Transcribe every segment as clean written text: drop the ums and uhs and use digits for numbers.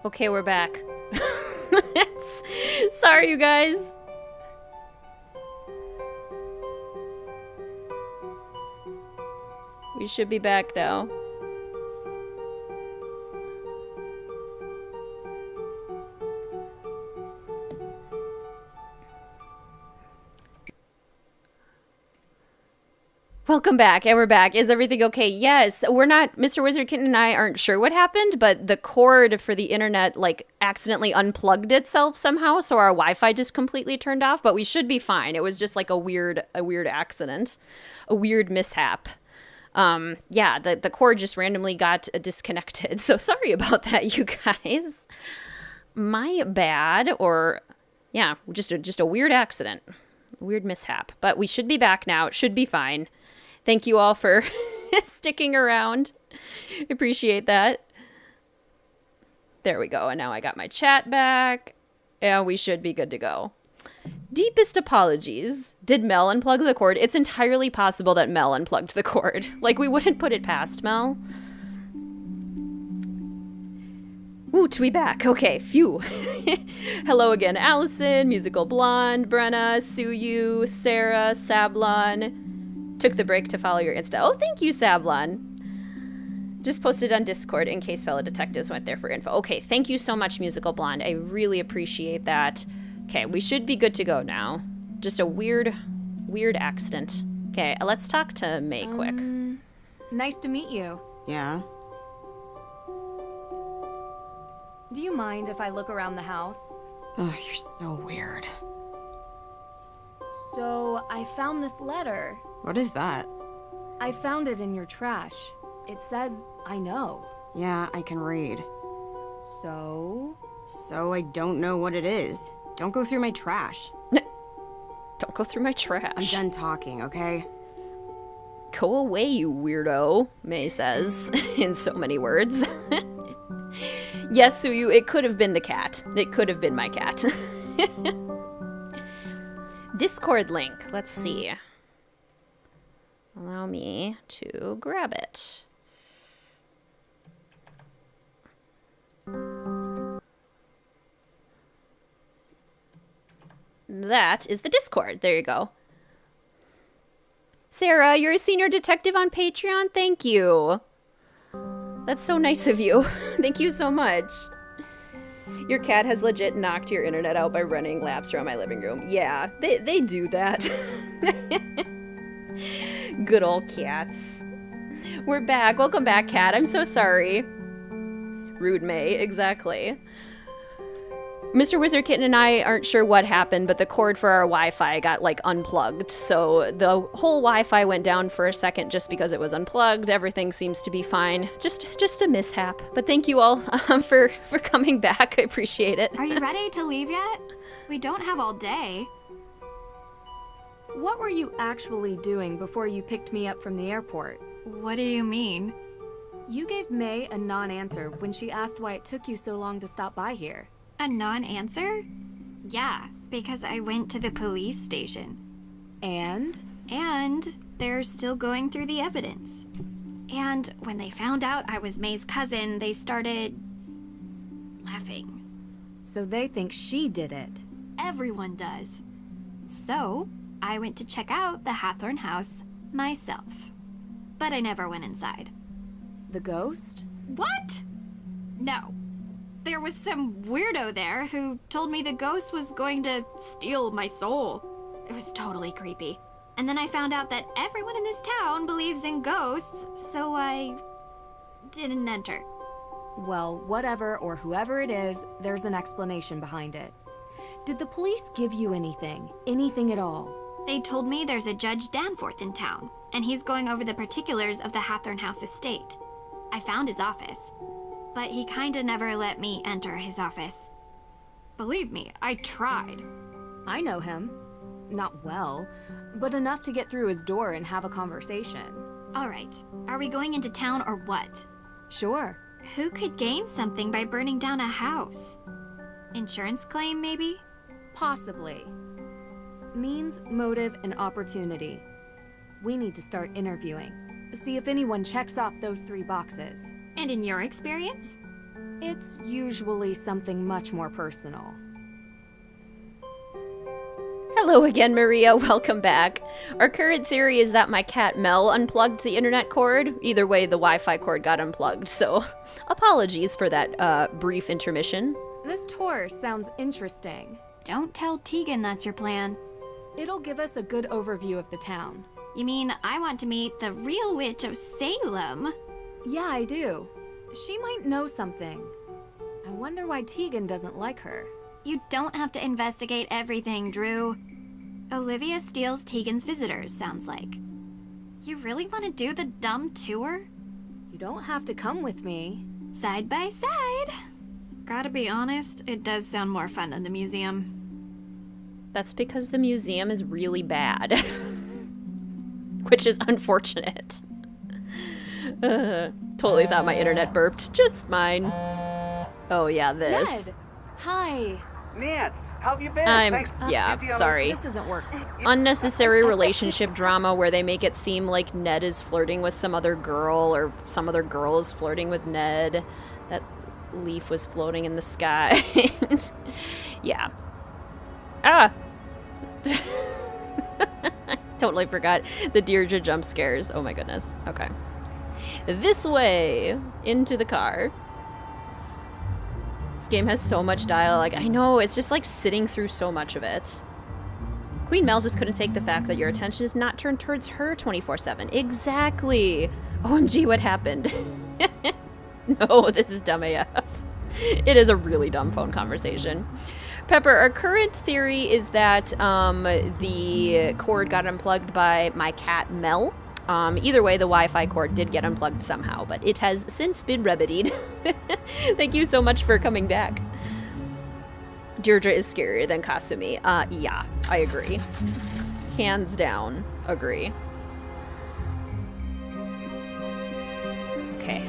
Okay, we're back. Sorry, you guys. We should be back now. Welcome back, and we're back. Is everything okay? Yes, we're not, Mr. WizardKitten and I aren't sure what happened, but the cord for the internet, like, accidentally unplugged itself somehow, so our Wi-Fi just completely turned off, but we should be fine. It was just like a weird accident, a weird mishap. Yeah, the cord just randomly got disconnected, so sorry about that, you guys. My bad, or, yeah, just a weird accident, weird mishap, but we should be back now. It should be fine. Thank you all for sticking around. Appreciate that. There we go. And now I got my chat back. And we should be good to go. Deepest apologies. Did Mel unplug the cord? It's entirely possible that Mel unplugged the cord. Like, we wouldn't put it past Mel. Ooh, to be back. Okay, phew. Hello again, Allison, Musical Blonde, Brenna, Suyu, Sarah, Sablon. Took the break to follow your Insta. Oh, thank you, Sablon. Just posted on Discord in case fellow detectives went there for info. Okay, thank you so much, Musical Blonde. I really appreciate that. Okay, we should be good to go now. Just a weird accident. Okay, let's talk to May quick. Nice to meet you. Yeah? Do you mind if I look around the house? Ugh, you're so weird. So, I found this letter. What is that? I found it in your trash. It says, I know. Yeah, I can read. So? So I don't know what it is. Don't go through my trash. Don't go through my trash. I'm done talking, okay? Go away, you weirdo, May says, in so many words. Yes, Suyu, it could have been the cat. It could have been my cat. Discord link. Let's see. Allow me to grab it. That is the Discord. There you go. Sarah, you're a senior detective on Patreon. Thank you. That's so nice of you. Thank you so much. Your cat has legit knocked your internet out by running laps around my living room. Yeah, they do that. Good old cats. We're back. Welcome back, cat. I'm so sorry. Rude May, exactly. Mr. WizardKitten and I aren't sure what happened, but the cord for our Wi-Fi got, like, unplugged. So the whole Wi-Fi went down for a second just because it was unplugged. Everything seems to be fine. Just a mishap. But thank you all for coming back. I appreciate it. Are you ready to leave yet? We don't have all day. What were you actually doing before you picked me up from the airport? What do you mean? You gave May a non-answer when she asked why it took you so long to stop by here. A non-answer? Yeah, because I went to the police station. And? And they're still going through the evidence. And when they found out I was May's cousin, they started laughing. So they think she did it. Everyone does. So I went to check out the Hathorn house myself. But I never went inside. The ghost? What? No. There was some weirdo there who told me the ghost was going to steal my soul. It was totally creepy. And then I found out that everyone in this town believes in ghosts, so I didn't enter. Well, whatever or whoever it is, there's an explanation behind it. Did the police give you anything? Anything at all? They told me there's a Judge Danforth in town, and he's going over the particulars of the Hathorn House estate. I found his office, but he kinda never let me enter his office. Believe me, I tried. I know him. Not well, but enough to get through his door and have a conversation. All right, are we going into town or what? Sure. Who could gain something by burning down a house? Insurance claim, maybe? Possibly. Means, motive, and opportunity. We need to start interviewing. See if anyone checks off those 3 boxes. And in your experience? It's usually something much more personal. Hello again, Maria. Welcome back. Our current theory is that my cat Mel unplugged the internet cord. Either way, the Wi-Fi cord got unplugged, so apologies for that brief intermission. This tour sounds interesting. Don't tell Tegan that's your plan. It'll give us a good overview of the town. You mean I want to meet the real witch of Salem? Yeah, I do. She might know something. I wonder why Tegan doesn't like her. You don't have to investigate everything, Drew. Olivia steals Tegan's visitors, sounds like. You really want to do the dumb tour? You don't have to come with me. Side by side. Gotta be honest, it does sound more fun than the museum. That's because the museum is really bad. Which is unfortunate. Totally thought my internet burped. Just mine. Oh yeah, this. Ned! Hi! Nance, how have you been? Sorry. This isn't working. Unnecessary relationship drama where they make it seem like Ned is flirting with some other girl or some other girl is flirting with Ned. That leaf was floating in the sky. Yeah. Ah! Totally forgot the Deirdre jump scares. Oh my goodness. Okay. This way! Into the car. This game has so much dialogue. I know, it's just like sitting through so much of it. Queen Mel just couldn't take the fact that your attention is not turned towards her 24/7. Exactly! OMG, what happened? No, this is dumb AF. It is a really dumb phone conversation. Pepper, our current theory is that the cord got unplugged by my cat Mel. Either way, the Wi-Fi cord did get unplugged somehow, but it has since been remedied. Thank you so much for coming back. Deirdre is scarier than Kasumi. Yeah, I agree. Hands down, agree. Okay.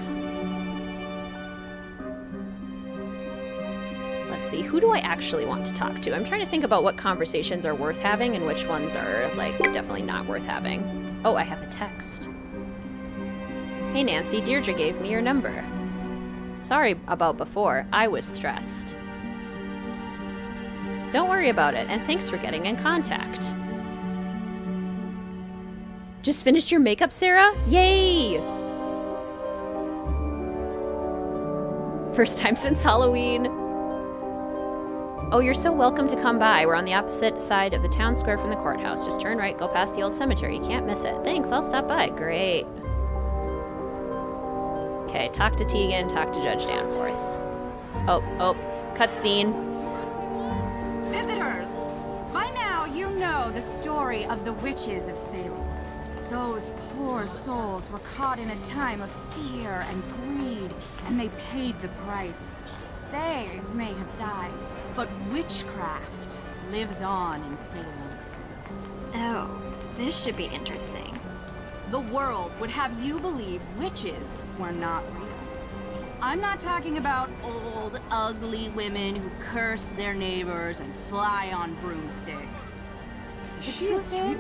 Let's see, who do I actually want to talk to? I'm trying to think about what conversations are worth having and which ones are, like, definitely not worth having. Oh, I have a text. Hey Nancy, Deirdre gave me your number. Sorry about before, I was stressed. Don't worry about it, and thanks for getting in contact. Just finished your makeup, Sarah? Yay! First time since Halloween. Oh, you're so welcome to come by. We're on the opposite side of the town square from the courthouse. Just turn right, go past the old cemetery. You can't miss it. Thanks, I'll stop by. Great. Okay, talk to Tegan, talk to Judge Danforth. Oh, cutscene. Visitors! By now you know the story of the witches of Salem. Those poor souls were caught in a time of fear and greed, and they paid the price. They may have died, but witchcraft lives on in Salem. Oh, this should be interesting. The world would have you believe witches were not real. I'm not talking about old, ugly women who curse their neighbors and fly on broomsticks. The truth is,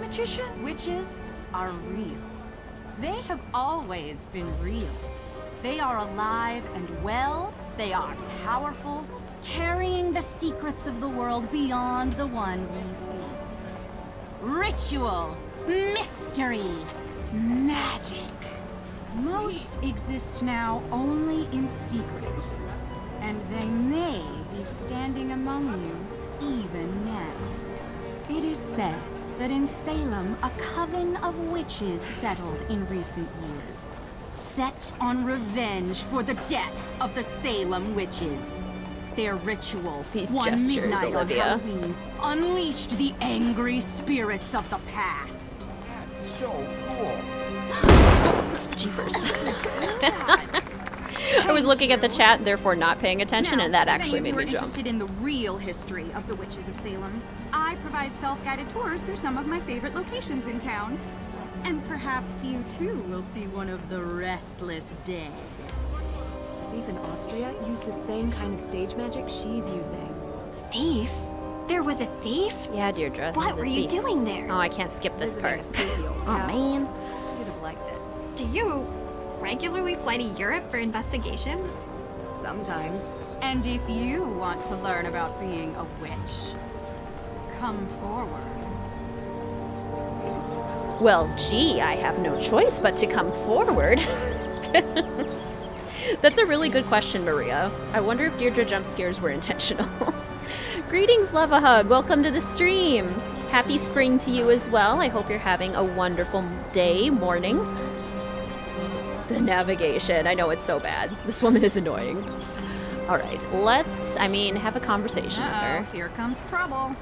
witches are real. They have always been real. They are alive and well. They are powerful, carrying the secrets of the world beyond the one we see. Ritual, mystery, magic. Most exist now only in secret, and they may be standing among you even now. It is said that in Salem, a coven of witches settled in recent years, set on revenge for the deaths of the Salem witches. Their ritual, These one gestures, midnight Olivia. on Halloween, unleashed the angry spirits of the past. So cool. Jeepers. I was looking at the chat and therefore not paying attention, Now, and that if actually any of made you me are jump. interested in the real history of the witches of Salem, I provide self-guided tours through some of my favorite locations in town. And perhaps you too will see one of the restless dead. Thief in Austria used the same kind of stage magic she's using. Thief? There was a thief? Yeah, Deirdre. What there's a were you thief. doing there? Oh, I can't skip this Visiting part. a sleepy old Oh, castle. man. You'd have liked it. Do you regularly fly to Europe for investigations? Sometimes. And if you want to learn about being a witch, come forward. Well, gee, I have no choice but to come forward. That's a really good question, Maria. I wonder if Deirdre jump scares were intentional. Greetings, Love a Hug. Welcome to the stream. Happy spring to you as well. I hope you're having a wonderful day, morning. The navigation. I know it's so bad. This woman is annoying. All right, let's, have a conversation with her. Here comes trouble.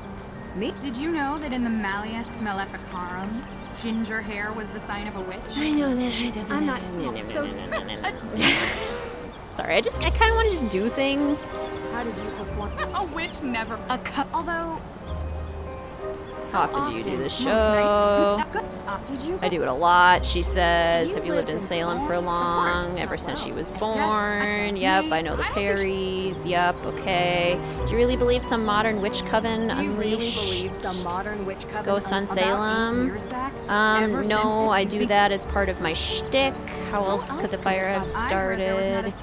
Me? Did you know that in the Malleus Maleficarum, ginger hair was the sign of a witch? I know that. I'm not so. Sorry, I kind of want to just do things. How did you perform? A witch never. Although. How often do you do this show? Did you? I do it a lot, she says. Have you lived in Salem for long? Ever since she was born? Yep, I know the Perrys. Yep, okay. Do you really believe some modern witch coven unleashed ghosts on Salem? No, I do that as part of my shtick. How else could the fire have started?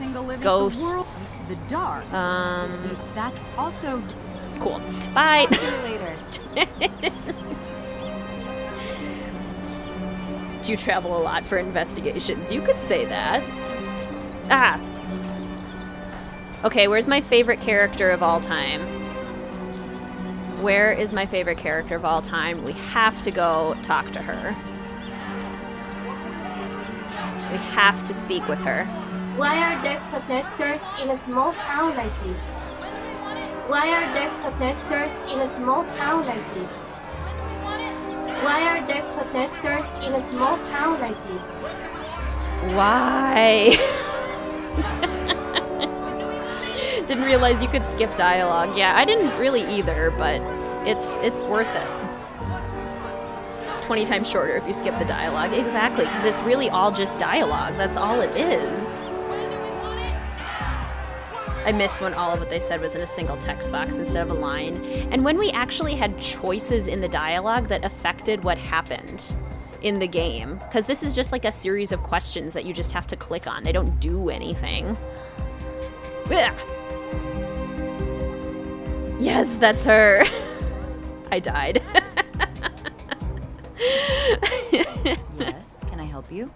Ghosts. The dark. That's also. Cool. Bye. See you later. Do you travel a lot for investigations? You could say that. Ah. Okay, where's my favorite character of all time? Where is my favorite character of all time? We have to go talk to her. We have to speak with her. Why are there protesters in a small town like this? Why are there protesters in a small town like this? Why are there protesters in a small town like this? Why? Didn't realize you could skip dialogue. Yeah, I didn't really either, but it's worth it. 20 times shorter if you skip the dialogue. Exactly, because it's really all just dialogue. That's all it is. I miss when all of what they said was in a single text box instead of a line. And when we actually had choices in the dialogue that affected what happened in the game. Because this is just like a series of questions that you just have to click on. They don't do anything. Ugh. Yes, that's her. I died. Yes, can I help you?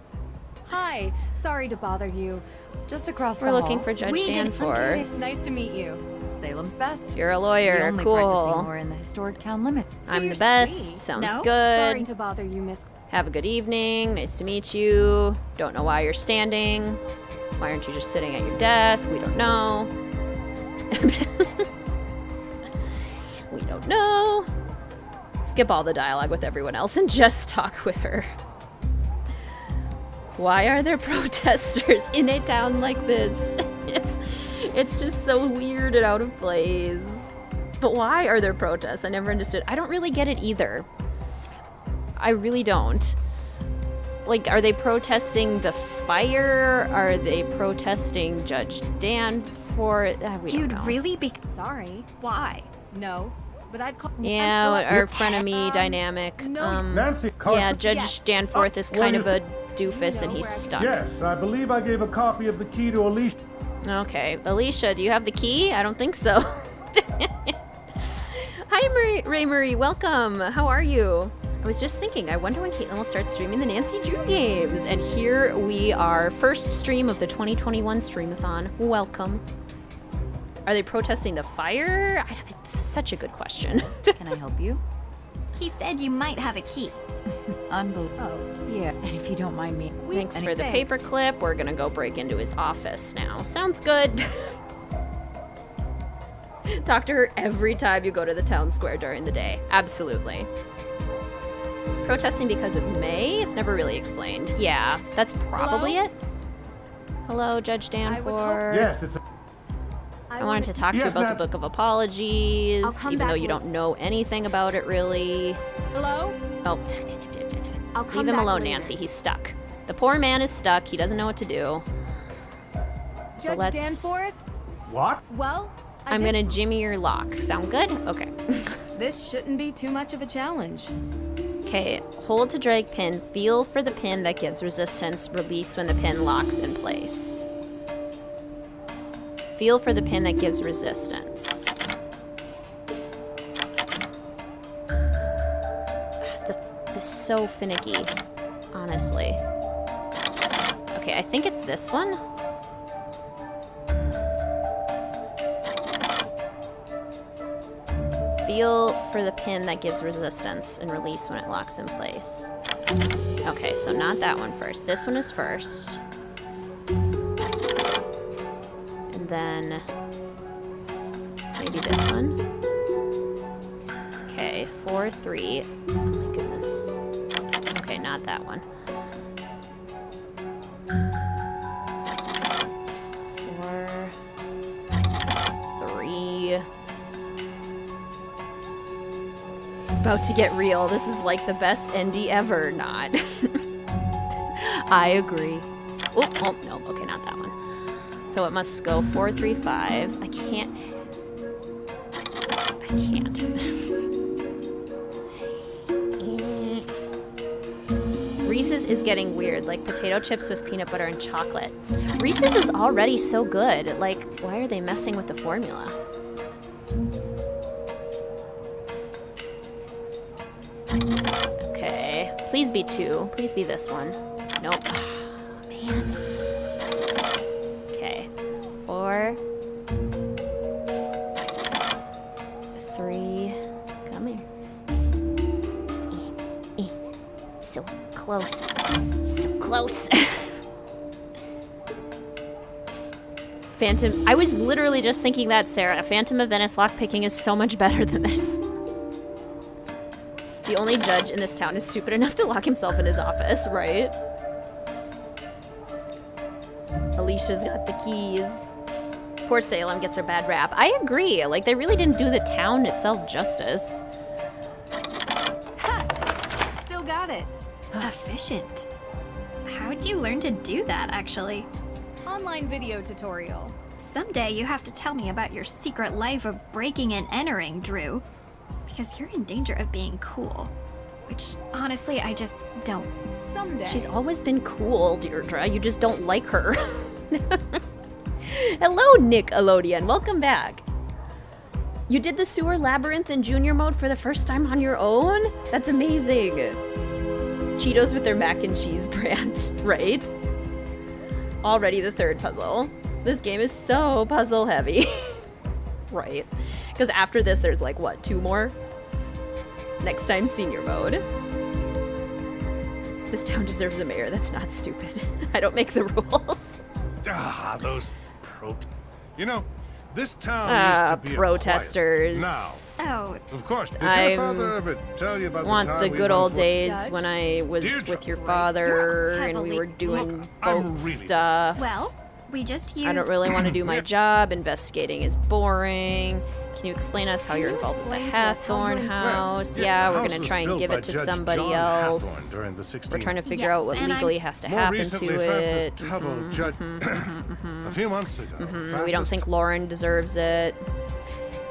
Hi, sorry to bother you. Just across the We're hall. looking for Judge Danforth. Nice to meet you. Salem's best. You're a We lawyer. only practice Cool. more in the historic town limits. I'm the You're best. sweet. Sounds No? Sorry good. to bother you, Miss. Have a good evening. Nice to meet you. Don't know why you're standing. Why aren't you just sitting at your desk? We don't know. We don't know. Skip all the dialogue with everyone else and just talk with her. Why are there protesters in a town like this? It's just so weird and out of place. But why are there protests? I never understood. I don't really get it either. I really don't. Like, are they protesting the fire? Are they protesting Judge Danforth? We don't You'd know. really be. Sorry. Why? No, but I'd call. Yeah, our frenemy dynamic. no. Nancy Yeah, Carson. Judge Yes. Danforth is Well, kind you of a doofus and he's stuck. Yes, I believe I gave a copy of the key to Alicia. Okay, Alicia, do you have the key? I don't think so. Hi, Ray Marie, welcome. How are you? I was just thinking, I wonder when Caitlin will start streaming the Nancy Drew games. And here we are, first stream of the 2021 Streamathon. Welcome. Are they protesting the fire? It's such a good question. Can I help you? He said you might have a key. Unbelievable. Yeah, and if you don't mind me. Thanks for the paperclip. We're gonna go break into his office now. Sounds good. Talk to her every time you go to the town square during the day. Absolutely. Protesting because of May? It's never really explained. Yeah, that's probably it. Hello, Judge Danforth. Yes, it's a... I wanted to talk to you Yes, about the that's- Book of Apologies, I'll come even though back you later. don't know anything about it really. Hello? Oh, I'll come leave him back alone, later. Nancy. He's stuck. The poor man is stuck. He doesn't know what to do. So Judge let's. Danforth? What? Well, I'm gonna jimmy your lock. Sound good? Okay. This shouldn't be too much of a challenge. Okay, hold to drag pin, feel for the pin that gives resistance, release when the pin locks in place. Feel for the pin that gives resistance. This is so finicky, honestly. Okay, I think it's this one. Feel for the pin that gives resistance and release when it locks in place. Okay, so not that one first. This one is first. And then maybe this one. Okay, 4, 3. Oh my goodness. Okay, not that one. 4, 3. It's about to get real. This is like the best indie ever. Not. I agree. Oh, no. Okay, not that one. So it must go 4, 3, 5. I can't. Reese's is getting weird, like potato chips with peanut butter and chocolate. Reese's is already so good. Like, why are they messing with the formula? Okay, please be 2. Please be this one. Nope. Man. Okay, 4, 3. Come here. So close. So close. Phantom. I was literally just thinking that, Sarah. Phantom of Venice lockpicking is so much better than this. The only judge in this town is stupid enough to lock himself in his office, right? Alicia's got the keys. Poor Salem gets her bad rap. I agree. Like, they really didn't do the town itself justice. Ha! Still got it. Efficient. How'd you learn to do that, actually? Online video tutorial. Someday you have to tell me about your secret life of breaking and entering, Drew. Because you're in danger of being cool. Which, honestly, I just don't. Someday. She's always been cool, Deirdre. You just don't like her. Hello, Nickelodeon. Welcome back. You did the sewer labyrinth in junior mode for the first time on your own? That's amazing. Cheetos with their mac and cheese brand, right? Already the third puzzle. This game is so puzzle heavy. Right. Because after this, there's like, what, 2 more? Next time, senior mode. This town deserves a mayor that's not stupid. I don't make the rules. Ah, those You know, this town used to be protesters. Now, Oh, of course, did I your father ever tell you about the want time the we good won old for- days Judge? when I was Deirdre, with your father and we heavily- were doing Look, I'm boat really stuff. well, we just used... I don't really want to do my Yeah. job. Investigating is boring. Can you explain us how you're involved with the explain to us how Hathorn you're- house? Well, Yeah, the we're house gonna was try and built give by it to Judge somebody John else. Hathorn during the 16th. We're trying to figure out what Yes, and legally has to More happen recently, to Francis it. Tuttle, Judge, a few months ago. We don't Francis think Lauren deserves it.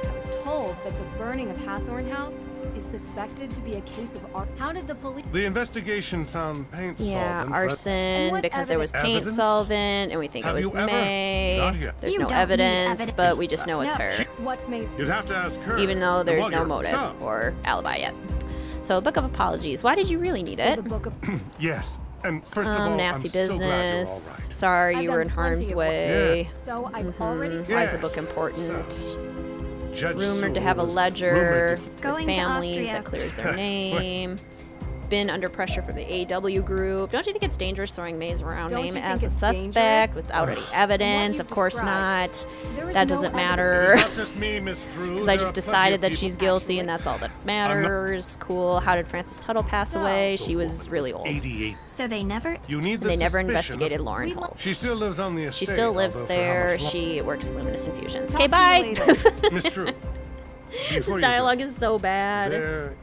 I was told that the burning of Hathorn House is suspected to be a case of art. How did the police? The investigation found paint Yeah, solvent, but arson what because there was paint evidence? solvent, and we think Have it was you ever? May. Not yet. There's You no don't need evidence, evidence. but we just know it's No. her, What's May's? you'd have to ask her. even though the there's no lawyer. motive So, or alibi yet. So, book of apologies. Why did you really need So it? the book of. yes, and first of all, Nasty I'm so glad you're all business. right. Sorry I've you were done in plenty harm's of work. way. So I've already. Mhm. Why is the Yes. book important? So, Judge Rumored to Sewell have a was ledger rumored with Going to families Austria. that clears their name. Been under pressure from the AW group. Don't you think it's dangerous throwing May's around Don't name you as think a it's suspect dangerous? without any evidence? you've Of course described, not. there is That no doesn't evidence. matter. It's not just me, Miss Drew. Because I There just are plenty decided of that people she's guilty actually. and that's all that matters. Cool. How did Frances Tuttle pass So, away? The She was woman really old. 88. So they never... You need the They never suspicion investigated of- Lauren We lo- Holtz. She still lives on the estate. She still lives although for how there. much She works at Luminous Infusions. Talk Okay, to bye. you later. Miss Drew. This dialogue is so bad. There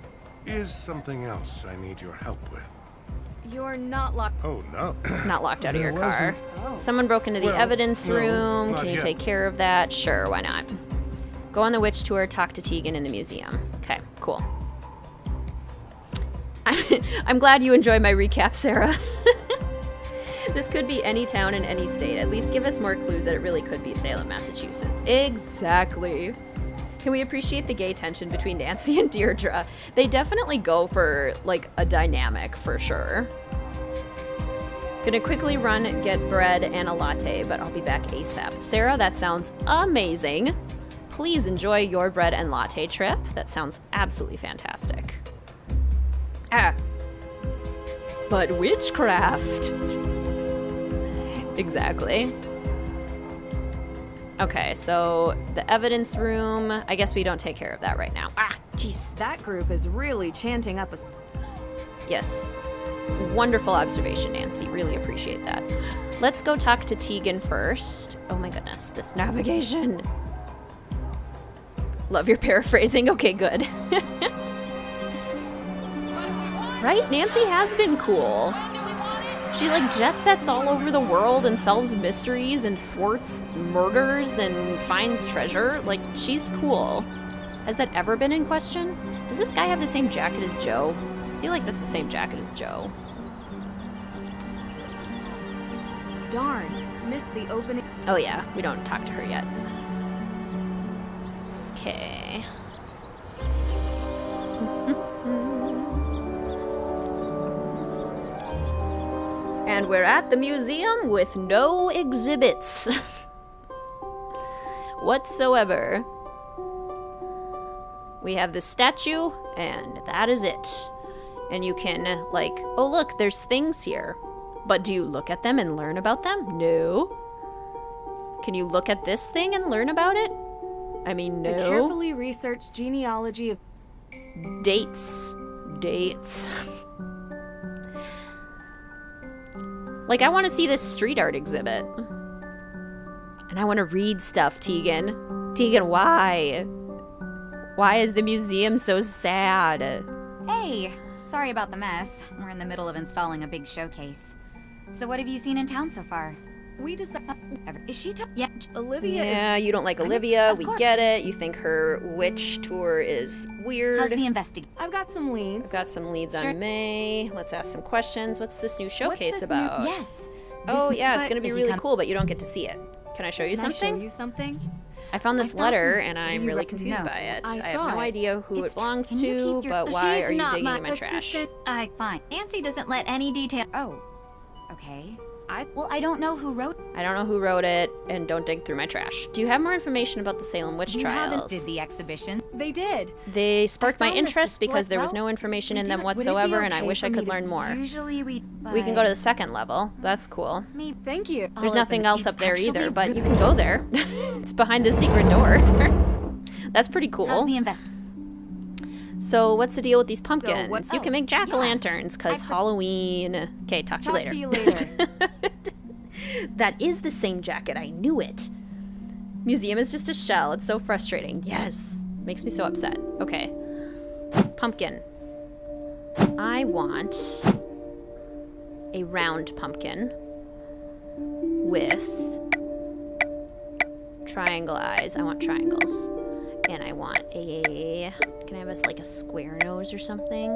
is something else I need your help with. You're not locked. Oh no. Not locked out of your There car. Oh. Someone broke into the Well, evidence no, room. not Can you yet. take care of that? Sure, why not? Go on the witch tour, talk to Tegan in the museum. Okay, cool. I'm glad you enjoy my recap, Sarah. This could be any town in any state. At least give us more clues that it really could be Salem, Massachusetts. Exactly. Can we appreciate the gay tension between Nancy and Deirdre? They definitely go for, like, a dynamic, for sure. Gonna quickly run, get bread and a latte, but I'll be back ASAP. Sarah, that sounds amazing. Please enjoy your bread and latte trip. That sounds absolutely fantastic. But witchcraft. Exactly. Okay, so the evidence room, I guess we don't take care of that right now. Jeez. That group is really chanting up a... Yes. Wonderful observation, Nancy. Really appreciate that. Let's go talk to Tegan first. Oh my goodness, this navigation. Love your paraphrasing. Okay, good. Right? Nancy has been cool. She, like, jet sets all over the world and solves mysteries and thwarts murders and finds treasure. Like, she's cool. Has that ever been in question? Does this guy have the same jacket as Joe? I feel like that's the same jacket as Joe. Darn, missed the opening. Oh yeah, we don't talk to her yet. Okay. And we're at the museum with no exhibits whatsoever. We have this statue, and that is it. And you can, like, oh look, there's things here. But do you look at them and learn about them? No. Can you look at this thing and learn about it? I mean, no. The carefully researched genealogy of... Dates. Like, I want to see this street art exhibit. And I want to read stuff, Tegan. Tegan, why? Why is the museum so sad? Hey, sorry about the mess. We're in the middle of installing a big showcase. So what have you seen in town so far? We decided... Is she Yeah, Olivia Yeah, you don't like Olivia. We get it. You think her witch tour is weird. How's the investigation? I've got some leads. I've got some leads on May. Let's ask some questions. What's this new showcase about? Yes. Oh, yeah, it's but going to be if you really come- cool, but you don't get to see it. Can I show you Can I something? show you something? I found this I found- letter, and Do I'm you really re- confused no, by it. I I have saw no it. idea who It's it belongs can you to, keep your- but why She's are you not digging my in my trash? assistant. Fine. Nancy doesn't let any detail. Oh. Okay. Well, I don't know who wrote. I don't know who wrote it, and don't dig through my trash. Do you have more information about the Salem witch You haven't trials? did the exhibition. They did. They sparked my found this interest display- because there was well, no information in we them do it- would it be whatsoever, and I okay wish for I me could to- learn more. Usually We can go to the second level. That's cool. Maybe. Thank you. There's nothing else up there either, but really you can go there. It's behind the secret door. That's pretty How's cool. the invest? So what's the deal with these pumpkins? what- You can make jack-o'-lanterns, because I- Halloween. Okay, talk to Talk to you you later. later. That is the same jacket. I knew it. Museum is just a shell. It's so frustrating. Yes. Makes me so upset. Okay. Pumpkin. I want a round pumpkin with triangle eyes. I want triangles. And I want a... Can I have like a square nose or something?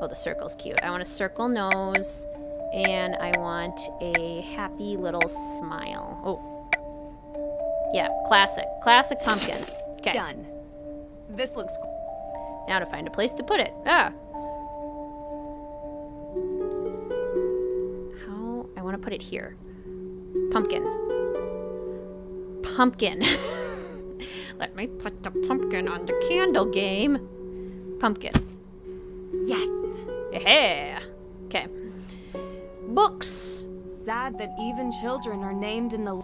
Oh, the circle's cute. I want a circle nose. And I want a happy little smile. Oh. Yeah, classic. Classic pumpkin. Okay. Done. This looks... Now to find a place to put it. Ah. How? I want to put it here. Pumpkin. Pumpkin. Let me put the pumpkin on the candle game. Pumpkin. Yes. Yeah. Okay. Books. Sad that even children are named in the...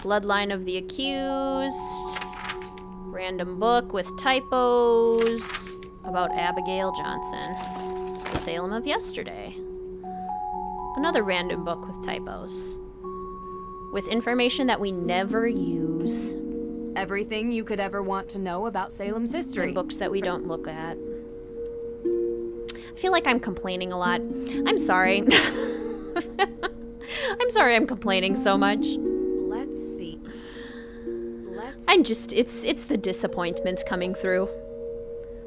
Bloodline of the accused. Random book with typos about Abigail Johnson. The Salem of yesterday. Another random book with typos. With information that we never use. Everything you could ever want to know about Salem's history. And books that we don't look at. I feel like I'm complaining a lot. I'm sorry. I'm sorry I'm complaining so much. Let's see. I'm just, it's the disappointment coming through.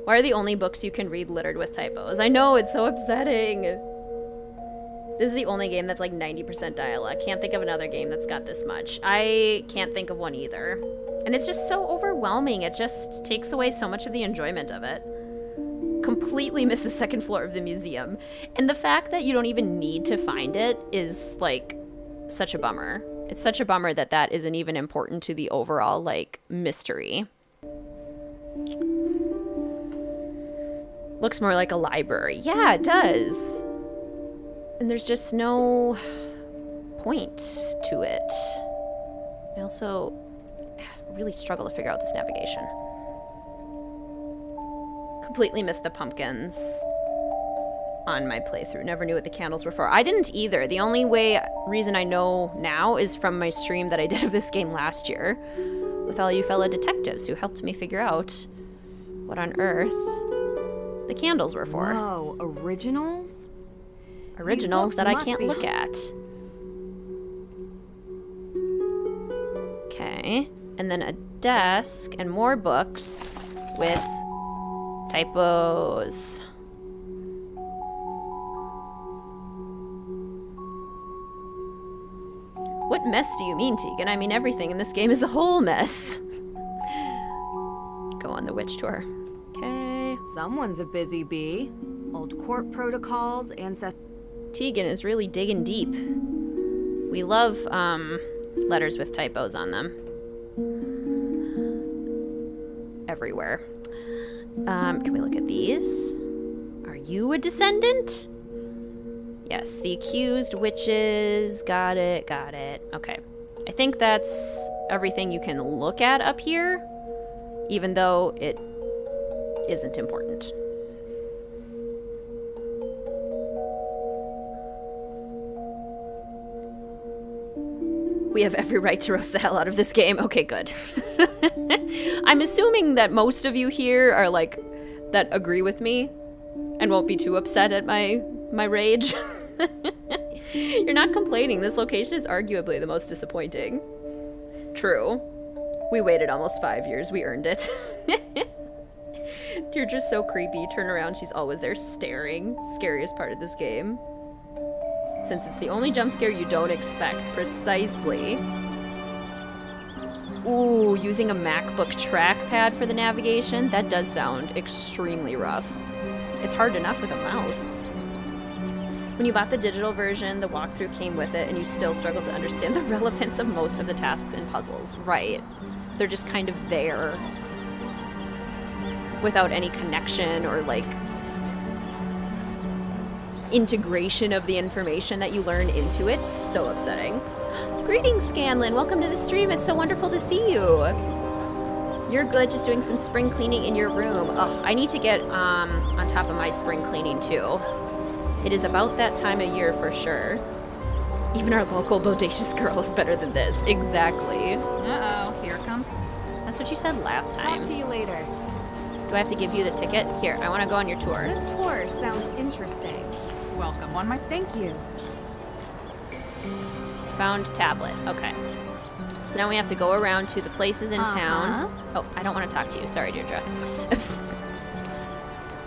Why are the only books you can read littered with typos? I know, it's so upsetting. This is the only game that's like 90% dialogue. Can't think of another game that's got this much. I can't think of one either. And it's just so overwhelming. It just takes away so much of the enjoyment of it. Completely miss the second floor of the museum. And the fact that you don't even need to find it is like such a bummer. It's such a bummer that that isn't even important to the overall like mystery. Looks more like a library. Yeah, it does. And there's just no point to it. I also really struggle to figure out this navigation. Completely missed the pumpkins on my playthrough. Never knew what the candles were for. I didn't either. The only reason I know now is from my stream that I did of this game last year with all you fellow detectives who helped me figure out what on earth the candles were for. Whoa, originals? Originals that I can't look at. Okay. And then a desk and more books with typos. What mess do you mean, Tegan? I mean, everything in this game is a whole mess. Go on the witch tour. Okay. Someone's a busy bee. Old court protocols, ancestors. Tegan is really digging deep. We love letters with typos on them. Everywhere. Can we look at these? Are you a descendant? Yes, the accused witches. Got it, got it. Okay. I think that's everything you can look at up here, even though it isn't important. We have every right to roast the hell out of this game. Okay, good. I'm assuming that most of you here are like, that agree with me and won't be too upset at my rage. You're not complaining. This location is arguably the most disappointing. True. We waited almost 5 years. We earned it. You're just so creepy. Turn around. She's always there staring. Scariest part of this game. Since it's the only jump scare you don't expect. Precisely. Ooh, using a MacBook trackpad for the navigation? That does sound extremely rough. It's hard enough with a mouse. When you bought the digital version, the walkthrough came with it, and you still struggled to understand the relevance of most of the tasks and puzzles. Right. They're just kind of there. Without any connection or, like, integration of the information that you learn into it. So upsetting. Greetings, Scanlan. Welcome to the stream. It's so wonderful to see you. You're good, just doing some spring cleaning in your room. Ugh, I need to get on top of my spring cleaning too. It is about that time of year for sure. Even our local bodacious girl is better than this. Exactly. Uh-oh, here it comes. That's what you said last time. Talk to you later. Do I have to give you the ticket? Here, I want to go on your tour. This tour sounds interesting. Welcome on my... Thank you. Found tablet. Okay. So now we have to go around to the places in town. Oh, I don't want to talk to you. Sorry, Deirdre.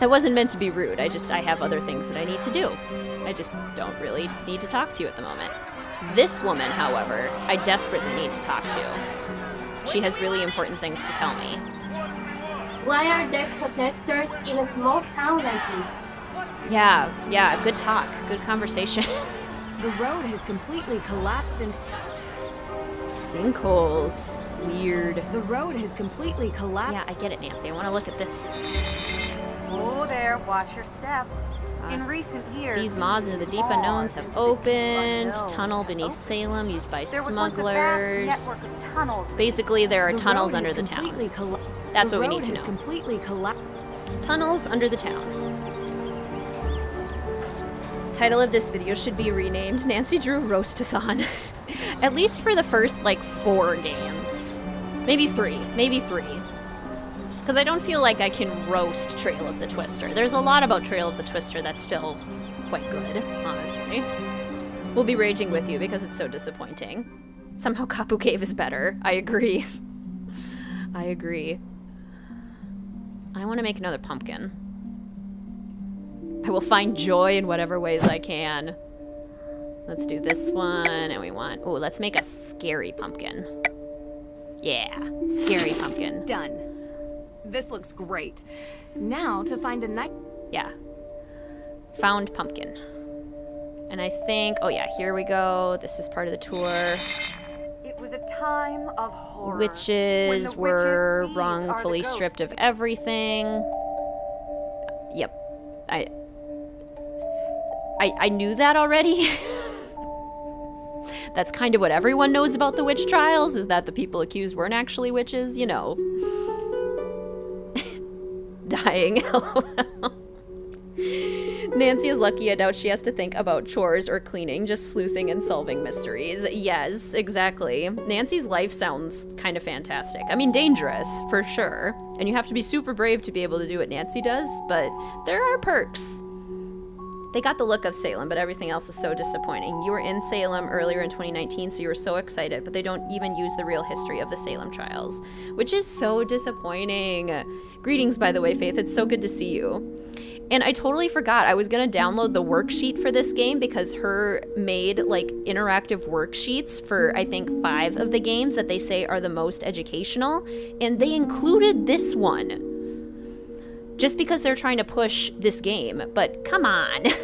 That wasn't meant to be rude. I have other things that I need to do. I just don't really need to talk to you at the moment. This woman, however, I desperately need to talk to. She has really important things to tell me. Why are there protesters in a small town like this? Yeah, good talk. Good conversation. The road has completely collapsed into... Sinkholes. Weird. The road has completely collapsed. Yeah, I get it, Nancy. I want to look at this. Oh there, watch your step. In recent years, these moths into the deep unknowns have opened. Tunnel beneath Salem used by smugglers. Basically, there are tunnels under the town. That's what we need to know. Tunnels under the town. Title of this video should be renamed Nancy Drew Roastathon. At least for the first, 4 games. Maybe 3. Because I don't feel like I can roast Trail of the Twister. There's a lot about Trail of the Twister that's still quite good, honestly. We'll be raging with you because it's so disappointing. Somehow Kapu Cave is better. I agree. I want to make another pumpkin. I will find joy in whatever ways I can. Let's do this one, and we want... Oh, let's make a scary pumpkin. Yeah, scary pumpkin. Done. This looks great. Now to find a night... Yeah. Found pumpkin. And I think... Oh, yeah, here we go. This is part of the tour. It was a time of horror. Witches were wrongfully stripped of everything. Yep. I knew that already. That's kind of what everyone knows about the witch trials, is that the people accused weren't actually witches, you know. Dying. Nancy is lucky. I doubt she has to think about chores or cleaning, just sleuthing and solving mysteries. Yes, exactly. Nancy's life sounds kind of fantastic. I mean, dangerous, for sure. And you have to be super brave to be able to do what Nancy does, but there are perks. They got the look of Salem, but everything else is so disappointing. You were in Salem earlier in 2019, so you were so excited, but they don't even use the real history of the Salem trials, which is so disappointing. Greetings, by the way, Faith. It's so good to see you. And I totally forgot. I was going to download the worksheet for this game because her made, like, interactive worksheets for, I think, 5 of the games that they say are the most educational, and they included this one. Just because they're trying to push this game, but come on. The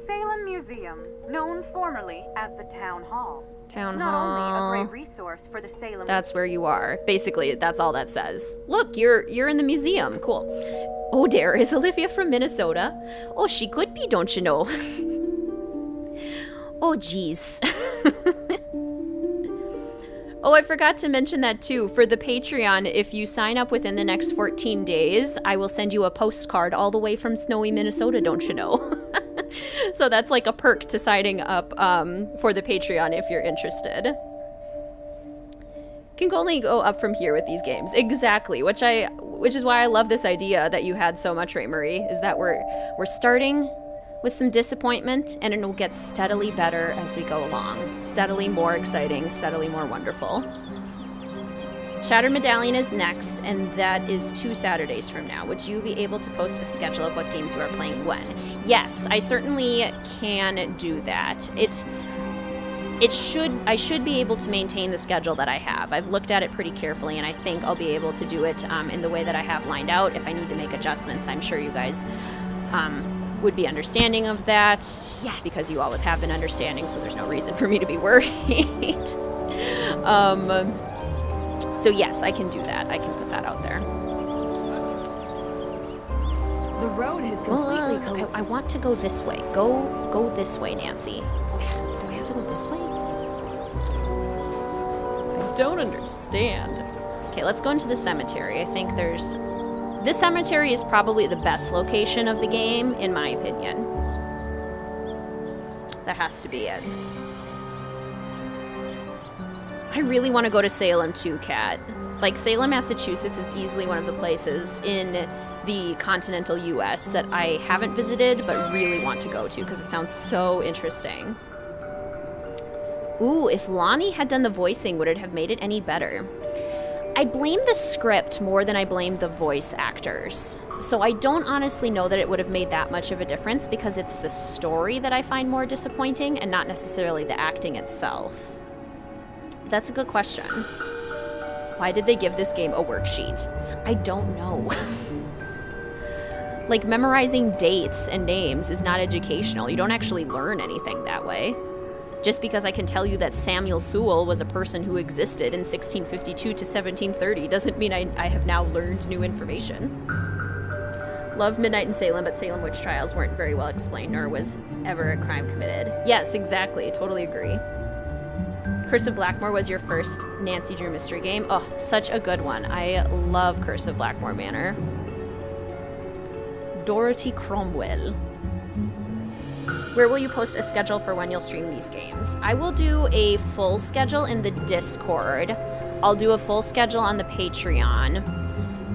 Salem Museum, known formerly as the Town Hall. Town Not Hall. only a great resource for the Salem. That's where you are. Basically, that's all that says. Look, you're in the museum. Cool. Oh, there is Olivia from Minnesota. Oh, she could be, don't you know? Oh, jeez. Oh, I forgot to mention that too. For the Patreon, if you sign up within the next 14 days, I will send you a postcard all the way from snowy Minnesota, don't you know? So that's like a perk to signing up for the Patreon if you're interested. Can only go up from here with these games. Exactly, which is why I love this idea that you had so much, Ray Marie, is that we're starting with some disappointment, and it will get steadily better as we go along. Steadily more exciting, steadily more wonderful. Shattered Medallion is next, and that is 2 Saturdays from now. Would you be able to post a schedule of what games you are playing when? Yes, I certainly can do that. I should be able to maintain the schedule that I have. I've looked at it pretty carefully, and I think I'll be able to do it in the way that I have lined out. If I need to make adjustments, I'm sure you guys would be understanding of that. Yes. Because you always have been understanding, so there's no reason for me to be worried. So yes, I can do that. I can put that out there. The road has completely I want to go this way. Go this way, Nancy. Do I have to go this way? I don't understand. Okay, let's go into the cemetery. I think this cemetery is probably the best location of the game, in my opinion. That has to be it. I really want to go to Salem too, Kat. Like, Salem, Massachusetts is easily one of the places in the continental US that I haven't visited but really want to go to because it sounds so interesting. Ooh, if Lonnie had done the voicing, would it have made it any better? I blame the script more than I blame the voice actors. So I don't honestly know that it would have made that much of a difference because it's the story that I find more disappointing and not necessarily the acting itself. That's a good question. Why did they give this game a worksheet? I don't know. Like, memorizing dates and names is not educational. You don't actually learn anything that way. Just because I can tell you that Samuel Sewell was a person who existed in 1652 to 1730 doesn't mean I have now learned new information. Love Midnight in Salem, but Salem witch trials weren't very well explained, nor was ever a crime committed. Yes, exactly. Totally agree. Curse of Blackmore was your first Nancy Drew mystery game. Oh, such a good one. I love Curse of Blackmore Manor. Dorothy Cromwell. Where will you post a schedule for when you'll stream these games? I will do a full schedule in the Discord. I'll do a full schedule on the Patreon.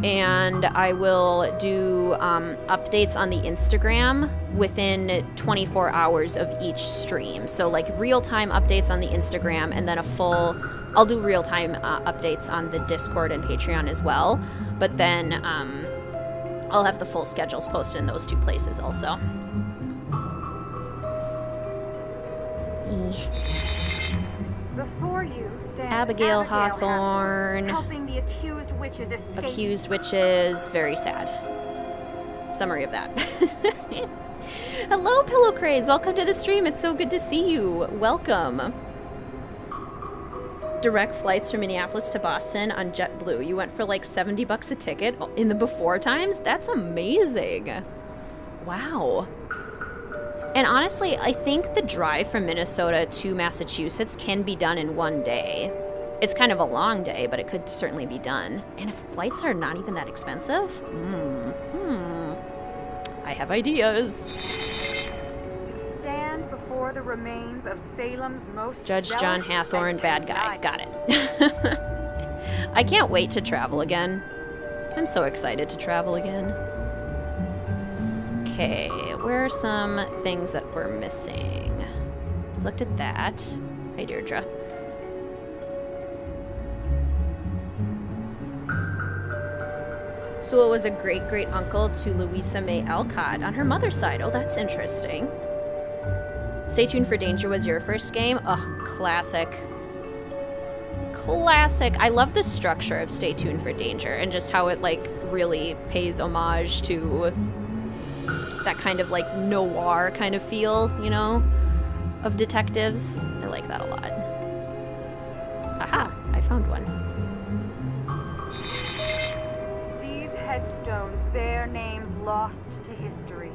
And I will do updates on the Instagram within 24 hours of each stream. So like real-time updates on the Instagram and then I'll do real-time updates on the Discord and Patreon as well. But then I'll have the full schedules posted in those 2 places also. Before you stands Abigail Hawthorne. helping the accused witches escape. Accused witches. Very sad. Summary of that. Hello, Pillow Craze. Welcome to the stream. It's so good to see you. Welcome. Direct flights from Minneapolis to Boston on JetBlue. You went for like $70 a ticket in the before times? That's amazing. Wow. And honestly, I think the drive from Minnesota to Massachusetts can be done in one day. It's kind of a long day, but it could certainly be done. And if flights are not even that expensive, I have ideas. Stand before the remains of Salem's most Judge John zealous Hathorne, bad guy. and Got it. I can't wait to travel again. I'm so excited to travel again. Okay, where are some things that we're missing? Looked at that. Hi, Deirdre. Sewell was a great-great-uncle to Louisa May Alcott on her mother's side. Oh, that's interesting. Stay Tuned for Danger was your first game? Oh, classic. Classic. I love the structure of Stay Tuned for Danger and just how it, like, really pays homage to that kind of, like, noir kind of feel, you know, of detectives. I like that a lot. Aha, I found one. These headstones bear names lost to history,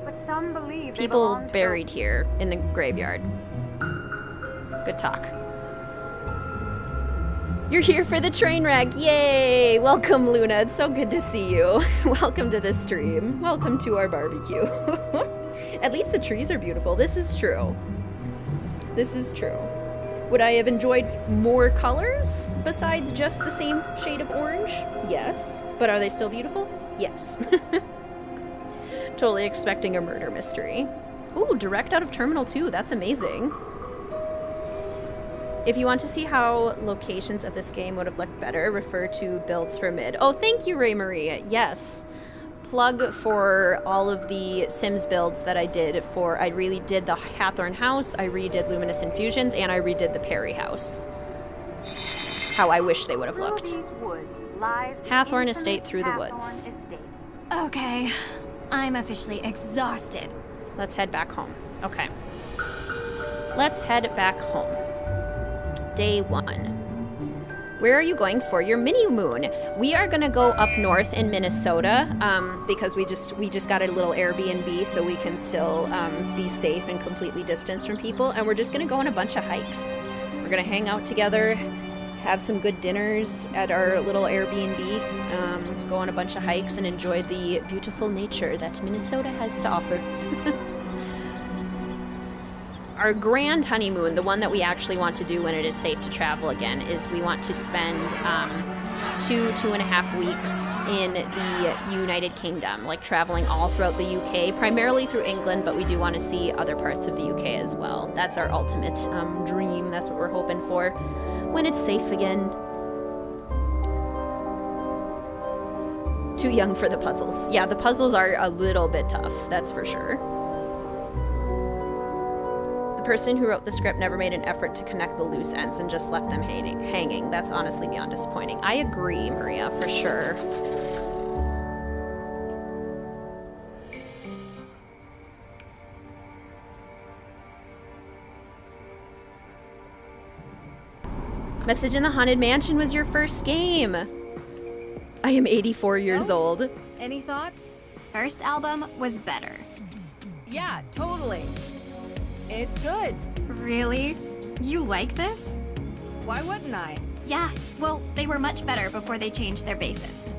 but some believe they People belong to buried here in the graveyard. Good talk. You're here for the train wreck. Yay! Welcome, Luna. It's so good to see you. Welcome to the stream. Welcome to our barbecue. At least the trees are beautiful. This is true. This is true. Would I have enjoyed more colors besides just the same shade of orange? Yes. But are they still beautiful? Yes. Totally expecting a murder mystery. Ooh, direct out of Terminal 2. That's amazing. If you want to see how locations of this game would have looked better, refer to builds for mid. Oh, thank you, Ray Marie. Yes. Plug for all of the Sims builds that I did for, I redid the Hathorne house, I redid Luminous Infusions, and I redid the Perry house. How I wish they would have looked. Hathorne Estate through the woods. Okay, I'm officially exhausted. Let's head back home. Okay. Let's head back home. Day 1. Where are you going for your mini moon? We are gonna go up north in Minnesota because we just got a little Airbnb so we can still be safe and completely distanced from people, and we're just gonna go on a bunch of hikes. We're gonna hang out together, have some good dinners at our little Airbnb, go on a bunch of hikes and enjoy the beautiful nature that Minnesota has to offer. Our grand honeymoon, the one that we actually want to do when it is safe to travel again, is we want to spend 2.5 weeks in the United Kingdom, like traveling all throughout the UK, primarily through England, but we do want to see other parts of the UK as well. That's our ultimate dream. That's what we're hoping for when it's safe again. Too young for the puzzles. Yeah, the puzzles are a little bit tough, that's for sure. The person who wrote the script never made an effort to connect the loose ends and just left them hanging. That's honestly beyond disappointing. I agree, Maria, for sure. Message in the Haunted Mansion was your first game. I am 84 years old. Any thoughts? First album was better. Yeah, totally. It's good. Really? You like this? Why wouldn't I? Yeah, well, they were much better before they changed their bassist.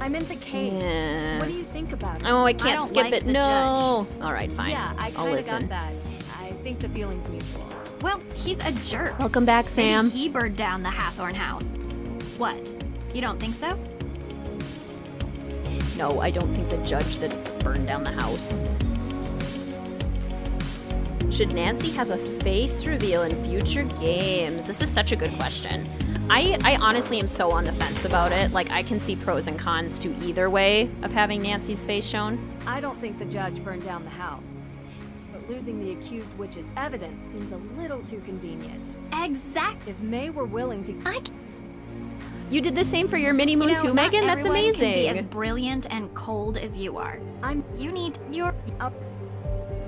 I'm in the cave. Yeah. What do you think about it? Oh, I can't don't skip like it. the No. All right, fine. Yeah, I I'll kind of listen. got that. I think the feeling's mutual. Well, he's a jerk. Welcome back, Sam. Maybe he burned down the Hathorne house. What? You don't think so? No, I don't think the judge that burned down the house. Should Nancy have a face reveal in future games? This is such a good question. I honestly am so on the fence about it. Like, I can see pros and cons to either way of having Nancy's face shown. I don't think the judge burned down the house. But that losing the accused witch's evidence seems a little too convenient. Exactly. If May were willing to... You did the same for your mini moon too, Megan? That's amazing. Can be as brilliant and cold as you are. You need your...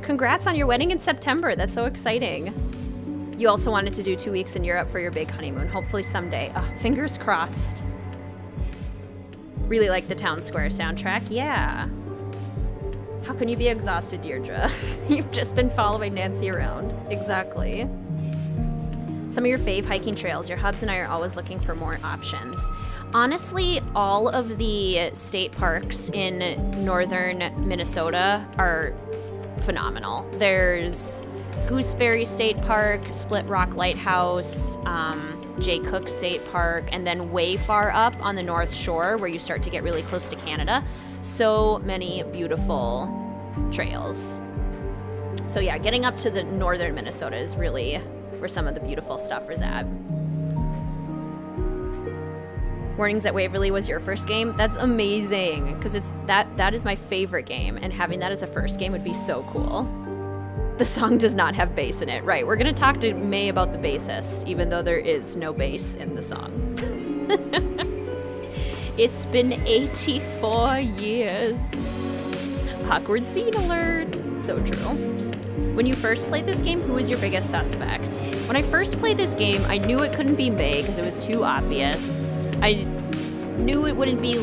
Congrats on your wedding in September. That's so exciting. You also wanted to do 2 weeks in Europe for your big honeymoon. Hopefully someday. Fingers crossed. Really like the Town Square soundtrack. Yeah. How can you be exhausted, Deirdre? You've just been following Nancy around. Exactly. Some of your fave hiking trails. Your hubs and I are always looking for more options. Honestly, all of the state parks in northern Minnesota are phenomenal. There's Gooseberry State Park, Split Rock Lighthouse, Jay Cook State Park, and then way far up on the North Shore where you start to get really close to Canada. So many beautiful trails. So yeah, getting up to the northern Minnesota is really where some of the beautiful stuff is at. Warnings at Waverly was your first game? That's amazing, because it's that is my favorite game, and having that as a first game would be so cool. The song does not have bass in it. Right, we're gonna talk to May about the bassist, even though there is no bass in the song. It's been 84 years. Awkward scene alert. So true. When you first played this game, who was your biggest suspect? When I first played this game, I knew it couldn't be May because it was too obvious. I knew it wouldn't be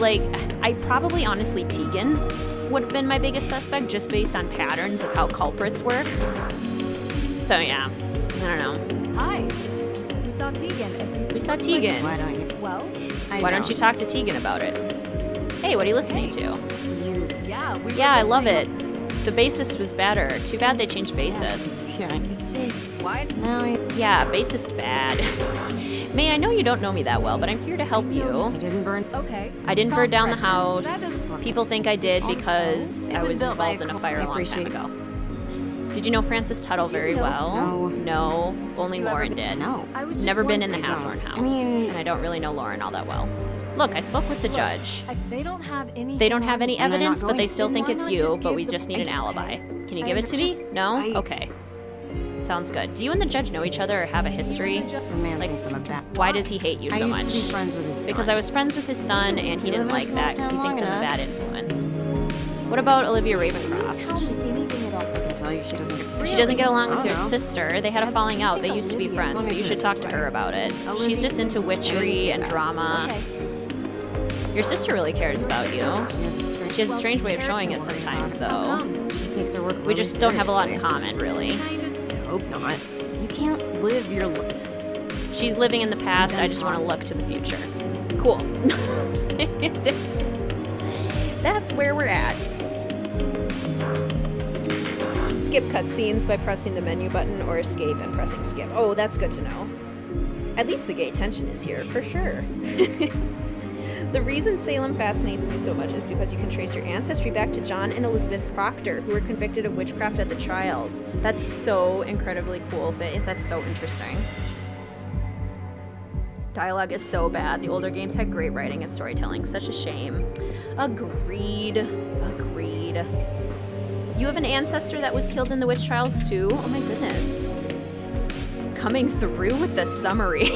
I probably honestly Tegan would have been my biggest suspect just based on patterns of how culprits work. So yeah, I don't know. Hi. We saw Tegan. We saw Tegan. Why don't you? Well, why don't you talk to Tegan about it? Hey, what are you listening to? Yeah, I love it. The bassist was better. Too bad they changed bassists. Yeah, it's just... What? No, Yeah, bassist bad. May, I know you don't know me that well, but I'm here to help you. I didn't burn... Okay. I didn't burn down the prejudice. house. People think I did because I was involved in a fire a long time ago. Did you know Francis Tuttle very well? No, only Lauren did. No. Never been in the Hathorn house, and I don't really know Lauren all that well. Look, I spoke with the judge. They don't have any. They don't have any And they're not evidence, but they going still to. think Why it's not you, just but give we them- just need an alibi. Can you give it to me? just- No? I- Okay. Sounds good. Do you and the judge know each other or have a history? Your man Like, thinks I'm a bad... Why does he hate you so I much? used to be friends with his son. Because I was friends with his son, and he You didn't live like in a that because he small thinks I'm a town bad long influence. What about Olivia Tell Ravencroft? me anything at all. I can tell you she doesn't... She doesn't get along with I your don't know. sister. They had a falling out. They used to be friends, Let me but you put should it talk this to way. her about it. Olivia She's just into I didn't witchery say and that. drama. Okay. Your sister really cares about you. She has a strange way of showing it sometimes, How though. come? She takes her work We just don't have a lot in common, really. I hope not. You can't live your life. She's living in the past. I just want to look to the future. Cool. That's where we're at. Skip cutscenes by pressing the menu button or escape and pressing skip. Oh, that's good to know. At least the gay tension is here, for sure. The reason Salem fascinates me so much is because you can trace your ancestry back to John and Elizabeth Proctor, who were convicted of witchcraft at the trials. That's so incredibly cool, Faith. That's so interesting. Dialogue is so bad. The older games had great writing and storytelling. Such a shame. Agreed. Agreed. You have an ancestor that was killed in the witch trials too? Oh my goodness. Coming through with the summary.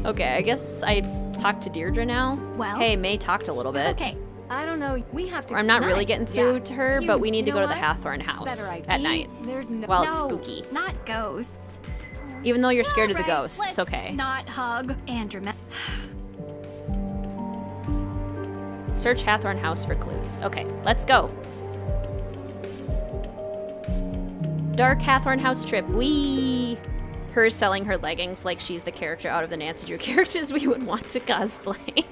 Okay, I guess I talked to Deirdre now. Well, Hey, May talked a little bit. Okay. I don't know. We have to. I'm not really tonight. getting through Yeah. to her, You- but we need to you go know to the what? Hathorn house Better at idea. night. There's no. While it's No, spooky. not ghosts. Even though you're scared of the Alright, ghosts, let's it's okay. Not hug Andrew. Search Hathorn house for clues. Okay, let's go. Dark Hathorn house trip. Wee. Her selling her leggings like she's the character out of the Nancy Drew characters we would want to cosplay.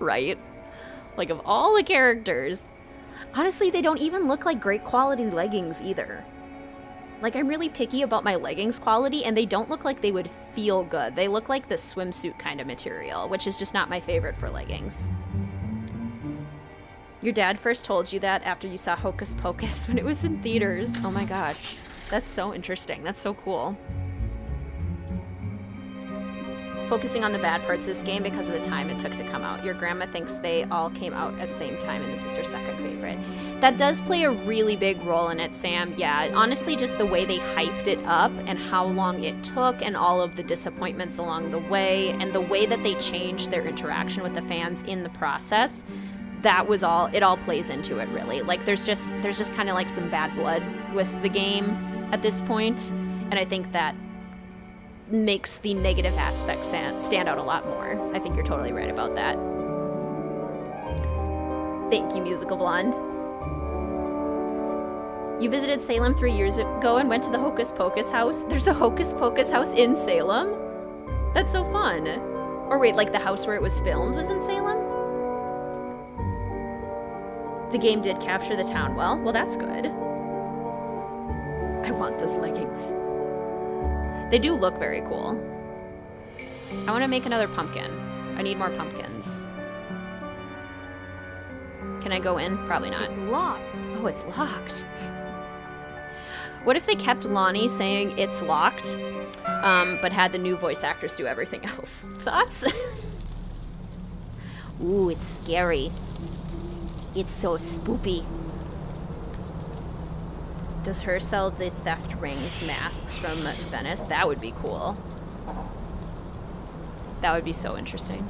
Right? Like, of all the characters. Honestly, they don't even look like great quality leggings either. Like, I'm really picky about my leggings quality, and they don't look like they would feel good. They look like the swimsuit kind of material, which is just not my favorite for leggings. Your dad first told you that after you saw Hocus Pocus when it was in theaters. Oh my gosh. That's so interesting. That's so cool. focusing on the bad parts of this game because of the time it took to come out. Your grandma thinks they all came out at the same time, and this is her second favorite. That does play a really big role in it, Sam. Yeah, honestly, just the way they hyped it up and how long it took and all of the disappointments along the way and the way that they changed their interaction with the fans in the process, that was all, it all plays into it, really. Like, there's just kind of like some bad blood with the game at this point, and I think that makes the negative aspects stand out a lot more. I think you're totally right about that. Thank you, Musical Blonde. You visited Salem 3 years ago and went to the Hocus Pocus house. There's a Hocus Pocus house in Salem? That's so fun. Or wait, like the house where it was filmed was in Salem? The game did capture the town well. Well, that's good. I want those leggings. They do look very cool. I want to make another pumpkin. I need more pumpkins. Can I go in? Probably not. It's locked. Oh, it's locked. What if they kept Lonnie saying it's locked, but had the new voice actors do everything else? Thoughts? Ooh, it's scary. It's so spoopy. Does her sell the theft rings masks from Venice? That would be cool. That would be so interesting.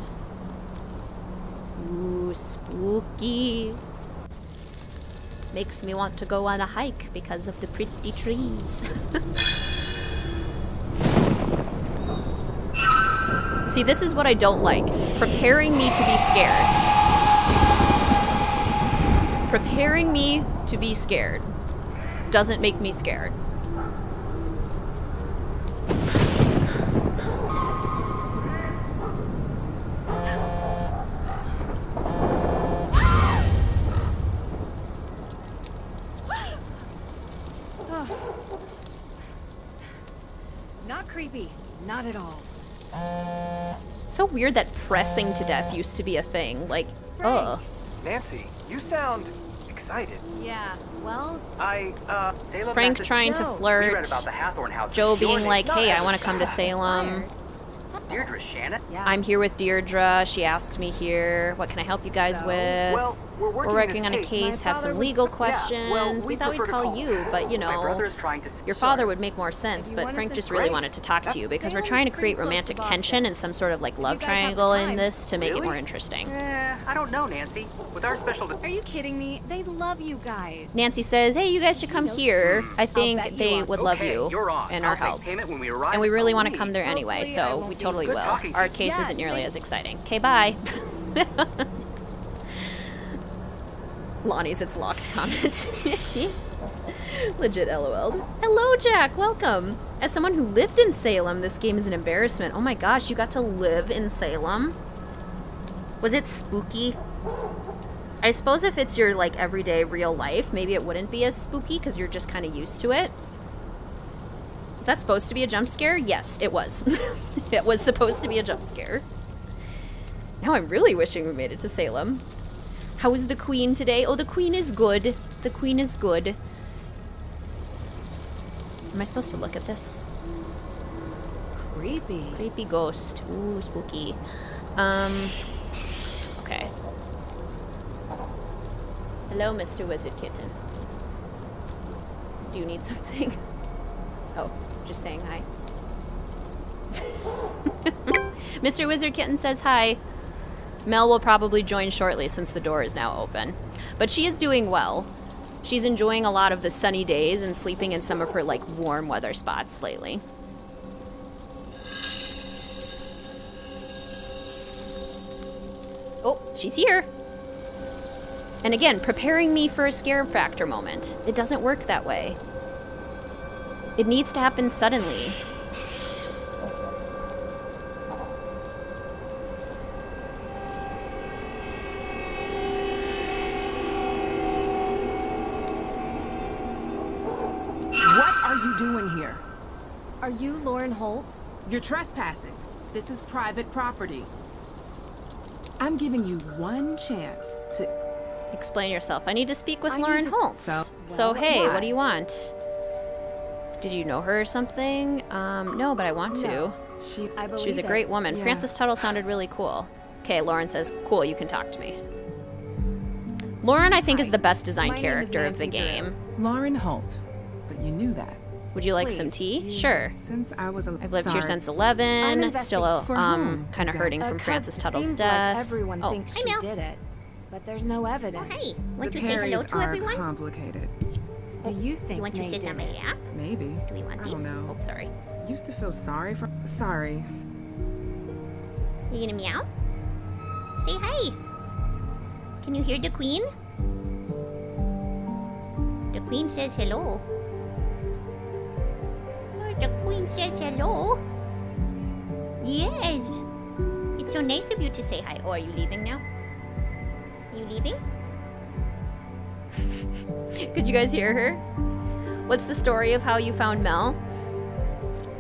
Ooh, spooky. Makes me want to go on a hike because of the pretty trees. See, this is what I don't like. Preparing me to be scared. Preparing me to be scared doesn't make me scared. Not creepy. Not at all. So weird that pressing to death used to be a thing. Like, ugh. Nancy, you sound excited. Yeah, well... Salem Frank trying to flirt. We read about the Hathorn house. Joe Your being name. like, Not hey, I ever want to come to bad. Salem. Deirdre Shannon? Yeah. I'm here with Deirdre. She asked me here. What can I help you guys with? Well, we're working on a case, have some legal questions. We thought we'd call you, but you My brother know, is trying to... your father would make more sense, you but want Frank us just in really break? wanted to talk to you because we're Salem's trying to pretty create close to romantic Boston. tension and some sort of like love guys have the triangle in time. this to make it Really? more interesting. I don't know, Nancy. With our special... Are you kidding me? They love you guys. Nancy says, hey, you guys should come here. I think bet you they are. would love Okay, you you're on. and I'll our take help. payment when we arrive And we at really the want to lead. come there anyway, Hopefully I so won't we be totally good will. talking to Our you. case Yeah, isn't nearly same. as exciting. Okay, bye. Lonnie's it's locked comment. Legit LOL. Hello, Jack. Welcome. As someone who lived in Salem, this game is an embarrassment. Oh my gosh, you got to live in Salem? Was it spooky? I suppose if it's your like everyday real life, maybe it wouldn't be as spooky because you're just kind of used to it. Is that supposed to be a jump scare? Yes, it was. It was supposed to be a jump scare. Now I'm really wishing we made it to Salem. How is the queen today? Oh, the queen is good. The queen is good. Am I supposed to look at this? Creepy. Creepy ghost. Ooh, spooky. Okay. Hello, Mr. WizardKitten. Do you need something? Oh, just saying hi. Mr. WizardKitten says hi. Mel will probably join shortly since the door is now open. But she is doing well. She's enjoying a lot of the sunny days and sleeping in some of her, like, warm weather spots lately. Oh, she's here. And again, preparing me for a scare factor moment. It doesn't work that way. It needs to happen suddenly. What are you doing here? Are you Lauren Holt? You're trespassing. This is private property. I'm giving you one chance to... Explain yourself. I need to speak with I need Lauren to- Holtz. So, hey, why? what do you want? Did you know her or something? No, but I want to. No. I believe She was a great woman. Yeah. Frances Tuttle sounded really cool. Okay, Lauren says, cool, you can talk to me. Lauren, I think, is the best designed My name is character of the Nancy Drew. game. Lauren Holt. But you knew that. Would you like some Please. tea? Sure. Since I was a I've lived here sorry. since I'm 11. investing- Still, For whom, kind of hurting from 'Cause Frances it Tuttle's seems death. Like everyone Oh, thinks hi, she Mel. did it, but there's no evidence. Hi. The Perrys are complicated. Do you think You want to May sit did on my it? lap? Maybe. Do we want I these? don't know. Oh, sorry. Used to feel sorry for. Sorry. You gonna meow? Say hi. Can you hear the queen? The queen says hello. Oh, the queen says hello. Yes. It's so nice of you to say hi. Oh, are you leaving now? Are you leaving? Could you guys hear her? What's the story of how you found Mel?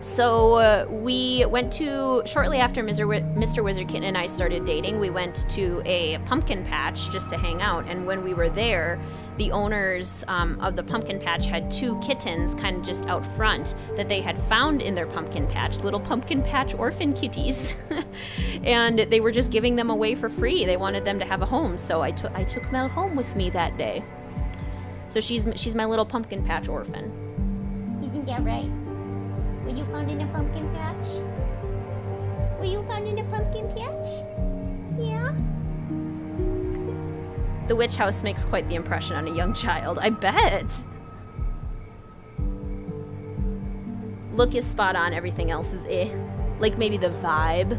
So we went to, shortly after Mr. WizardKitten and I started dating, we went to a pumpkin patch just to hang out. And when we were there, the owners of the pumpkin patch had 2 kittens kind of just out front that they had found in their pumpkin patch, little pumpkin patch orphan kitties. And they were just giving them away for free. They wanted them to have a home. So I took Mel home with me that day. So she's my little pumpkin patch orphan. Isn't that right? Were you found in a pumpkin patch? Were you found in a pumpkin patch? Yeah? The witch house makes quite the impression on a young child, I bet. Look is spot on, everything else is eh. Like maybe the vibe.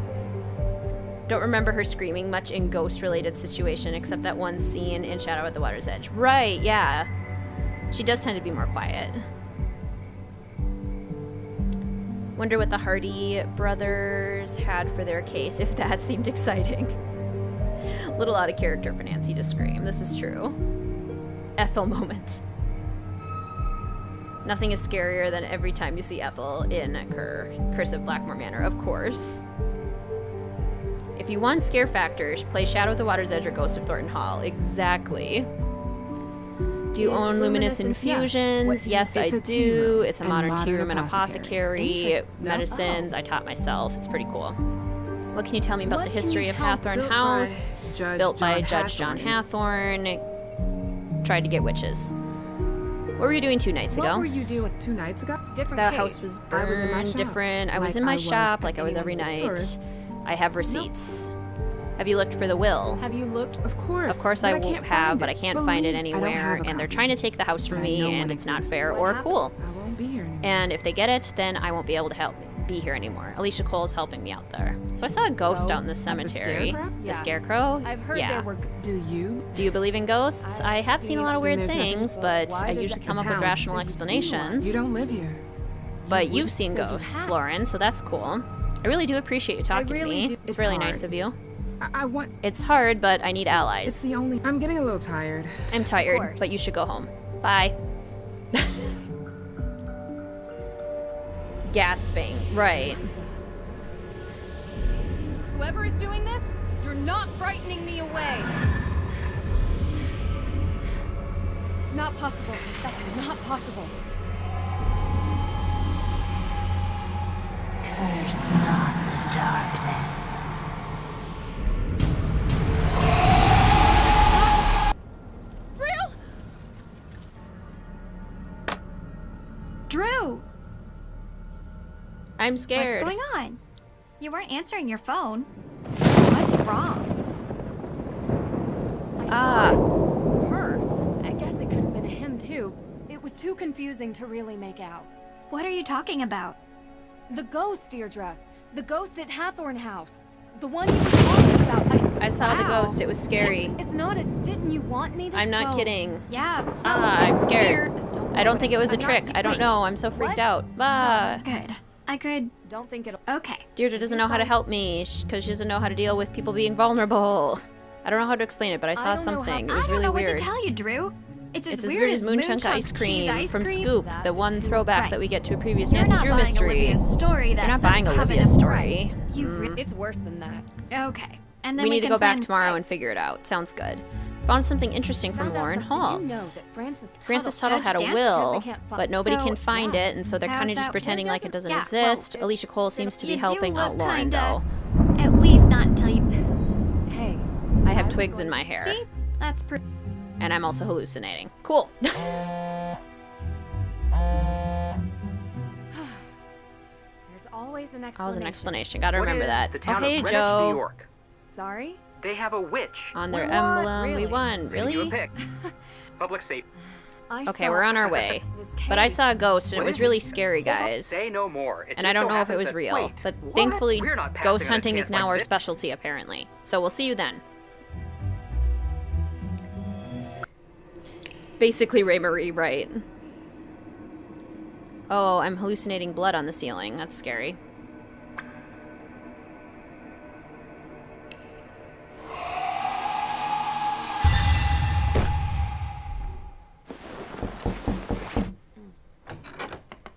Don't remember her screaming much in ghost-related situation, except that one scene in Shadow at the Water's Edge. Right, yeah. She does tend to be more quiet. Wonder what the Hardy brothers had for their case, if that seemed exciting. Little out of character for Nancy to scream. This is true. Ethel moment. Nothing is scarier than every time you see Ethel in Curse of Blackmore Manor, of course. If you want scare factors, play Shadow at the Water's Edge or Ghost of Thornton Hall. Exactly. Do you own Luminous Infusions? Yes, I do. It's a modern tea room and apothecary. Medicines, I taught myself. It's pretty cool. What can you tell me about the history of Hathorn House? Built by Judge John Hathorn. Tried to get witches. What were you doing 2 nights ago? What were you doing 2 nights ago? Different The case. house was I was in my burned shop. different. I was Like in my I was shop like I was every anyone's night. tourist. I have receipts. Have you looked for the will? Have you looked? Of course. Of course but I can't have, find but I it. can't find it Believe I don't anywhere, have a and they're copy. trying to take the house from But I me, know and one it's not exists. fair What or happened? cool. I won't be here anymore. And if they get it, then I won't be able to be here anymore. Alicia Cole's helping me out there. So I saw a ghost So, out in the cemetery. scarecrow? The Yeah. scarecrow? I've heard yeah. there were. Do you? Do you believe in ghosts? I have seen a lot of Then weird there's nothing- things, but Why I does usually it- come up with town. rational So you've seen one. explanations. You don't live here. But You you've would seen say you ghosts, have. Lauren, so that's cool. I really do appreciate you talking really to me. do. It's It's really hard. nice of you. I want. It's hard, but I need It's allies. the only. I'm getting a little tired. I'm tired, course. but you should go home. Bye. Gasping. Right. Whoever is doing this, you're not frightening me away. Not possible. That's not possible. Curse not the darkness. Real? Drew! I'm scared. What's going on? You weren't answering your phone. What's wrong? I Ah. saw her. I guess it could have been him too. It was too confusing to really make out. What are you talking about? The ghost, Deirdre. The ghost at Hathorn House. The one you were talking about. I saw the Wow. ghost. It was scary. It's not a. Didn't you want me to? I'm not Well, kidding. Yeah, it's I'm scared. I don't think it was a I'm not- trick. I don't wait. know. I'm so freaked What? out. Ah. good. I could. Don't think it'll. Okay. Deirdre doesn't know how to help me because she doesn't know how to deal with people being vulnerable. I don't know how to explain it, but I saw don't know how- something. It I was don't really know weird. what to tell you, Drew. It's It's as weird as Moonchunk ice cream cheese from cream. Scoop, That the one too. throwback that Right. we get to a previous You're Nancy not Drew buying mystery. Olivia's story. You're That's not some buying covenant. Olivia's story. You Mm. It's worse than that. Okay. And then We need to can go back plan- tomorrow and figure it out. Sounds good. Found something interesting from Lauren Haltz. Francis Tuttle had a will, but nobody can find it, and so they're kind of just pretending like it doesn't exist. Alicia Cole seems to be helping out Lauren, though. At least not until you... Hey. I have twigs in my hair. See? That's and I'm also hallucinating. Cool. There's always an explanation. Always an explanation. Gotta What remember is that. the town Oh, hey, of Greenwich, Joe. New York? Sorry? They have a witch. On their We won, emblem, we really? won. Send Really? you a pic. Public safety. Okay, we're on our way. But I saw a ghost, and it was really scary, guys. Say no more. It And just I don't so know if it happens was that- real. Wait, But what? thankfully, We're not passing ghost on a hunting is chance now like our this. specialty, apparently. So we'll see you then. Basically, Ray Marie, right? Oh, I'm hallucinating blood on the ceiling. That's scary.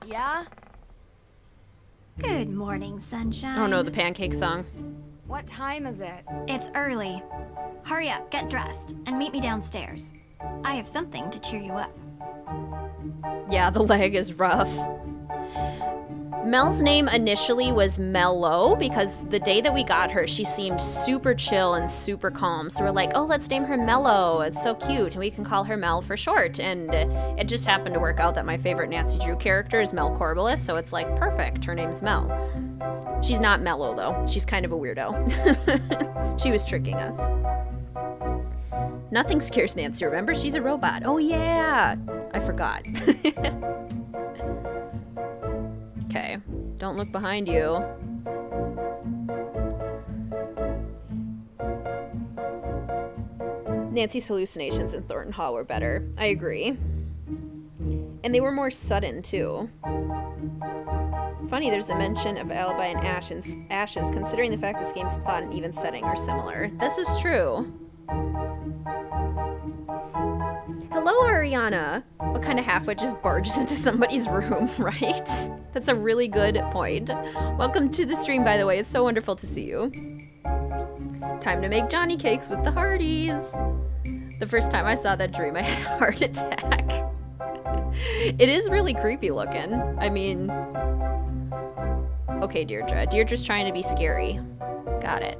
Yeah? Good morning, sunshine. Oh no, the pancake song. What time is it? It's early. Hurry up, get dressed, and meet me downstairs. I have something to cheer you up. Yeah, the leg is rough. Mel's name initially was Mello because the day that we got her, she seemed super chill and super calm. So we're like, oh, let's name her Mello. It's so cute. And we can call her Mel for short. And it just happened to work out that my favorite Nancy Drew character is Mel Corbelis. So it's like, perfect. Her name's Mel. She's not Mello, though. She's kind of a weirdo. She was tricking us. Nothing scares Nancy, remember? She's a robot. Oh, yeah. I forgot. Okay, don't look behind you. Nancy's hallucinations in Thornton Hall were better. I agree. And they were more sudden, too. Funny, there's a mention of alibi and ashes, considering the fact this game's plot and even setting are similar. This is true. Hello, Ariana. What kind of halfwit just barges into somebody's room, right? That's a really good point. Welcome to the stream, by the way. It's so wonderful to see you. Time to make Johnny cakes with the Hardys. The first time I saw that dream, I had a heart attack. It is really creepy looking. I mean... Okay, Deirdre. Deirdre's trying to be scary. Got it.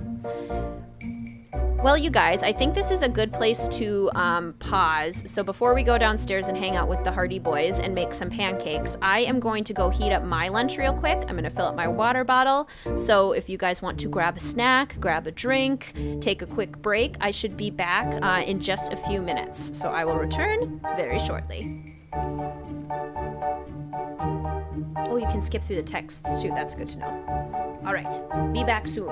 Well, you guys, I think this is a good place to pause. So before we go downstairs and hang out with the Hardy Boys and make some pancakes, I am going to go heat up my lunch real quick. I'm going to fill up my water bottle. So if you guys want to grab a snack, grab a drink, take a quick break, I should be back in just a few minutes. So I will return very shortly. Oh, you can skip through the texts too. That's good to know. All right, be back soon.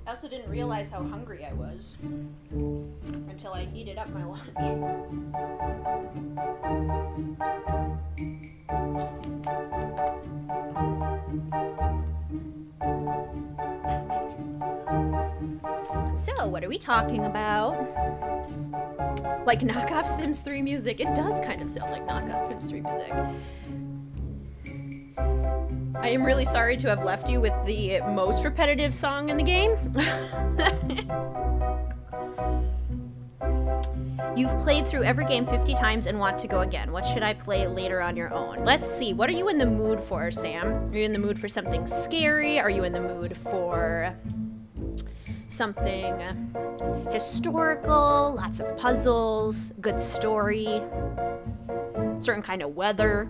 I also didn't realize how hungry I was until I heated up my lunch. So, what are we talking about? Like knockoff Sims 3 music. It does kind of sound like knockoff Sims 3 music. I am really sorry to have left you with the most repetitive song in the game. You've played through every game 50 times and want to go again. What should I play later on your own? Let's see. What are you in the mood for, Sam? Are you in the mood for something scary? Are you in the mood for something historical? Lots of puzzles, good story, certain kind of weather?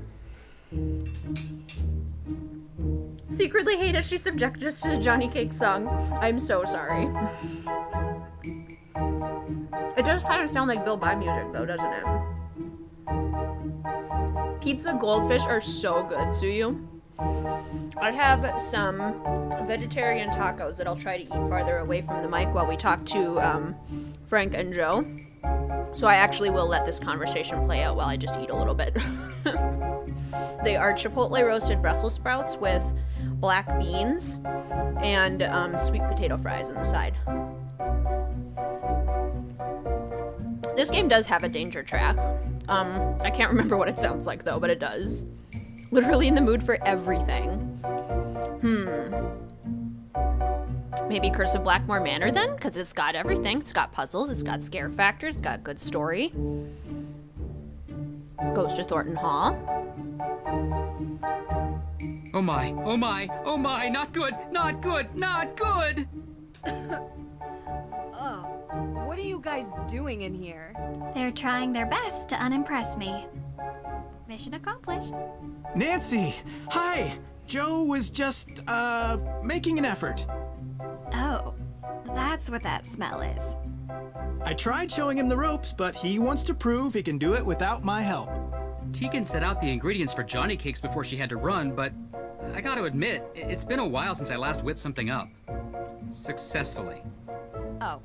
Secretly hate as she subjected us to the Johnny Cake song. I'm so sorry. It does kind of sound like Bill Nye music though, doesn't it? Pizza goldfish are so good, Suyu. I have some vegetarian tacos that I'll try to eat farther away from the mic while we talk to Frank and Joe. So I actually will let this conversation play out while I just eat a little bit. They are chipotle roasted Brussels sprouts with black beans and sweet potato fries on the side. This game does have a danger track. I can't remember what it sounds like though, but it does. Literally in the mood for everything. Maybe Curse of Blackmore Manor then? Because it's got everything. It's got puzzles, it's got scare factors, it's got good story. Ghost of Thornton Hall. Oh my, oh my, oh my, not good, not good, not good! Oh, what are you guys doing in here? They're trying their best to unimpress me. Mission accomplished. Nancy! Hi! Joe was just, making an effort. Oh, that's what that smell is. I tried showing him the ropes, but he wants to prove he can do it without my help. Tegan set out the ingredients for Johnny Cakes before she had to run, but I gotta admit, it's been a while since I last whipped something up. Successfully. Oh,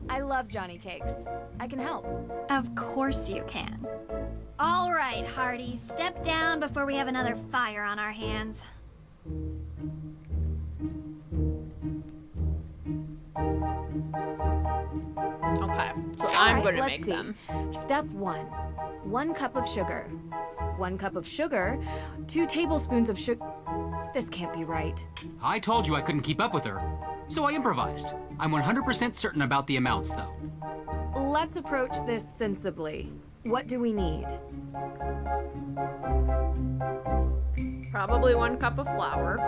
I love Johnny Cakes. I can help. Of course you can. All right, Hardy, step down before we have another fire on our hands. Okay, so I'm going to let's make see. them. Step 1. 1 cup of sugar. 1 cup of sugar. 2 tablespoons of sugar. This can't be right. I told you I couldn't keep up with her, so I improvised. I'm 100% certain about the amounts, though. Let's approach this sensibly. What do we need? Probably 1 cup of flour.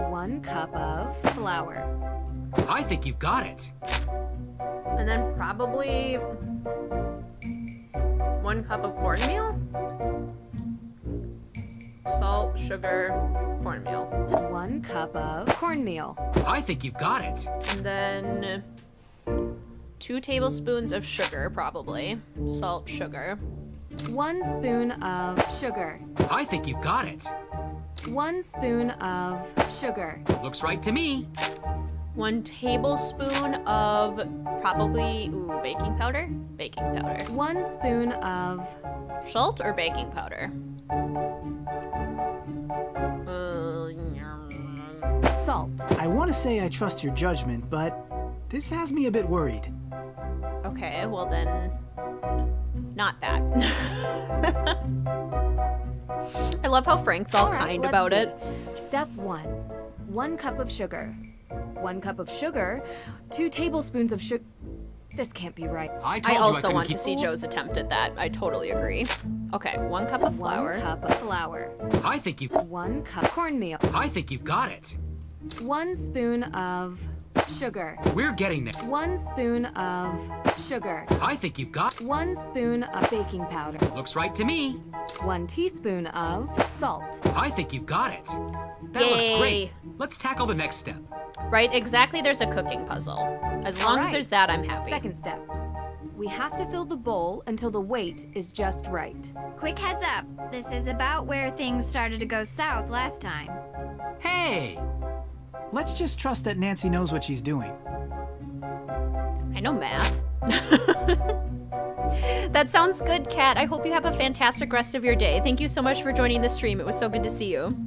1 cup of flour. I think you've got it. And then probably 1 cup of cornmeal. Salt, sugar, cornmeal. 1 cup of cornmeal. I think you've got it. And then 2 tablespoons of sugar, probably. Salt, sugar. 1 spoon of sugar. I think you've got it. 1 spoon of sugar. Looks right to me. 1 tablespoon of probably, baking powder? Baking powder. 1 spoon of salt or baking powder? Salt. I want to say I trust your judgment, but this has me a bit worried. Okay, well then, not that. I love how Frank's all right, kind let's about see. it. Step 1. 1 cup of sugar. 1 cup of sugar. 2 tablespoons of sugar. This can't be right. I also want to see Joe's attempt at that. I totally agree. Okay, 1 cup of flour. 1 cup of flour. I think you've... 1 cup cornmeal. I think you've got it. 1 spoon of sugar. We're getting there. 1 spoon of sugar. I think you've got... 1 spoon of baking powder. Looks right to me. 1 teaspoon of salt. I think you've got it. That Yay. looks great. Let's tackle the next step. Right, exactly, there's a cooking puzzle. As long as there's that, I'm happy. Second step. We have to fill the bowl until the weight is just right. Quick heads up. This is about where things started to go south last time. Hey! Let's just trust that Nancy knows what she's doing. I know math. That sounds good, Kat. I hope you have a fantastic rest of your day. Thank you so much for joining the stream. It was so good to see you.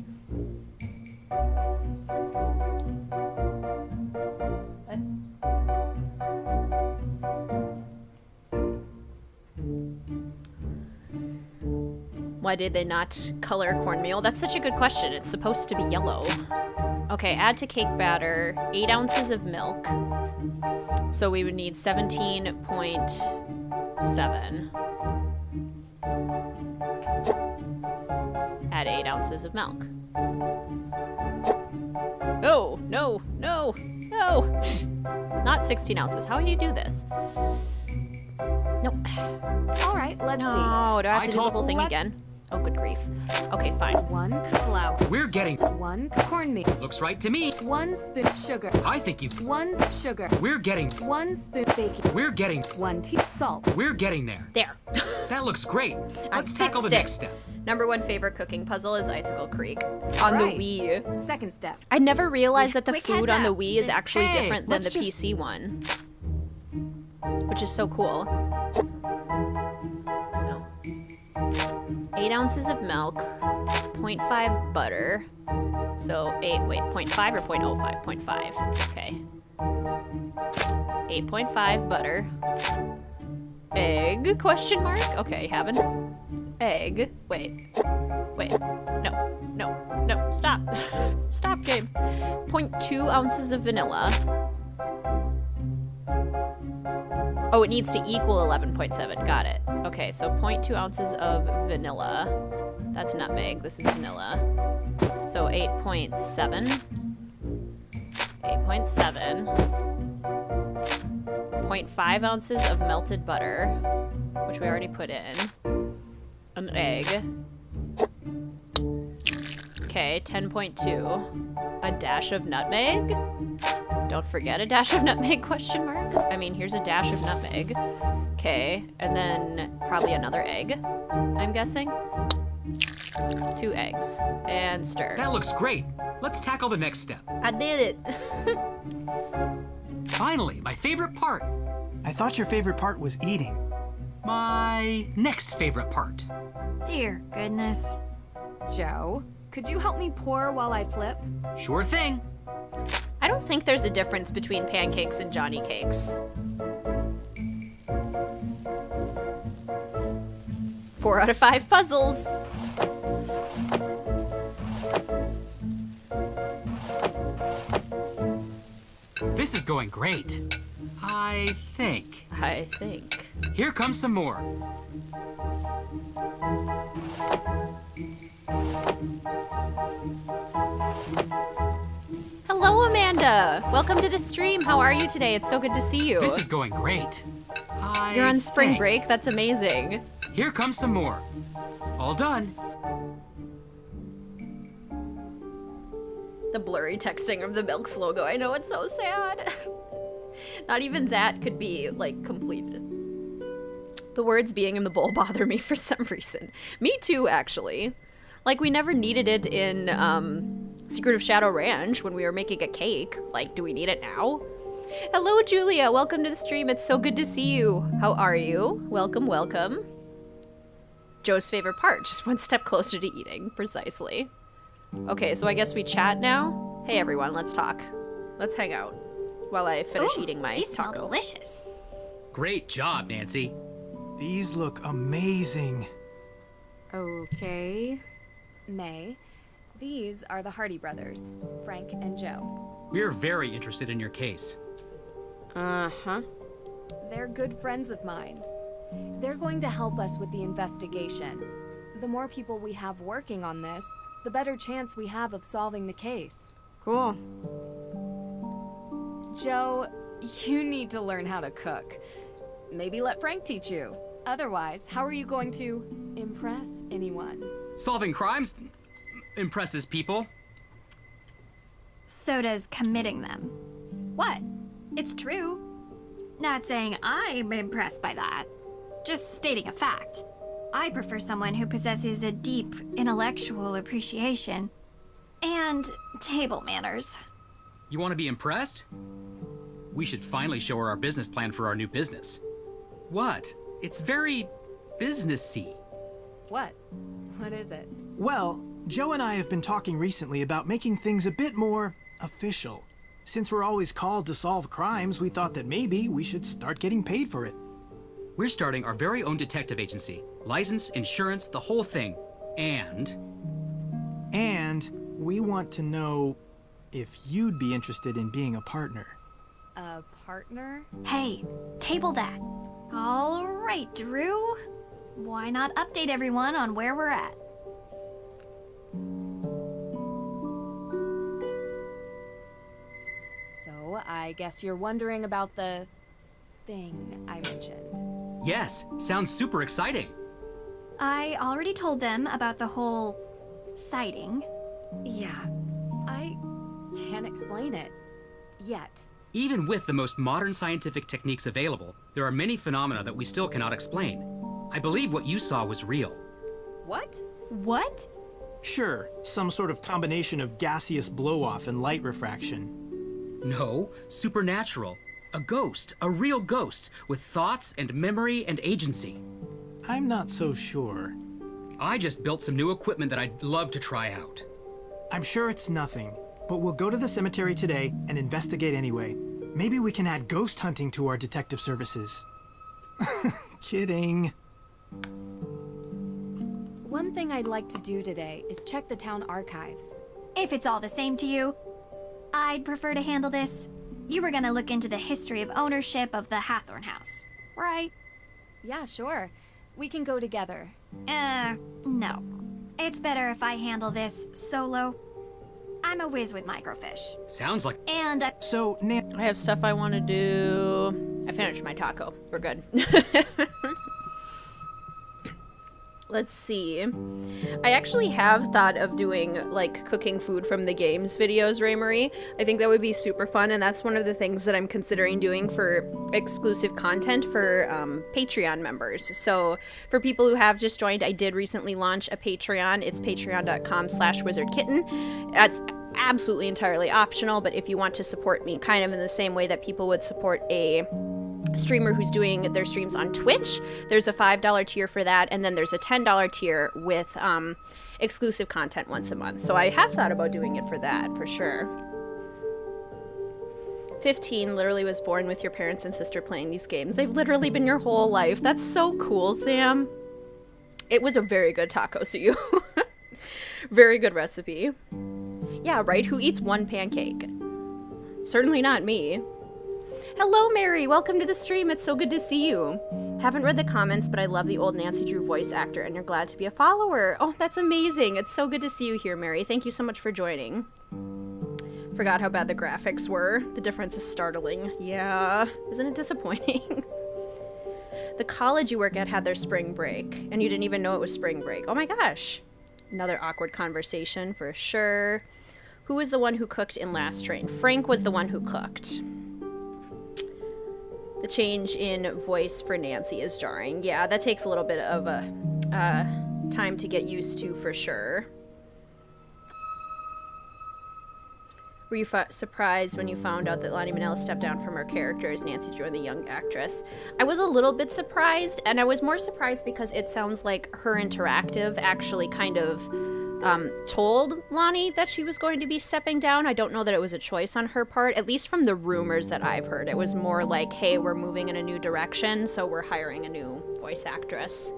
Why did they not color cornmeal? That's such a good question. It's supposed to be yellow. Okay, add to cake batter 8 ounces of milk. So we would need 17.7. Add 8 ounces of milk. No, no, no, no. Not 16 ounces. How do you do this? Nope. All right, let's see. No, do I have to do the whole thing again? Oh, good grief. Okay, fine. 1 cup flour. We're getting... 1 cup cornmeal. Looks right to me. 1 spoon sugar. I think you've... 1 sugar. We're getting... 1 spoon baking. We're getting... 1 salt. We're getting there. There. That looks great. Let's tackle the fixed it. next step. Number 1 favorite cooking puzzle is Icicle Creek on the Wii. Second step. I never realized that the Quick food heads on the up. Wii is actually Hey, different than the let's just- PC one. Which is so cool. No. 8 ounces of milk, 0.5 butter. So 0.5 or 0.05? 0.5. Okay. 8.5 butter. Egg? Question mark? Okay, have an egg. Wait. No. Stop. Stop, game. 0.2 ounces of vanilla. Oh, it needs to equal 11.7. Got it. Okay, so 0.2 ounces of vanilla. That's nutmeg. This is vanilla. So 8.7. 8.7. 0.5 ounces of melted butter, which we already put in. An egg. Okay, 10.2. A dash of nutmeg. Don't forget a dash of nutmeg, question mark. I mean, here's a dash of nutmeg. Okay, and then probably another egg, I'm guessing. 2 eggs. And stir. That looks great. Let's tackle the next step. I did it. Finally, my favorite part. I thought your favorite part was eating. My next favorite part. Dear goodness. Joe, could you help me pour while I flip? Sure thing. I don't think there's a difference between pancakes and Johnny cakes. 4 out of 5 puzzles. This is going great. I think. Here comes some more. Hello, Amanda. Welcome to the stream. How are you today? It's so good to see you. This is going great. You're on spring think. break? That's amazing. Here comes some more. All done. The blurry texting of the Milks logo. I know, it's so sad. Not even that could be, like, completed. The words being in the bowl bother me for some reason. Me too, actually. Like, we never needed it in, Secret of Shadow Ranch when we were making a cake. Like, do we need it now? Hello, Julia. Welcome to the stream. It's so good to see you. How are you? Welcome, welcome. Joe's favorite part, just one step closer to eating. Precisely. Okay, so I guess we chat now? Hey, everyone, let's talk. Let's hang out while I finish eating my These smell taco. delicious. Great job, Nancy. These look amazing. Okay. May. These are the Hardy brothers, Frank and Joe. We're very interested in your case. Uh-huh. They're good friends of mine. They're going to help us with the investigation. The more people we have working on this, the better chance we have of solving the case. Cool. Joe, you need to learn how to cook. Maybe let Frank teach you. Otherwise, how are you going to impress anyone? Solving crimes impresses people. So does committing them. What? It's true. Not saying I'm impressed by that. Just stating a fact. I prefer someone who possesses a deep intellectual appreciation and table manners. You want to be impressed? We should finally show her our business plan for our new business. What? It's very businessy. What? What is it? Well, Joe and I have been talking recently about making things a bit more official. Since we're always called to solve crimes, we thought that maybe we should start getting paid for it. We're starting our very own detective agency. License, insurance, the whole thing. And we want to know if you'd be interested in being a partner. A partner? Hey, table that. All right, Drew. Why not update everyone on where we're at? So, I guess you're wondering about the thing I mentioned. yes, sounds super exciting. I already told them about the whole sighting. Yeah, I can't explain it. Yet. Even with the most modern scientific techniques available, there are many phenomena that we still cannot explain. I believe what you saw was real. What? What? Sure, some sort of combination of gaseous blow-off and light refraction. No, supernatural. A ghost, a real ghost, with thoughts and memory and agency. I'm not so sure. I just built some new equipment that I'd love to try out. I'm sure it's nothing, but we'll go to the cemetery today and investigate anyway. Maybe we can add ghost hunting to our detective services. Kidding. One thing I'd like to do today is check the town archives. If it's all the same to you, I'd prefer to handle this. You were gonna look into the history of ownership of the Hathorn House, right? Yeah, sure. We can go together. No. It's better if I handle this solo. I'm a whiz with microfish. Sounds like... And So, I have stuff I want to do. I finished my taco. We're good. Let's see. I actually have thought of doing, like, cooking food from the games videos, Raymarie. I think that would be super fun, and that's one of the things that I'm considering doing for exclusive content for Patreon members. So, for people who have just joined, I did recently launch a Patreon. It's patreon.com/WizardKitten. That's absolutely entirely optional, but if you want to support me kind of in the same way that people would support a streamer who's doing their streams on Twitch, there's a $5 tier for that, and then there's a $10 tier with exclusive content once a month. So I have thought about doing it for that, for sure. 15 literally was born with your parents and sister playing these games. They've literally been your whole life. That's so cool, Sam. It was a very good taco, Sue. Very good recipe. Yeah, right? Who eats one pancake? Certainly not me. Hello, Mary. Welcome to the stream. It's so good to see you. Haven't read the comments, but I love the old Nancy Drew voice actor, and you're glad to be a follower. Oh, that's amazing. It's so good to see you here, Mary. Thank you so much for joining. Forgot how bad the graphics were. The difference is startling. Yeah, isn't it disappointing? The college you work at had their spring break, and you didn't even know it was spring break. Oh my gosh. Another awkward conversation for sure. Who was the one who cooked in Last Train? Frank was the one who cooked. The change in voice for Nancy is jarring. Yeah, that takes a little bit of a time to get used to for sure. Were you surprised when you found out that Lonnie Manella stepped down from her character as Nancy Drew and the young actress? I was a little bit surprised, and I was more surprised because it sounds like her interactive actually kind of told Lonnie that she was going to be stepping down. I don't know that it was a choice on her part, at least from the rumors that I've heard. It was more like, hey, we're moving in a new direction, so we're hiring a new voice actress.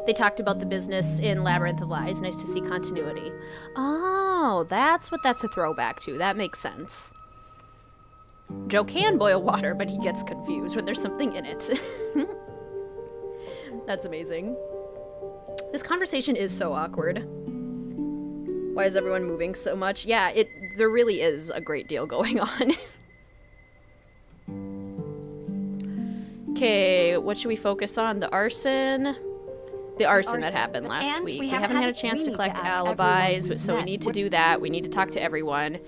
They talked about the business in Labyrinth of Lies. Nice to see continuity. Oh, that's what that's a throwback to. That makes sense. Joe can boil water, but he gets confused when there's something in it. That's amazing. This conversation is so awkward. Why is everyone moving so much? Yeah, there really is a great deal going on. Okay, what should we focus on? The arson? The arson that happened last week. We haven't had a chance to collect alibis, so we need to do that. We need to talk to everyone.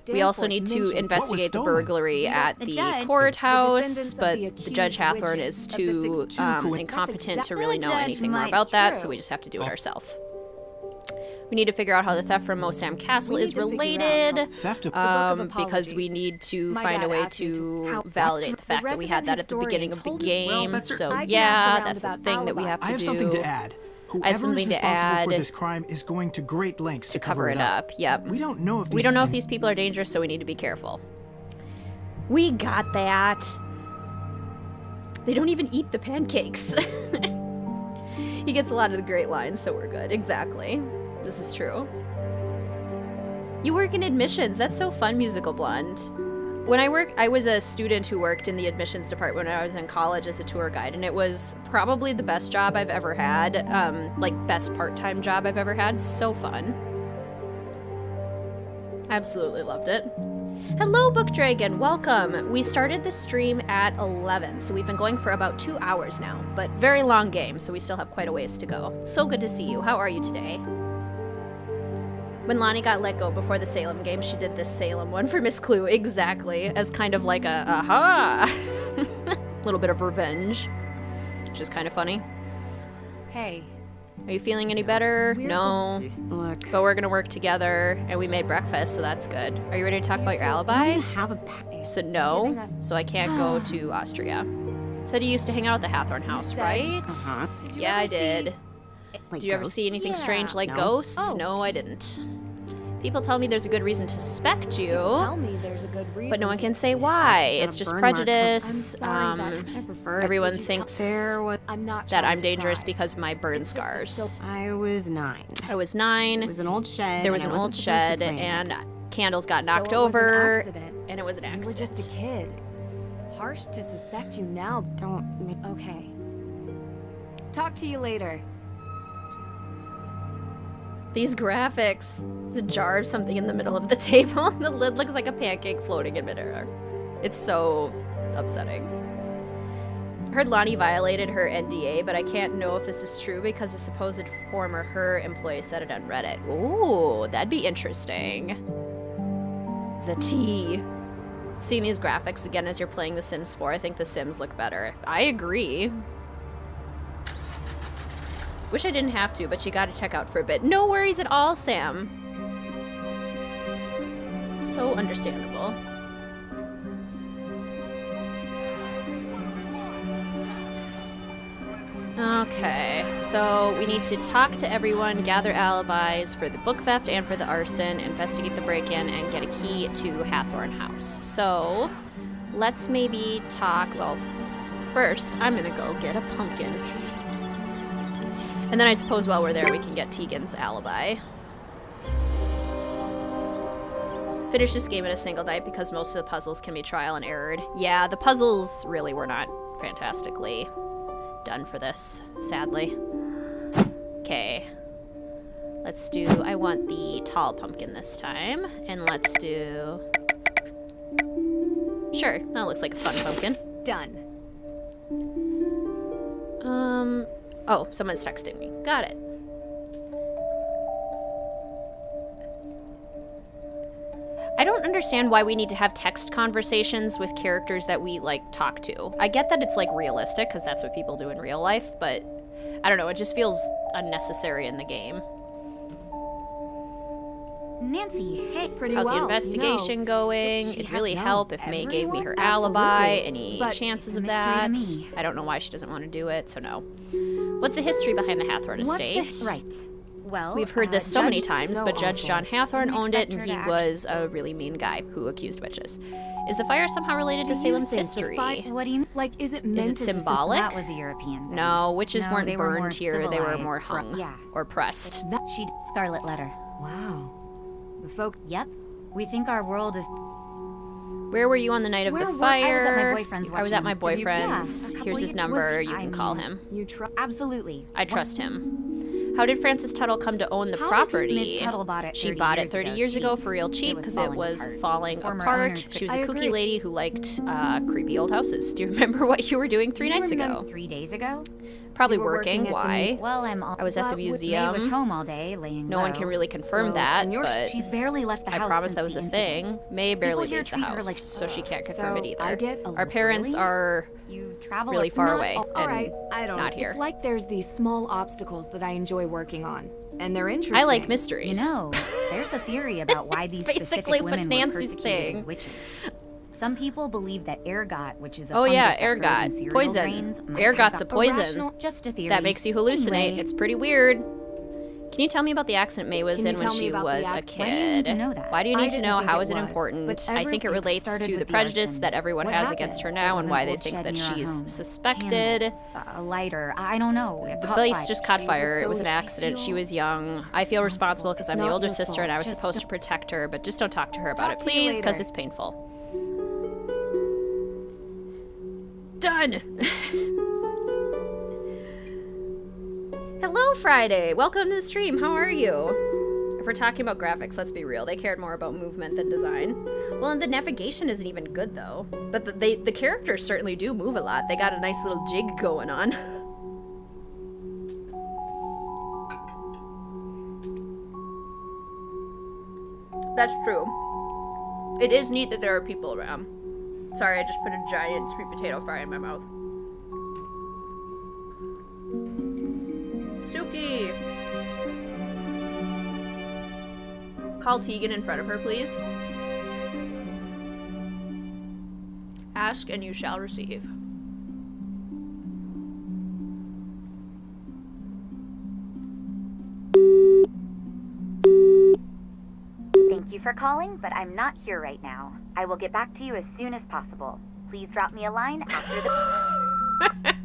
We also need to investigate the burglary at the courthouse, but the Judge Hathorn is too incompetent to really know anything more about that, so we just have to do it ourselves. We need to figure out how the theft from Mosam Castle is related, because we need to find a way to validate the fact that we had that at the beginning of the game. So yeah, that's a thing that we have to do. I have something to add. Whoever is responsible for this crime is going to great lengths to cover it up. Yep. We don't know if these people are dangerous, so we need to be careful. We got that. They don't even eat the pancakes. He gets a lot of the great lines, so we're good. Exactly. This is true. You work in admissions. That's so fun, Musical Blonde. When I was a student who worked in the admissions department when I was in college as a tour guide, and it was probably the best job I've ever had, like best part-time job I've ever had. So fun. Absolutely loved it. Hello, Book Dragon. Welcome. We started the stream at 11, so we've been going for about 2 hours now, but very long game, so we still have quite a ways to go. So good to see you. How are you today? When Lonnie got let go before the Salem game, she did this Salem one for Miss Clue, exactly, as kind of like a, aha! Little bit of revenge, which is kind of funny. Hey. Are you feeling any better? No. But we're gonna work together, and we made breakfast, so that's good. Are you ready to talk about your alibi? You said no, so I can't go to Austria. Said you used to hang out at the Hathorn house, right? Yeah, I did. Did you ever see anything strange like ghosts? Oh. No, I didn't. People tell me there's a good reson to suspect you, but no one can say why. It's just prejudice. Everyone thinks that I'm dangerous because of my burn scars. I was 9. I was 9. It was an old shed. There was an old shed, and candles got knocked over, and it was an accident. You were just a kid. Harsh to suspect you now. Okay. Talk to you later. These graphics. There's a jar of something in the middle of the table. The lid looks like a pancake floating in midair. It's so upsetting. I heard Lonnie violated her NDA, but I can't know if this is true because a supposed former her employee said it on Reddit. Ooh, that'd be interesting. The tea. Seeing these graphics again as you're playing The Sims 4, I think The Sims look better. I agree. Wish I didn't have to, but you gotta check out for a bit. No worries at all, Sam. So understandable. Okay, so we need to talk to everyone, gather alibis for the book theft and for the arson, investigate the break-in, and get a key to Hathorn House. So, let's maybe talk, well, first, I'm gonna go get a pumpkin. And then I suppose while we're there, we can get Tegan's alibi. Finish this game in a single night because most of the puzzles can be trial and errored. Yeah, the puzzles really were not fantastically done for this, sadly. Okay. Let's do, I want the tall pumpkin this time. And let's do... Sure, that looks like a fun pumpkin. Done. Oh, someone's texting me. Got it. I don't understand why we need to have text conversations with characters that we, like, talk to. I get that it's, like, realistic, because that's what people do in real life, but I don't know, it just feels unnecessary in the game. Nancy, hey. How's the investigation going? It'd really help if May gave me her alibi. Any chances of that? I don't know why she doesn't want to do it, so no. What's the history behind the Hathorn estate? Right. Well, We've heard this so many Judge- times, so but Judge awful. John Hathorne Didn't owned it, expect and her he to was a really mean guy who accused witches. Is the fire somehow related to Do you Salem's think the history? What do you mean? Like, is it Is meant it to symbolic? That was a European thing. No, witches No, weren't they were more burned here. They were civilized. more hung Yeah. or pressed. She Scarlet Letter. Wow. The folk. Yep. We think our world is. Where were you on the night of the I was fire? at my boyfriend's. I was at my watching- boyfriend's. Yeah, a couple Here's his years- number. was- You I can call mean, him. You trust? Absolutely. I trust him. How did Frances Tuttle come to own the How did property? Miss Tuttle bought it She 30 bought it years 30 ago, years ago cheap. for real cheap It was because it was falling falling Former apart. owners She was I a kooky agree. lady who liked creepy old houses. Do you remember what you were doing 3 nights ago? 3 days ago? Probably You were working. working at the Why? Well, I was at the Well, with May museum. May was home all day, laying No low. one can really confirm So, that, and but She's barely left the I house promise since that was the a thing. incident. May barely People here leaves the treat her house, like- so she can't confirm So, it either. I get a Our parents really? are You travel really far Not- away all and right, I don't not know. here. It's like there's these small obstacles that I enjoy working on, and they're interesting. I like You mysteries. know, there's a theory about why these Basically specific what women Nancy's were persecuted saying. as witches. Some people believe that ergot, which is a Oh yeah, fungus that grows in ergot. cereal Poison. grains, might Ergot's have a got- poison. Irrational- just a theory. That makes you hallucinate. Anyway, It's pretty weird. Can you tell me about the accident May was Can in you when tell me she about the was a accident? kid? Why do you need to know that? Why do you I need to didn't know? think How it is it was, important? but I think it everything relates started to the with the prejudice arson. that everyone What has happened? against her There now was and an why they old think shed that near our she's home. suspected. Candles, a lighter. I don't know. It The caught police fire. just caught She fire. was It was so- an accident. She was young. I feel responsible because I'm the not older your sister and I was Just supposed to don't- protect her, but just don't talk to her about Talk it, to you please, because later. it's painful. Done! Hello, Friday! Welcome to the stream. How are you? If we're talking about graphics, let's be real. They cared more about movement than design. Well, and the navigation isn't even good, though. But the characters certainly do move a lot. They got a nice little jig going on. That's true. It is neat that there are people around. Sorry, I just put a giant sweet potato fry in my mouth. Suki! Call Tegan in front of her, please. Ask and you shall receive. Thank you for calling, but I'm not here right now. I will get back to you as soon as possible. Please drop me a line after the...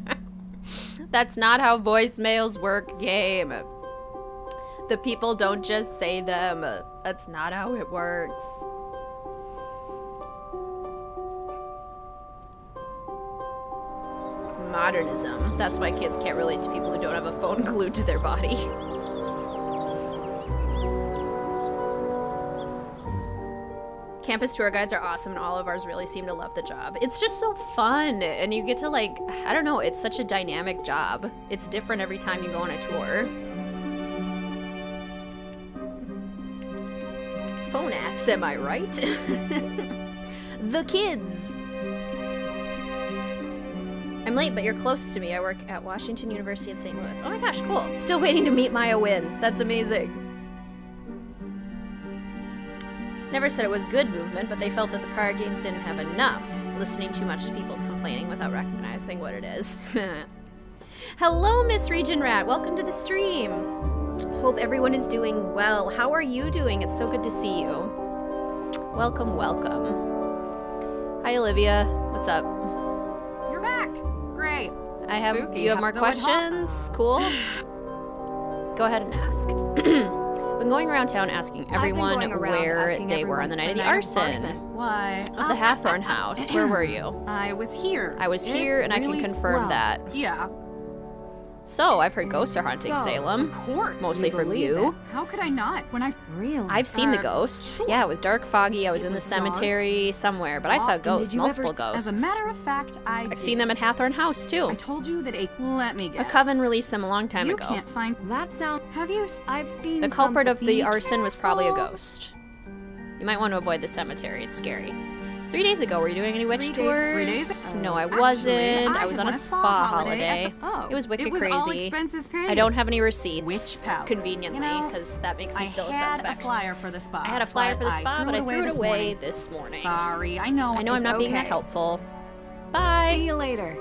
That's not how voicemails work, game. The people don't just say them. That's not how it works. Modernism. That's why kids can't relate to people who don't have a phone glued to their body. Campus tour guides are awesome and all of ours really seem to love the job. It's just so fun and you get to like, I don't know, it's such a dynamic job. It's different every time you go on a tour. Phone apps, am I right? The kids. I'm late, but you're close to me. I work at Washington University in St. Louis. Oh my gosh, cool. Still waiting to meet Maya Wynn. That's amazing. Never said it was good movement, but they felt that the prior games didn't have enough, listening too much to people's complaining without recognizing what it is. Hello, Miss Region Rat. Welcome to the stream. Hope everyone is doing well. How are you doing? It's so good to see you. Welcome, welcome. Hi, Olivia. What's up? You're back. Great. I have. Spooky. You have more Though it hot- questions? Cool. Go ahead and ask. Been going around town asking everyone going around where asking they were on the night of the arson. Why? Of the Hathorne house. Where were you? I was here. I was here, and I can confirm that. Yeah. So, I've heard ghosts are haunting Salem. Of course. Mostly from you. How could I not? When I Really? I've seen the ghosts. Yeah, it was dark, foggy. I was in the was dark. cemetery somewhere, but I saw And ghosts, did you multiple ever, ghosts. As a matter of fact, I've seen them at Hathorne House, too. I told you that let me A guess. coven released them a long time you ago. can't find. That sound. Have you? I've seen The culprit of the something. arson was probably a ghost. You might want to avoid the cemetery. It's scary. 3 days ago, were you doing any witch 3 tours? days? No, I Actually, wasn't. I was had on a won spa holiday. holiday. At the, oh, It was wicked it was all crazy. expenses paid. I don't have any receipts. Witch powder. Conveniently, You know, because that makes me still a I had suspect. a flyer for the spa. I had a flyer for the spa, but I threw it away this this morning. Sorry, I know. I know I'm it's not being that okay. helpful. Bye. See you later.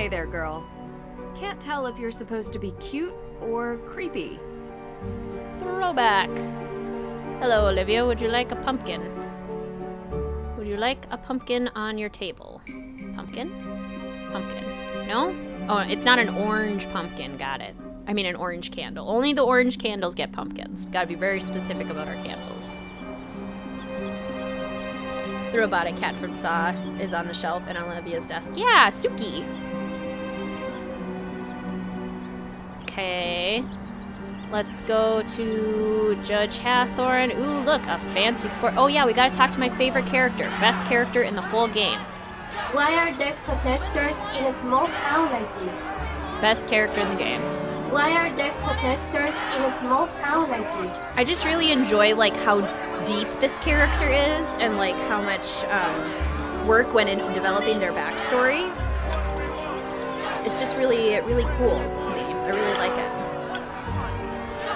Hey there, girl. Can't tell if you're supposed to be cute or creepy. Throwback. Hello, Olivia. Would you like a pumpkin? Would you like a pumpkin on your table? Pumpkin? Pumpkin. No? Oh, it's not an orange pumpkin. Got it. I mean an orange candle. Only the orange candles get pumpkins. Gotta be very specific about our candles. The robotic cat from Saw is on the shelf and on Olivia's desk. Yeah, Suki. Okay. Let's go to Judge Hathorn. Ooh, look, a fancy sport. Oh yeah, we gotta talk to my favorite character. Best character in the whole game. Why are there protesters in a small town like this? Best character in the game. Why are there protesters in a small town like this? I just really enjoy like how deep this character is and like how much work went into developing their backstory. It's just really cool to me. I really like it.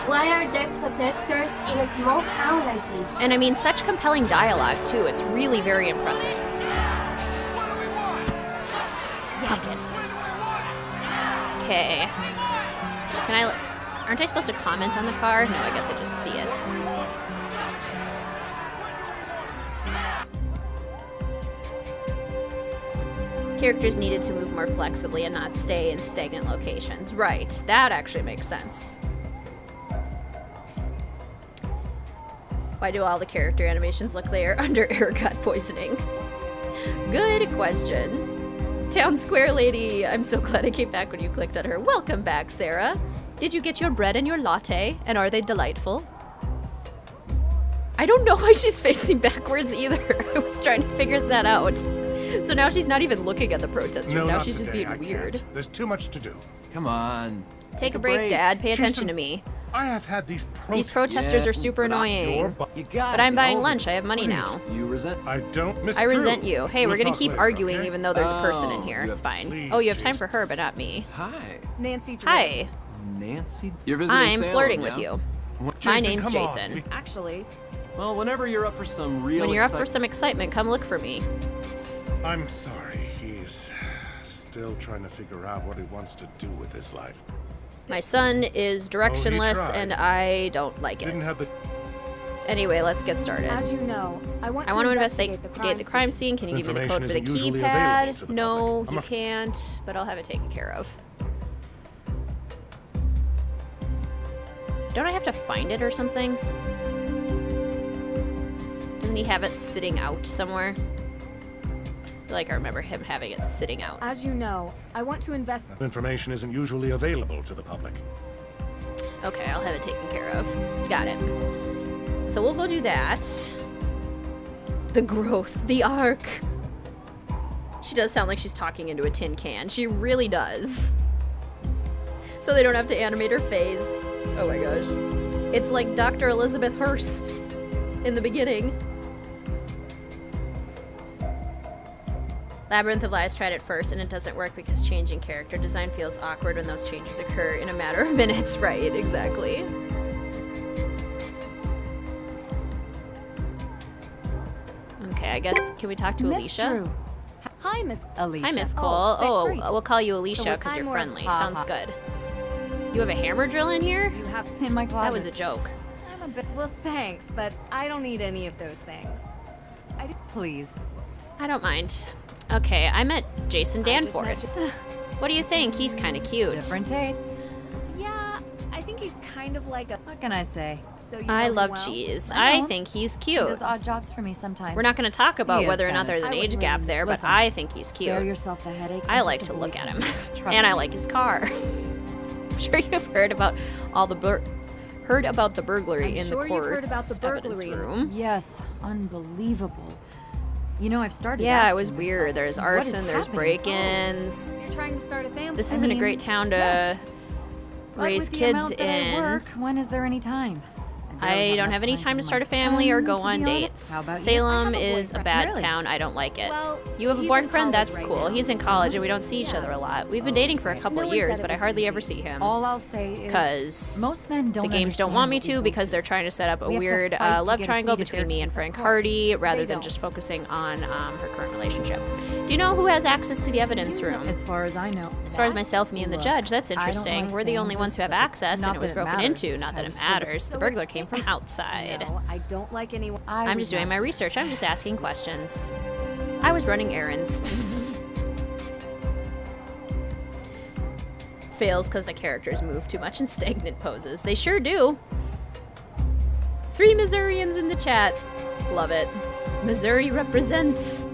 Why are there protesters in a small town like this? And I mean, such compelling dialogue too. It's really very impressive. Pumpkin. Okay. Aren't I supposed to comment on the car? No, I guess I just see it. Characters needed to move more flexibly and not stay in stagnant locations. Right, that actually makes sense. Why do all the character animations look they are under ergot poisoning? Good question. Town Square Lady, I'm so glad I came back when you clicked on her. Welcome back, Sarah. Did you get your bread and your latte? And are they delightful? I don't know why she's facing backwards either. I was trying to figure that out. So now she's not even looking at the protesters. No, now not she's just today. being weird. Can't. There's too much to do. Come on. Take a break, Dad. Pay attention to me. I have had these protesters are super annoying. But I'm buying lunch. I have money now. You resent? I don't, Miss I Drew. resent you. Hey, We'll we're gonna talk keep later, arguing okay? even though there's a person in here. you It's have- fine. please, Oh, you have time Jason. for her, but not me. Hi. Nancy Drew. Hi. Nancy? You're visiting I'm Salem, flirting yeah? with you. My Jason, name's come on. Jason. Actually, Well, whenever you're up for some real When you're up for some excitement, come look for me. I'm sorry. He's still trying to figure out what he wants to do with his life. My son is directionless tried. and I don't like Didn't it. have the Anyway, let's get started. as you know, I want I to want to investigate investigate the crime scene. Can you give me the code for the Information isn't usually available to keypad? the No, public. you can't, but I'll have it taken care of. Don't I have to find it or something? Doesn't he have it sitting out somewhere? I feel like I remember him having it sitting out. As you know, I want to invest. information isn't usually available to the public. Okay, I'll have it taken care of. Got it. So we'll go do that. The growth, the arc. She does sound like she's talking into a tin can. She really does. So they don't have to animate her face. Oh my gosh. It's like Dr. Elizabeth Hurst in the beginning. Labyrinth of Lies tried it first, and it doesn't work because changing character design feels awkward when those changes occur in a matter of minutes. Right, exactly. Okay, I guess, can we talk to Miss Alicia? Drew. Hi, Miss Alicia. Hi, Miss Oh, Cole. great. Oh, we'll call you Alicia So because I'm you're more- friendly. Ha, Sounds ha. good. You have a hammer drill in here? You have. In my closet. That was a joke. I'm a bit. Well, thanks, but I don't need any of those things. Please. I don't mind. Okay, I met Jason I just Danforth. met What do you think? He's kind of cute. Different take. Yeah, I think he's kind of like a. What can I say? So you I know him love well? cheese. I I know. think he's He cute. does odd jobs for me sometimes. We're not going to talk about He is whether or not kinda- there's an I age wouldn't gap really- there, but Listen, I think he's cute. Spare yourself the headache. I and like just to look avoid at him. him. Trust And I me. like his car. I'm sure you've heard about all the heard about the burglary I'm in sure the you've court's heard about the burglary evidence in the- room. Yes, unbelievable. You know, I've started. Yeah, it was asking weird. myself, There's what is arson, there's happening? break-ins. You're trying to start a family. This I isn't a mean, great town to yes. But raise with the kids amount that I in. work, when is there any time? barely I don't enough have any time to for start a my family or fun, go to on be honest. dates. How about you? Salem I have a is a boyfriend. bad Really? town. I don't like it. Well, You have a he's in boyfriend? college That's right cool. now. He's in college and we don't see each other a lot. We've been dating for a couple No of one years, said but it I was hardly easy. ever see him. All I'll say is, Because most men don't the games don't understand want me what we to go because they're through. trying to set up a We have to weird fight to love get a triangle seat at between their me and table. Frank Of course. Hardy rather They than don't. just focusing on her current relationship. Do you know who has access to the evidence room? As far as I know. As far as myself, me, and the judge. That's interesting. like We're the saying only this, ones who have but access, not and it was that it broken matters. into. Not that I it was told that- matters. The burglar came from outside. No, I don't like anyone. I'm just doing my research. I'm just asking questions. I was running errands. Fails because the characters move too much in stagnant poses. They sure do. 3 Missourians in the chat. Love it. Missouri represents.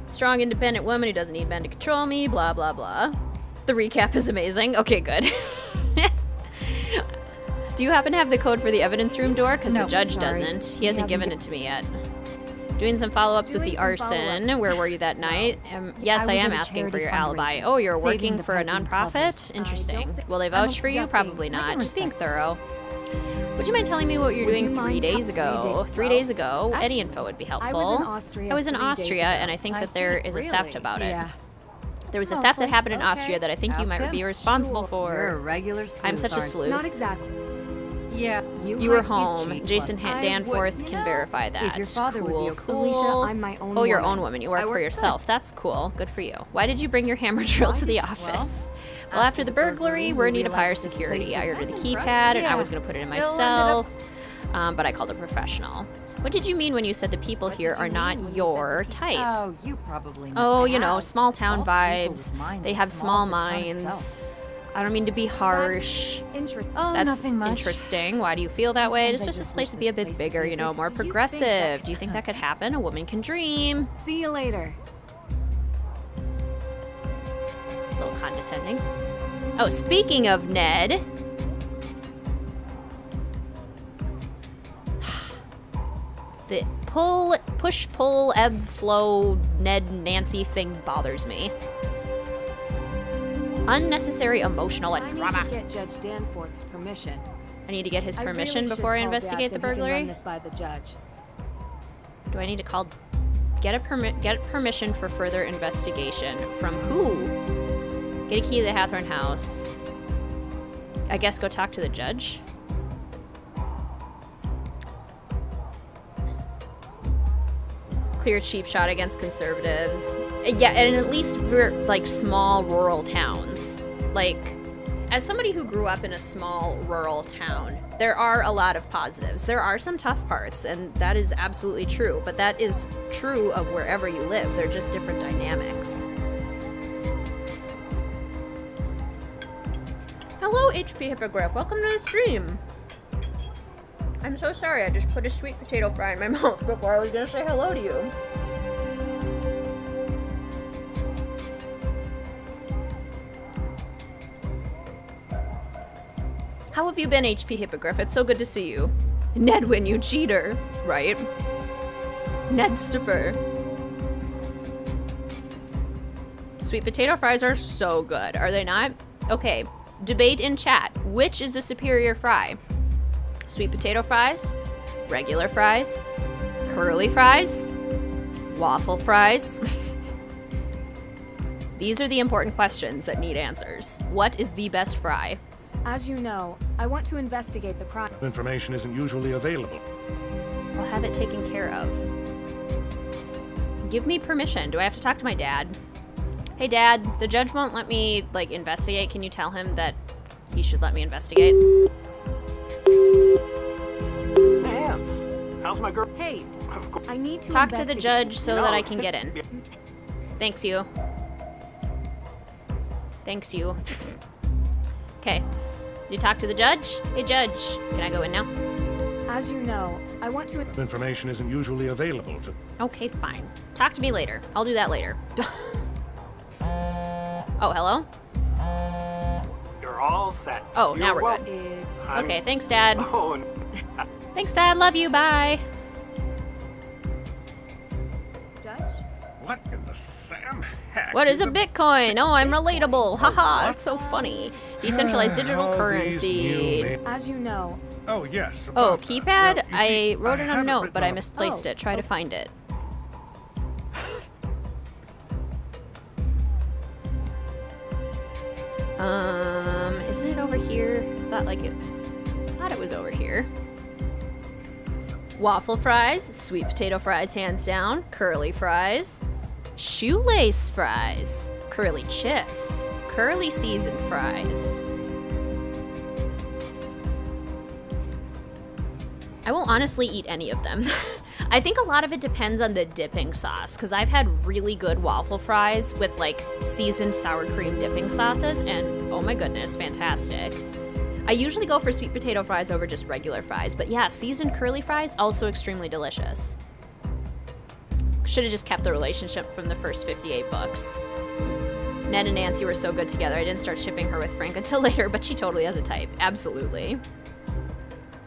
Strong, independent woman who doesn't need men to control me. Blah, blah, blah. The recap is amazing. Okay, good. Do you happen to have the code for the evidence room door? Because No, the judge sorry. doesn't. He hasn't given it to me yet. Doing some follow-ups with the arson. Where were you that night? Yes, I was am at a asking for charity your alibi. fundraiser, Oh, you're saving working the for a piping nonprofit? covers. Interesting. Will they I'm vouch for you? just Probably being- I not. can Just being respect thorough. Would you mind telling me what you're Would doing you 3 mind days tell- ago? 3 days ago? Any info would be helpful. I was in Austria I was in 3 days Austria, ago. and I think I that there see. is a theft Really? about it. Yeah. There was a Oh, theft that so- happened in okay. Austria that I think you Ask might him. be responsible Sure. for. You're a regular I'm sleuth, such a aren't you? sleuth. Not exactly. Yeah. You were he's home. cheap, Jason plus- Danforth can verify that. If your father would cool, be okay. cool. Alicia, I'm my own Oh, your woman. own woman. You I work for work yourself. That's cool. Good for you. Why did you bring your hammer drill to the office? Well, after the burglary, we're in need of higher realized this security. place I was- ordered the That's keypad, impressive. and I Yeah. was going to put it in Still ended up- myself, but I called a professional. What did you mean when you said the people here are not your type? Oh, you probably Oh, never you know, have. small town Small people vibes. with minds They as have small small as the town minds. itself. I don't mean to be harsh. Interesting. Oh, That's nothing much. interesting. Why do you feel that way? It's Sometimes I just this just place wish to be a this bit place bigger, would be you know, big. more Do you think progressive. that- Do you think that could happen? A woman can dream. See you later. A little condescending. Oh, speaking of Ned. The push, pull, ebb, flow, Ned, Nancy thing bothers me. Unnecessary emotional and I need drama. to get Judge Danforth's permission. I need to get his I really permission should before I call investigate Dad the so he can run burglary. this by the judge. Do I need to call? Get permission for further investigation from who? Get a key to the Hathorne house. I guess go talk to the judge. Clear cheap shot against conservatives. Yeah, and at least we're like small rural towns. Like, as somebody who grew up in a small rural town, there are a lot of positives. There are some tough parts, and that is absolutely true. But that is true of wherever you live. They're just different dynamics. Hello, HP Hippogriff. Welcome to the stream. I'm so sorry. I just put a sweet potato fry in my mouth before I was gonna say hello to you. How have you been, HP Hippogriff? It's so good to see you. Nedwin, you cheater. Right? Nedstifer. Sweet potato fries are so good, are they not? Okay, debate in chat. Which is the superior fry? Sweet potato fries? Regular fries? Curly fries? Waffle fries? These are the important questions that need answers. What is the best fry? As you know, I want to investigate the crime. Information isn't usually available. I'll have it taken care of. Give me permission. Do I have to talk to my dad? Hey, Dad, the judge won't let me, like, investigate. Can you tell him that he should let me investigate? How's my girl? Hey, I need to Talk to the investigate. judge so that I can get in. Thanks, you. Thanks, you. Okay. You talk to the judge? Hey, Judge. Can I go in now? As you know, I want to. Information isn't usually available to. Okay, fine. Talk to me later. I'll do that later. Oh, hello? You're all set. Oh, now You're we're good. I'm- Okay, thanks, Dad. Oh, Thanks, Dad. Love you. Bye. Judge? What in the Sam heck? What is a Bitcoin? Oh, I'm relatable. Haha, it's so funny. Decentralized digital All these currency. new As you know. Oh, yes. Oh, about that. keypad? Well, you see, I wrote it on a have note, written but I on- misplaced it. Try to find it. Isn't it over here? I thought it was over here. Waffle fries, sweet potato fries hands down, curly fries, shoelace fries, curly chips, curly seasoned fries. I will honestly eat any of them. I think a lot of it depends on the dipping sauce, because I've had really good waffle fries with like seasoned sour cream dipping sauces, and oh my goodness, fantastic. I usually go for sweet potato fries over just regular fries, but yeah, seasoned curly fries, also extremely delicious. Should have just kept the relationship from the first 58 books. Ned and Nancy were so good together, I didn't start shipping her with Frank until later, but she totally has a type, absolutely.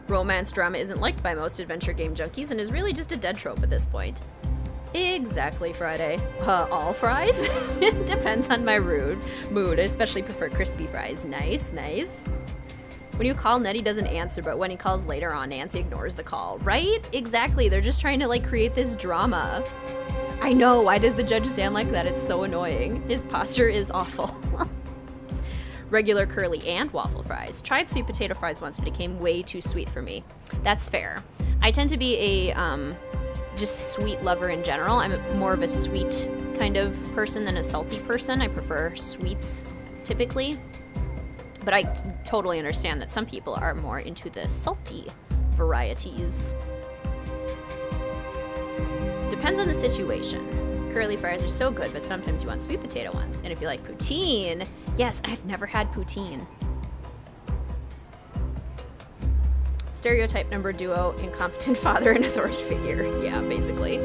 Romance drama isn't liked by most adventure game junkies and is really just a dead trope at this point. Exactly, Friday. All fries? It depends on my mood. I especially prefer crispy fries. Nice, nice. When you call, Ned, he doesn't answer, but when he calls later on, Nancy ignores the call. Right? Exactly. They're just trying to, like, create this drama. I know. Why does the judge stand like that? It's so annoying. His posture is awful. Regular curly and waffle fries. Tried sweet potato fries once, but it came way too sweet for me. That's fair. I tend to be a just sweet lover in general. I'm more of a sweet kind of person than a salty person. I prefer sweets typically. But I totally understand that some people are more into the salty varieties. Depends on the situation. Curly fries are so good, but sometimes you want sweet potato ones. And if you like poutine, yes, I've never had poutine. Stereotype number duo, incompetent father and authority figure. Yeah, basically.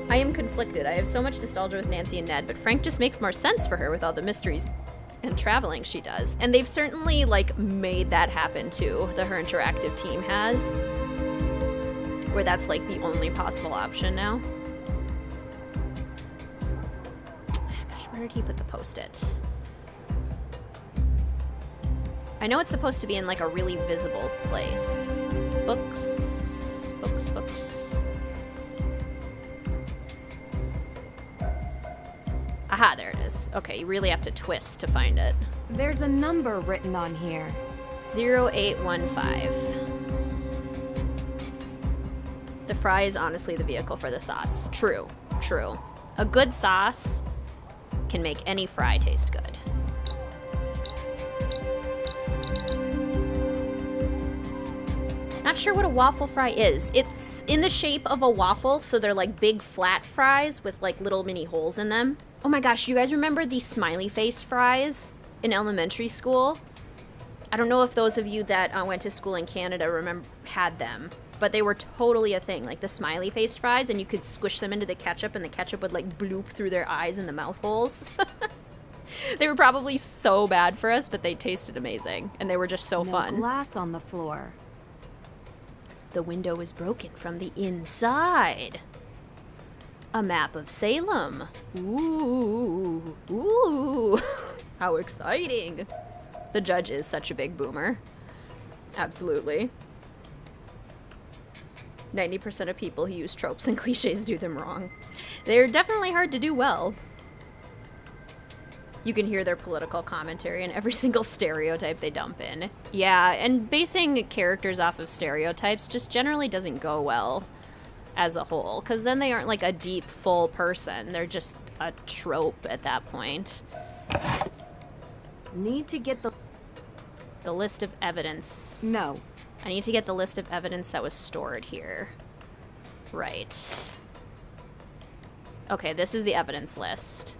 I am conflicted. I have so much nostalgia with Nancy and Ned, but Frank just makes more sense for her with all the mysteries and traveling she does. And they've certainly, like, made that happen too. The Her Interactive team has. Where that's, like, the only possible option now. Gosh, where did he put the post-it? I know it's supposed to be in, like, a really visible place. Books. Books, books. Aha, there it is. Okay, you really have to twist to find it. There's a number written on here. 0815. The fry is honestly the vehicle for the sauce. True, true. A good sauce can make any fry taste good. Not sure what a waffle fry is. It's in the shape of a waffle, so they're like big flat fries with like little mini holes in them. Oh my gosh, you guys remember these smiley face fries in elementary school? I don't know if those of you that went to school in Canada had them, but they were totally a thing, like the smiley face fries, and you could squish them into the ketchup and the ketchup would like bloop through their eyes and the mouth holes. They were probably so bad for us, but they tasted amazing, and they were just so fun. No glass on the floor. The window is broken from the inside. A map of Salem. Ooh, ooh, how exciting. The judge is such a big boomer. Absolutely. 90% of people who use tropes and cliches do them wrong. They're definitely hard to do well. You can hear their political commentary in every single stereotype they dump in. Yeah, and basing characters off of stereotypes just generally doesn't go well as a whole, because then they aren't like a deep, full person. They're just a trope at that point. Need to get the list of evidence. No. I need to get the list of evidence that was stored here. Right. Okay, this is the evidence list.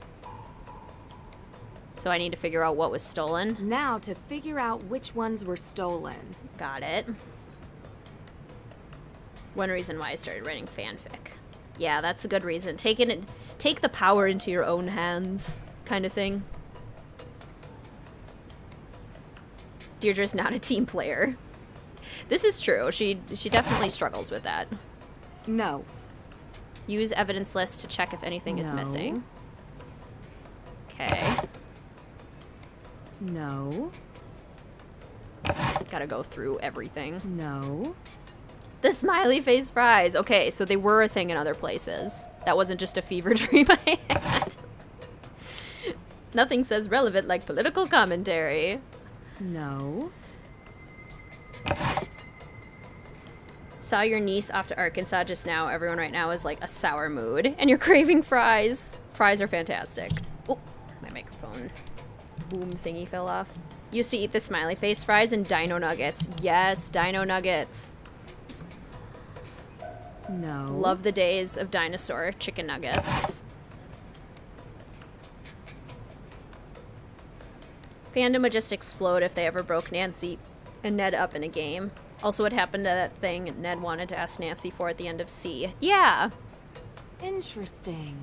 So I need to figure out what was stolen. Now to figure out which ones were stolen. Got it. One reason why I started writing fanfic. Yeah, that's a good reason. Take the power into your own hands, kind of thing. Deirdre's not a team player. This is true. She definitely struggles with that. No. Use evidence list to check if anything is missing. Okay. No. Gotta go through everything. No. The smiley face fries. Okay, so they were a thing in other places. That wasn't just a fever dream I had. Nothing says relevant like political commentary. No. Saw your niece off to Arkansas just now. Everyone right now is like a sour mood. And you're craving fries. Fries are fantastic. Oh, my microphone boom thingy fell off. Used to eat the smiley face fries and dino nuggets. Yes, dino nuggets. No. Love the days of dinosaur chicken nuggets. Fandom would just explode if they ever broke Nancy and Ned up in a game. Also, what happened to that thing Ned wanted to ask Nancy for at the end of C? Yeah. Interesting.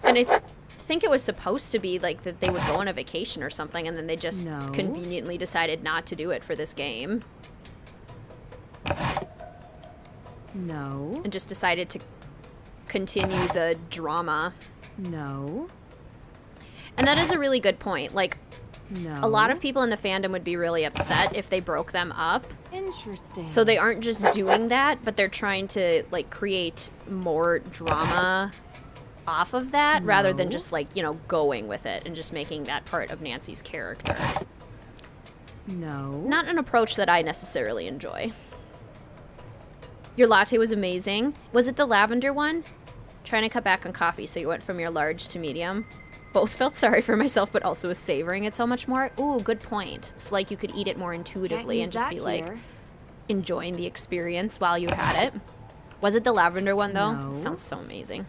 And I think it was supposed to be like that they would go on a vacation or something, and then they just conveniently decided not to do it for this game. No. And just decided to continue the drama. No. And that is a really good point. Like, no. A lot of people in the fandom would be really upset if they broke them up. Interesting. So they aren't just doing that, but they're trying to, like, create more drama off of that rather than just, like, you know, going with it and just making that part of Nancy's character. No. Not an approach that I necessarily enjoy. Your latte was amazing. Was it the lavender one? Trying to cut back on coffee, so you went from your large to medium. Both felt sorry for myself, but also was savoring it so much more. Ooh, good point. So, like, you could eat it more intuitively and just be, like, enjoying the experience while you had it. Was it the lavender one, though? No. It sounds so amazing.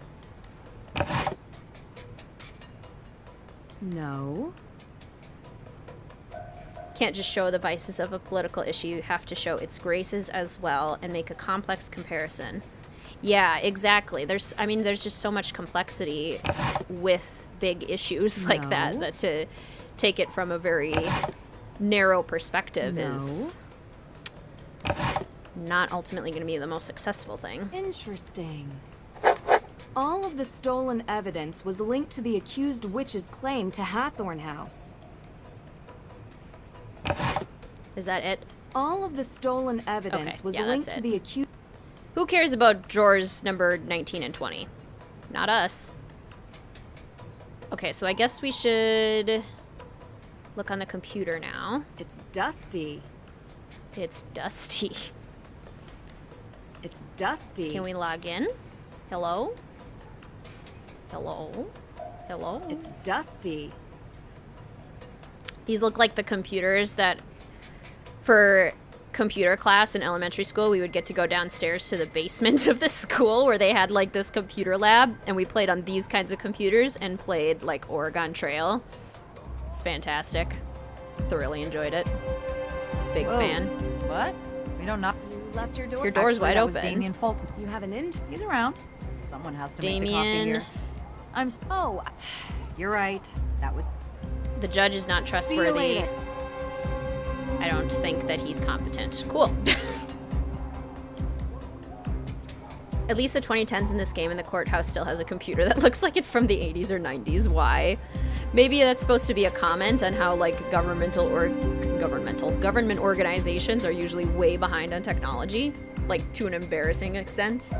No. Can't just show the vices of a political issue. You have to show its graces as well and make a complex comparison. Yeah, exactly. There's just so much complexity with big issues like that to take it from a very narrow perspective is not ultimately going to be the most successful thing. Interesting. All of the stolen evidence was linked to the accused witch's claim to Hathorn House. Is that it? All of the stolen evidence was linked to the accused... Who cares about drawers number 19 and 20? Not us. Okay, so I guess we should look on the computer now. It's dusty. It's dusty. It's dusty. Can we log in? Hello? Hello? Hello? It's dusty. These look like the computers that, for computer class in elementary school, we would get to go downstairs to the basement of the school where they had like this computer lab, and we played on these kinds of computers and played like Oregon Trail. It's fantastic. Thoroughly enjoyed it. Big fan. What? We don't know. You left your door. Your door's wide that was open. Damien Fulton. You have an in. He's around. Someone has to make the coffee Damien. here. Oh, you're right. That would. The judge is not trustworthy. See you later. I don't think that he's competent. Cool. At least the 2010s in this game, and the courthouse still has a computer that looks like it's from the 80s or 90s. Why? Maybe that's supposed to be a comment on how, like, government organizations are usually way behind on technology, like, to an embarrassing extent.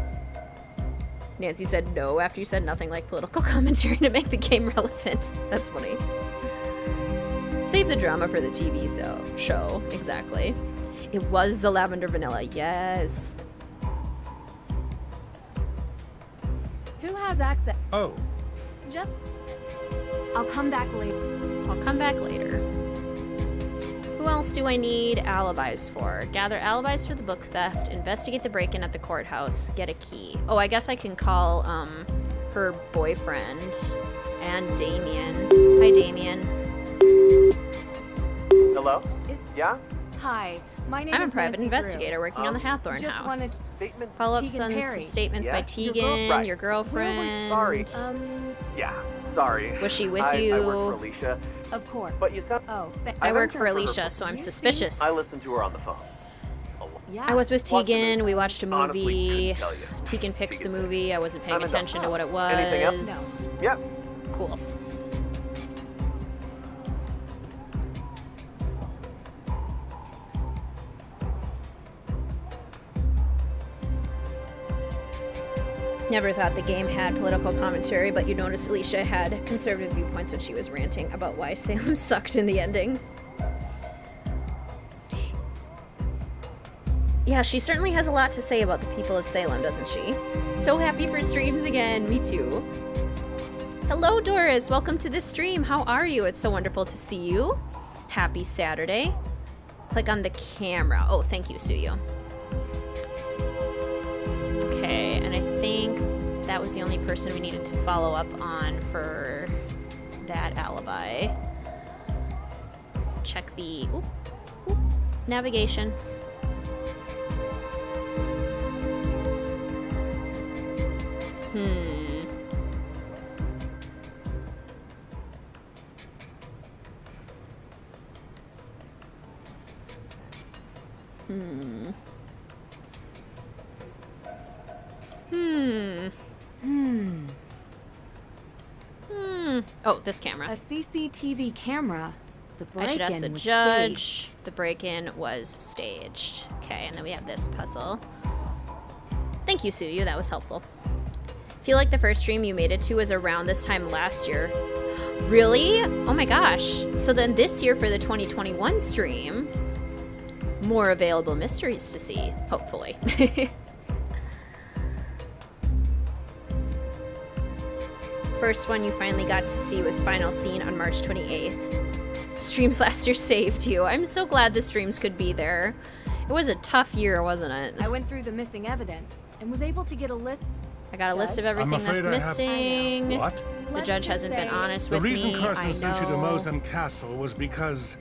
Nancy said no after you said nothing like political commentary to make the game relevant. That's funny. Save the drama for the TV show. Exactly. It was the lavender vanilla. Yes. Who has access? Oh. Just... I'll come back later. I'll come back later. Who else do I need alibis for? Gather alibis for the book theft, investigate the break-in at the courthouse, get a key. Oh, I guess I can call her boyfriend and Damien. Hi, Damien. Hello? Yeah? Hi, my name I'm is a private Nancy investigator Drew. working on the Hathorn just House. wanted Follow-ups Tegan on Perry. some statements by Yeah? Tegan, your Right. girlfriend. Sorry. Yeah, sorry. Was she with I you? work for Alicia. Of course. But you said... Oh, I work met for her Alicia, so I'm suspicious. I listened to her on the phone. Yeah. I was with Watch the Tegan, movie. we watched a Honestly, movie. couldn't tell you. Tegan picks the movie, I wasn't paying I'm enough. attention to what it was. Anything else? No. Yep. Cool. Never thought the game had political commentary, but you noticed Alicia had conservative viewpoints when she was ranting about why Salem sucked in the ending. Yeah, she certainly has a lot to say about the people of Salem, doesn't she? So happy for streams again. Me too. Hello, Doris. Welcome to the stream. How are you? It's so wonderful to see you. Happy Saturday. Click on the camera. Oh, thank you, Suyu. Okay, and I think that was the only person we needed to follow up on for that alibi. Check the navigation. Oh, this camera. A CCTV camera. The I should ask the break-in was judge. staged. The break-in was staged. Okay, and then we have this puzzle. Thank you, Suyu. That was helpful. Feel like the first stream you made it to was around this time last year. Really? Oh my gosh. So then this year for the 2021 stream, more available mysteries to see, hopefully. First one you finally got to see was Final Scene on March 28th. Streams last year saved you. I'm so glad the streams could be there. It was a tough year, wasn't it? I went through the missing evidence and was able to get a list. I got a list of everything that's missing. What? The judge hasn't been honest with The me. reason Carson I sent you to know. Mosem Castle was because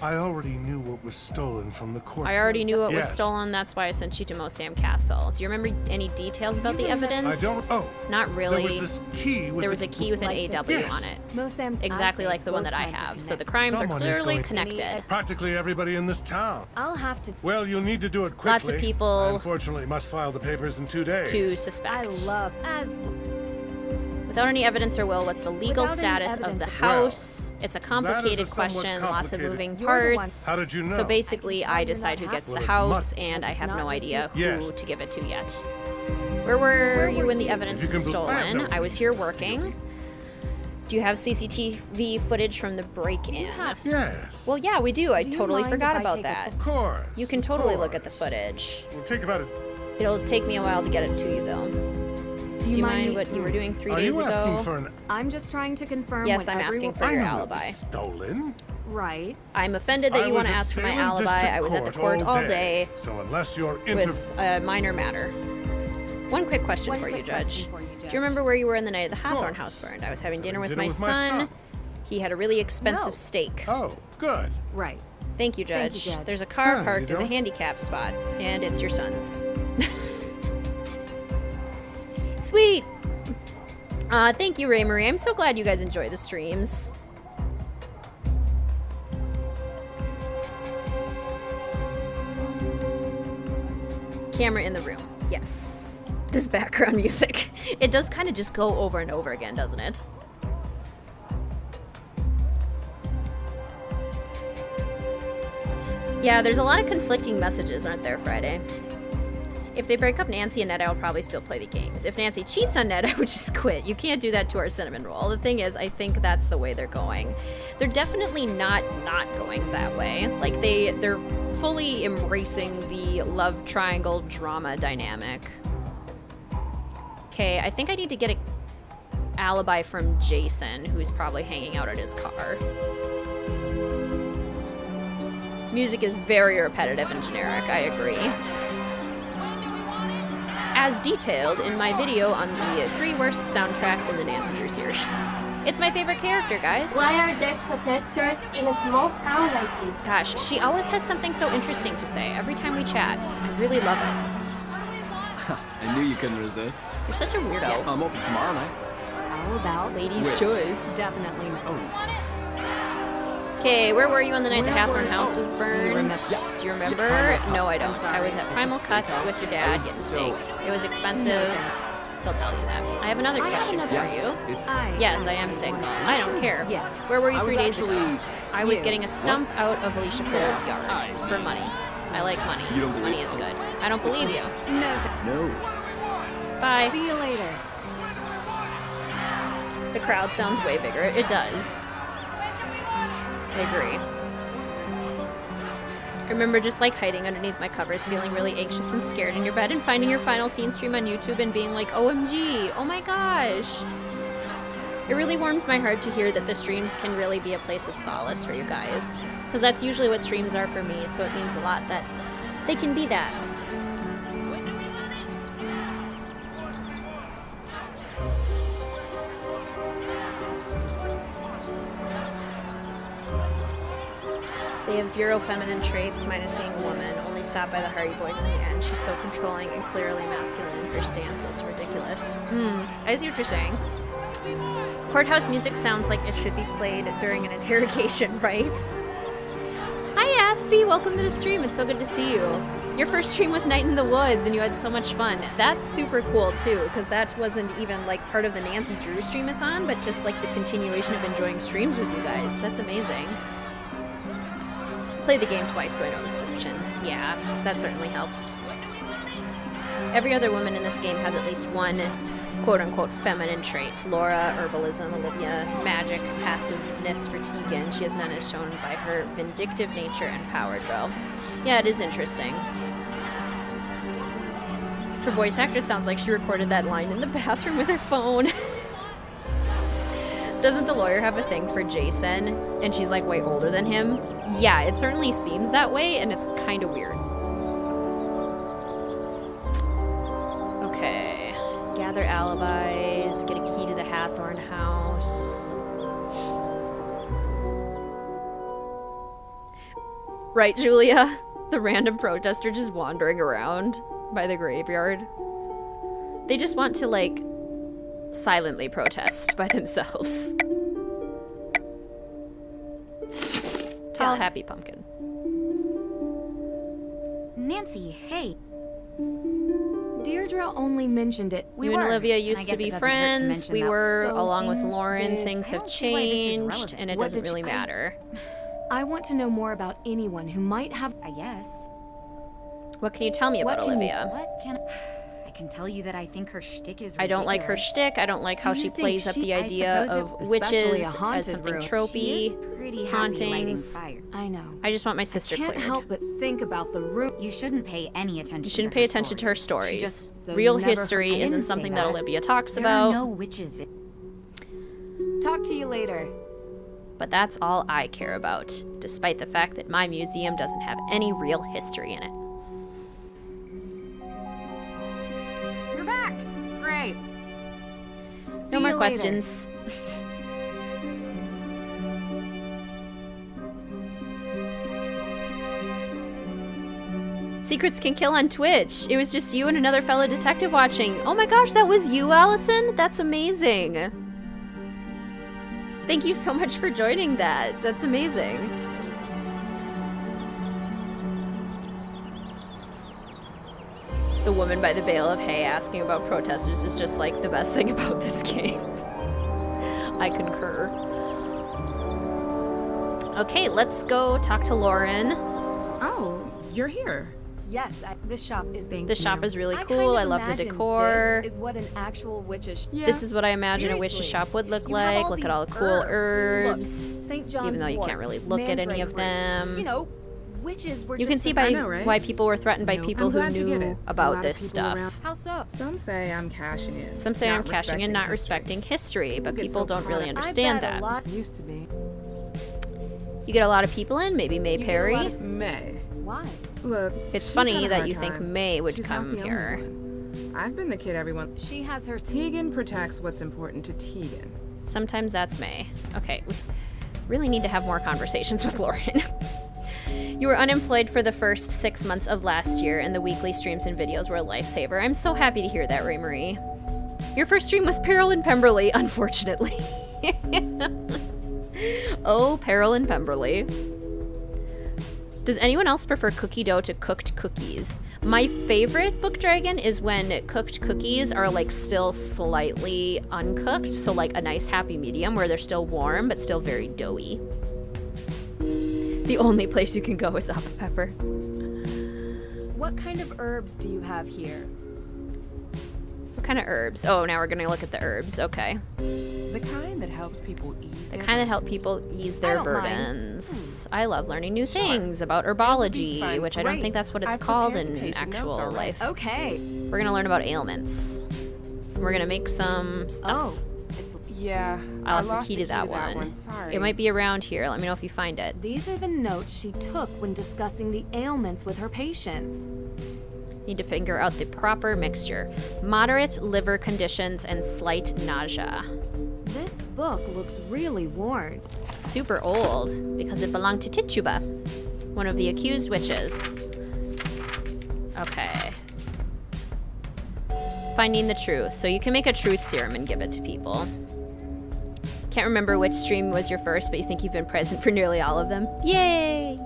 I already knew what was stolen from the court. I already knew what was Yes. stolen. That's why I sent you to Mosam Castle. Do you remember any details about the evidence? I don't. Oh, Not really. There was this key with There was a key with an AW Yes. on it. Mosam, Exactly like the one that I have. So the crimes Someone are is clearly going- connected. Practically everybody in this town. I'll have to. Well, you'll need to do it quickly. Lots of people I unfortunately must file the papers in 2 days. to suspect. I love as. Without any evidence or will, what's the legal Without any status of evidence the of- house? It's a complicated somewhat question, lots of complicated- moving You're the one- parts. How did you know? So basically, I you're decide not who gets happy. the Well, it's house, mud. and I It's have not no just idea you. who Yes. to give it to yet. Where were you when the evidence If you was can I have stolen? no I was here reason to steal working. Do you have CCTV footage from the break-in? Yes. Well, yeah, we do. I Do you totally mind forgot if I about take that. Of course. You can of totally look at the course. footage. It'll take about It'll take me a while to get it to you, though. Do you mind what you were doing 3 Are days you ago? asking for an I'm just trying to confirm. Yes, when I'm asking everyone- for I your know it alibi. was stolen. Right. I'm offended that I you want was to at ask for my Salem alibi. District I was at the Court court all day So unless you're with a minor matter. One quick question One for you, quick Judge. question for you, Do Judge. you remember where you were in the night of the Hawthorne course. house burned? I was having dinner Having with dinner my with my son. son. He had a really expensive No. steak. Oh, good. Right. Thank you, Thank Judge. you, Judge. There's a car you parked in the don't? handicap spot, and it's your son's. Sweet! Thank you, Ray Marie. I'm so glad you guys enjoy the streams. Camera in the room. Yes. This background music. It does kind of just go over and over again, doesn't it? Yeah, there's a lot of conflicting messages, aren't there, Friday? If they break up Nancy and Ned, I will probably still play the games. If Nancy cheats on Ned, I would just quit. You can't do that to our cinnamon roll. The thing is, I think that's the way they're going. They're definitely not going that way. Like, they're fully embracing the love triangle drama dynamic. Okay, I think I need to get an alibi from Jason, who's probably hanging out at his car. Music is very repetitive and generic, I agree. As detailed in my video on the 3 worst soundtracks in the Nancy Drew series. It's my favorite character, guys. Why are there protesters in a small town like this? Gosh, she always has something so interesting to say every time we chat. I really love it. I knew you couldn't resist. You're such a weirdo. I'm open tomorrow night. How about Ladies' Wait. choice. Definitely. Okay, where were you on the night the Hathorne house was burned? remember? Do you remember? No, I don't. I was at Primal Cuts with your dad getting steak. It was expensive. He'll tell you that. I have another question for you. Yes, I am single. I don't care. Yes. Where were you I was 3 days ago? actually- I was You. getting a stump out of Alicia Cole's yard for money. I like money. You don't Money believe- is good. I don't believe you. No. No. Bye. See you later. The crowd sounds way bigger. It does. I agree. I remember just like hiding underneath my covers, feeling really anxious and scared in your bed, and finding your final scene stream on YouTube and being like, OMG, oh my gosh. It really warms my heart to hear that the streams can really be a place of solace for you guys. Because that's usually what streams are for me, so it means a lot that they can be that. They have 0 feminine traits, minus being a woman, only stopped by the Hardy Boys in the end. She's so controlling and clearly masculine in her stance, it's ridiculous. I see what you're saying. Courthouse music sounds like it should be played during an interrogation, right? Hi Aspie, welcome to the stream, it's so good to see you. Your first stream was Night in the Woods and you had so much fun. That's super cool too, because that wasn't even like part of the Nancy Drew Streamathon, but just like the continuation of enjoying streams with you guys. That's amazing. Play the game twice so I know the solutions. Yeah, that certainly helps. Every other woman in this game has at least one quote-unquote feminine trait. Laura, herbalism, Olivia, magic, passiveness for Tegan. She has none as shown by her vindictive nature and power drill. Yeah, it is interesting. Her voice actress sounds like she recorded that line in the bathroom with her phone. Doesn't the lawyer have a thing for Jason? And she's like way older than him? Yeah, it certainly seems that way, and it's kind of weird. Okay. Gather alibis, get a key to the Hathorn house. Right, Julia? The random protester just wandering around by the graveyard. They just want to, like, silently protest by themselves. Tall, happy pumpkin. Nancy, hey. Deirdre only mentioned it. You and Olivia used to be friends. We were, along with Lauren. Things have changed, and it doesn't really matter. I want to know more about anyone who might have... I guess. What can you tell me about Olivia? I can tell you that I think her shtick is ridiculous. I don't like her shtick. I don't like how she plays up the idea of witches as something tropey, hauntings. I know. I just want my sister cleared. I can't help but think about the room. You shouldn't pay any attention. You shouldn't pay attention to her stories. Real history isn't something that Olivia talks about. There are no witches. Talk to you later. But that's all I care about, despite the fact that my museum doesn't have any real history in it. You're back. Great. No more questions. Secrets can kill on Twitch. It was just you and another fellow detective watching. Oh my gosh, that was you, Allison? That's amazing. Thank you so much for joining that. That's amazing. The woman by the bale of hay asking about protesters is just like the best thing about this game. I concur. Okay, let's go talk to Lauren. Oh, you're here. Yes, this shop is... This shop is really cool. I love the decor. This is what an actual witch's... This is what I imagine a witch's shop would look like. Look at all the cool herbs. Look, St. John's even though you wort, can't really look at any of them. You know, witches were you just can see by why people were threatened by people who knew about this stuff. How so? Some say I'm cashing in. Some say I'm cashing in, not respecting history, but people don't really understand that. Used to be. You get a lot of people in, maybe May Perry. May. Why? Look, it's funny that you think May would come here. I've been the kid everyone... She has her... Tegan protects what's important to Tegan. Sometimes that's May. Okay, we really need to have more conversations with Lauren. You were unemployed for the first 6 months of last year, and the weekly streams and videos were a lifesaver. I'm so happy to hear that, Ray Marie. Your first stream was Peril in Pemberley, unfortunately. Oh, Peril in Pemberley. Does anyone else prefer cookie dough to cooked cookies? My favorite book dragon is when cooked cookies are like still slightly uncooked, so like a nice happy medium where they're still warm but still very doughy. The only place you can go is Apple Pepper. What kind of herbs do you have here? What kind of herbs? Oh, now we're gonna look at the herbs. Okay. The kind that helps people ease The kind that help people ease their burdens. I love learning new things about herbology, which I don't think that's what it's called in actual life. Okay. We're gonna learn about ailments. We're gonna make some stuff. Yeah. I lost the key to that one. Sorry. It might be around here. Let me know if you find it. These are the notes she took when discussing the ailments with her patients. Need to figure out the proper mixture. Moderate liver conditions and slight nausea. This book looks really worn. Super old because it belonged to Tituba, one of the accused witches. Okay. Finding the truth. So you can make a truth serum and give it to people. Can't remember which stream was your first, but you think you've been present for nearly all of them. Yay!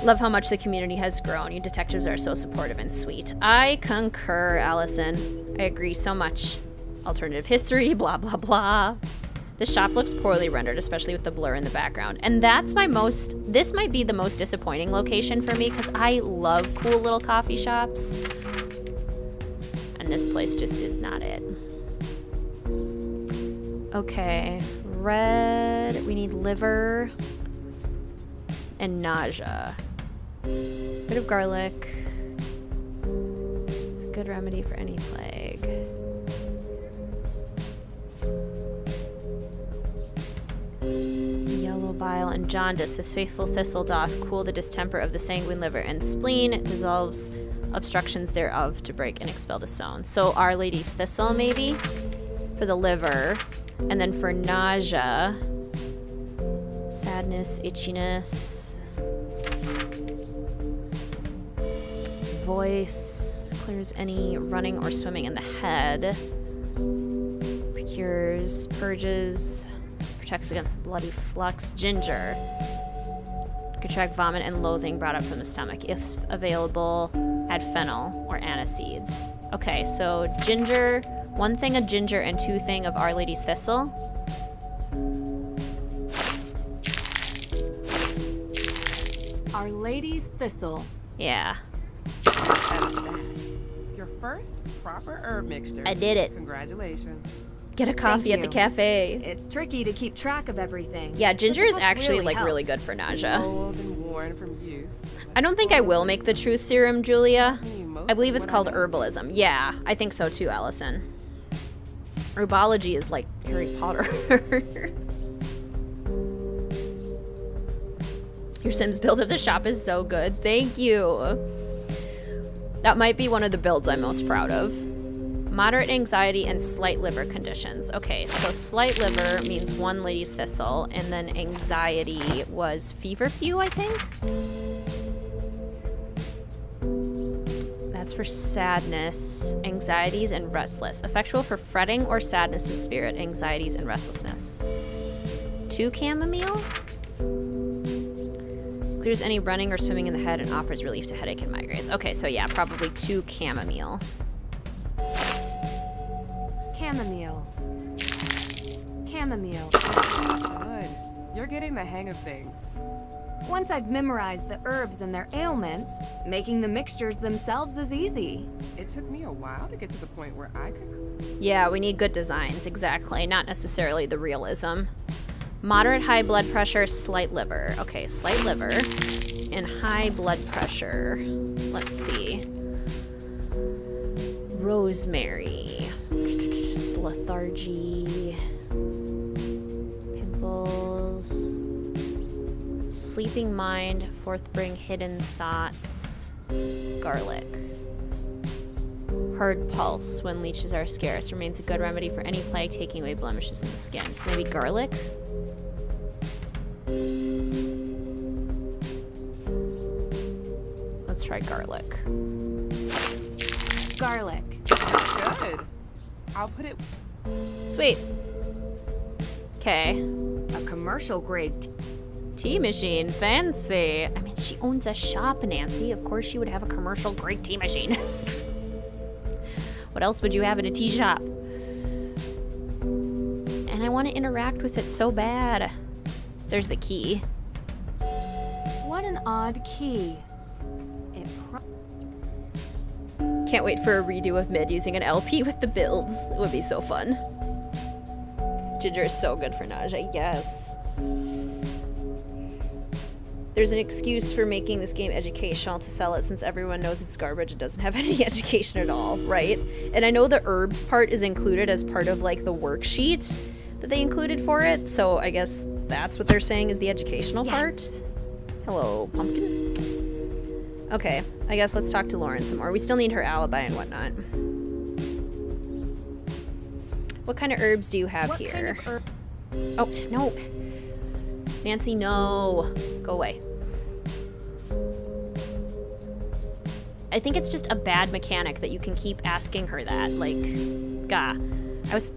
Love how much the community has grown. You detectives are so supportive and sweet. I concur, Allison. I agree so much. Alternative history, blah, blah, blah. The shop looks poorly rendered, especially with the blur in the background. And that's this might be the most disappointing location for me because I love cool little coffee shops. And this place just is not it. Okay, red, we need liver and nausea. Bit of garlic. It's a good remedy for any plague. Yellow bile and jaundice. This faithful thistle doth cool the distemper of the sanguine liver and spleen, dissolves obstructions thereof to break and expel the stone. So Our Lady's thistle, maybe, for the liver. And then for nausea, sadness, itchiness, voice, clears any running or swimming in the head, cures, purges, protects against bloody flux, ginger, contract vomit and loathing brought up from the stomach. If available, add fennel or aniseeds. Okay, so ginger, 1 thing of ginger and 2 thing of Our Lady's thistle. Our Lady's thistle. Yeah. Your first proper herb mixture. I did it. Congratulations. Get a coffee at the cafe. It's tricky to keep track of everything. Yeah, ginger is book actually really really helps. good for nausea. Old and worn from use. I don't think I will make the truth serum, Julia. I believe it's called herbalism. Yeah, I think so too, Allison. Herbology is like Harry Potter. Your Sims build of the shop is so good. Thank you. That might be one of the builds I'm most proud of. Moderate anxiety and slight liver conditions. Okay, so slight liver means 1 Lady's thistle, and then anxiety was feverfew, I think? That's for sadness, anxieties, and restless. Effectual for fretting or sadness of spirit, anxieties, and restlessness. 2 chamomile? Clears any running or swimming in the head and offers relief to headache and migraines. Okay, so yeah, probably 2 chamomile. Chamomile. Chamomile. Good. You're getting the hang of things. Once I've memorized the herbs and their ailments, making the mixtures themselves is easy. It took me a while to get to the point where I could... Yeah, we need good designs, exactly. Not necessarily the realism. Moderate high blood pressure, slight liver. Okay, slight liver and high blood pressure. Let's see. Rosemary. It's lethargy. Pimples. Sleeping mind. Forth bring hidden thoughts. Garlic. Hard pulse. When leeches are scarce. Remains a good remedy for any plague, taking away blemishes in the skin. So maybe garlic? Let's try garlic. Garlic. Good. I'll put it... Sweet. Okay. A commercial grade tea machine. Fancy. I mean, she owns a shop, Nancy. Of course she would have a commercial grade tea machine. What else would you have in a tea shop? And I want to interact with it so bad. There's the key. What an odd key. Can't wait for a redo of Mid using an LP with the builds. It would be so fun. Ginger is so good for nausea. Yes. There's an excuse for making this game educational to sell it since everyone knows it's garbage. It doesn't have any education at all, right? And I know the herbs part is included as part of like the worksheet that they included for it. So I guess that's what they're saying is the educational part. Hello, pumpkin. Okay, I guess let's talk to Lauren some more. We still need her alibi and whatnot. What kind of herbs do you have here? Oh, no. Nancy, no. Go away. I think it's just a bad mechanic that you can keep asking her that. Like, gah. I was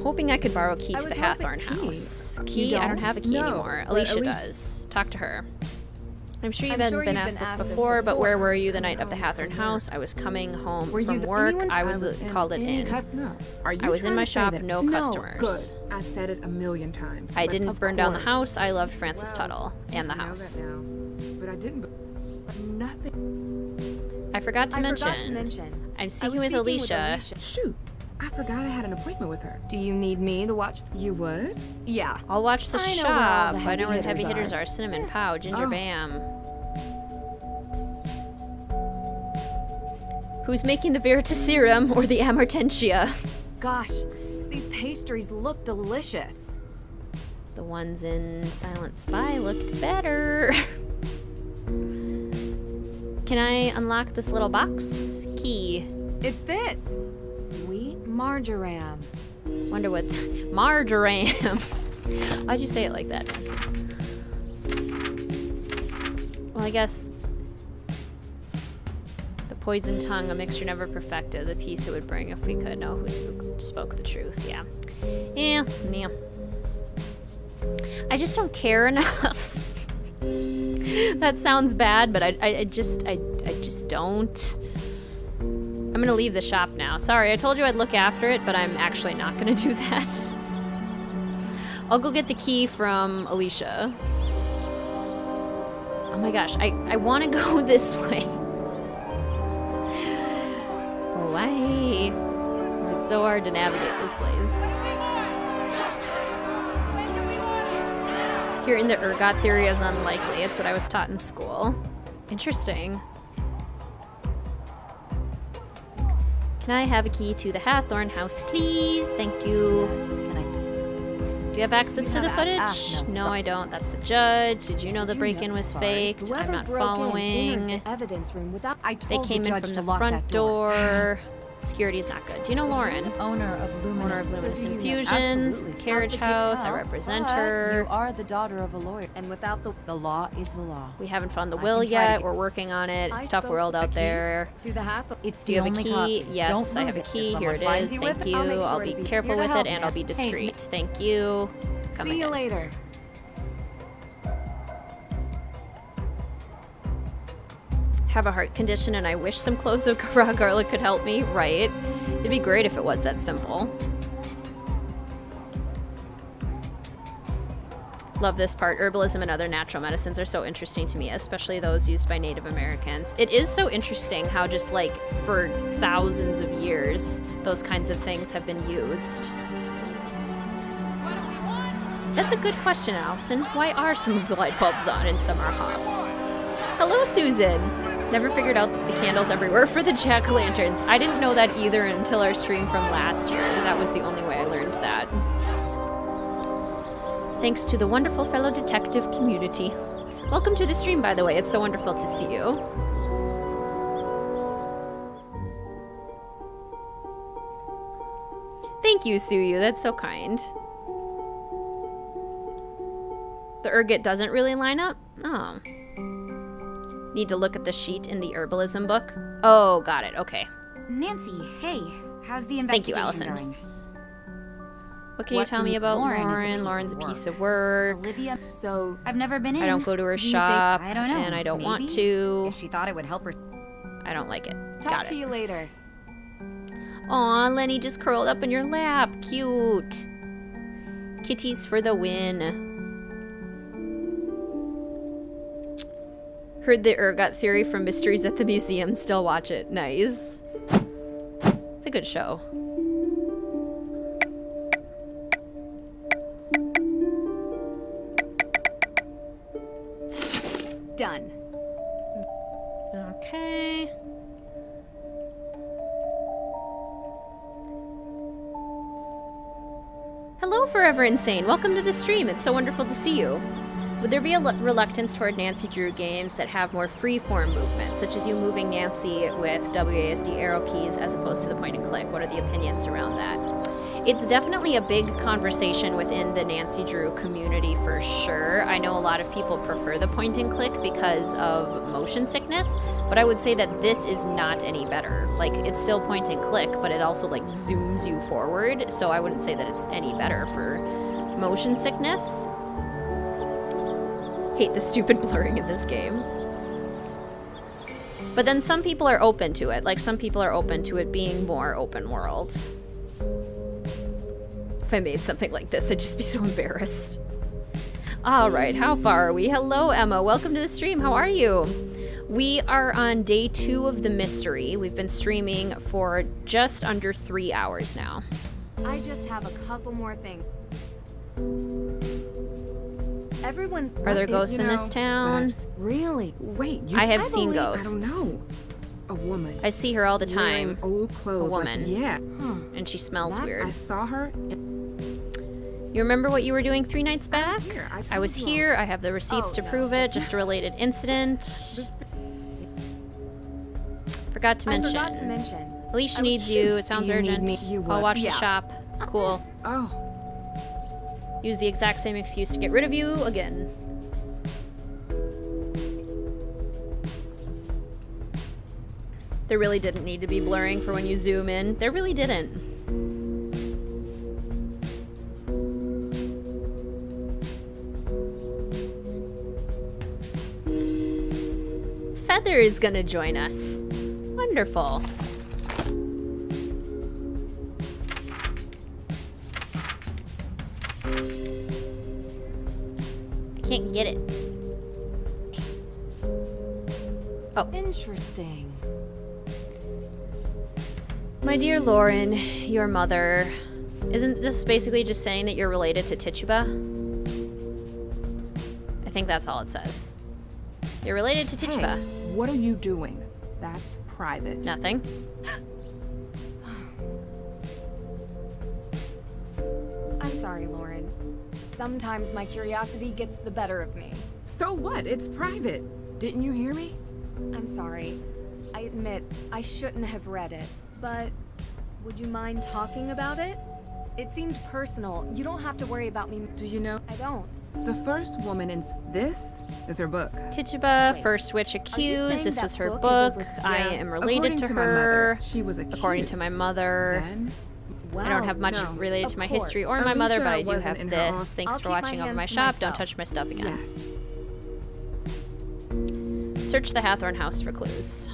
hoping I could borrow a key to the Hathorn house. Key? I don't have a key anymore. Alicia does. Talk to her. I'm sure you've been asked this before, but where were you the night of the Hathorn house? I was coming home from work. I was called it in. I was in my shop, no customers. Good. I've said it a million times. I didn't burn down the house. I loved Francis Tuttle and the house. But I didn't. Nothing. I forgot to mention. I'm speaking with Alicia. Shoot. I forgot I had an appointment with her. Do you need me to watch? You would? Yeah. I'll watch the shop. I know where the heavy hitters are. Cinnamon, Pow, Ginger Bam. Who's making the Veritaserum or the Amortentia? Gosh, these pastries look delicious. The ones in Silent Spy looked better. Can I unlock this little box? Key. It fits. Sweet marjoram. Wonder what... Marjoram. Why'd you say it like that, Nancy? Well, I guess... The poison tongue, a mixture never perfected. The peace it would bring if we could know who spoke the truth. Yeah. Yeah. I just don't care enough. That sounds bad, but I just don't. I'm gonna leave the shop now. Sorry, I told you I'd look after it, but I'm actually not gonna do that. I'll go get the key from Alicia. Oh my gosh, I want to go this way. Why is it so hard to navigate this place? Hearing the ergot theory is unlikely. It's what I was taught in school. Interesting. Can I have a key to the Hathorn house, please? Thank you. Do you have access to the footage? No, I don't. That's the judge. Did you know the break-in was faked? I'm not following. They came in from the front door. Security's not good. Do you know Lauren? Owner of Luminous Infusions, Carriage House. I represent her. You are the daughter of a lawyer, and without the law is the law. We haven't found the will yet. We're working on it. It's a tough world out there. To the Hathorn. Do you have a key? Yes, I have a key. Here it is. Thank you. I'll be careful with it, and I'll be discreet. Thank you. Come See you later. Have a heart condition and I wish some cloves of raw garlic could help me, right? It'd be great if it was that simple. Love this part. Herbalism and other natural medicines are so interesting to me, especially those used by Native Americans. It is so interesting how just like for thousands of years, those kinds of things have been used. That's a good question, Allison. Why are some of the light bulbs on and some are off? Hello, Susan. Never figured out that the candles everywhere for the jack-o'-lanterns. I didn't know that either until our stream from last year. That was the only way I learned that. Thanks to the wonderful fellow detective community. Welcome to the stream, by the way. It's so wonderful to see you. Thank you, Suyu. That's so kind. The ergot doesn't really line up? Oh. Need to look at the sheet in the herbalism book. Oh, got it. Okay. Nancy, hey, how's the investigation Thank you, Allison. going? What can you tell me about Lauren? Lauren's a piece of work. Olivia, so I've never been in. I don't go to her shop, I don't know. and I don't Maybe want to. If she thought it would help her. I don't like it. Talk Got to it. you later. Aw, Lenny just curled up in your lap. Cute. Kitties for the win. Heard the ergot theory from Mysteries at the Museum. Still watch it. Nice. It's a good show. Done. Okay. Hello, Forever Insane. Welcome to the stream. It's so wonderful to see you. Would there be a reluctance toward Nancy Drew games that have more free-form movement, such as you moving Nancy with WASD arrow keys as opposed to the point and click? What are the opinions around that? It's definitely a big conversation within the Nancy Drew community for sure. I know a lot of people prefer the point and click because of motion sickness, but I would say that this is not any better. Like, it's still point and click, but it also like zooms you forward, so I wouldn't say that it's any better for motion sickness. Hate the stupid blurring in this game. But then some people are open to it. Like, some people are open to it being more open world. If I made something like this, I'd just be so embarrassed. All right, how far are we? Hello, Emma. Welcome to the stream. How are you? We are on day 2 of the mystery. We've been streaming for just under 3 hours now. I just have a couple more things. Everyone's. Are there ghosts in this town? Really? Wait, I have seen ghosts. I don't know. A woman. I see her all the time. Old clothes. A woman. Like, yeah. And she smells weird. I saw her. You remember what you were doing 3 nights back? I was here. I have the receipts to prove it. Just a related incident. Forgot to mention. Alicia needs you. It sounds urgent. I'll watch the shop. Cool. Oh. Use the exact same excuse to get rid of you again. There really didn't need to be blurring for when you zoom in. There really didn't. Feather is gonna join us. Wonderful. I can't get it. Oh. Interesting. My dear Lauren, your mother. Isn't this basically just saying that you're related to Tituba? I think that's all it says. You're related to Tituba. Hey, what are you doing? That's private. Nothing. I'm sorry, Lauren. Sometimes my curiosity gets the better of me. So what? It's private. Didn't you hear me? I'm sorry. I admit, I shouldn't have read it, but would you mind talking about it? It seemed personal. You don't have to worry about me. Do you know? I don't. The first woman in this is her book. Tituba, first witch accused. This was her book. I am related to her. She was accused. According to my mother. I don't have much related to my history or my mother, but I do have this. Thanks for watching over my shop. Don't touch my stuff again. Yes. Search the Hathorn house for clues.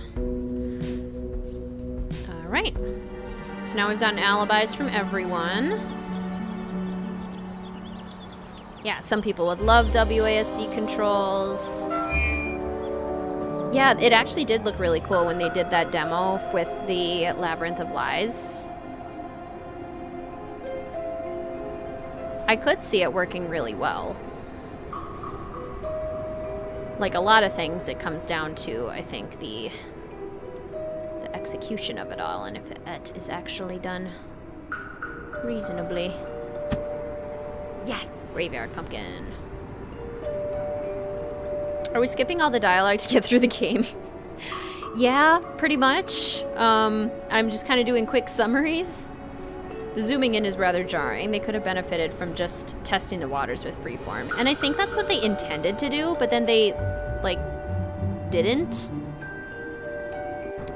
Alright. So now we've gotten alibis from everyone. Yeah, some people would love WASD controls. Yeah, it actually did look really cool when they did that demo with the Labyrinth of Lies. I could see it working really well. Like a lot of things, it comes down to, I think, the execution of it all, and if it is actually done reasonably. Yes! Graveyard pumpkin. Are we skipping all the dialogue to get through the game? Yeah, pretty much. I'm just kind of doing quick summaries. The zooming in is rather jarring. They could have benefited from just testing the waters with freeform. And I think that's what they intended to do, but then they, like, didn't.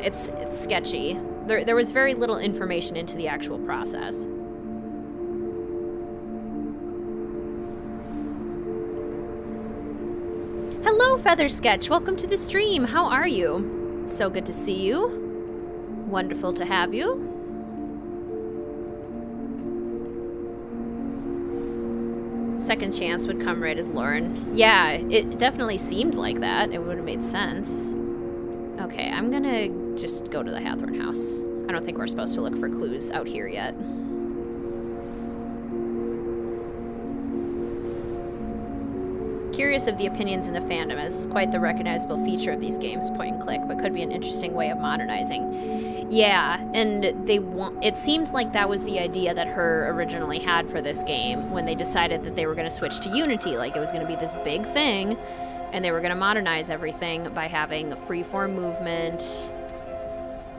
It's sketchy. There was very little information into the actual process. Hello, Feather Sketch. Welcome to the stream. How are you? So good to see you. Wonderful to have you. Second chance would come right as Lauren. Yeah, it definitely seemed like that. It would have made sense. Okay, I'm gonna just go to the Hathorn house. I don't think we're supposed to look for clues out here yet. Curious of the opinions in the fandom, as it's quite the recognizable feature of these games, point and click, but could be an interesting way of modernizing. Yeah, and it seemed like that was the idea that Her originally had for this game when they decided that they were going to switch to Unity. Like, it was going to be this big thing, and they were going to modernize everything by having a freeform movement,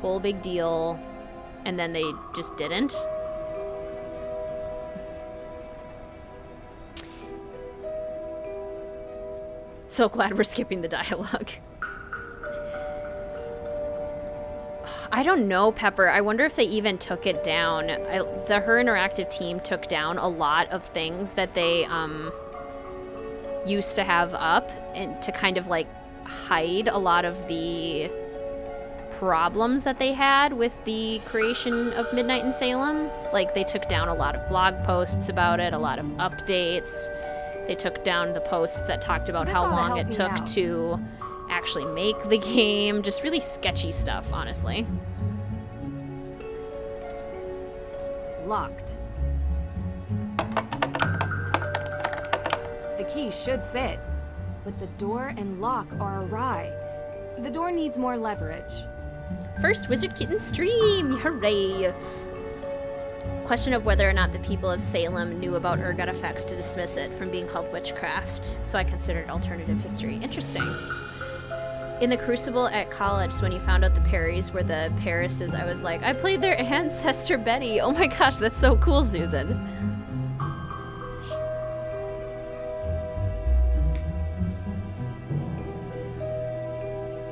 whole big deal, and then they just didn't. So glad we're skipping the dialogue. I don't know, Pepper. I wonder if they even took it down. The Her Interactive team took down a lot of things that they used to have up, and to kind of like hide a lot of the problems that they had with the creation of Midnight in Salem. Like, they took down a lot of blog posts about it, a lot of updates. They took down the posts that talked about how long it took to actually make the game. Just really sketchy stuff, honestly. Locked. The key should fit, but the door and lock are awry. The door needs more leverage. First WizardKitten stream! Hooray! Question of whether or not the people of Salem knew about ergot effects to dismiss it from being called witchcraft, so I considered alternative history. Interesting. In the Crucible at college, so when you found out the Perrys were the Parises, I was like, I played their ancestor Betty. Oh my gosh, that's so cool, Susan.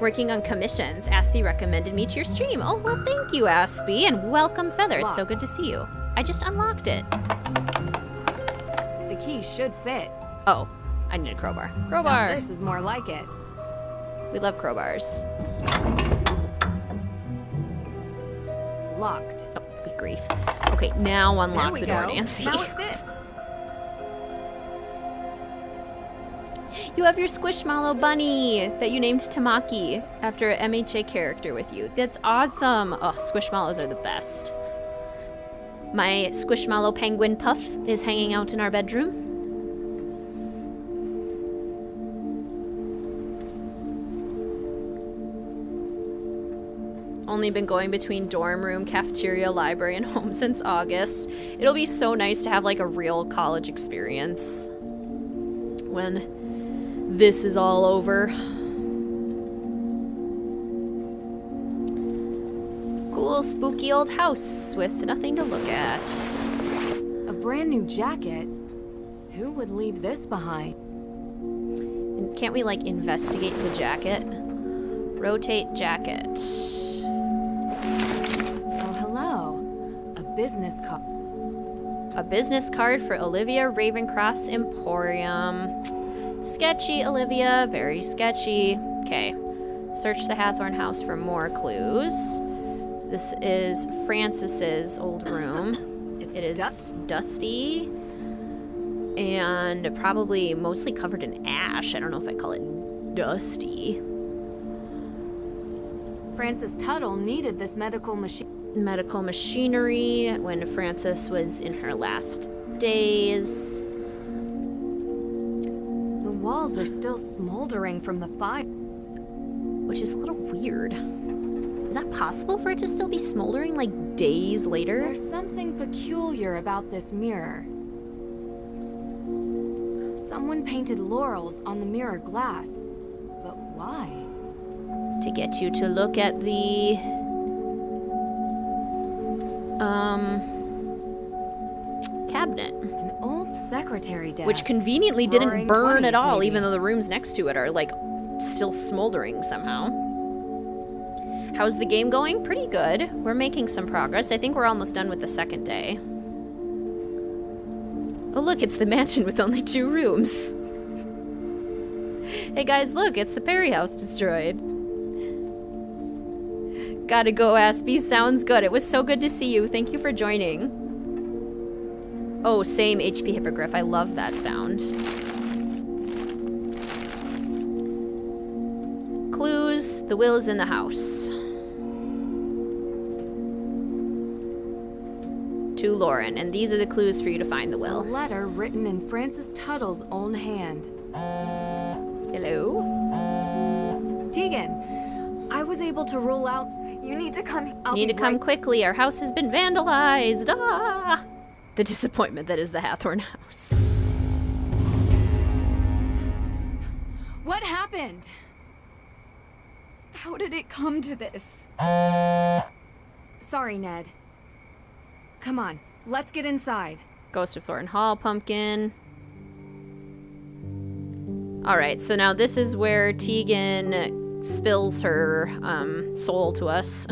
Working on commissions. Aspie recommended me to your stream. Oh, well, thank you, Aspie, and welcome, Feather. It's so good to see you. I just unlocked it. The key should fit. Oh, I need a crowbar. Crowbar! Now this is more like it. We love crowbars. Locked. Oh, good grief. Okay, now unlock the door, Nancy. Now it fits. You have your Squishmallow bunny that you named Tamaki after an MHA character with you. That's awesome. Oh, Squishmallows are the best. My Squishmallow penguin Puff is hanging out in our bedroom. Only been going between dorm room, cafeteria, library, and home since August. It'll be so nice to have like a real college experience when this is all over. Cool, spooky old house with nothing to look at. A brand new jacket? Who would leave this behind? And can't we, like, investigate the jacket? Rotate jacket. Oh, hello. A business card. A business card for Olivia Ravencroft's Emporium. Sketchy, Olivia. Very sketchy. Okay. Search the Hathorn house for more clues. This is Francis's old room. It is dusty. And probably mostly covered in ash. I don't know if I'd call it dusty. Francis Tuttle needed this medical machinery when Francis was in her last days. The walls are still smoldering from the fire. Which is a little weird. Is that possible for it to still be smoldering like days later? There's something peculiar about this mirror. Someone painted laurels on the mirror glass. But why? To get you to look at the cabinet. An old secretary desk. Which conveniently didn't Roaring burn 20s, at all, maybe. even though the rooms next to it are like still smoldering somehow. How's the game going? Pretty good. We're making some progress. I think we're almost done with the second day. Oh look, it's the mansion with only 2 rooms. Hey guys, look, it's the Perry house destroyed. Gotta go, Aspie. Sounds good. It was so good to see you. Thank you for joining. Oh, same HP Hippogriff. I love that sound. Clues. The will is in the house. to Lauren, and these are the clues for you to find the A will. letter written in Francis Tuttle's own hand. Hello? Tegan, I was able to rule out... You need to come. You need to come quickly. Our house has been vandalized. Ah! The disappointment that is the Hathorn house. What happened? How did it come to this? Sorry, Ned. Come on, let's get inside. Ghost of Thornton Hall, pumpkin. Alright, so now this is where Tegan spills her soul to us.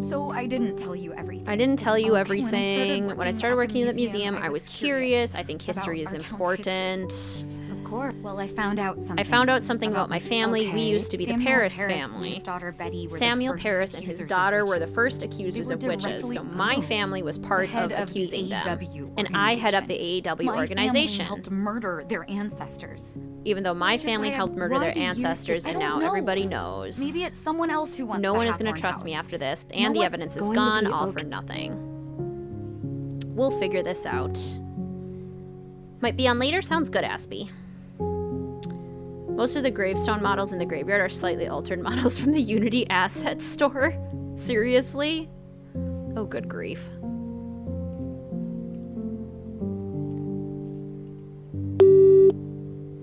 So I didn't tell you everything. I didn't tell you Okay, everything. When I started working in the museum, I was curious. I think about history is our town's important. Of course. Well, I found out something. I found out something about my family. We Okay, used to be the Samuel Paris Paris and family. his daughter Betty were the Samuel first Paris and his accusers of daughter were the witches. first accusers They of were witches, directly- so my family was part head of of the accusing them. AEW And I head up the AEW My organization. family helped murder their ancestors. Even though my Which is family why I helped murder their wanted to use ancestors, it. I and don't now know. everybody knows. Maybe it's someone else who wants No the one is going to Hathorn trust me house. after this, You know and the what? evidence is Going to gone, be all okay. for nothing. We'll figure this out. Might be on later? Sounds good, Aspie. Most of the gravestone models in the graveyard are slightly altered models from the Unity Asset Store. Seriously? Oh, good grief.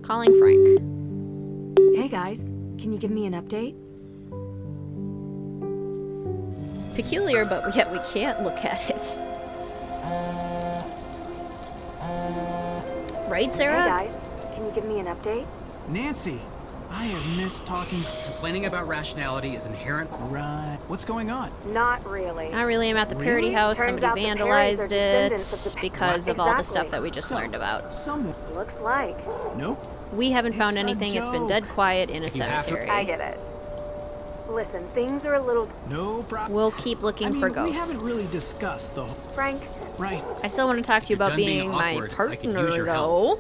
Calling Frank. Hey guys, can you give me an update? Peculiar, but yet we can't look at it. Right, Sarah? Hey guys, can you give me an update? Nancy, I have missed talking to... Complaining about rationality is inherent. Right. What's going on? Not really. Not really. I'm at the Parody Really? House. Turns Somebody out the Parrys are vandalized descendants of it the- because of all the stuff Exactly. that we just learned about. Someone... Looks like. Nope. We haven't found It's a anything. It's been joke. dead quiet in a If you have to- cemetery. I get it. Listen, things are a little... No problem. We'll keep looking I mean, for we ghosts. haven't really discussed the... Frank, Right. I still want to talk to you If you're about done being being my awkward, I could partner, use your though.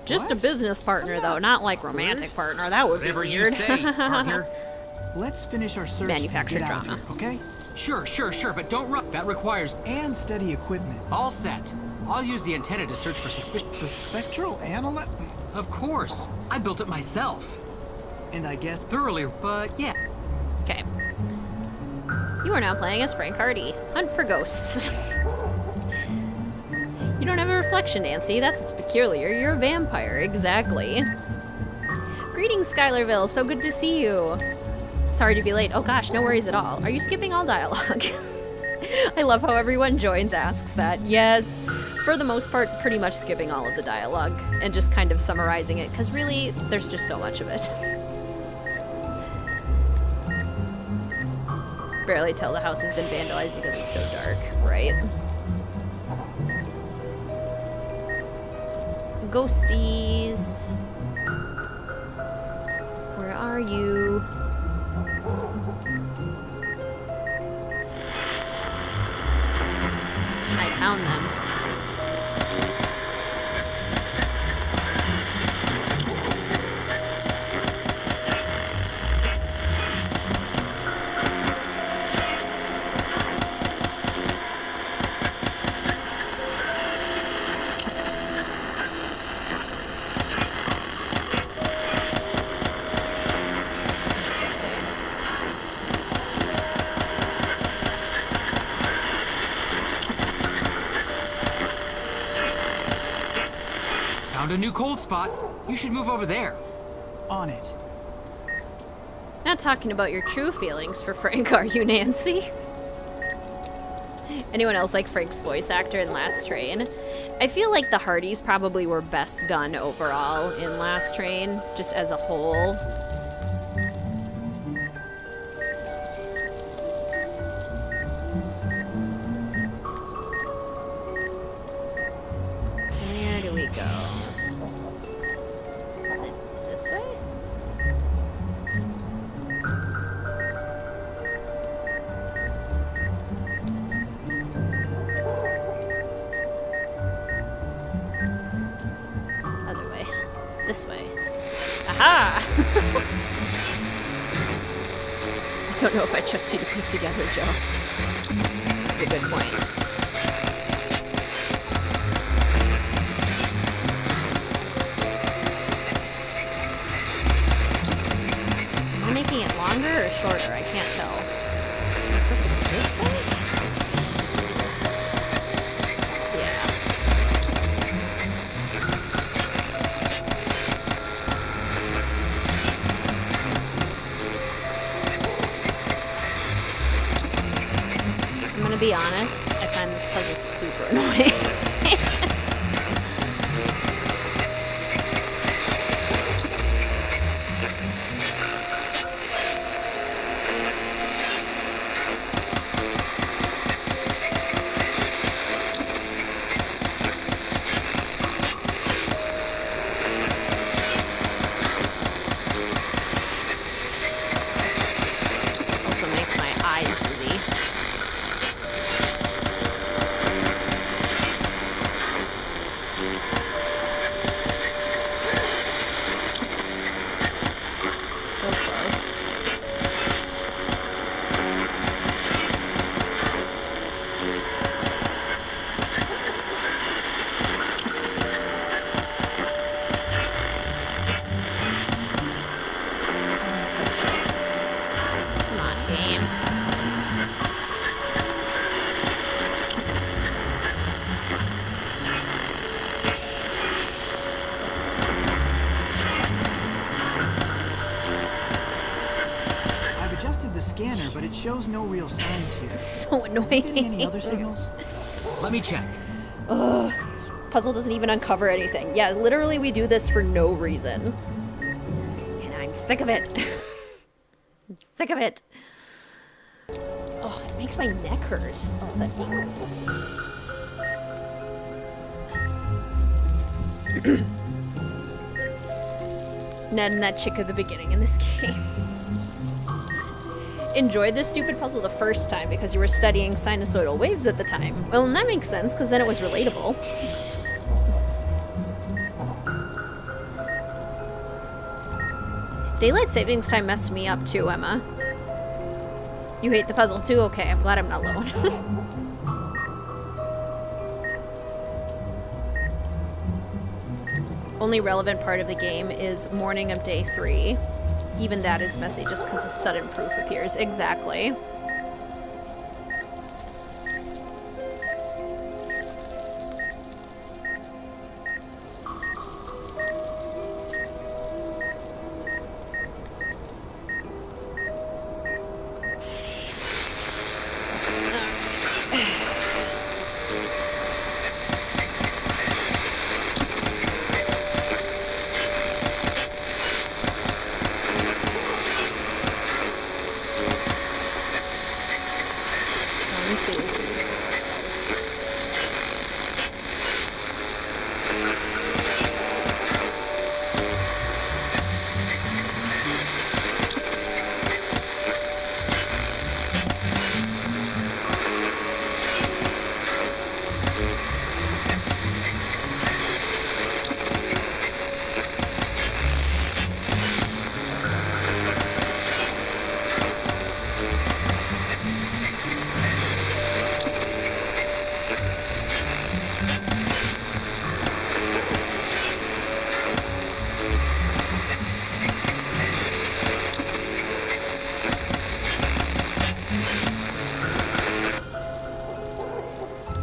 Just a What? business partner, though, not like romantic partner. That would Whatever be you weird. say, partner. Let's finish our search Manufactured and get out drama. of here, okay? Sure, but don't run. That requires And steady equipment. all set. I'll use the antenna to search for suspicion. The spectral analyte... Of course. I built it myself. And I guess... Thoroughly, but yeah. Okay. You are now playing as Frank Hardy. Hunt for ghosts. You don't have a reflection, Nancy. That's what's peculiar. You're a vampire. Exactly. Greetings, Skylarville. So good to see you. Sorry to be late. Oh gosh, no worries at all. Are you skipping all dialogue? I love how everyone joins asks that. Yes. For the most part, pretty much skipping all of the dialogue and just kind of summarizing it, because really, there's just so much of it. Barely tell the house has been vandalized because it's so dark, right? Ghosties. Where are you? I found them. Found a new cold spot. You should move over there. On it. Not talking about your true feelings for Frank, are you, Nancy? Anyone else like Frank's voice actor in Last Train? I feel like the Hardys probably were best done overall in Last Train, just as a whole. Where do we go? Is it this way? Other way. This way. Aha! Don't know if I trust you to put together, Joe. That's a good point. Am I making it longer or shorter? I can't tell. Am I supposed to go this way? Yeah. I'm gonna be honest, I find this puzzle super annoying. Also makes my eyes dizzy. So close. So close. Come on, game. I've adjusted the scanner, but it shows no real signs here. So Are you getting any annoying. other signals? Let me check. Ugh. Puzzle doesn't even uncover anything. Yeah, literally we do this for no reason. And I'm sick of it. I'm sick of it. Oh, it makes my neck hurt. Oh, thank you. Ned and that chick at the beginning in this game. Enjoyed this stupid puzzle the first time because you were studying sinusoidal waves at the time. Well, and that makes sense because then it was relatable. Daylight savings time messed me up too, Emma. You hate the puzzle too? Okay, I'm glad I'm not alone. Only relevant part of the game is morning of day 3. Even that is messy just because a sudden proof appears. Exactly.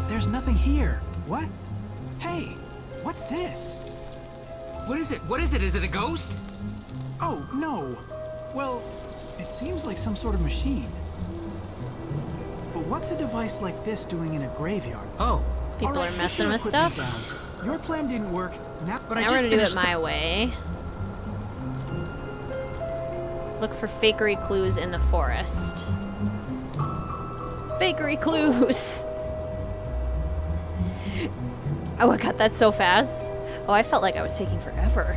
There's nothing here. What? Hey, what's this? What is it? What is it? Is it a ghost? Oh, no. Well, it seems like some sort of machine. But what's a device like this doing in a graveyard? Oh. People are messing with stuff. Your plan didn't work. Now we're gonna do it my way. Look for fakery clues in the forest. Fakery clues! Oh, I got that so fast. Oh, I felt like I was taking forever.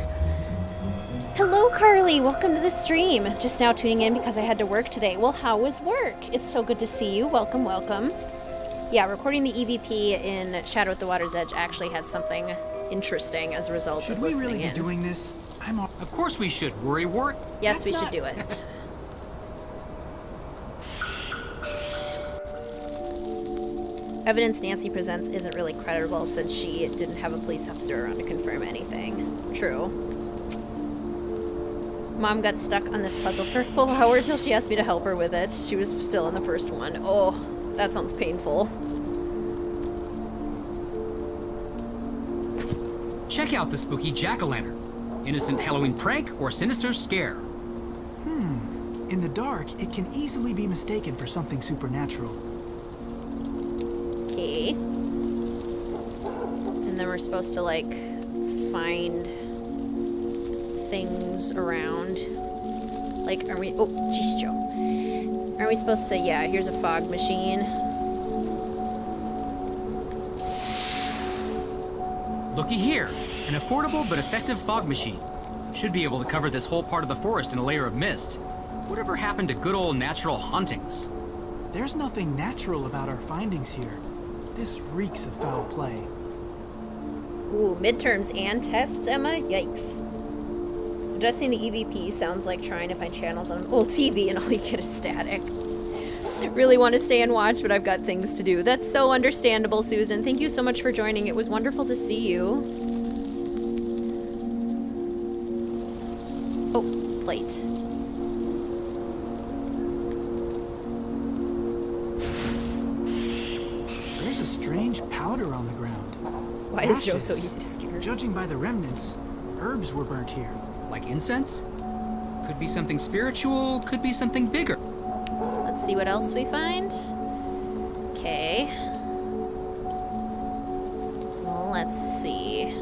Hello, Carly. Welcome to the stream. Just now tuning in because I had to work today. Well, how was work? It's so good to see you. Welcome, welcome. Yeah, recording the EVP in Shadow at the Water's Edge actually had something interesting as a result of listening in. Should we really be doing this? Of course we should. Worrywart. Yes, we should do it. Evidence Nancy presents isn't really credible since she didn't have a police officer around to confirm anything. True. Mom got stuck on this puzzle for a full hour till she asked me to help her with it. She was still in the first one. Oh, that sounds painful. Check out the spooky jack-o'-lantern. Innocent Halloween prank or sinister scare? In the dark, it can easily be mistaken for something supernatural. Okay. And then we're supposed to, like, find things around. Like, are we... Oh, jeez, Joe. Are we supposed to... Yeah, here's a fog machine. Looky here. An affordable but effective fog machine. Should be able to cover this whole part of the forest in a layer of mist. Whatever happened to good old natural hauntings? There's nothing natural about our findings here. This reeks of foul play. Ooh, midterms and tests, Emma? Yikes. Adjusting the EVP sounds like trying to find channels on an old TV and all you get is static. Really want to stay and watch, but I've got things to do. That's so understandable, Susan. Thank you so much for joining. It was wonderful to see you. Oh, plate. There's a strange powder on the ground. Why is Joe so easy to scare? Judging by the remnants, herbs were burnt here. Like incense? Could be something spiritual, could be something bigger. Let's see what else we find. Okay. Well, let's see.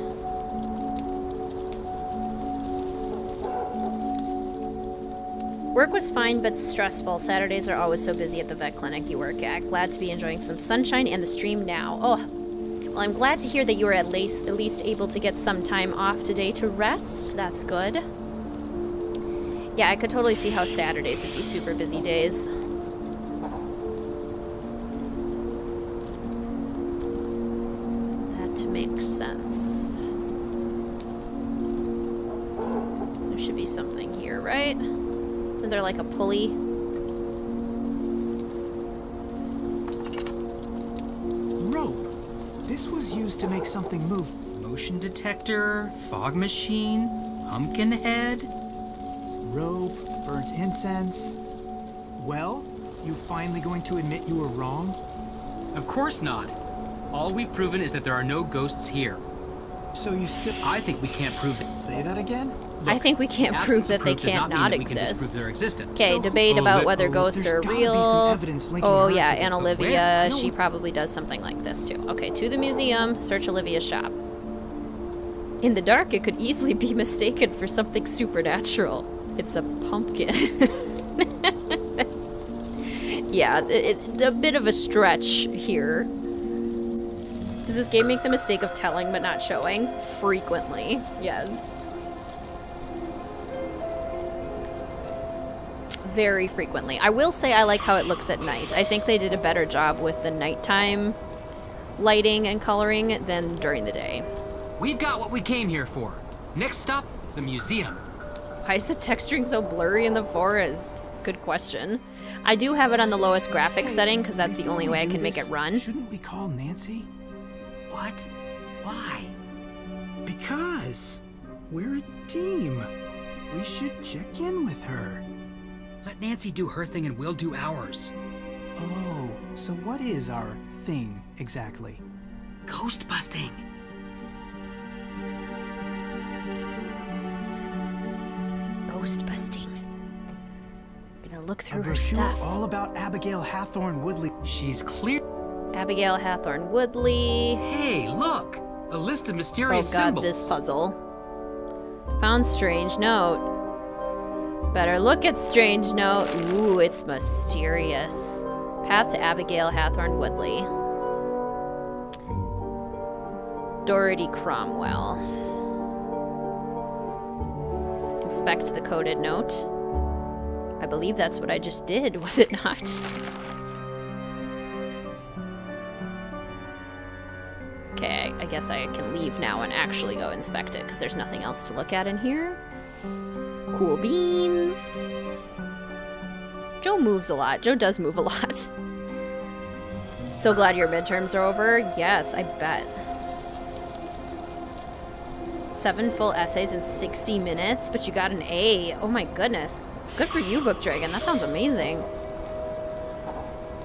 Work was fine but stressful. Saturdays are always so busy at the vet clinic you work at. Glad to be enjoying some sunshine and the stream now. Oh, well, I'm glad to hear that you were at least able to get some time off today to rest. That's good. Yeah, I could totally see how Saturdays would be super busy days. That makes sense. There should be something here, right? Isn't there like a pulley? Rope. This was used to make something move. Motion detector, fog machine, pumpkin head. Rope, burnt incense. Well, you finally going to admit you were wrong? Of course not. All we've proven is that there are no ghosts here. So you still... I think we can't prove that. Say that again? Look, I think we can't prove that they can't not exist. Okay, debate about whether ghosts are real. Oh yeah, and Olivia, she probably does something like this too. Okay, to the museum, search Olivia's shop. In the dark, it could easily be mistaken for something supernatural. It's a pumpkin. Yeah, it's a bit of a stretch here. Does this game make the mistake of telling but not showing? Frequently, yes. Very frequently. I will say I like how it looks at night. I think they did a better job with the nighttime lighting and coloring than during the day. We've got what we came here for. Next stop, the museum. Why is the texturing so blurry in the forest? Good question. I do have it on the lowest graphics setting because that's the only way I can make it run. Shouldn't we call Nancy? What? Why? Because we're a team. We should check in with her. Let Nancy do her thing and we'll do ours. Oh, so what is our thing exactly? Ghost busting. Ghost busting. Gonna look through her brochure stuff. All about Abigail Hathorne Woodley. She's clear. Abigail Hathorne Woodley. Hey, look! A list of mysterious symbols. Oh god, this puzzle. Found strange note. Better look at strange note. Ooh, it's mysterious. Path to Abigail Hathorne Woodley. Dorothy Cromwell. Inspect the coded note. I believe that's what I just did, was it not? Okay, I guess I can leave now and actually go inspect it because there's nothing else to look at in here. Cool beans. Joe moves a lot. Joe does move a lot. So glad your midterms are over. Yes, I bet. 7 full essays in 60 minutes, but you got an A. Oh my goodness. Good for you, Book Dragon. That sounds amazing.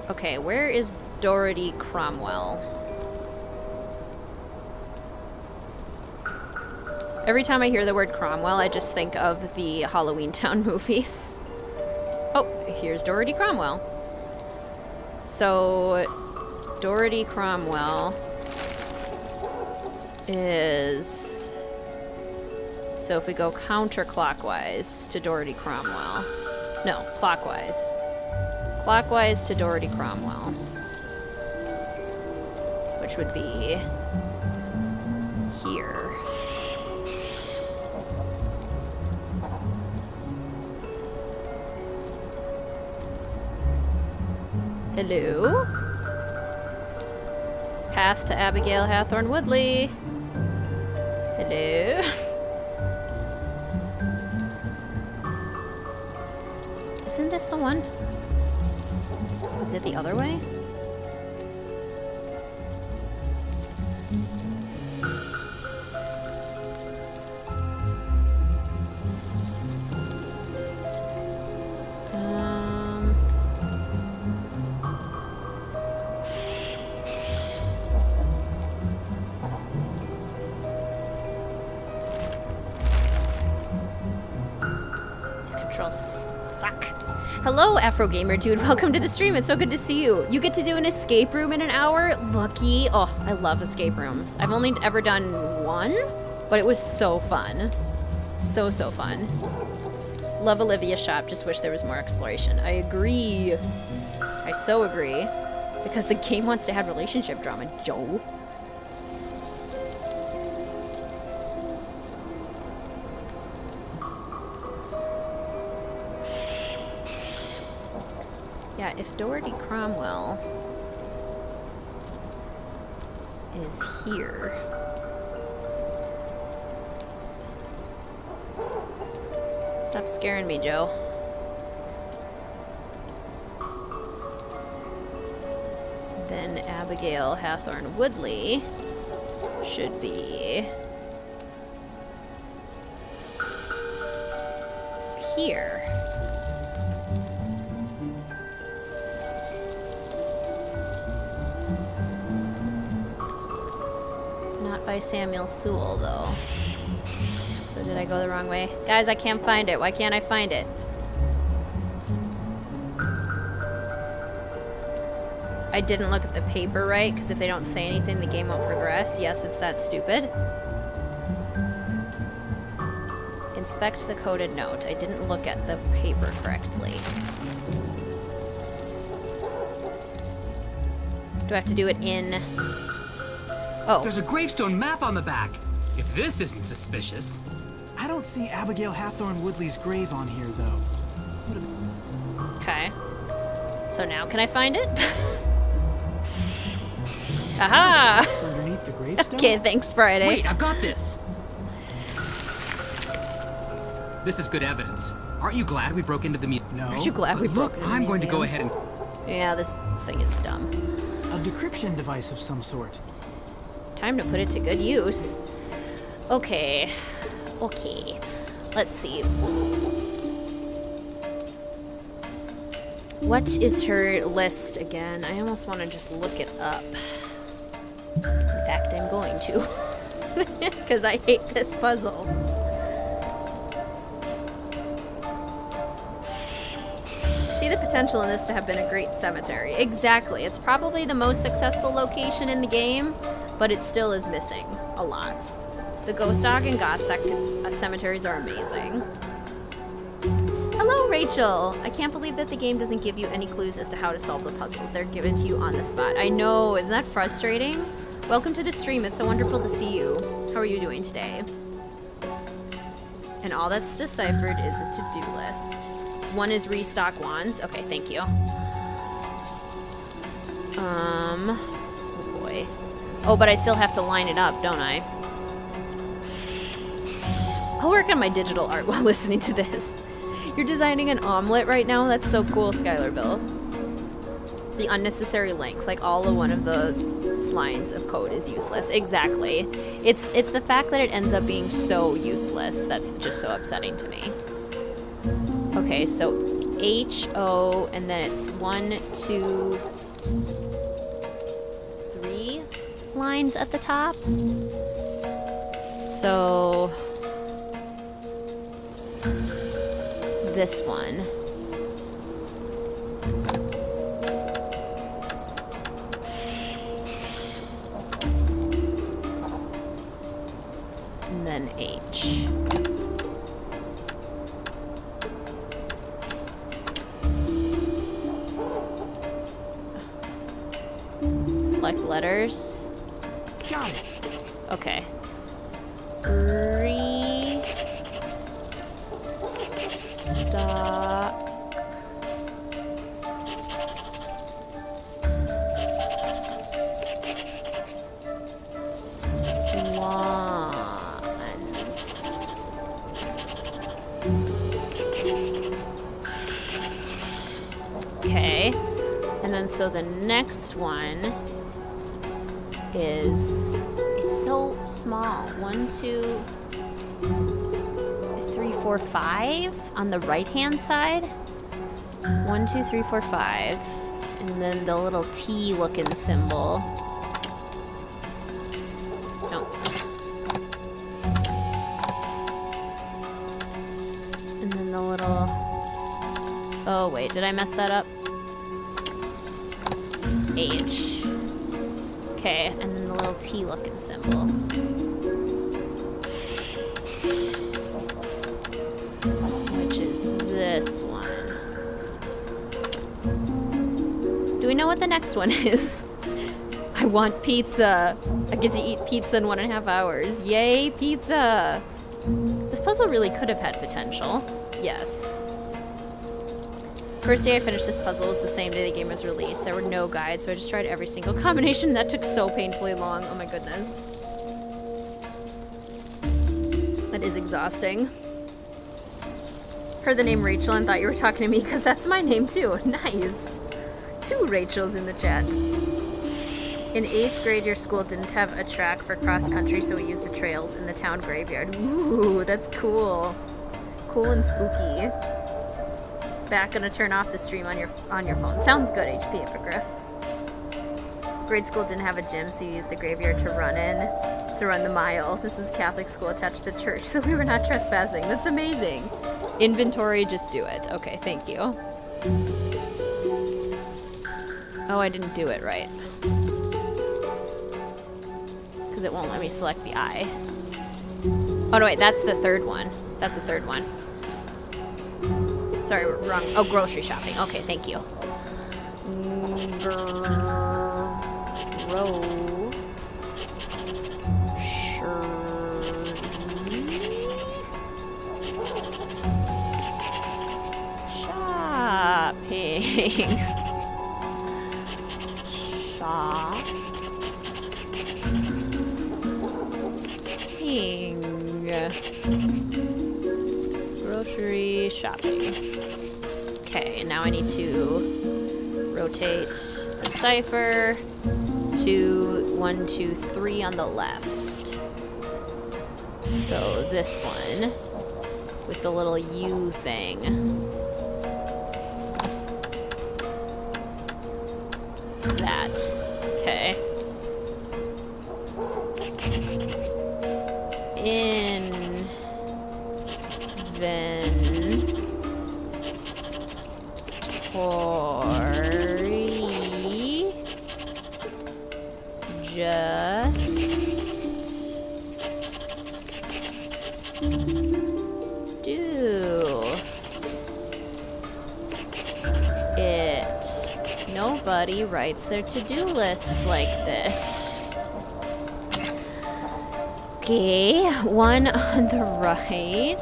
Okay, where is Dorothy Cromwell? Every time I hear the word Cromwell, I just think of the Halloween Town movies. Oh, here's Dorothy Cromwell. So, Dorothy Cromwell is... So if we go counterclockwise to Dorothy Cromwell. No, clockwise. Clockwise to Dorothy Cromwell. Which would be here. Hello? Path to Abigail Hathorne Woodley. Hello? Isn't this the one? Is it the other way? Hello, Afro Gamer Dude. Welcome to the stream. It's so good to see you. You get to do an escape room in an hour? Lucky. Oh, I love escape rooms. I've only ever done one, but it was so fun. So fun. Love Olivia's shop. Just wish there was more exploration. I agree. I so agree. Because the game wants to have relationship drama, Joe. Yeah, if Dorothy Cromwell is here. Stop scaring me, Joe. Then Abigail Hathorne Woodley should be here. By Samuel Sewell, though. So did I go the wrong way? Guys, I can't find it. Why can't I find it? I didn't look at the paper right, because if they don't say anything, the game won't progress. Yes, it's that stupid. Inspect the coded note. I didn't look at the paper correctly. Do I have to do it in... Oh. There's a gravestone map on the back. If this isn't suspicious. I don't see Abigail Hathorne Woodley's grave on here, though. Okay. So now can I find it? Aha! Underneath the gravestone? Okay, thanks, Friday. Wait, I've got this. This is good evidence. Aren't you glad we broke into the museum? No. Aren't you glad we broke into the museum? I'm going to go ahead and... Yeah, this thing is dumb. A decryption device of some sort. Time to put it to good use. Okay. Let's see. What is her list again? I almost want to just look it up. In fact, I'm going to. Because I hate this puzzle. See the potential in this to have been a great cemetery. Exactly. It's probably the most successful location in the game, but it still is missing a lot. The Ghost Dog and Godsec cemeteries are amazing. Hello, Rachel! I can't believe that the game doesn't give you any clues as to how to solve the puzzles. They're given to you on the spot. I know, isn't that frustrating? Welcome to the stream, it's so wonderful to see you. How are you doing today? And all that's deciphered is a to-do list. One is restock wands. Okay, thank you. Oh boy. Oh, but I still have to line it up, don't I? I'll work on my digital art while listening to this. You're designing an omelet right now? That's so cool, Skylar Bill. The unnecessary length, like all of one of the lines of code is useless. Exactly. It's the fact that it ends up being so useless that's just so upsetting to me. Okay, so H-O, and then it's 1, 2, 3 lines at the top. So this one. And then H. Select letters. Got it. Okay. Stock. Okay. And then so the next one is, it's so small. 1, 2, 3, 4, 5 on the right hand side. 1, 2, 3, 4, 5. And then the little T looking symbol. No. And then the little, oh wait, did I mess that up? H. Okay, and then the little T looking symbol. Which is this one. Do we know what the next one is? I want pizza. I get to eat pizza in 1.5 hours. Yay, pizza! This puzzle really could have had potential. Yes. First day I finished this puzzle was the same day the game was released. There were no guides, so I just tried every single combination. That took so painfully long. Oh my goodness. That is exhausting. Heard the name Rachel and thought you were talking to me because that's my name too. Nice. 2 Rachels in the chat. In 8th grade, your school didn't have a track for cross country, so we used the trails in the town graveyard. Ooh, that's cool. Cool and spooky. Back, gonna turn off the stream on your phone. Sounds good, HP Hippogriff. Grade school didn't have a gym, so you used the graveyard to run the mile. This was a Catholic school attached to the church, so we were not trespassing. That's amazing. Inventory, just do it. Okay, thank you. Oh, I didn't do it right. Because it won't let me select the eye. Oh, no, wait, that's the third one. That's the third one. Sorry, wrong. Oh, grocery shopping. Okay, thank you. Shopping. Grocery shopping. Okay, now I need to rotate the cipher to 1, 2, 3 on the left. So this one with the little U thing. That. Okay. Nobody writes their to-do lists like this. Okay, one on the right.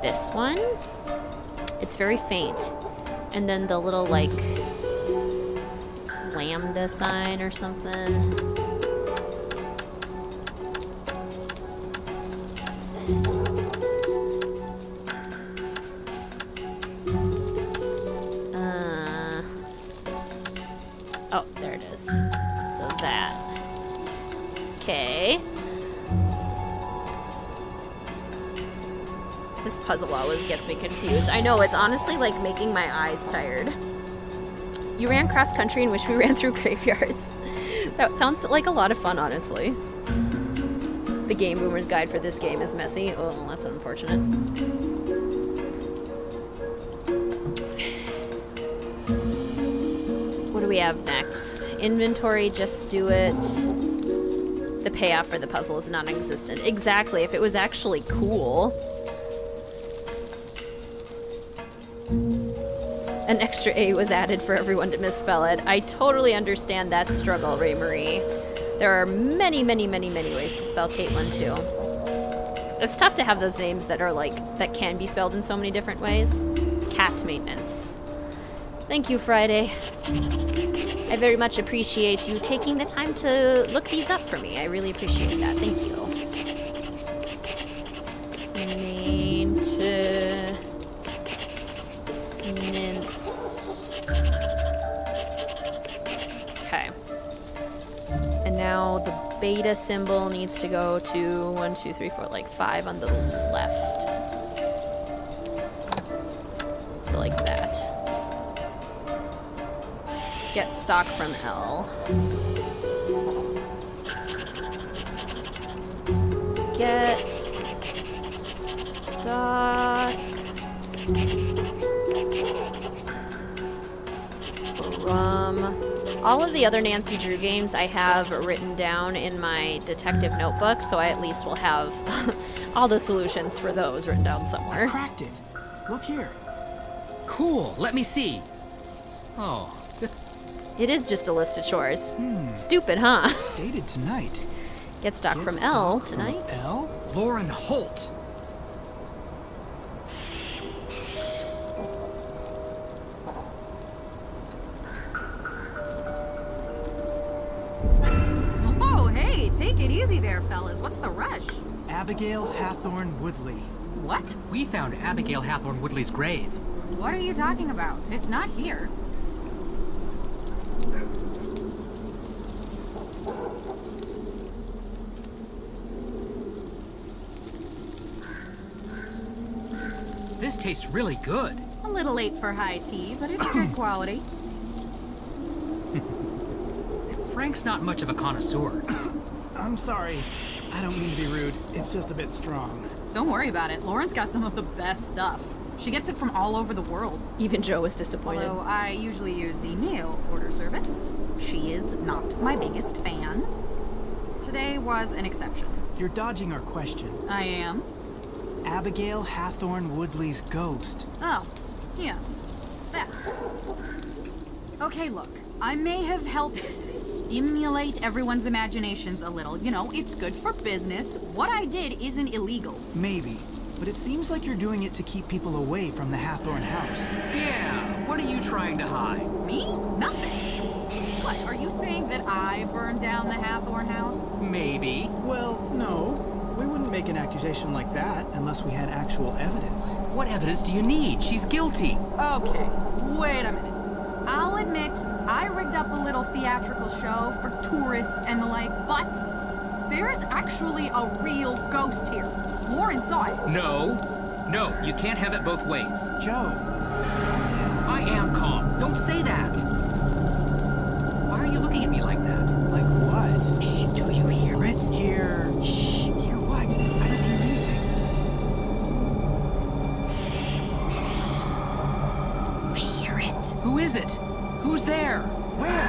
This one. It's very faint. And then the little, like, lambda sign or something. Okay. This puzzle always gets me confused. I know, it's honestly like making my eyes tired. You ran cross country and wish we ran through graveyards. That sounds like a lot of fun, honestly. The Game Boomer's guide for this game is messy. Oh, that's unfortunate. What do we have next? Inventory, just do it. The payoff for the puzzle is non-existent. Exactly, if it was actually cool. An extra A was added for everyone to misspell it. I totally understand that struggle, Ray Marie. There are many, many, many, many ways to spell Caitlin, too. It's tough to have those names that are like, that can be spelled in so many different ways. Cat maintenance. Thank you, Friday. I very much appreciate you taking the time to look these up for me. I really appreciate that. Thank you. Maintenance. Okay. And now the beta symbol needs to go to 1, 2, 3, 4, like 5 on the left. So like that. Get stock from L. Get stock from... All of the other Nancy Drew games I have written down in my detective notebook, so I at least will have all the solutions for those written down somewhere. I cracked it. Look here. Cool. Let me see. Oh. It is just a list of chores. Stupid, huh? It's dated tonight. Get stock from L tonight. L? Lauren Holt. Oh, hey, take it easy there, fellas. What's the rush? Abigail Hathorne Woodley. What? We found Abigail Hathorne Woodley's grave. What are you talking about? It's not here. This tastes really good. A little late for high tea, but it's good quality. Frank's not much of a connoisseur. I'm sorry. I don't mean to be rude. It's just a bit strong. Don't worry about it. Lauren's got some of the best stuff. She gets it from all over the world. Even Joe was disappointed. Although I usually use the mail order service. She is not my biggest fan. Today was an exception. You're dodging our question. I am. Abigail Hathorne Woodley's ghost. Oh, yeah. That. Okay, look. I may have helped stimulate everyone's imaginations a little. You know, it's good for business. What I did isn't illegal. Maybe. But it seems like you're doing it to keep people away from the Hathorne house. Yeah, what are you trying to hide? Me? Nothing. What, are you saying that I burned down the Hathorne house? Maybe. Well, no. We wouldn't make an accusation like that unless we had actual evidence. What evidence do you need? She's guilty. Okay, wait a minute. I'll admit, I rigged up a little theatrical show for tourists and the like, but there's actually a real ghost here. Lauren saw it. No. No, you can't have it both ways. Joe. I am calm. Don't say that. Why are you looking at me like that? Like what? Shh, do you hear it? Hear... Shh. Hear what? I don't hear anything. I hear it. Who is it? Who's there? Where?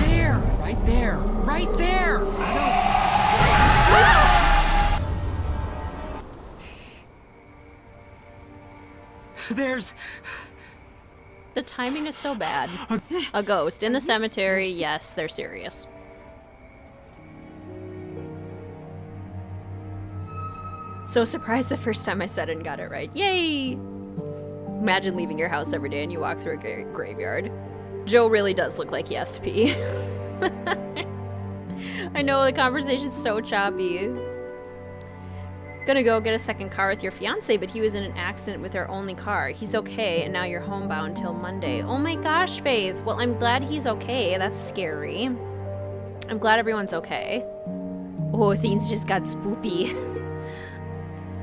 There. Right there. Right there. There's... The timing is so bad. A ghost in the cemetery. Yes, they're serious. So surprised the first time I said it and got it right. Yay! Imagine leaving your house every day and you walk through a graveyard. Joe really does look like he has to pee. I know, the conversation's so choppy. Gonna go get a second car with your fiance, but he was in an accident with our only car. He's okay, and now you're homebound till Monday. Oh my gosh, Faith. Well, I'm glad he's okay. That's scary. I'm glad everyone's okay. Oh, things just got spoopy.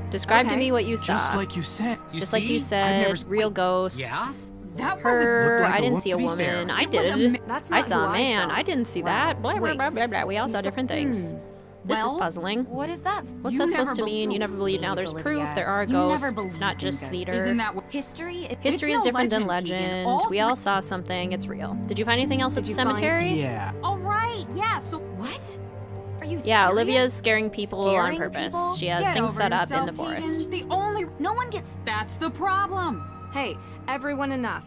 Describe to me what you saw. Just like you said. Just like you said, real ghosts. Yeah? That her. like I a didn't wo- see a to be woman. fair, I it was a did. ma- That's I not saw who a I man. saw. I didn't see Wow. that. Blah, blah, Wait. blah, blah, blah. We all saw different things. This is Well, puzzling. What is that? What's You that never supposed to mean? You never believe. Now there's proof. Olivia. There are You never ghosts. It's believed not in just ghosts. theater. Isn't that what History? History It's is no different than legend, Keegan. legend. All We all saw something. It's real. Did you find anything else at Did the you find- cemetery? Yeah. All right, yeah, so What? Are you Yeah, serious? Olivia's scaring people on Scaring purpose. people? She has get things over set up in yourself, the forest. Keegan. The only No one gets. That's the problem. Hey, everyone enough.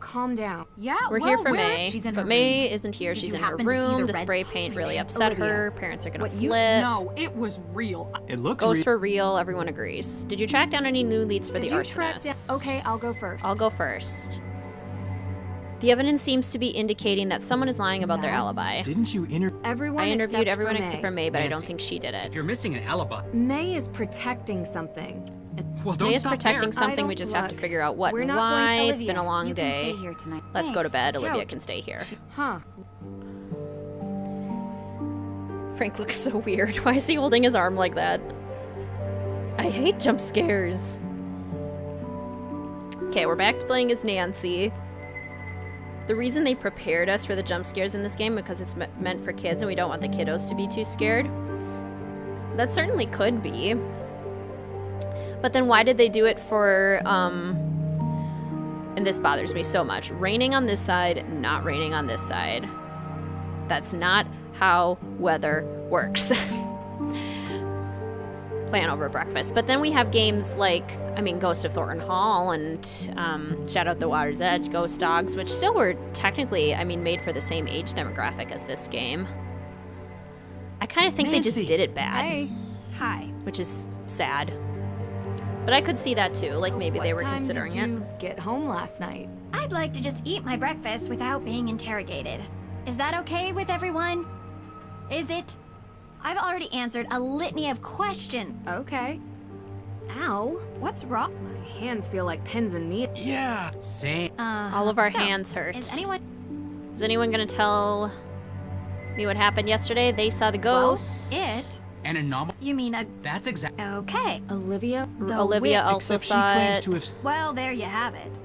Calm down. Yeah, We're well, here for we're- May, She's in but her May room. isn't here. Did She's you in her happen to see room. the The red- spray paint really Olivia. upset her. Parents are gonna What flip. you No, it was real. It looks Ghosts were real. Everyone agrees. Did you track down any new leads for Did the you track arsonist? down? Okay, I'll go first. I'll go first. The evidence seems to be indicating that someone is lying about their alibi. Didn't you Everyone I interviewed except everyone for except May. for May, but I don't Nancy, think she did it. If you're missing an alibi, May is protecting something. well, don't May is stop protecting there. something. We don't just have to look. figure out what We're and not why. going- It's been a long You can day. stay here tonight. Let's go to Thanks. bed. Olivia Couch. can stay here. Huh. Frank looks so weird. Why is he holding his arm like that? I hate jump scares. Okay, we're back to playing as Nancy. The reason they prepared us for the jump scares in this game because it's meant for kids and we don't want the kiddos to be too scared. That certainly could be. But then why did they do it for, and this bothers me so much. Raining on this side, not raining on this side. That's not how weather works. Plan over breakfast. But then we have games like, I mean, Ghost of Thornton Hall and Shadow at the Water's Edge, Ghost Dogs, which still were technically, I mean, made for the same age demographic as this game. I kind of think they just did it bad. Hey. Hi. Which is sad. But I could see that too, like maybe they were considering What time it. did you get home last night? I'd like to just eat my breakfast without being interrogated. Is that okay with everyone? Is it? I've already answered a litany of questions. Okay. Ow. What's wrong? My hands feel like pins and needles. Yeah. Same. All of our So, hands hurt. Is anyone? Is anyone gonna tell me what happened yesterday? They saw the ghost. It? An anomaly. You mean a? That's exactly. Okay. Olivia? Olivia also Except she saw claims it, to have. Well, there you have it.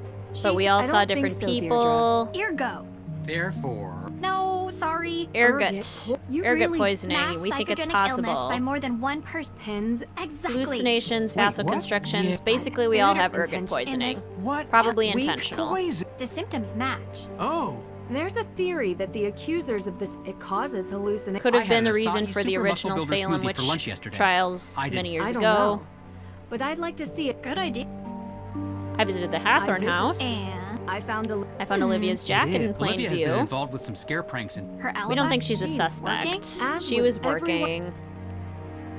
but we She's- all I saw don't think different so, Deirdre. people. Ergo. Therefore, No, sorry. Ergot. You Ergot really- poisoning. Mass We think it's psychogenic illness possible. by more than one person. Pins. Exactly. Hallucinations, Wait, what? vasoconstrictions. Yeah. Basically, we all have Theater ergot intention- poisoning. What? Probably Weak intentional. Poison. The symptoms match. Oh. There's a theory that the accusers of this it causes hallucinations. Could have I been had the an reason Asahi for the Super Muscle original Builder Salem smoothie witch for lunch yesterday. trials I didn't. many years I don't ago. know. But I'd like to see it. Good idea. I visited the Hathorn house. And I found a. I found Olivia's jacket in plain Olivia has been view. involved with some scare pranks and her alibi. We don't think she's a She's suspect. working? As She was was working.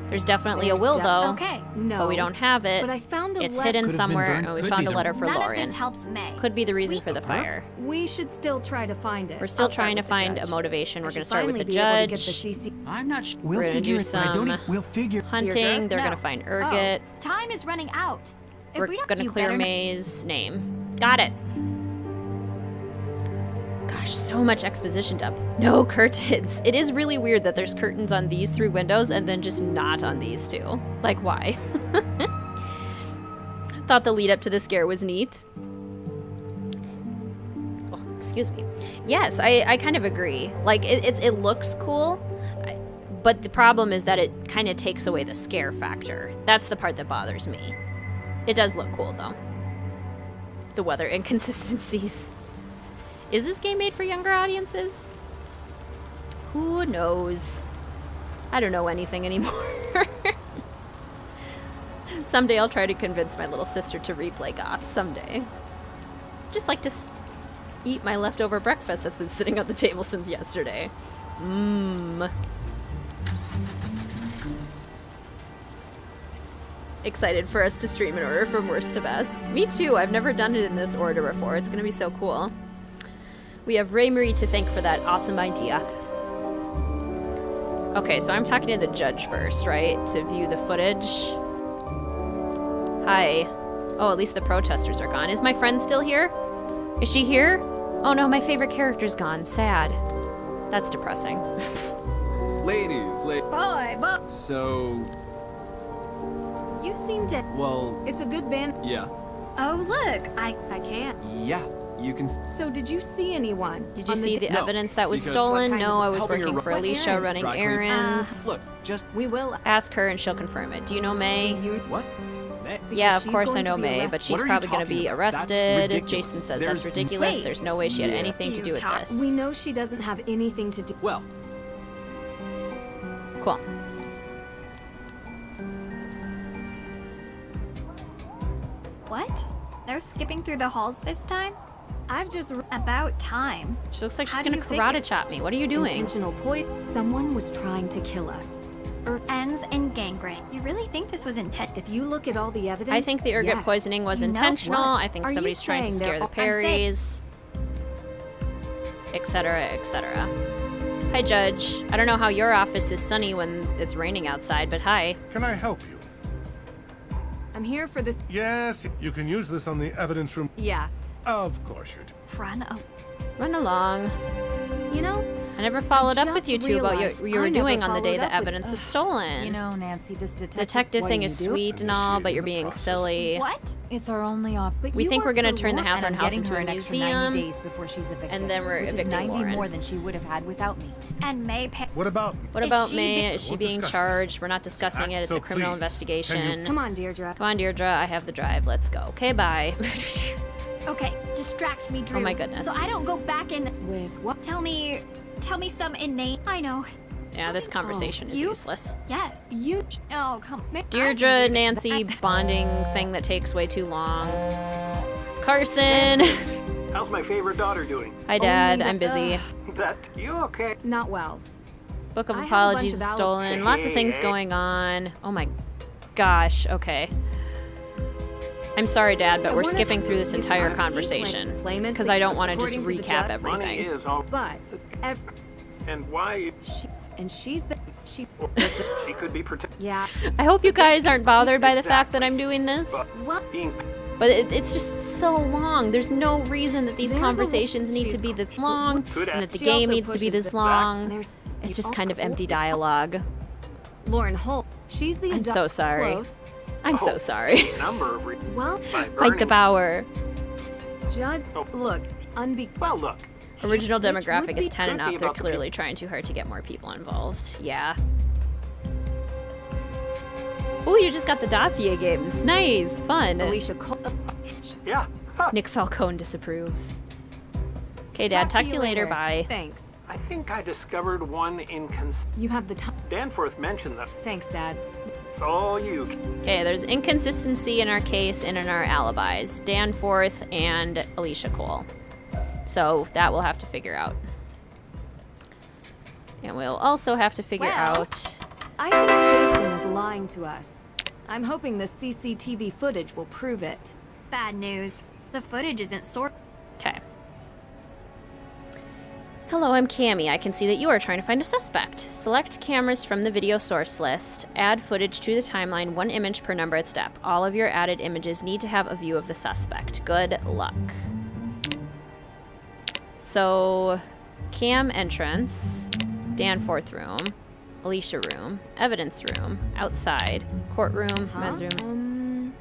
There's definitely There's a will, though. Okay. No. But we don't have it. But I found a It's letter. hidden Could have been somewhere, burned. and we Could found be a the- letter for None of Lorian. this helps May. Could be the reason for the fire. We should still try to find it. We're still I'll start trying to with the find a judge. motivation. I We're should going to start with the finally be able to get the judge. CC. I'm not sure. We'll We're gonna figure do it. But I don't. some We'll figure. Hunting. Deirdre? They're No. going to find ergot. Time is running out. If We're we don't, going to you clear better May's name. Got it. Gosh, so much exposition dump. No curtains. It is really weird that there's curtains on these 3 windows and then just not on these 2. Like, why? Thought the lead up to the scare was neat. Oh, excuse me. Yes, I kind of agree. Like, it looks cool, but the problem is that it kind of takes away the scare factor. That's the part that bothers me. It does look cool, though. The weather inconsistencies. Is this game made for younger audiences? Who knows? I don't know anything anymore. Someday I'll try to convince my little sister to replay Goth. Someday. Just like to eat my leftover breakfast that's been sitting on the table since yesterday. Mmm. Excited for us to stream in order from worst to best. Me too. I've never done it in this order before. It's gonna be so cool. We have Ray Marie to thank for that awesome idea. Okay, so I'm talking to the judge first, right? To view the footage. Hi. Oh, at least the protesters are gone. Is my friend still here? Is she here? Oh no, my favorite character's gone. Sad. That's depressing. Ladies, Boy, So, You seem to. well, It's a good van. yeah. Oh, look, I can't. Yeah, you can... So did you see anyone? Did you on see the No, evidence that was because- stolen? What kind No, of- I was helping her working for run- Alicia, errands? running Dry clean. errands. Look, just... We will. Ask her and she'll confirm it. Do you know May? What? Yeah, of she's course I going to know be May, arrested. but she's What are you probably going to talking be about? That's arrested. ridiculous. Jason says There's- that's ridiculous. Wait. There's no way she had Yeah. anything to do with this. We know she doesn't have anything to do. Well, Cool. what? No skipping through the halls this time? I've just About time. She looks like she's How do going to you karate figure? chop me. What are you doing? intentional poison. Someone was trying to kill us. Ends in gangrene. You really think this was intent? If you look at all the evidence, I think the ergot yes. poisoning was You know intentional. what? I think Are you somebody's trying to saying scare they're the all- I'm saying- Perrys, etc., etc. Hi, Judge. I don't know how your office is sunny when it's raining outside, but hi. Can I help you? I'm here for this. Yes, you can use this on the evidence room. Yeah. Of course you do. Run along. You know, I never followed up just with you two about realized what you were I never doing on the day followed the up with- evidence was stolen. You know, Nancy, this detective... Detective what thing do is you do? sweet and all, but you're being process. silly. What? It's our only op. but We you think we're work gonna for turn the Lauren. Halfern And I'm House getting into her a an extra museum, 90 days before she's evicted, and then we're which is evicting 90 Lauren. more than she would have had without me. And May pay. What about... What Is about she May? be- Is she Won't being discuss this. charged? We're not discussing it. It's So a criminal please, investigation. Come on, Deirdre. Come on, Deirdre. I have the drive. Let's go. Okay, bye. Okay, distract me, Drew. Oh my goodness. So I don't go back in. With what? Tell me some inane. I know. Yeah, this conversation is you- useless. Yes. You. Oh, come. Deirdre, Nancy, bonding thing that takes way too long. Carson. How's my favorite daughter doing? Hi, Dad. Only I'm the- busy. That you okay? Not well. Book of I have a Apologies bunch is of stolen. Lots of things Hey. going on. Oh my gosh. Okay. I'm sorry, Dad, but we're not skipping talking through this about entire people, conversation claimants, because I don't want to just according to the recap judge. Money everything. is all. But. And why? She's been. She. She could be protected. Yeah. I hope you guys aren't bothered by the fact that I'm doing this, What? Being but it's just so long. There's no reason that these There's a- conversations need to she's- be this long, Could and that the She game also needs to be pushes this the- long. There's. It's just kind of empty dialogue. Lauren Holt. She's the. I'm so sorry. Close. I'm so sorry. number of Well, by Fight the burning- power. Judge. Oh. Look. Well, look. Original Which demographic would is be 10 and tricky up. They're about the clearly trying too hard to get more people involved. Yeah. Ooh, you just got the dossier games. Nice. Fun. Alicia Cole. Yeah. Huh. Nick Falcone disapproves. Okay, Dad. Talk to you later. Bye. Thanks. I think I discovered one You have the time. Danforth mentioned that. Thanks, Dad. It's all you. Okay, there's inconsistency in our case and in our alibis. Danforth and Alicia Cole. So that we'll have to figure out. And we'll also have to figure out... I think Jason is lying to us. I'm hoping the CCTV footage will prove it. Bad news. The footage isn't sorted. Okay. Hello, I'm Cammy. I can see that you are trying to find a suspect. Select cameras from the video source list. Add footage to the timeline, 1 image per numbered step. All of your added images need to have a view of the suspect. Good luck. So, cam entrance, Danforth room, Alicia room, evidence room, outside, courtroom, men's room.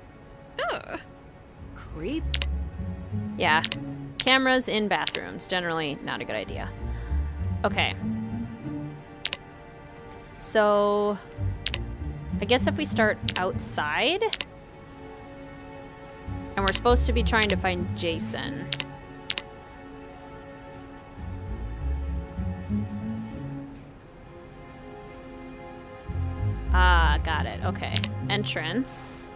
Creep. Yeah. Cameras in bathrooms. Generally not a good idea. Okay. So, I guess if we start outside, and we're supposed to be trying to find Jason. Ah, got it. Okay. Entrance.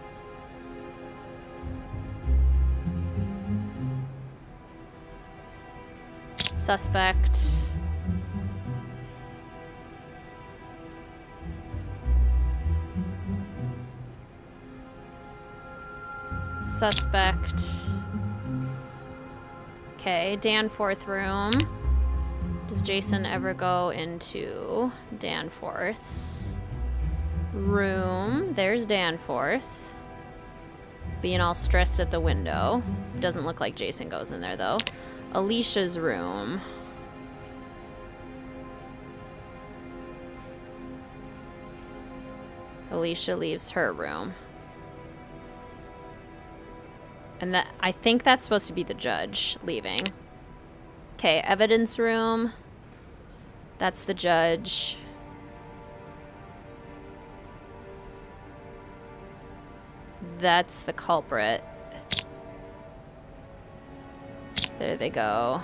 Suspect. Suspect. Okay, Danforth room. Does Jason ever go into Danforth's room? There's Danforth. Being all stressed at the window. Doesn't look like Jason goes in there though. Alicia's room. Alicia leaves her room. And that, I think that's supposed to be the judge leaving. Okay, evidence room. That's the judge. That's the culprit. There they go.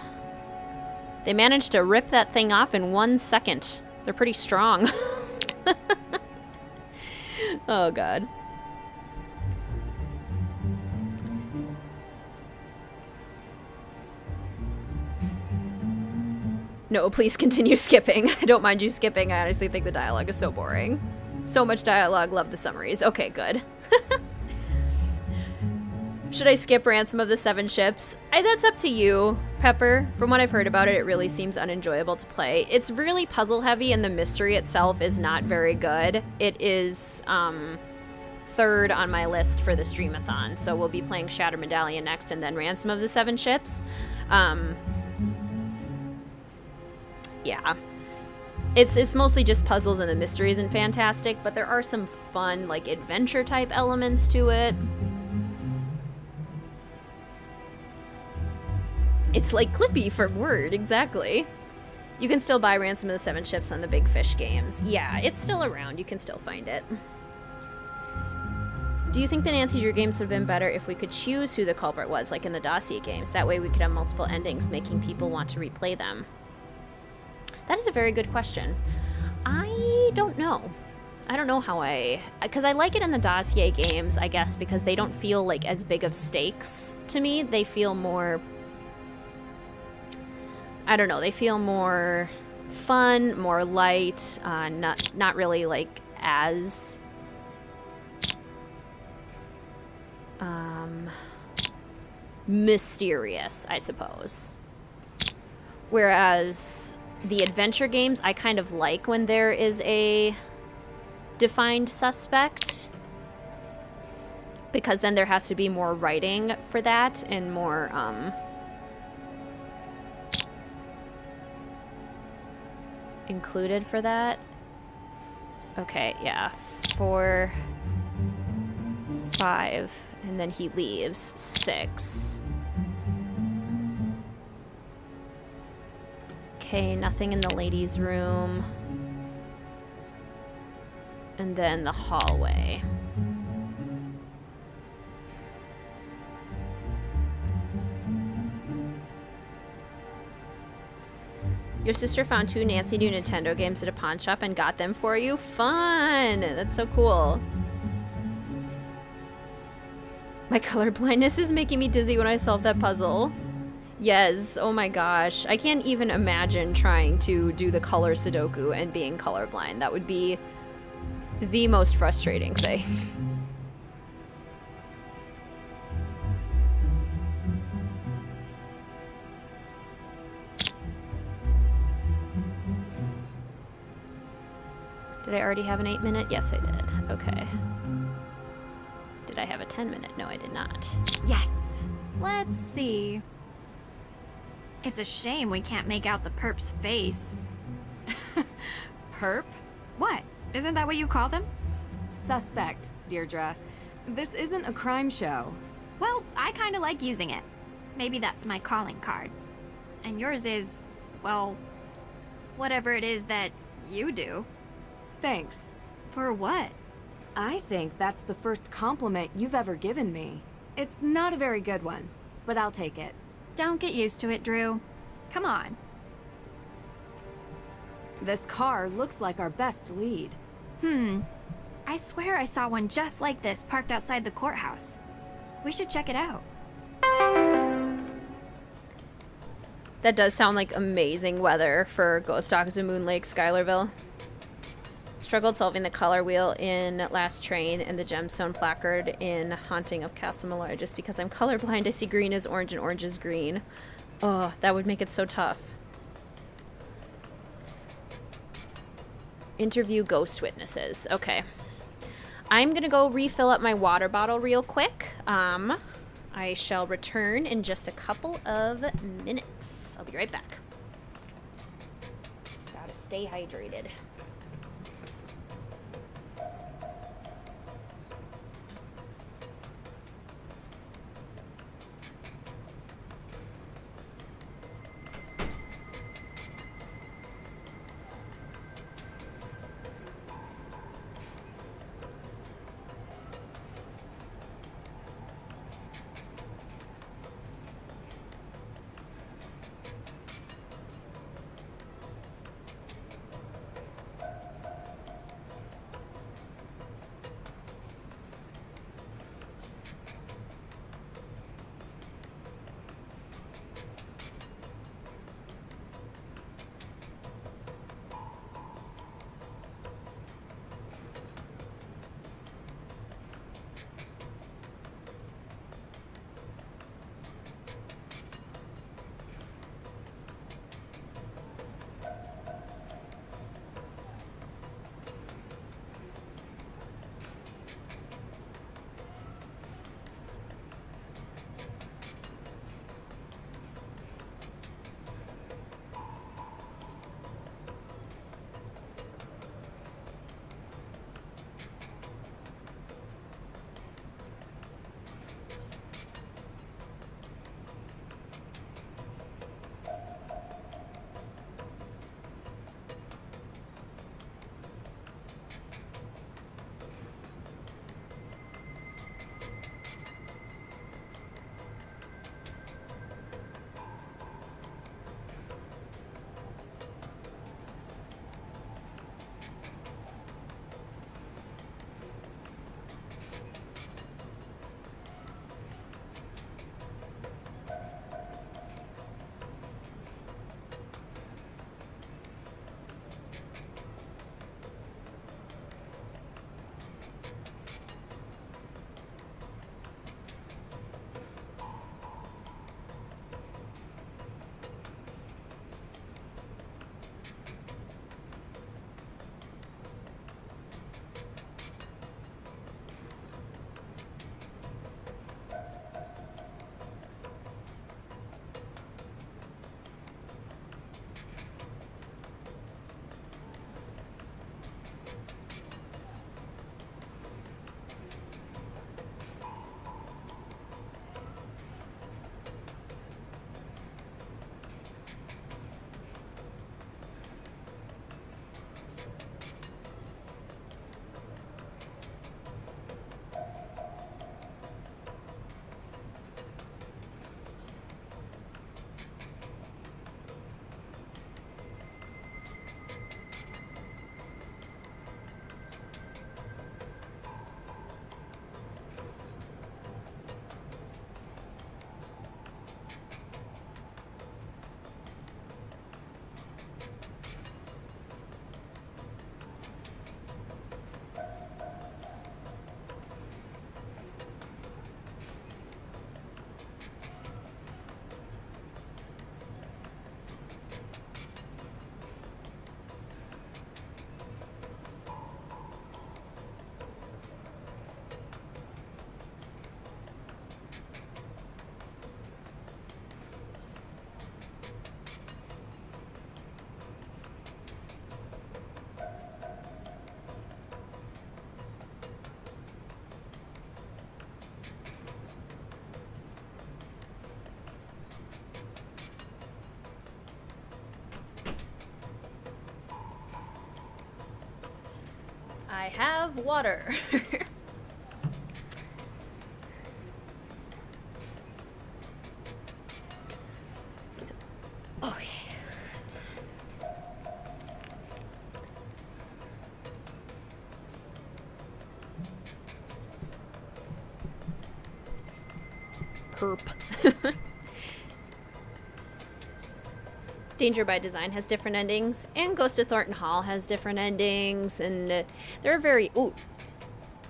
They managed to rip that thing off in 1 second. They're pretty strong. Oh, God. No, please continue skipping. I don't mind you skipping. I honestly think the dialogue is so boring. So much dialogue. Love the summaries. Okay, good. Should I skip Ransom of the Seven Ships? That's up to you, Pepper. From what I've heard about it, it really seems unenjoyable to play. It's really puzzle heavy and the mystery itself is not very good. It is third on my list for the Streamathon. So we'll be playing Shattered Medallion next and then Ransom of the Seven Ships. Yeah. It's mostly just puzzles and the mystery isn't fantastic, but there are some fun, like, adventure type elements to it. It's like Clippy from Word, exactly. You can still buy Ransom of the Seven Ships on the Big Fish games. Yeah, it's still around. You can still find it. Do you think the Nancy Drew games would have been better if we could choose who the culprit was, like in the Dossier games? That way we could have multiple endings, making people want to replay them. That is a very good question. I don't know. I don't know how because I like it in the Dossier games, I guess, because they don't feel like as big of stakes to me. They feel more, I don't know, they feel more fun, more light, not really like as mysterious, I suppose. Whereas the adventure games, I kind of like when there is a defined suspect, because then there has to be more writing for that and more included for that. Okay, yeah, 4, 5, and then he leaves 6. Okay, nothing in the ladies' room. And then the hallway. Your sister found 2 Nancy Drew Nintendo games at a pawn shop and got them for you? Fun! That's so cool. My color blindness is making me dizzy when I solve that puzzle. Yes, oh my gosh. I can't even imagine trying to do the color Sudoku and being colorblind. That would be the most frustrating thing. Did I already have an 8-minute? Yes, I did. Okay. Did I have a 10-minute? No, I did not. Yes. Let's see. It's a shame we can't make out the perp's face. Perp? What? Isn't that what you call them? Suspect, Deirdre. This isn't a crime show. Well, I kind of like using it. Maybe that's my calling card. And yours is, well, whatever it is that you do. Thanks. For what? I think that's the first compliment you've ever given me. It's not a very good one, but I'll take it. Don't get used to it, Drew. Come on. This car looks like our best lead. I swear I saw one just like this parked outside the courthouse. We should check it out. That does sound like amazing weather for Ghost Dogs of Moon Lake, Schuylerville. Struggled solving the color wheel in Last Train and the gemstone placard in Haunting of Castle Malloy just because I'm colorblind. I see green as orange and orange is green. Oh, that would make it so tough. Interview ghost witnesses. Okay. I'm gonna go refill up my water bottle real quick. I shall return in just a couple of minutes. I'll be right back. Gotta stay hydrated. I have water. Okay. Herp. Danger by Design has different endings, and Ghost of Thornton Hall has different endings, and there are ooh,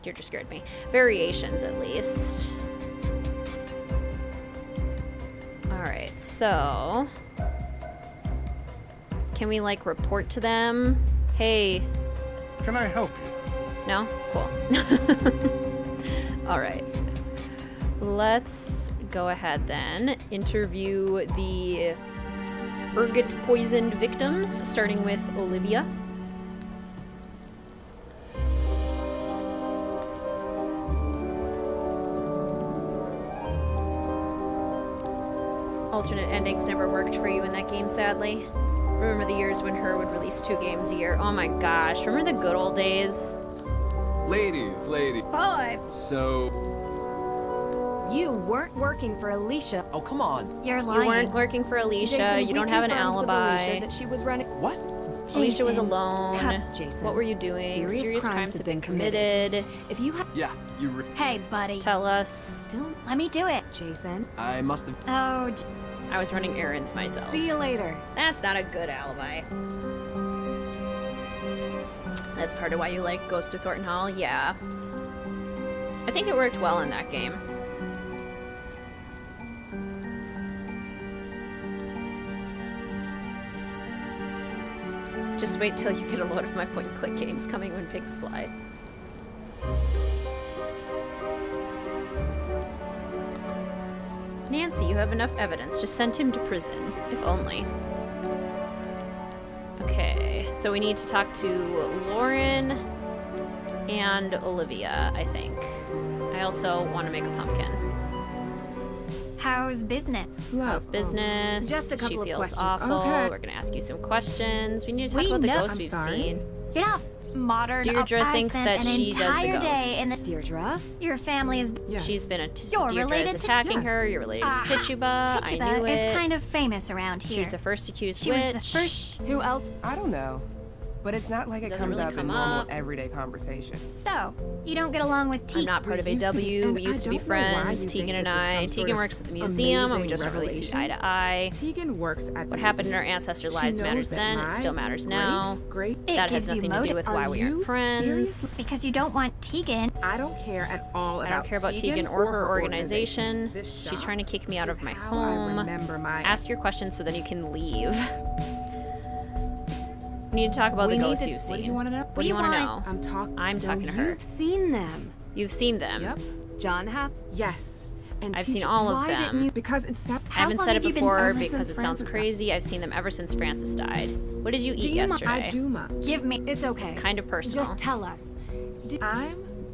Deirdre scared me. Variations, at least. Alright, so... Can we, like, report to them? Hey... Can I help you? No? Cool. Alright. Let's go ahead then. Interview the ergot poisoned victims, starting with Olivia. Alternate endings never worked for you in that game, sadly. Remember the years when her would release 2 games a year? Oh my gosh, remember the good old days? Ladies. Boy. So... You weren't working for Alicia. Oh, come on. You're lying. You weren't working for Alicia. Jason, You don't have an confirmed with alibi. Alicia that she was running. What? Alicia was Jason. alone. Jason. What were you doing? Serious crimes have been committed. If you have... Yeah, Hey, buddy. Tell us. Let me do it. Jason. I must have... Oh, I was running errands myself. See you later. That's not a good alibi. That's part of why you like Ghost of Thornton Hall? Yeah. I think it worked well in that game. Just wait till you get a load of my point-and-click games coming when pigs fly. Nancy, you have enough evidence. Just send him to prison, if only. Okay, so we need to talk to Lauren and Olivia, I think. I also want to make a pumpkin. how's business? How's business? Just a couple she of feels questions. awful. Okay. We're gonna ask you some questions. We need to talk We about the know- ghosts I'm we've sorry. seen. You're not modern. Deirdre I thinks spent that an she does the entire day in the ghosts. Deirdre? Your family is. She's been You're Deirdre related is to- attacking yes. her. You're related to Tituba. I Tituba knew it. is kind of famous around here. She was the first accused She witch. was the first. Who else? I don't know. But it's not like it Doesn't comes really up come in normal up. everyday conversation. So, you don't get along with Tegan. I'm not part of AW. We used to be friends. Tegan and I. Tegan works at the museum, and we just don't really see eye to eye. Tegan works at What happened in our ancestor lives matters then. It still matters now. Great. That has nothing to do with why we aren't friends. Because you don't want Tegan. I don't care at all about I don't care about Tegan or her organization. She's trying to kick me out of my home. Ask your questions so then you can leave. We need to talk about the ghosts you've seen. What do you want to know? What do you want to know? I'm talking to her. You've seen them. You've seen them. Yep. John have? Yes. And I've seen all of why them. Didn't you? Because it's I haven't said it before because it sounds crazy. I've seen them ever since Francis died. What did you eat yesterday? I do, Mom. Give me. It's okay. It's kind of personal. Just tell us.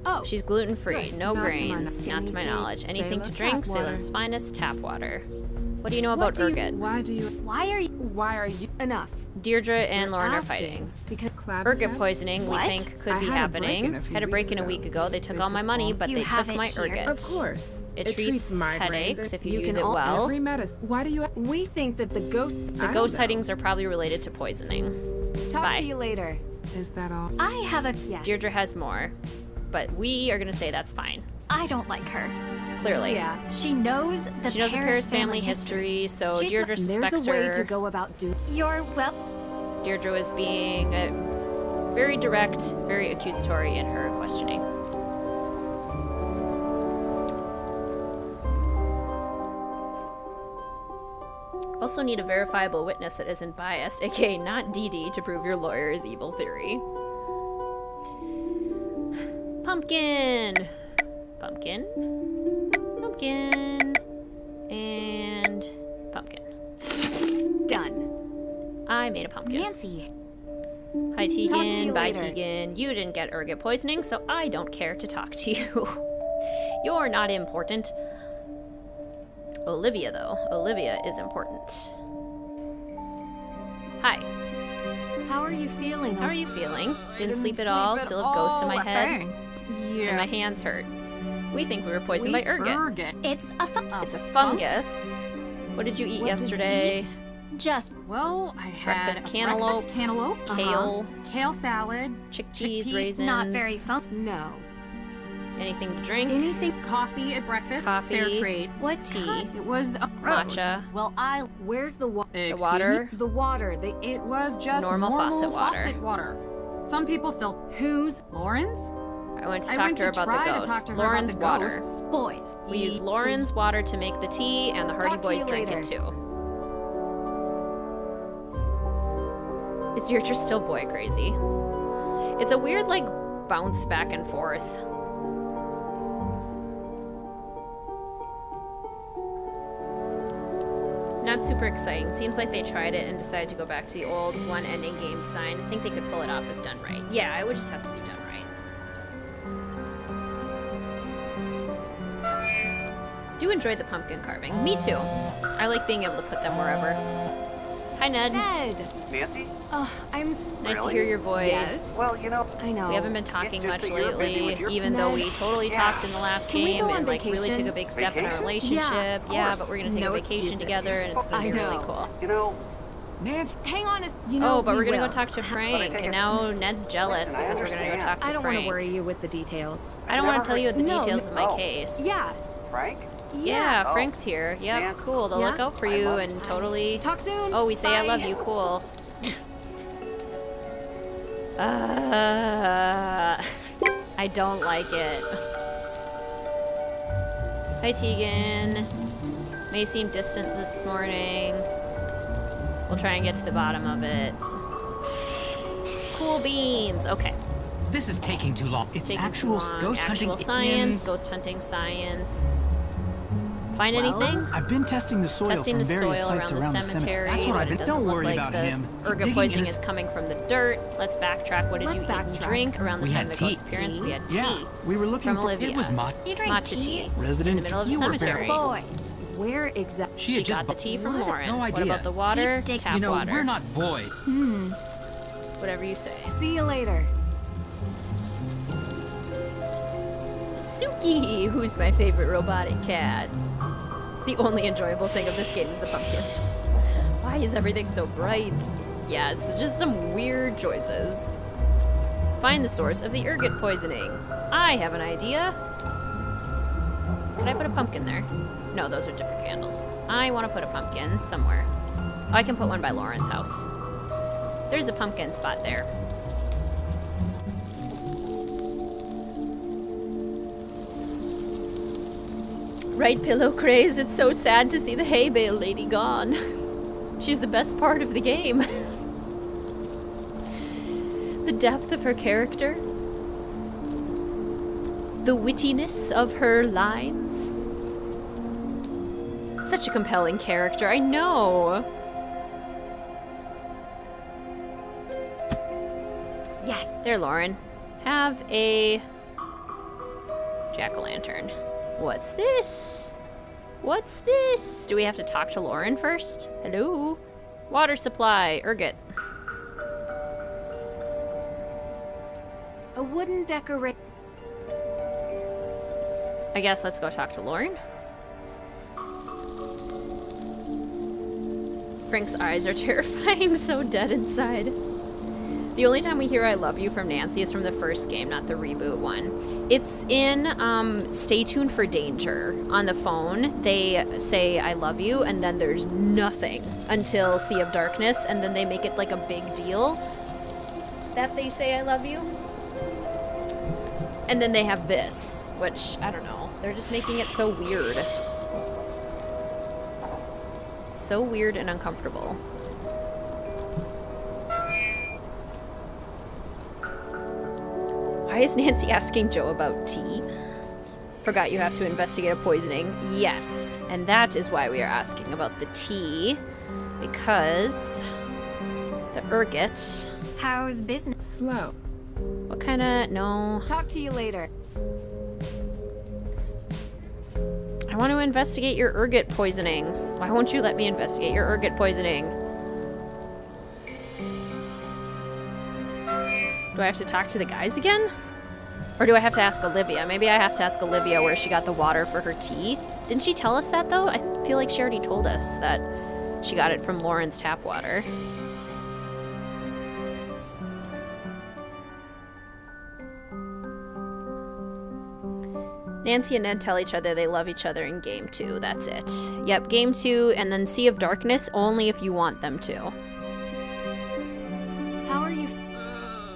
Oh. She's gluten-free, Good. no Not to my grains, not to my knowledge. Anything to Salem drink, tap water. Salem's finest tap water. What do you know What about do you- ergot? Why are you? Enough. Deirdre and You're Lauren are asking fighting. Because Ergot poisoning, What? we think, could I be had a happening. break-in a few Had a break in a weeks week ago. They took all my took money, all- but You they have took it my here. ergot. Of course. It treats migraines. headaches if you use can it all- well. Every medicine. Why do you? we think that the ghosts. The ghost sightings are probably related to poisoning. Talk Bye. to you later. Is that all? I have a. Yes. Deirdre has more, but we are gonna say that's fine. I don't like her. Clearly. Yeah. She knows the She knows the Paris family history, so She's Deirdre There's suspects a way her. to go about doing. You're well. Deirdre was being very direct, very accusatory in her questioning. Also need a verifiable witness that isn't biased, aka not Dee Dee, to prove your lawyer's evil theory. Pumpkin! Pumpkin. Pumpkin. And pumpkin. Done. I made a pumpkin. Nancy. Hi, Talk to Tegan. you Bye, later. Tegan. You didn't get ergot poisoning, so I don't care to talk to you. You're not important. Olivia, though. Olivia is important. Hi. How are you feeling? How are you feeling? Didn't sleep at all? Still have ghosts in my head? Yeah. And my hands hurt. We think we were poisoned by ergot. It's a It's a fungus. What did you eat yesterday? Just, well, I had Breakfast cantaloupe, kale, kale salad, chickpeas, raisins. Not very fun. No. Anything to drink? Anything. Coffee at breakfast. Coffee. Fair trade. What Tea. It was a Matcha. Well, Where's the water? The water. The water. It was just Normal faucet water. Some people felt whose? Lauren's? I went to talk to her about the ghost. Lauren's water. Boys. We use Lauren's water to make the tea, and the Hardy Boys drink it too. Is Deirdre still boy crazy? It's a weird, like, bounce back and forth. Not super exciting. Seems like they tried it and decided to go back to the old one ending game design. I think they could pull it off if done right. Yeah, it would just have to be done right. Do enjoy the pumpkin carving. Me too. I like being able to put them wherever. Hi, Ned. Ned. Nancy? Oh, I'm Nice to hear your voice. Yes. Well, you know, I know. We haven't been talking It's much just that you're busy lately, with your- even though we totally Yeah. talked in the last Can we game go on and like really vacation? took a big step in our Vacation? relationship. Yeah, Yeah, but we're gonna take no a vacation excuses. together and it's gonna I be really know. cool. You know, Nance, Hang on, you know. Oh, but we we're gonna will. go talk to Frank, and now Ned's jealous Listen, I because we're gonna go talk to I don't want Frank. to worry you with the details. I don't want to tell you the No, details of my no. case. Yeah. Frank? Yeah, Oh. Frank's here. Yep, Yeah. cool. They'll Yeah. look out for I you love- and totally. Talk soon. Oh, we say I Bye. love you. Cool. I don't like it. Hi, Tegan. May seem distant this morning. We'll try and get to the bottom of it. Cool beans. Okay. This is taking too long. It's taking actual too long. ghost hunting Actual science. aliens. Ghost hunting science. Find well, anything? I've been testing the soil Testing from the various soil sites around the around cemetery. That's what but I've it been. doesn't Don't look worry like about the him. ergot Digging poisoning in is coming from the dirt. Let's backtrack. What did Let's you eat and backtrack. drink around the We time had of the ghost tea. appearance? We had tea. Yeah, we were looking From for Olivia. It was You drink Matcha tea. In resident. the middle of the You were cemetery. Boys. Where exactly? She She had just got the tea from What? Lauren. No What idea. about the water? Keep digging. Tap You know, water. we're not boy. Whatever you say. See you later. Suki, who's my favorite robotic cat. The only enjoyable thing of this game is the pumpkins. Why is everything so bright? Yes, just some weird choices. Find the source of the ergot poisoning. I have an idea. Could I put a pumpkin there? No, those are different candles. I want to put a pumpkin somewhere. Oh, I can put one by Lauren's house. There's a pumpkin spot there. Right, Pillow Craze, it's so sad to see the hay bale lady gone. She's the best part of the game. The depth of her character. The wittiness of her lines. Such a compelling character, I know. Yes. There, Lauren. Have a jack-o'-lantern. What's this? What's this? Do we have to talk to Lauren first? Hello? Water supply, ergot. A wooden decoration. I guess let's go talk to Lauren. Frank's eyes are terrifying, so dead inside. The only time we hear I love you from Nancy is from the first game, not the reboot one. It's in Stay Tuned for Danger. On the phone, they say I love you, and then there's nothing until Sea of Darkness, and then they make it like a big deal that they say I love you. And then they have this, which, I don't know, they're just making it so weird. So weird and uncomfortable. Why is Nancy asking Joe about tea? Forgot you have to investigate a poisoning. Yes, and that is why we are asking about the tea. Because the ergot. How's business? Slow. What kind of... No. Talk to you later. I want to investigate your ergot poisoning. Why won't you let me investigate your ergot poisoning? Do I have to talk to the guys again? Or do I have to ask Olivia? Maybe I have to ask Olivia where she got the water for her tea. Didn't she tell us that, though? I feel like she already told us that she got it from Lauren's tap water. Nancy and Ned tell each other they love each other in Game 2. That's it. Yep, Game 2, and then Sea of Darkness only if you want them to. How are you?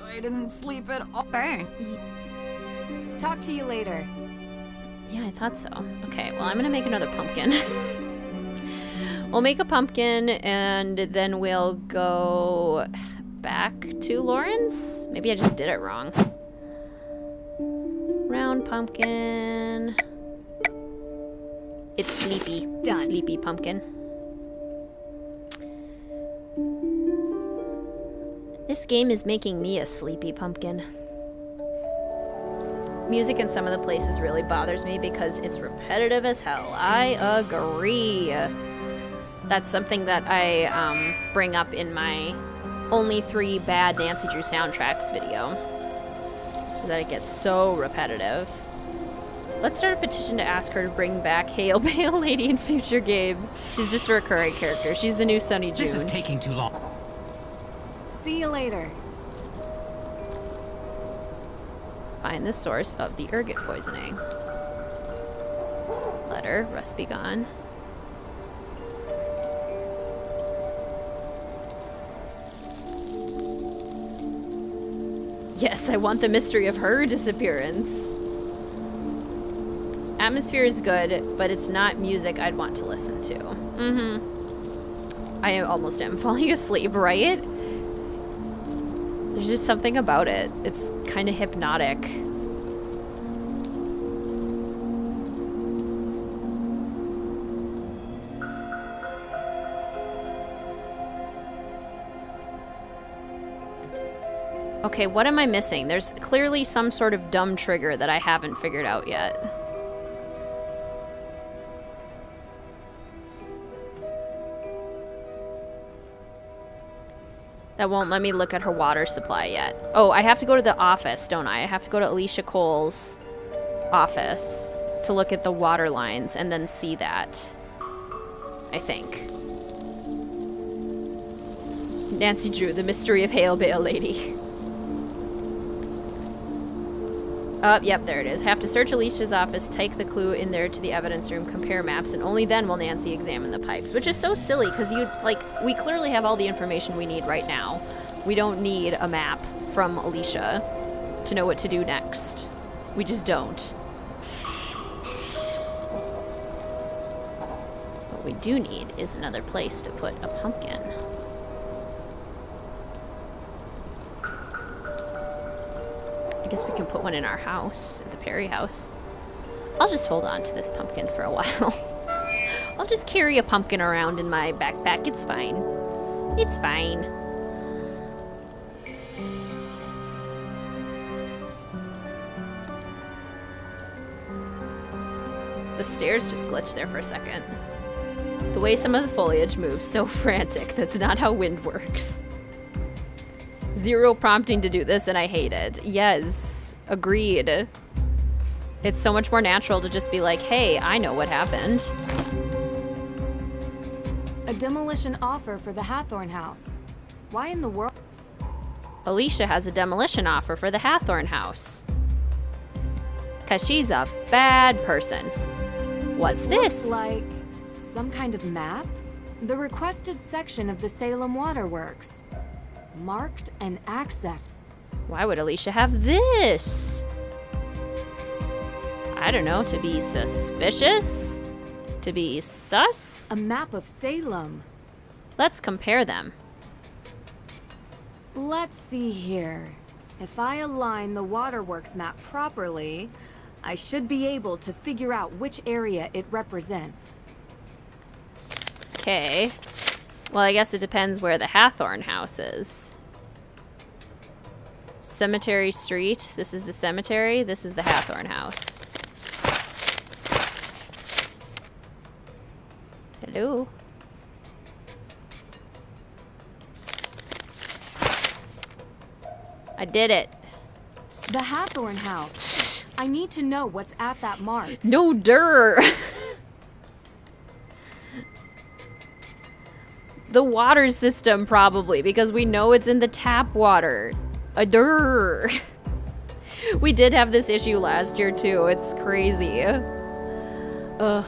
I didn't sleep at all. Burn. Talk to you later. Yeah, I thought so. Okay, well, I'm gonna make another pumpkin. We'll make a pumpkin, and then we'll go back to Lauren's? Maybe I just did it wrong. Round pumpkin. It's sleepy. It's a sleepy pumpkin. This game is making me a sleepy pumpkin. Music in some of the places really bothers me because it's repetitive as hell. I agree. That's something that I bring up in my only 3 bad Nancy Drew soundtracks video. That it gets so repetitive. Let's start a petition to ask her to bring back Hail Bale Lady in future games. She's just a recurring character. She's the new Sunny June. This is taking too long. See you later. Find the source of the ergot poisoning. Letter, rust be gone. Yes, I want the mystery of her disappearance. Atmosphere is good, but it's not music I'd want to listen to. I almost am falling asleep, right? There's just something about it. It's kind of hypnotic. Okay, what am I missing? There's clearly some sort of dumb trigger that I haven't figured out yet. That won't let me look at her water supply yet. Oh, I have to go to the office, don't I? I have to go to Alicia Cole's office to look at the water lines and then see that. I think. Nancy Drew, The Mystery of Hail Bale Lady. Oh, yep, there it is. Have to search Alicia's office, take the clue in there to the evidence room, compare maps, and only then will Nancy examine the pipes. Which is so silly, because we clearly have all the information we need right now. We don't need a map from Alicia to know what to do next. We just don't. What we do need is another place to put a pumpkin. I guess we can put one in our house, at the Perry house. I'll just hold on to this pumpkin for a while. I'll just carry a pumpkin around in my backpack. It's fine. It's fine. The stairs just glitched there for a second. The way some of the foliage moves, so frantic. That's not how wind works. 0 prompting to do this, and I hate it. Yes, agreed. It's so much more natural to just be like, hey, I know what happened. A demolition offer for the Hathorn house. Why in the world? Alicia has a demolition offer for the Hathorn house. 'Cause she's a bad person. What's this? Looks like some kind of map? The requested section of the Salem Waterworks. Marked and accessed. Why would Alicia have this? I don't know, to be suspicious? To be sus? A map of Salem. Let's compare them. Let's see here. If I align the Waterworks map properly, I should be able to figure out which area it represents. Okay. Well, I guess it depends where the Hathorn house is. Cemetery Street. This is the cemetery. This is the Hathorn house. Hello? I did it. The Hathorn house. I need to know what's at that mark. No dir. The water system, probably, because we know it's in the tap water. A dir. We did have this issue last year, too. It's crazy. Ugh.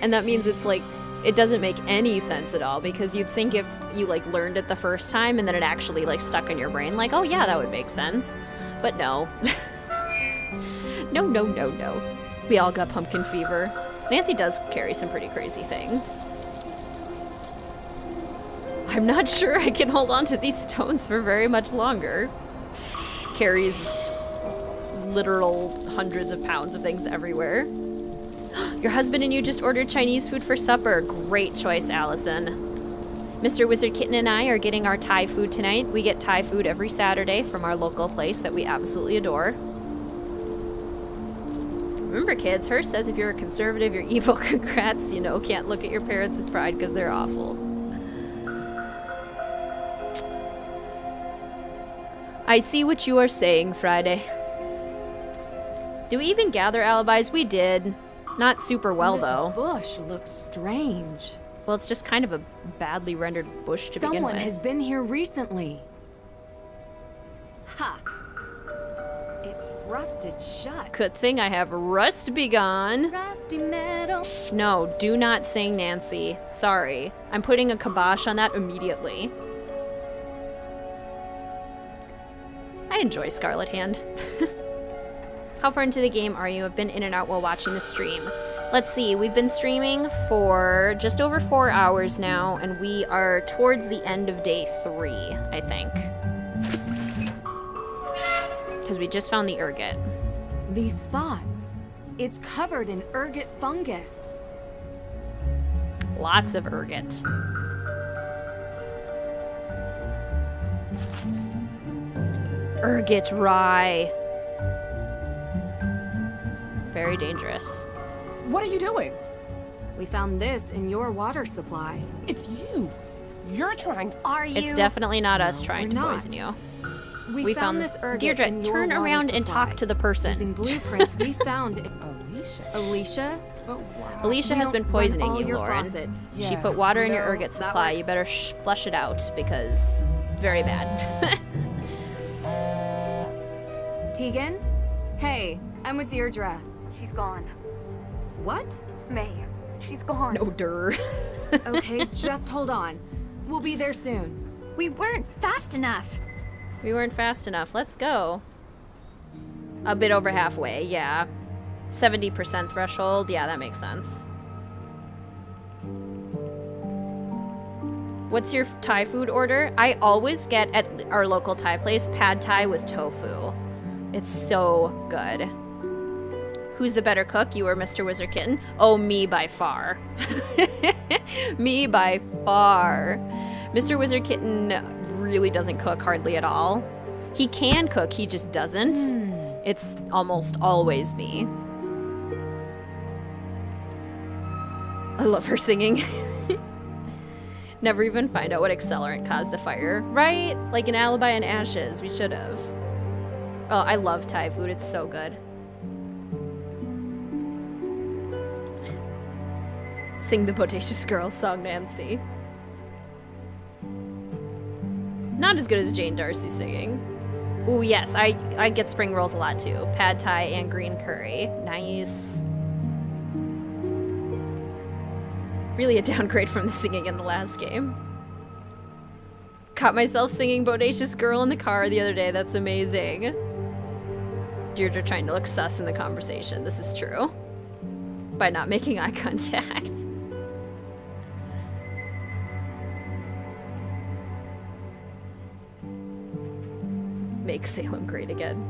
And that means it's like, it doesn't make any sense at all, because you'd think if you, like, learned it the first time and then it actually, like, stuck in your brain, like, oh, yeah, that would make sense. But no. No, no, no, no. We all got pumpkin fever. Nancy does carry some pretty crazy things. I'm not sure I can hold on to these stones for very much longer. Carries literal hundreds of pounds of things everywhere. Your husband and you just ordered Chinese food for supper. Great choice, Allison. Mr. WizardKitten and I are getting our Thai food tonight. We get Thai food every Saturday from our local place that we absolutely adore. Remember, kids, Hearst says if you're a conservative, you're evil. Congrats, you know, can't look at your parents with pride because they're awful. I see what you are saying, Friday. Do we even gather alibis? We did. Not super well, though. This bush looks strange. Well, it's just kind of a badly rendered bush to begin with. Someone has been here recently. Ha! It's rusted shut. Good thing I have rust begone. Rusty metal. No, do not sing, Nancy. Sorry. I'm putting a kibosh on that immediately. I enjoy Scarlet Hand. How far into the game are you? I've been in and out while watching the stream. Let's see, we've been streaming for just over 4 hours now, and we are towards the end of day 3, I think. Because we just found the ergot. These spots. It's covered in ergot fungus. Lots of ergot. Ergot rye. Very dangerous. What are you doing? We found this in your water supply. It's you. You're trying to... Are you? It's definitely not us trying to not. poison you. We found this ergot in Deirdre, your turn water around and supply. talk to the person. Using blueprints, we found it. Alicia? Alicia has been poisoning you, Lauren. Faucets. She Yeah, put water in your no, ergot that supply. works. You better flush it out, because very bad. Tegan? Hey, I'm with Deirdre. She's gone. What? May. She's gone. No dir. Okay, just hold on. We'll be there soon. We weren't fast enough. We weren't fast enough. Let's go. A bit over halfway, yeah. 70% threshold. Yeah, that makes sense. What's your Thai food order? I always get at our local Thai place pad Thai with tofu. It's so good. Who's the better cook, you or Mr. WizardKitten? Oh, me by far. Me by far. Mr. WizardKitten really doesn't cook hardly at all. He can cook, he just doesn't. It's almost always me. I love her singing. Never even find out what accelerant caused the fire. Right? Like an alibi in ashes. We should have. Oh, I love Thai food. It's so good. Sing the Bodacious Girl song, Nancy. Not as good as Jane Darcy singing. Ooh, yes, I get spring rolls a lot too. Pad Thai and green curry. Nice. Really a downgrade from the singing in the last game. Caught myself singing Bodacious Girl in the car the other day. That's amazing. Deirdre trying to look sus in the conversation. This is true. By not making eye contact. Make Salem great again.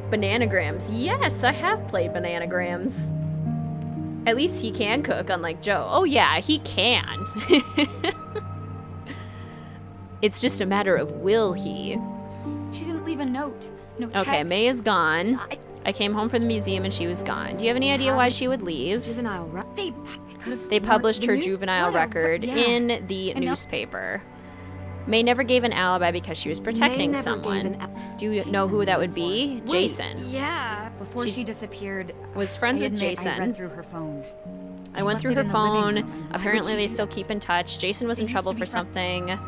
Bananagrams. Yes, I have played Bananagrams. At least he can cook, unlike Joe. Oh yeah, he can. It's just a matter of will he. She didn't leave a note. No text. Okay, May is gone. I came home from the museum and she was gone. Do you have any idea why she would leave? They They published her juvenile record yeah. in the And now- newspaper. May never gave an alibi because she was protecting never gave someone. an Do you know who that would be? Wait, Jason. Yeah. Before she disappeared, Was friends I with admit Jason. I read through her phone. I went left through it her in the living phone. room, and why would Apparently she they do still that? keep in touch. Jason was They in used trouble to be for friends. something.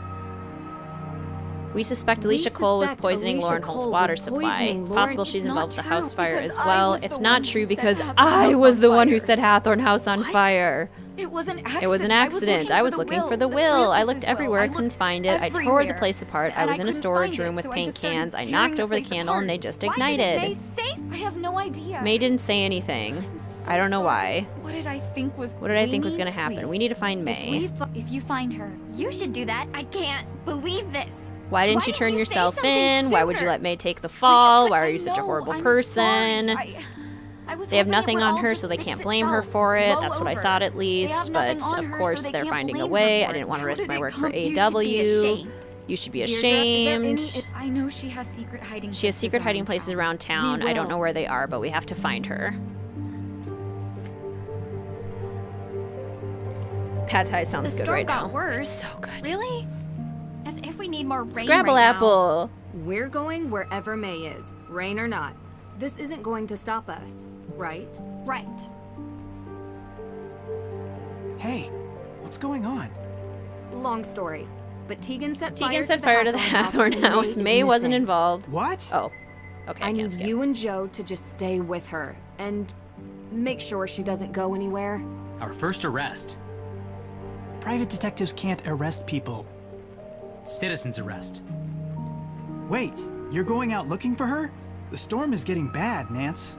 We suspect Alicia Cole was suspect poisoning Alicia Lauren Holt's Cole water was supply. poisoning It's Lauren- possible she's It's not involved with the true, house fire because as I well. was It's the not one true who because set Hathorn I House was on the one who fire. set Hathorn House on What? fire. It was an accident. It was an accident. I was looking for the will. I looked everywhere, I couldn't find it. I tore the everywhere, place apart. I and was in a couldn't storage find it, room with so I paint just started cans. I tearing knocked the over the place candle and apart. they just Why ignited. didn't May say? I have no idea. May didn't say anything. I don't know why. What did I think was? What did I We think was need gonna happen? police. We need to find May. If you find her, You should do that. I can't believe this. Why didn't Why you didn't turn you say yourself something in? Why would you sooner? let May take the fall? Why are you I such a know, horrible I'm person? sorry. I was They have hoping it nothing would on all her, just so they fix can't blame her itself, for it. blow That's what I over. thought at They have least. nothing But on of her, course, so they they're can't finding a blame her way. for I it. didn't want to How risk did my it work come- for You should be AW. ashamed. You should be Deirdre, is there any- ashamed. I know she has secret hiding. She has secret hiding places around town. I don't know where they are, but we have to find her. Pad Thai The sounds good storm right got now. worse. So good. Really? As if we need more rain Scrabble right apple. We're going wherever May is, rain or not. This isn't going to stop us, right? now. Right. Hey, what's going on? Long story, but Tegan set fire Tegan set to fire to the Hathorn and May house. is May wasn't missing. involved. What? Oh. Okay, I can't need skip. you and Joe to just stay with her and make sure she doesn't go anywhere. Our first arrest. Private detectives can't arrest people. Citizen's arrest. Wait, you're going out looking for her? The storm is getting bad, Nance.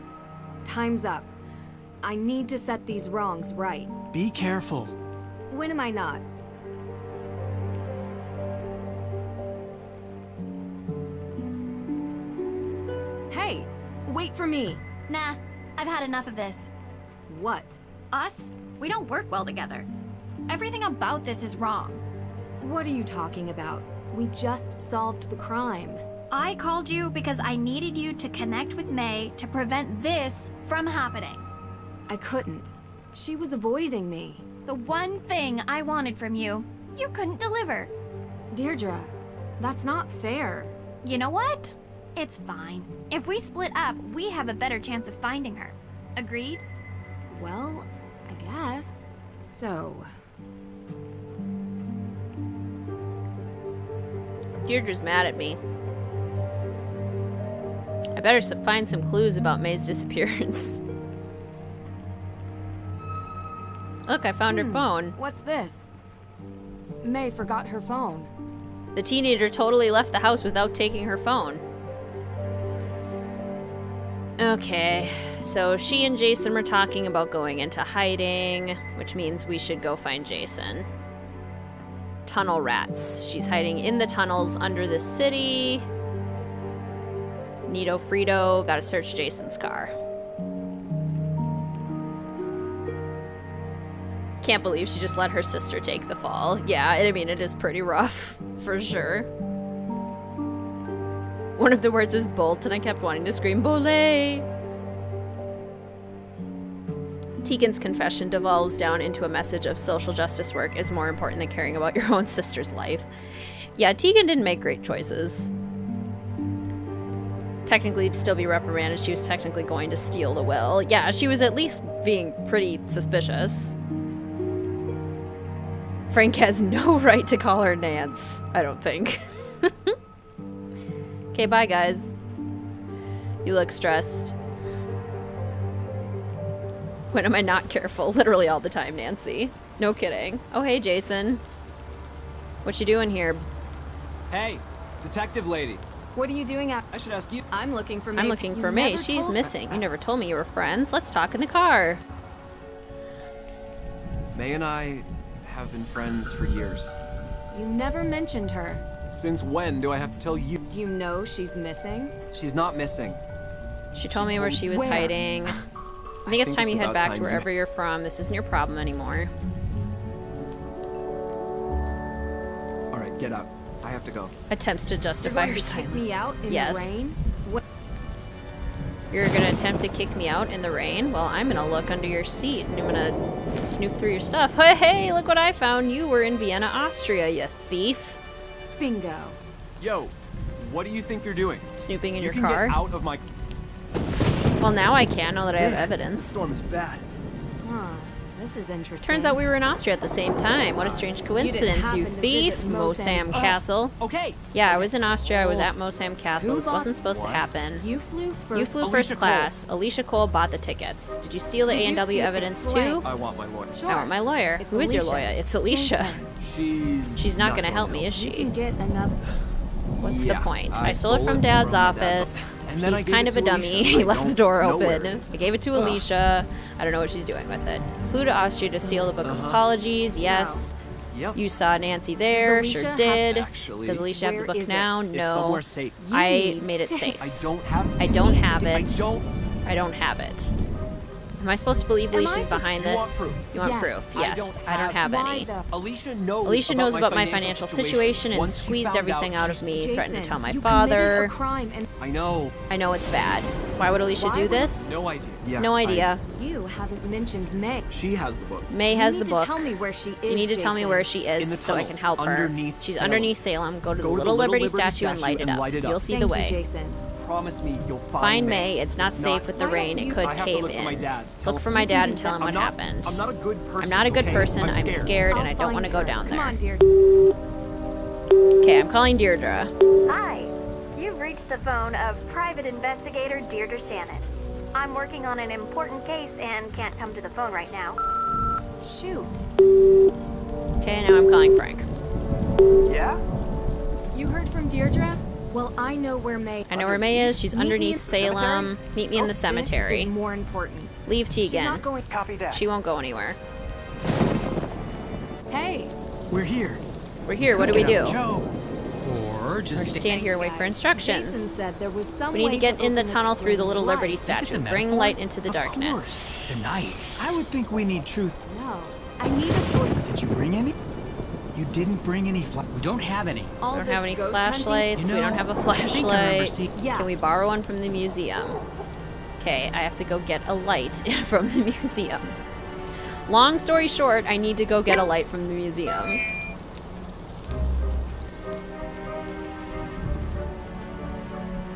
Time's up. I need to set these wrongs right. Be careful. When am I not? Hey, wait for me. Nah, I've had enough of this. What? Us? We don't work well together. Everything about this is wrong. What are you talking about? We just solved the crime. I called you because I needed you to connect with May to prevent this from happening. I couldn't. She was avoiding me. The one thing I wanted from you, you couldn't deliver. Deirdre, that's not fair. You know what? It's fine. If we split up, we have a better chance of finding her. Agreed? Well, I guess. So, Deirdre's mad at me. I better find some clues about May's disappearance. Look, I found her phone. what's this? May forgot her phone. The teenager totally left the house without taking her phone. Okay, so she and Jason were talking about going into hiding, which means we should go find Jason. Tunnel rats. She's hiding in the tunnels under the city. Nito Frito, gotta search Jason's car. Can't believe she just let her sister take the fall. Yeah, I mean, it is pretty rough, for sure. One of the words was bolt, and I kept wanting to scream, Bolé! Tegan's confession devolves down into a message of social justice work is more important than caring about your own sister's life. Yeah, Tegan didn't make great choices. Technically, still be reprimanded. She was technically going to steal the will. Yeah, she was at least being pretty suspicious. Frank has no right to call her Nance, I don't think. Okay, bye, guys. You look stressed. When am I not careful? Literally all the time, Nancy. No kidding. Oh, hey, Jason. What you doing here? Hey, detective lady. What are you doing at? I should ask you. I'm looking for May. I'm looking You for May. never She's told- missing. You never told me you were friends. Let's talk in the car. May and I have been friends for years. You never mentioned her. Since when do I have to tell you? Do you know she's missing? She's not missing. She told me where she was Where? hiding. I think it's time you head about back time to you- wherever you're from. This isn't your problem anymore. All right, get out. I have to go. Attempts to You're justify going her to silence. kick me out in Yes. the rain? What? You're gonna attempt to kick me out in the rain? Well, I'm gonna look under your seat and I'm gonna snoop through your stuff. Hey, hey, look what I found. You were in Vienna, Austria, you thief. Bingo. Yo, what do you think you're doing? Snooping in you your can car? Get out of my... Well, now I can, now that I have evidence. The storm is bad. Huh. This is interesting. Turns out we were in Austria at the same time. What a strange coincidence, you thief. Mosam Castle. Okay. Yeah, I was in Austria. I was at Mosam Castle. This wasn't supposed to happen. You flew first. You flew first class. Alicia Cole bought the tickets. Did you steal the A&W evidence too? I want my lawyer. I want my lawyer. Who is your lawyer? It's Alicia. She's not going to help me, is she? You can get another. What's the point? I stole it from Dad's office. He's kind of a dummy. He left the door open. I gave it to Alicia. I don't know what she's doing with it. Flew to Austria to steal the Book of Apologies. Yes. You saw Nancy there. Sure did. Does Alicia have the book now? No. I made it safe. I don't have it. I don't have it. I don't have it. Am I supposed to believe Alicia's behind this? You want proof? Yes. I don't have any. Alicia knows about my financial situation and squeezed everything out of me, threatened to tell my father. I know. I know it's bad. Why would Alicia do this? No idea. Yeah, no idea. You haven't mentioned May. She has the book. May has the book. Tell me where she is. You need to tell me where she is so I can help her. She's underneath Salem. Go to the Little Liberty statue and light it up. You'll see the way. Jason. Promise me you'll find May. It's not safe with the rain. It could cave in. Look for my dad and tell him what happened. I'm not a good person. I'm not a good person. I'm scared and I don't want to go down there. Come on, dear. Okay, I'm calling Deirdre. Hi. You've reached the phone of private investigator Deirdre Shannon. I'm working on an important case and can't come to the phone right now. Shoot. Okay, now I'm calling Frank. Yeah? You heard from Deirdre? Well, I know where May. I know where May is. She's underneath Salem. Meet me in the cemetery. This is more important. Leave Tegan. Not going. Copy that. She won't go anywhere. Hey. We're here. We're here. What do we do? Joe. Or just stand here and wait for instructions. Jason said there was some we need to get in the tunnel through the Little Liberty It's statue. a Bring metaphor? light into the Of darkness. course. the night. I would think we need truth. No. I need a source. Did you bring any? You didn't bring any We don't have any. We don't have any flashlights. You We know, don't have a I think I remember flashlight. seeing- Yeah. Can we borrow one from the museum? Okay, I have to go get a light from the museum. Long story short, I need to go get a light from the museum.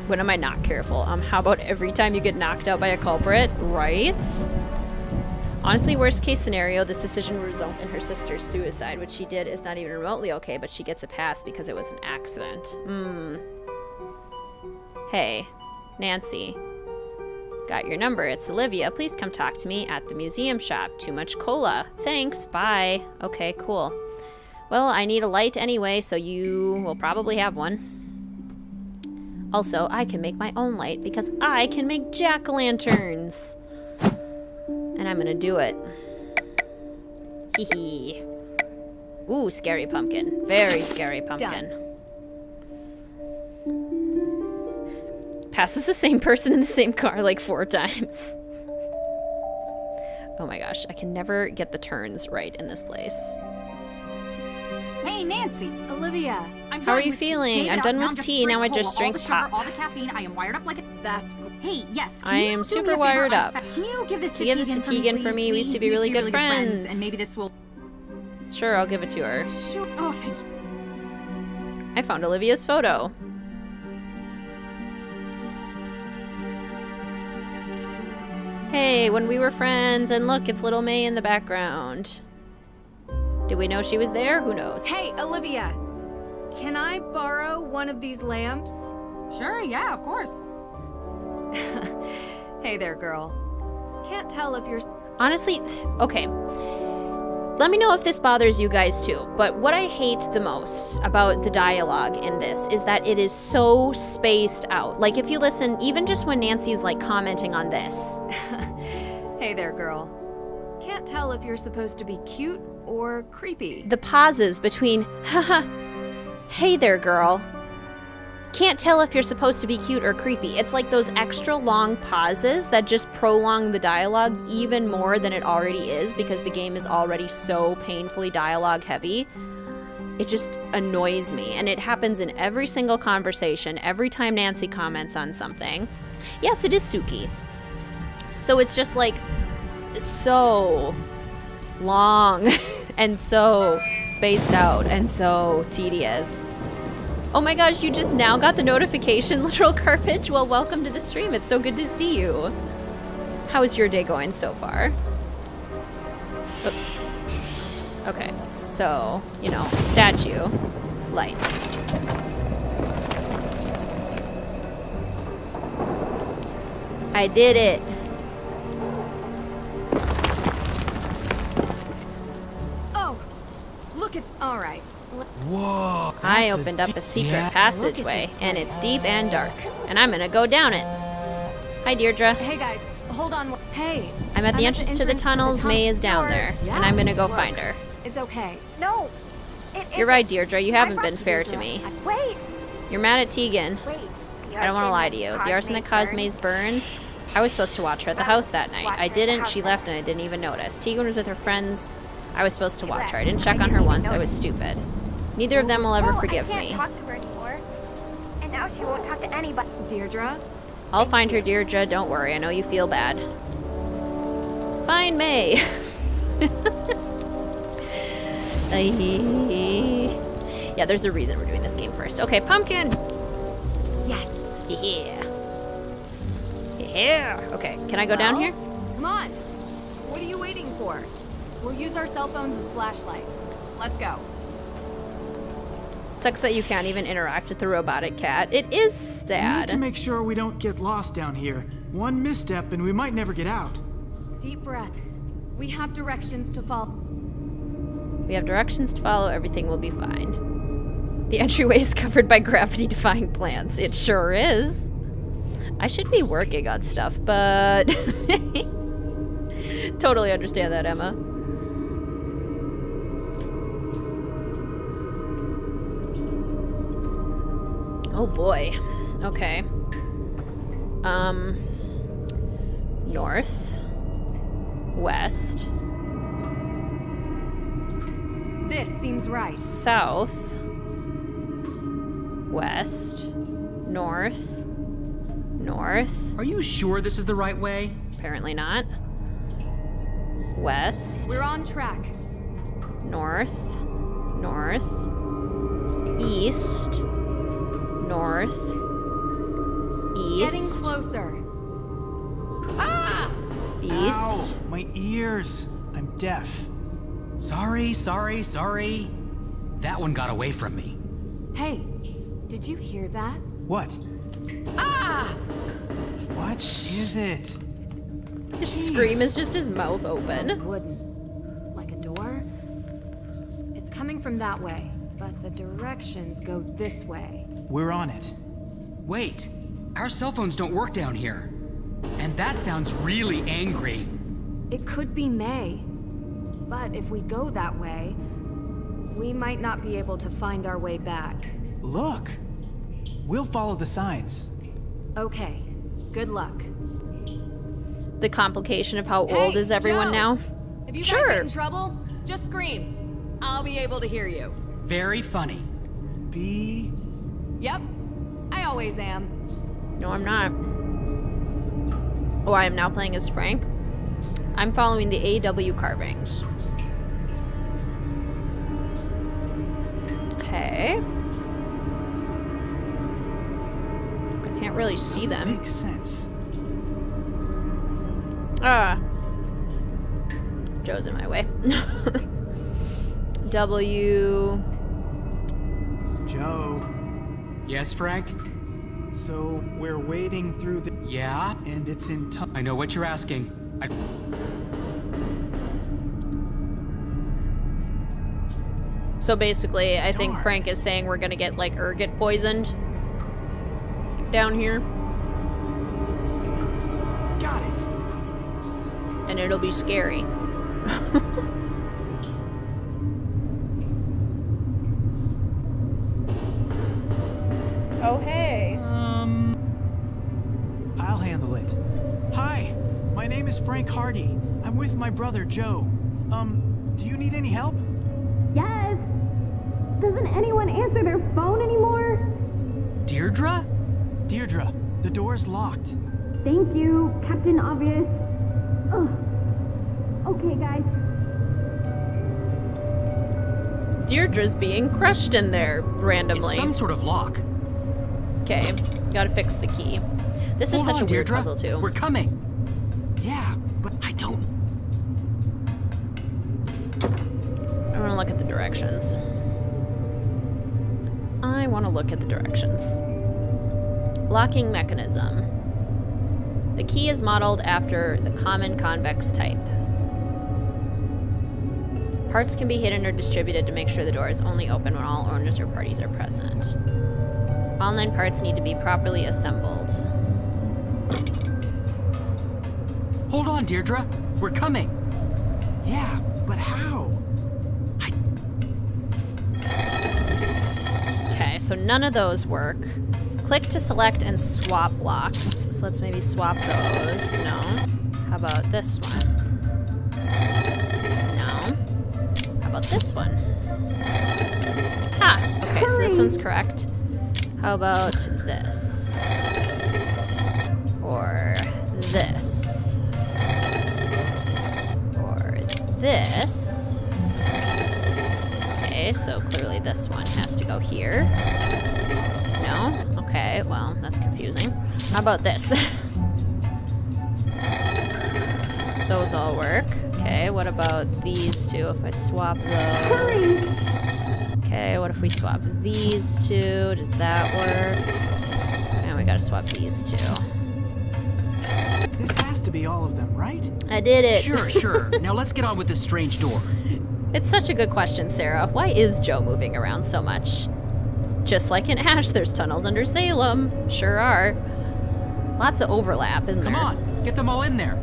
When am I not careful? How about every time you get knocked out by a culprit, right? Honestly, worst case scenario, this decision will result in her sister's suicide. What she did is not even remotely okay, but she gets a pass because it was an accident. Hey, Nancy. Got your number. It's Olivia. Please come talk to me at the museum shop. Too much cola. Thanks. Bye. Okay, cool. Well, I need a light anyway, so you will probably have one. Also, I can make my own light because I can make jack-o'-lanterns. And I'm gonna do it. Hee hee. Ooh, scary pumpkin. Very scary pumpkin. Passes the same person in the same car like 4 times. Oh my gosh, I can never get the turns right in this place. Hey, Nancy. Olivia. How are you feeling? I'm done with tea. Now I just drink pop. All the caffeine. I am wired up like a... That's... Hey, yes. I am super wired up. Can you give this to Can you give this to Tegan for me? We used to be really good friends. And maybe this will... Sure, I'll give it to her. Sure. Oh, thank you. I found Olivia's photo. Hey, when we were friends, and look, it's little May in the background. Did we know she was there? Who knows? Hey, Olivia. Can I borrow one of these lamps? Sure, yeah, of course. Hey there, girl. Can't tell if you're... Honestly, okay. Let me know if this bothers you guys too, but what I hate the most about the dialogue in this is that it is so spaced out. Like, if you listen, even just when Nancy's, like, commenting on this. Hey there, girl. Can't tell if you're supposed to be cute or creepy. The pauses between, haha, hey there, girl. Can't tell if you're supposed to be cute or creepy. It's like those extra long pauses that just prolong the dialogue even more than it already is because the game is already so painfully dialogue heavy. It just annoys me. And it happens in every single conversation, every time Nancy comments on something. Yes, it is Suki. So it's just like so long and so spaced out and so tedious. Oh my gosh, you just now got the notification, Literal Garbage? Well, welcome to the stream. It's so good to see you. How is your day going so far? Oops. Okay, so, you know, statue, light. I did it. Oh, look at. All right. Whoa. I opened up a secret passageway, and it's deep and dark, and I'm gonna go down it. Hi, Deirdre. Hey guys, hold on. Hey. I'm at the entrance to the tunnels. May is down there, and I'm gonna go find her. It's okay. No. You're right, Deirdre. You haven't been fair to me. Wait. You're mad at Tegan. Wait. I don't want to lie to you. The arson that caused May's burns, I was supposed to watch her at the house that night. I didn't. She left, and I didn't even notice. Tegan was with her friends. I was supposed to watch her. I didn't check on her once. I was stupid. Neither of them will ever forgive me. I can't talk to her anymore. And now she won't talk to anybody. Deirdre? I'll find her, Deirdre. Don't worry. I know you feel bad. Find May. Yeah, there's a reason we're doing this game first. Okay, pumpkin. Yes. Yeah. Yeah. Okay, can I go down here? Come on. What are you waiting for? We'll use our cell phones as flashlights. Let's go. Sucks that you can't even interact with the robotic cat. It is We sad. need to make sure we don't get lost down here. One misstep and we might never get out. Deep breaths. We have directions to follow. We have directions to follow. Everything will be fine. The entryway is covered by gravity-defying plants. It sure is. I should be working on stuff, but... Totally understand that, Emma. Oh boy. Okay. North. West. This seems right. South. West. North. North. Are you sure this is the right way? Apparently not. West. We're on track. North. North. East. North. East. Getting closer. East. Ow, my ears. I'm deaf. Sorry. That one got away from me. Hey, did you hear that? What? What is it? His scream is just his mouth open. Sounds wooden. Like a door? It's coming from that way, but the directions go this way. We're on it. Wait, our cell phones don't work down here. And that sounds really angry. It could be May. But if we go that way, we might not be able to find our way back. Look! We'll follow the signs. Okay, good luck. The complication of how old is everyone Joe! now? If you Sure. guys get in trouble, just scream. I'll be able to hear you. Very funny. B. Yep, I always am. No, I'm not. Oh, I am now playing as Frank. I'm following the AW carvings. Okay. I can't really see them. Makes sense. Joe's in my way. W. Joe. Yes, Frank? So we're wading through the... Yeah? And it's in time. I know what you're asking. So basically, I think Darn. Frank is saying we're gonna get like ergot poisoned down here, Got it. and it'll be scary. Oh hey. I'll handle it. Hi, my name is Frank Hardy. I'm with my brother Joe. Do you need any help? Yes. Doesn't anyone answer their phone anymore? Deirdre? Deirdre, the door's locked. Thank you, Captain Obvious. Ugh. Okay, guys. Deirdre's being crushed in there randomly. It's some sort of lock. Okay, gotta fix the key. This is such a weird puzzle, too. We're coming. Yeah, but I don't... I want to look at the directions. I want to look at the directions. Locking mechanism. The key is modeled after the common convex type. Parts can be hidden or distributed to make sure the door is only open when all owners or parties are present. All 9 parts need to be properly assembled. Hold on, Deirdre. We're coming. Yeah, but how? Okay, so none of those work. Click to select and swap blocks. So let's maybe swap those. No. How about this one? No. How about this one? Ah, okay, so this one's correct. How about this? Or this? Or this? Okay, so clearly this one has to go here. No? Okay, well, that's confusing. How about this? Those all work. Okay, what about these two? If I swap those. Okay, what if we swap these two? Does that work? And we gotta swap these two. This has to be all of them, right? I did it. Sure. Now let's get on with this strange door. It's such a good question, Sarah. Why is Joe moving around so much? Just like in Ash, there's tunnels under Salem. Sure are. Lots of overlap, isn't there? Come on, get them all in there.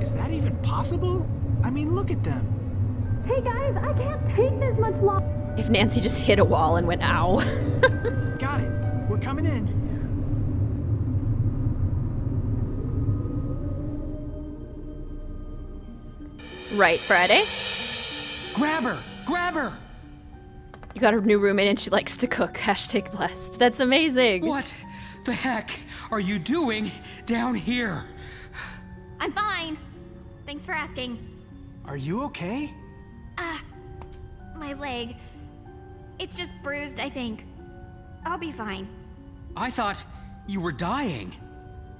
Is that even possible? I mean, look at them. Hey guys, I can't take this much longer. If Nancy just hit a wall and went, ow. Got it. We're coming in. Right, Friday? Grab her! Grab her! You got a new roommate and she likes to cook. Hashtag blessed. That's amazing. What the heck are you doing down here? I'm fine. Thanks for asking. Are you okay? My leg. It's just bruised, I think. I'll be fine. I thought you were dying.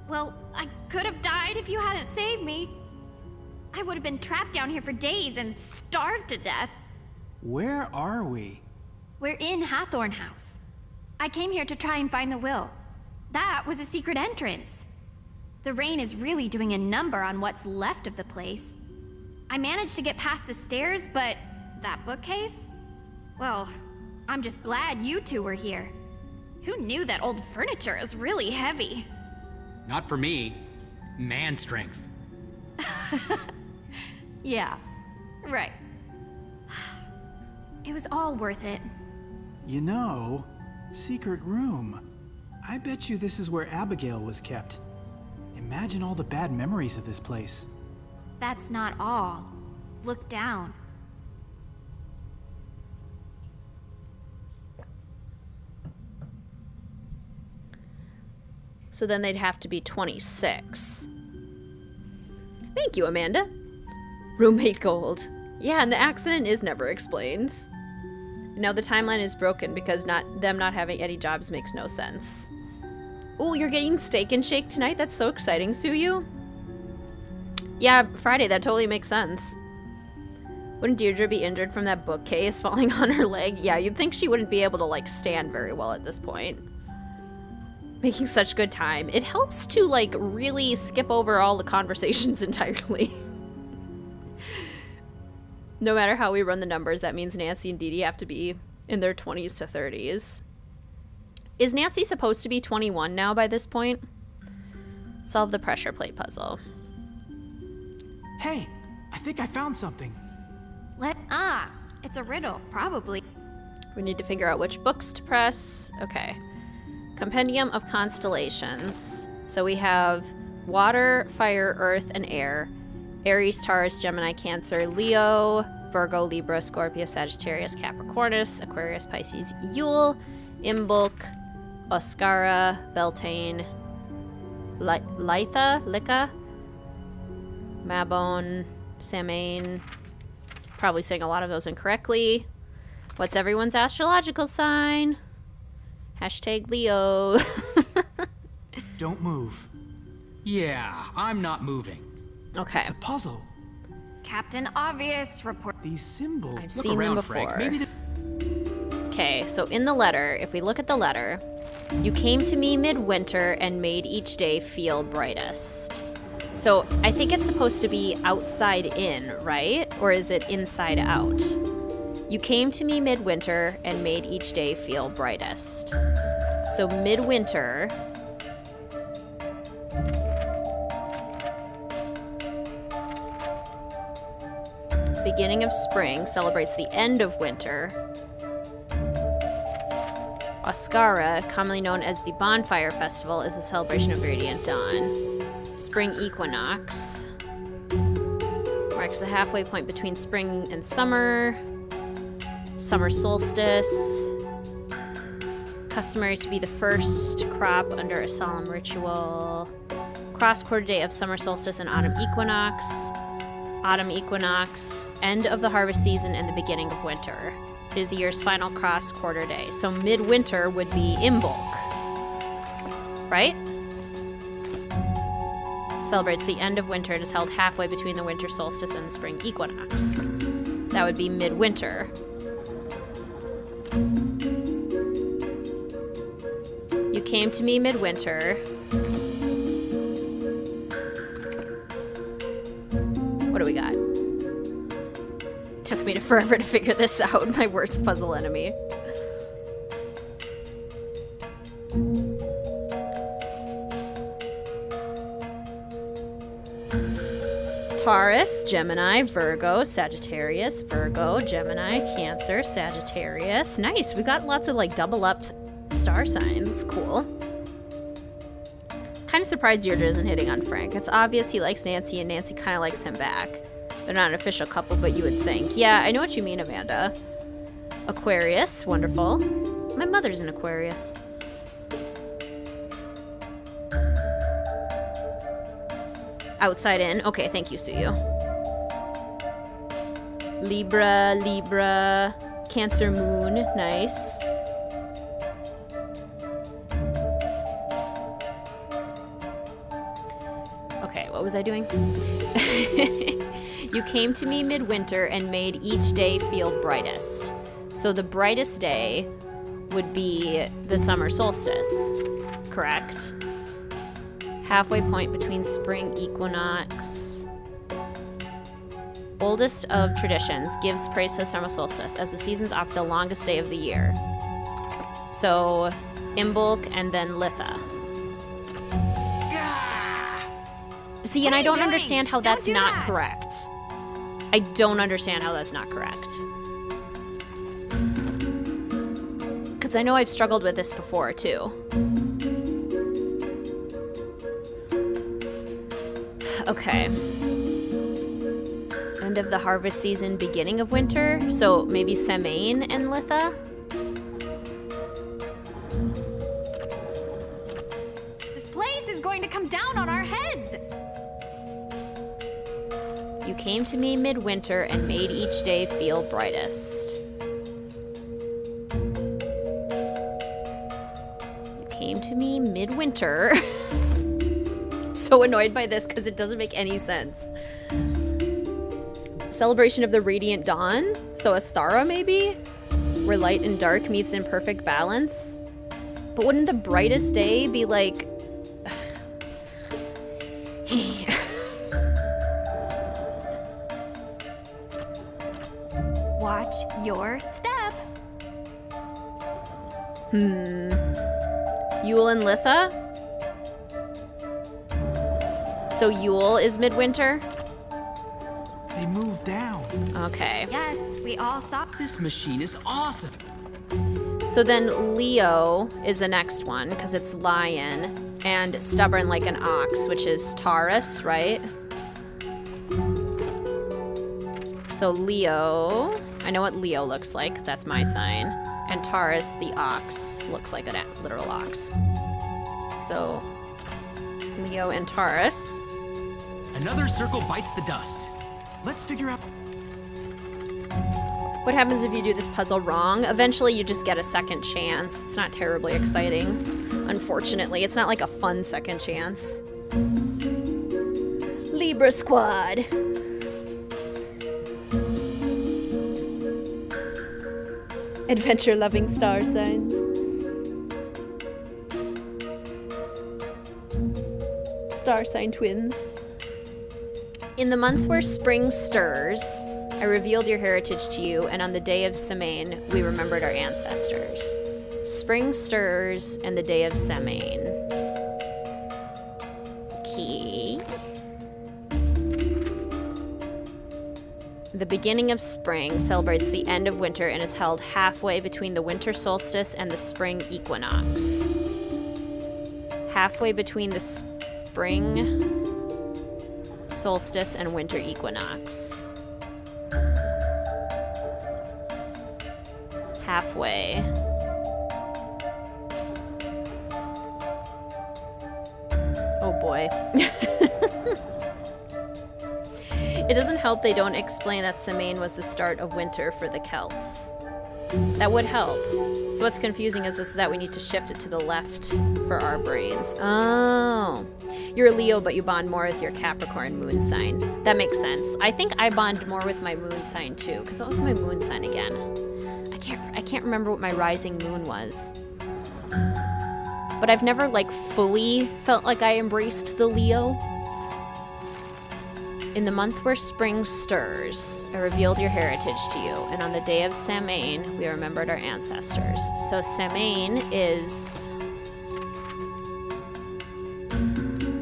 Well, I could have died if you hadn't saved me. I would have been trapped down here for days and starved to death. Where are we? We're in Hathorn House. I came here to try and find the will. That was a secret entrance. The rain is really doing a number on what's left of the place. I managed to get past the stairs, but that bookcase? Well, I'm just glad you two were here. Who knew that old furniture is really heavy? Not for me. Man strength. Yeah, right. It was all worth it. You know, secret room. I bet you this is where Abigail was kept. Imagine all the bad memories of this place. That's not all. Look down. So then they'd have to be 26. Thank you, Amanda. Roommate gold. Yeah, and the accident is never explained. Now the timeline is broken because them not having any jobs makes no sense. Oh, you're getting Steak and Shake tonight? That's so exciting, Suyu. Yeah, Friday, that totally makes sense. Wouldn't Deirdre be injured from that bookcase falling on her leg? Yeah, you'd think she wouldn't be able to, like, stand very well at this point. Making such good time. It helps to, like, really skip over all the conversations entirely. No matter how we run the numbers, that means Nancy and Dee Dee have to be in their 20s to 30s. Is Nancy supposed to be 21 now by this point? Solve the pressure plate puzzle. Hey, I think I found something. It's a riddle, probably. We need to figure out which books to press. Okay. Compendium of Constellations. So we have water, fire, earth, and air. Aries, Taurus, Gemini, Cancer, Leo, Virgo, Libra, Scorpio, Sagittarius, Capricornus, Aquarius, Pisces, Yule, Imbolc, Oscara, Beltane, Litha, Mabon, Samhain. Probably saying a lot of those incorrectly. What's everyone's astrological sign? Hashtag Leo. Don't move. Yeah, I'm not moving. Okay. It's a puzzle. Captain Obvious report. These symbols. I've seen them before. Okay, so in the letter, if we look at the letter, you came to me midwinter and made each day feel brightest. So I think it's supposed to be outside in, right? Or is it inside out? You came to me midwinter and made each day feel brightest. So midwinter. Beginning of spring celebrates the end of winter. Oscara, commonly known as the Bonfire Festival, is a celebration of radiant dawn. Spring equinox marks the halfway point between spring and summer. Summer solstice, customary to be the first crop under a solemn ritual. Cross quarter day of summer solstice and autumn equinox. Autumn equinox, end of the harvest season and the beginning of winter. It is the year's final cross quarter day. So midwinter would be Imbolc, right? Celebrates the end of winter and is held halfway between the winter solstice and the spring equinox. That would be midwinter. You came to me midwinter. What do we got? Took me forever to figure this out. My worst puzzle enemy. Taurus, Gemini, Virgo, Sagittarius, Virgo, Gemini, Cancer, Sagittarius. Nice. We got lots of like double up star signs. It's cool. Kind of surprised Deirdre isn't hitting on Frank. It's obvious he likes Nancy and Nancy kind of likes him back. They're not an official couple, but you would think. Yeah, I know what you mean, Amanda. Aquarius, wonderful. My mother's an Aquarius. Outside in. Okay, thank you, Suyu. Libra, Libra, Cancer moon. Nice. Okay, what was I doing? You came to me midwinter and made each day feel brightest. So the brightest day would be the summer solstice, correct? Halfway point between spring equinox. Oldest of traditions gives praise to the summer solstice as the seasons offer the longest day of the year. So Imbolc and then Litha. See, and I don't understand how that's not correct. I don't understand how that's not correct. Because I know I've struggled with this before, too. Okay. End of the harvest season, beginning of winter. So maybe Semaine and Litha? This place is going to come down on our heads! You came to me midwinter and made each day feel brightest. You came to me midwinter. I'm so annoyed by this because it doesn't make any sense. Celebration of the radiant dawn? So Astara maybe? Where light and dark meets in perfect balance? But wouldn't the brightest day be like... Watch your step. Yule and Litha? So Yule is midwinter? They moved down. Okay. Yes, we all saw. This machine is awesome. So then Leo is the next one because it's lion and stubborn like an ox, which is Taurus, right? So Leo, I know what Leo looks like because that's my sign. And Taurus, the ox, looks like a literal ox. So Leo and Taurus. Another circle bites the dust. Let's figure out... What happens if you do this puzzle wrong? Eventually you just get a second chance. It's not terribly exciting. Unfortunately, it's not like a fun second chance. Libra Squad. Adventure-loving star signs. Star sign twins. In the month where spring stirs, I revealed your heritage to you, and on the day of Semaine, we remembered our ancestors. Spring stirs and the day of Semaine. Okay. The beginning of spring celebrates the end of winter and is held halfway between the winter solstice and the spring equinox. Halfway between the spring solstice and winter equinox. Halfway. Oh boy. It doesn't help they don't explain that Semaine was the start of winter for the Celts. That would help. So what's confusing is this, that we need to shift it to the left for our brains. Oh. You're a Leo, but you bond more with your Capricorn moon sign. That makes sense. I think I bond more with my moon sign too, because what was my moon sign again? I can't remember what my rising moon was. But I've never like fully felt like I embraced the Leo. In the month where spring stirs, I revealed your heritage to you, and on the day of Semaine, we remembered our ancestors. So Semaine is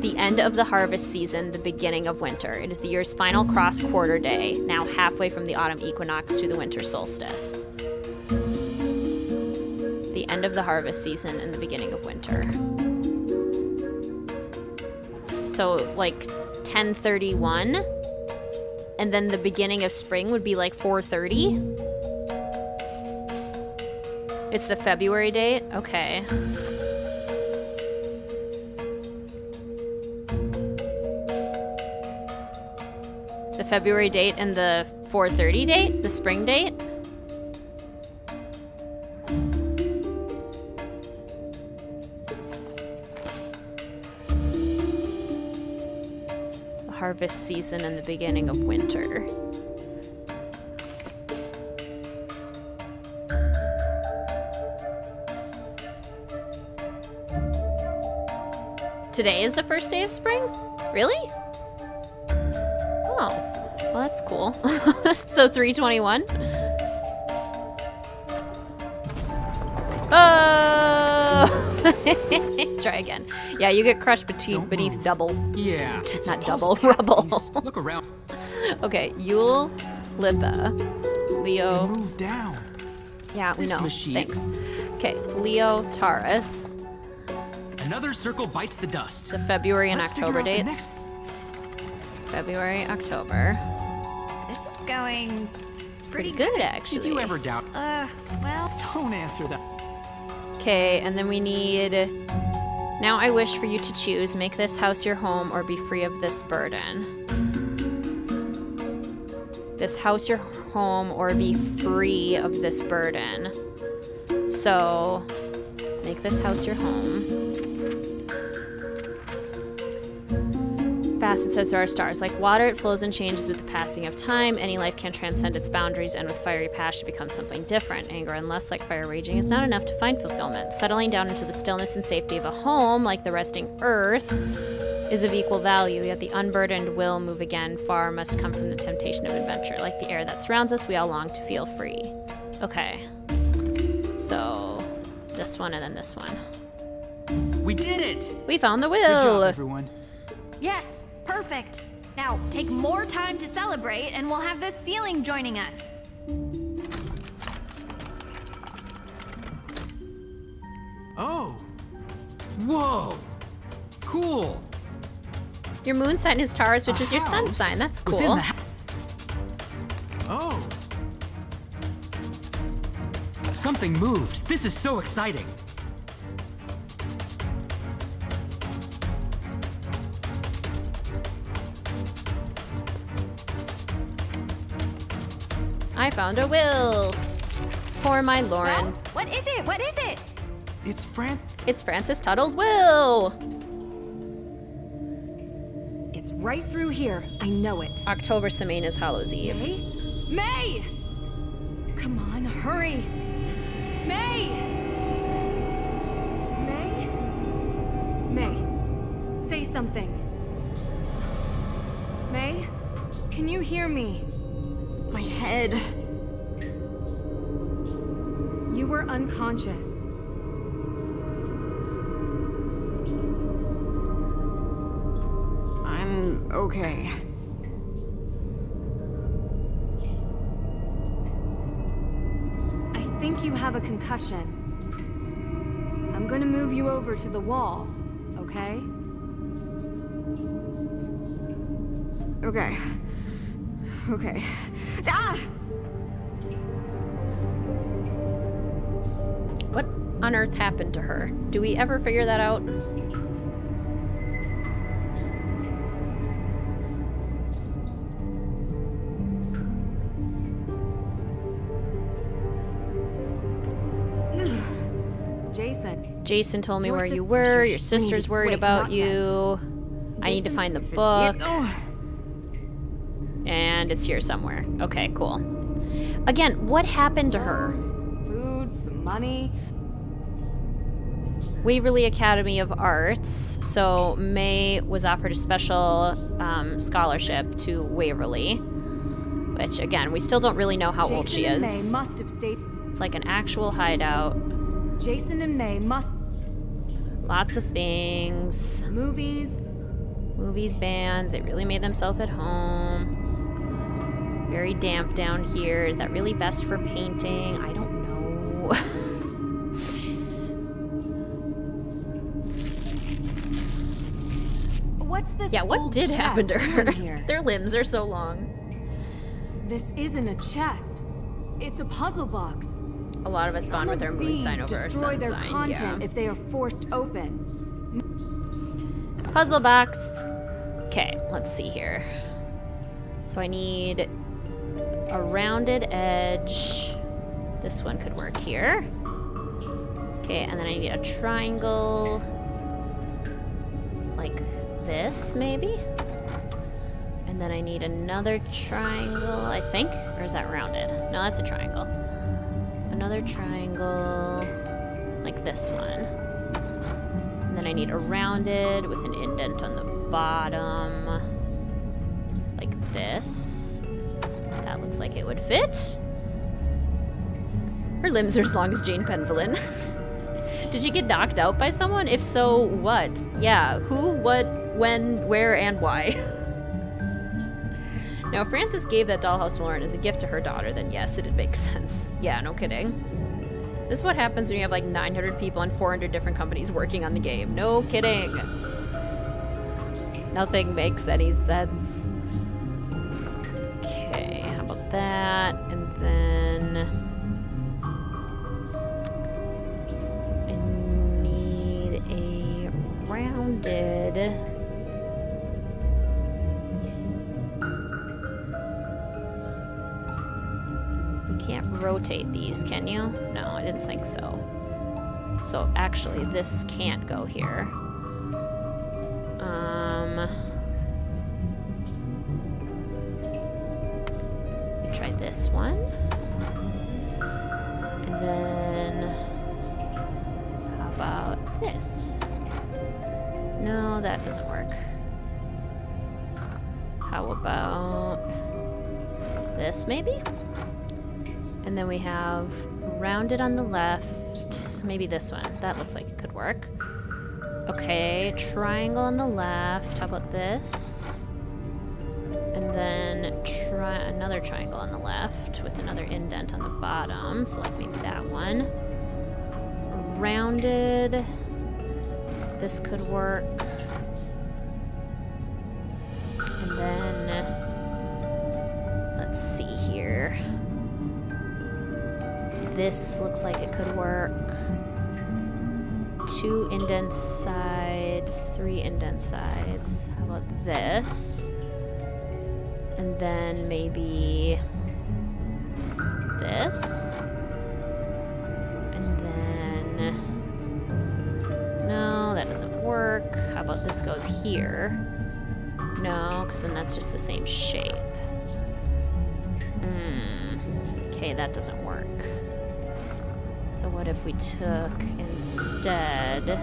the end of the harvest season, the beginning of winter. It is the year's final cross-quarter day, now halfway from the autumn equinox to the winter solstice. The end of the harvest season and the beginning of winter. So, like, 10:31, and then the beginning of spring would be like 4:30. It's the February date? Okay. The February date and the 4:30 date? The spring date? Harvest season and the beginning of winter. Today is the first day of spring? Really? Oh, well that's cool. So 3/21? Oh! Try again. Yeah, you get crushed beneath double. Yeah. Not double, rubble. Look around. Okay, Yule, Litha, Leo. Move down. Yeah, we This know. machine. Thanks. Okay, Leo, Taurus. Another circle bites the dust. The February and Let's figure October out the dates. February, October. This is going Pretty good, actually. Did you ever doubt? Well, Don't answer that. Okay, and then we need... Now I wish for you to choose. Make this house your home or be free of this burden. This house your home or be free of this burden. So, make this house your home. Facet says there are stars. Like water, it flows and changes with the passing of time. Any life can transcend its boundaries, and with fiery passion becomes something different. Anger and lust, like fire raging, is not enough to find fulfillment. Settling down into the stillness and safety of a home, like the resting earth, is of equal value, yet the unburdened will move again. Far must come from the temptation of adventure. Like the air that surrounds us, we all long to feel free. Okay. So, this one and then this one. We did it! We found the Good job, will! everyone. yes, perfect. Now, take more time to celebrate, and we'll have the ceiling joining us. Oh, Whoa! Cool! Your moon sign is Taurus, which is your sun house sign. That's Within cool. the oh. Something moved. This is so exciting. I found a will. For my Lauren. No? What is it? What is it? It's Francis Tuttle's will. It's right through here. I know it. October Semaina's Hallows Eve. May! Come on, hurry! May! May? May, say something. May? Can you hear me? My head. You were unconscious. I'm okay. I think you have a concussion. I'm gonna move you over to the wall, okay? Okay. Okay. Ah! What on earth happened to her? Do we ever figure that out? Jason told me where you were. Your sister's worried about you. I need to find the book. And it's here somewhere. Okay, cool. Again, what happened to her? Food, some money. Waverly Academy of Arts. So May was offered a special scholarship to Waverly, which again, we still don't really know how old she is. May must have stayed. It's like an actual hideout. Jason and May must. Lots of things. Movies, bands. They really made themselves at home. Very damp down here. Is that really best for painting? I don't know. What's this? Yeah, what did happen to her? Here? Their limbs are so long. This isn't a chest. It's a puzzle box. A lot of us bond with our moon sign over our sun their sign. Content Yeah. if they are forced open. Puzzle box. Okay, let's see here. So I need a rounded edge. This one could work here. Okay, and then I need a triangle like this, maybe? And then I need another triangle, I think? Or is that rounded? No, that's a triangle. Another triangle like this one. And then I need a rounded with an indent on the bottom like this. That looks like it would fit. Her limbs are as long as Jane Penvillin. Did she get knocked out by someone? If so, what? Yeah, who, what, when, where, and why? Now, if Frances gave that dollhouse to Lauren as a gift to her daughter, then yes, it'd make sense. Yeah, no kidding. This is what happens when you have like 900 people and 400 different companies working on the game. No kidding. Nothing makes any sense. Okay, how about that? And then I need a rounded. You can't rotate these, can you? No, I didn't think so. So actually, this can't go here. You try this one. And then how about this? No, that doesn't work. How about this maybe? And then we have rounded on the left. So maybe this one. That looks like it could work. Okay, triangle on the left. How about this? And then try another triangle on the left with another indent on the bottom. So like maybe that one. Rounded. This could work. And then let's see here. This looks like it could work. 2 indent sides, 3 indent sides. How about this? And then maybe this. And then... No, that doesn't work. How about this goes here? No, because then that's just the same shape. Okay, that doesn't work. So what if we took instead...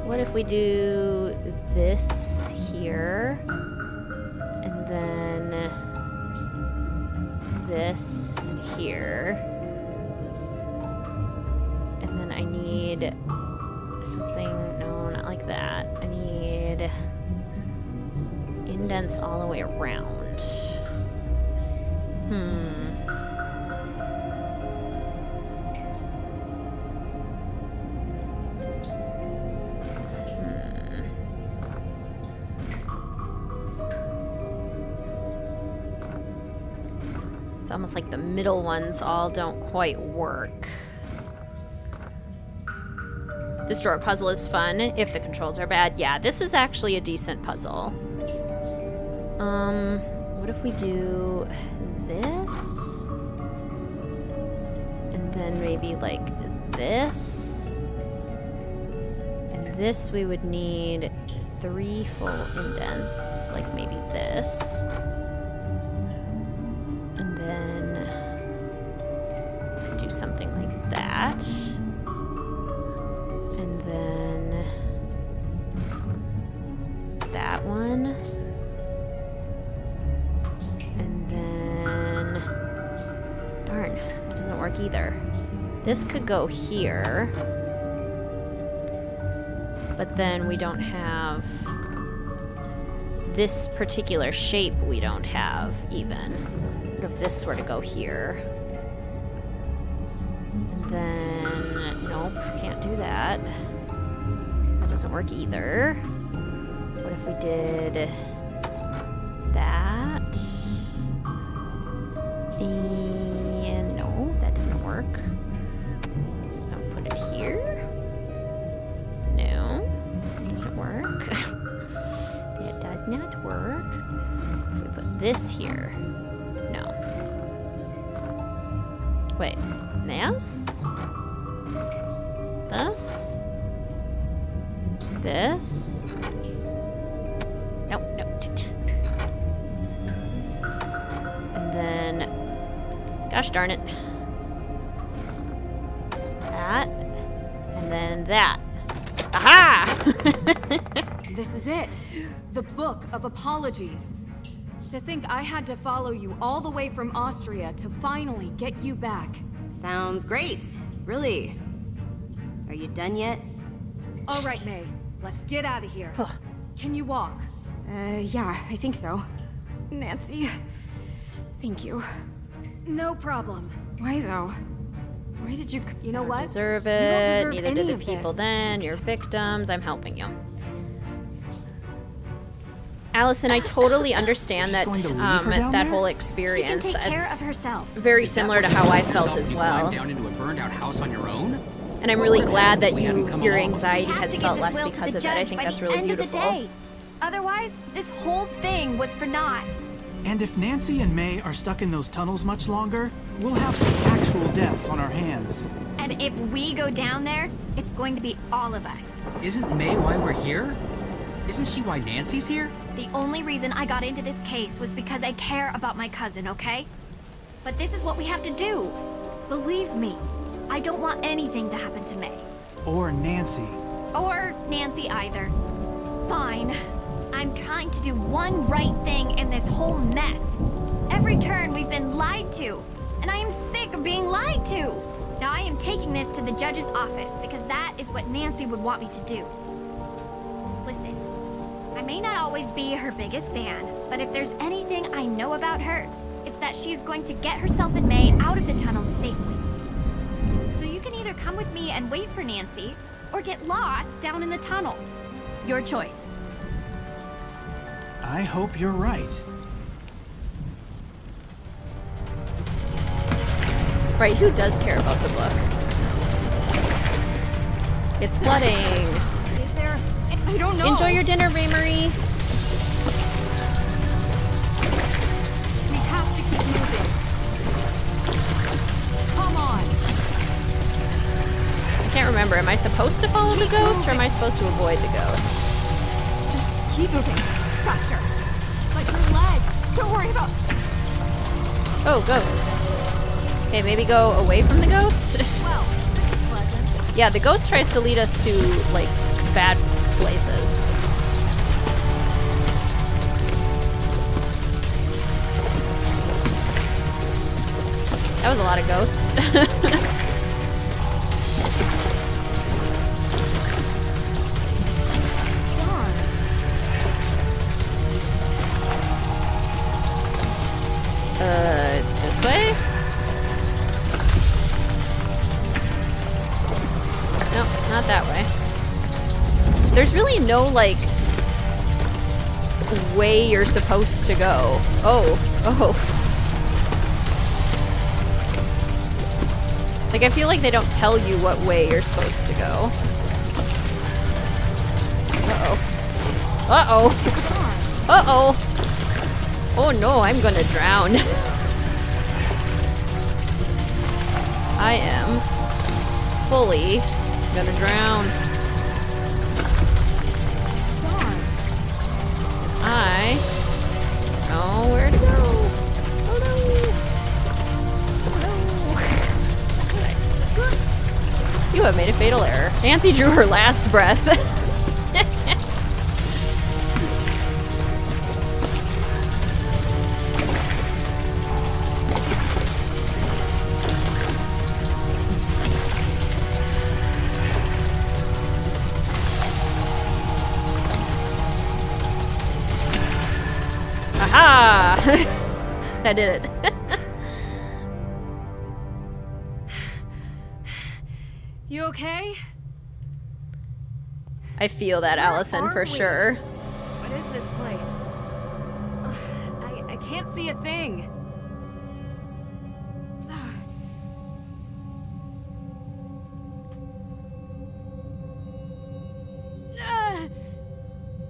what if we do this here, and then this here, and then I need something, no, not like that. I need indents all the way around. It's almost like the middle ones all don't quite work. This drawer puzzle is fun if the controls are bad. Yeah, this is actually a decent puzzle. What if we do this? And then maybe like this? And this we would need 3 full indents, like maybe this. And then do something like that. And then that one. And then, darn, that doesn't work either. This could go here. But then we don't have this particular shape, we don't have even. What if this were to go here? And then, nope, can't do that. That doesn't work either. What if we did that? And no, that doesn't work. I'll put it here. No, it doesn't work. It does not work. If we put this here. No. Wait, mouse? This? This? Nope, nope. And then, gosh darn it. That. And then that. Aha! This is it. The Book of Apologies. To think I had to follow you all the way from Austria to finally get you back. Sounds great. Really. Are you done yet? All right, May. Let's get out of here. Can you walk? Yeah, I think so. Nancy, thank you. No problem. Why though? Why did you... You know what? Deserve You don't it. deserve Neither did any the of people this. then. You're victims. I'm helping you. Allison, I totally understand that that whole experience. She can take care It's of herself. very similar to how I felt as You well. climbed down into a burned out house on your own? And I'm really glad that We hadn't come your along. anxiety We have has to felt get this less will to because the of it. I judge think by that's the really end of the beautiful. day. Otherwise, this whole thing was for naught. And if Nancy and May are stuck in those tunnels much longer, we'll have some actual deaths on our hands. And if we go down there, it's going to be all of us. Isn't May why we're here? Isn't she why Nancy's here? The only reason I got into this case was because I care about my cousin, okay? But this is what we have to do. Believe me, I don't want anything to happen to May. Or Nancy. Or Nancy either. Fine. I'm trying to do one right thing in this whole mess. Every turn we've been lied to, and I am sick of being lied to. Now I am taking this to the judge's office because that is what Nancy would want me to do. Listen, I may not always be her biggest fan, but if there's anything I know about her, it's that she's going to get herself and May out of the tunnels safely. So you can either come with me and wait for Nancy, or get lost down in the tunnels. Your choice. I hope you're right. Right, who does care about the book? It's flooding. Is there? I don't know. Enjoy your dinner, Ray-Marie. We have to keep moving. Come on. I can't remember. Am I supposed to follow the ghost or am I supposed to avoid the ghost? Just keep moving. Faster. Like your leg. Don't worry about. Oh, ghost. Okay, maybe go away from the ghost. Well, this is pleasant. Yeah, the ghost tries to lead us to, like, bad places. That was a lot of ghosts. This way? No, not that way. There's really no, like, way you're supposed to go. Oh. Like, I feel like they don't tell you what way you're supposed to go. Uh-oh. Uh-oh. Oh no, I'm gonna drown. I am fully gonna drown. I don't know where to go. Oh no. Oh no. You have made a fatal error. Nancy drew her last breath. That did it. You okay? I feel that, Allison, for sure. What is this place? I can't see a thing.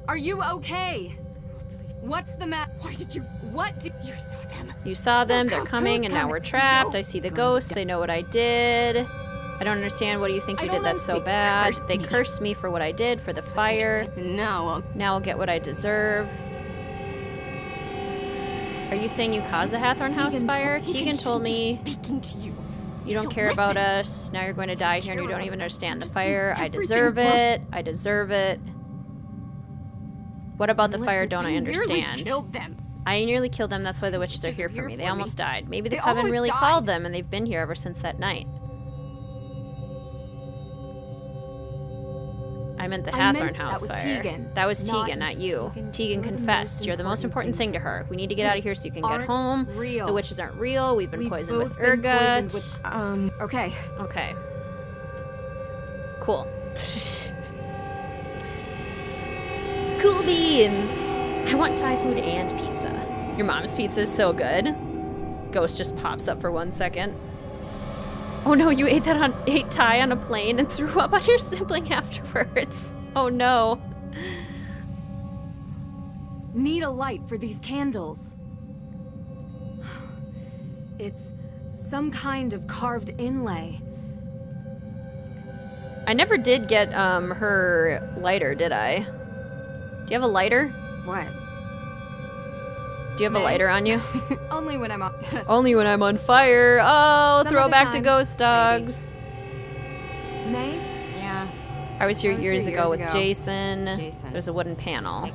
Are you okay? What's the matter? Why did you? What did you saw them? You saw them, they're coming, and now we're trapped. I see the ghosts, they know what I did. I don't understand. What do you think you did that's so bad? They cursed me for what I did, for the fire. Now I'll get what I deserve. Are you saying you caused the Hathorn House fire? Tegan told me you don't care about us. Now you're going to die here and you don't even understand the fire. I deserve it. I deserve it. What about the fire don't I understand? I nearly killed them. That's why the witches are here for me. They almost died. Maybe the coven really called them and they've been here ever since that night. I meant the Hathorn House fire. That was Tegan, not you. Tegan confessed. You're the most important thing to her. We need to get out of here so you can get home. The witches aren't real. We've been poisoned with ergot. Okay. Okay. Cool. Cool beans. I want Thai food and pizza. Your mom's pizza is so good. Ghost just pops up for 1 second. Oh no, you ate Thai on a plane and threw up on your sibling afterwards. Oh no. Need a light for these candles. It's some kind of carved inlay. I never did get her lighter, did I? Do you have a lighter? What? Do you have a lighter on you? Only when I'm on. Only when I'm on fire. Oh, Some throwback other to time, Ghost Dogs. May? Yeah. I was here years ago with Jason. There's a wooden panel.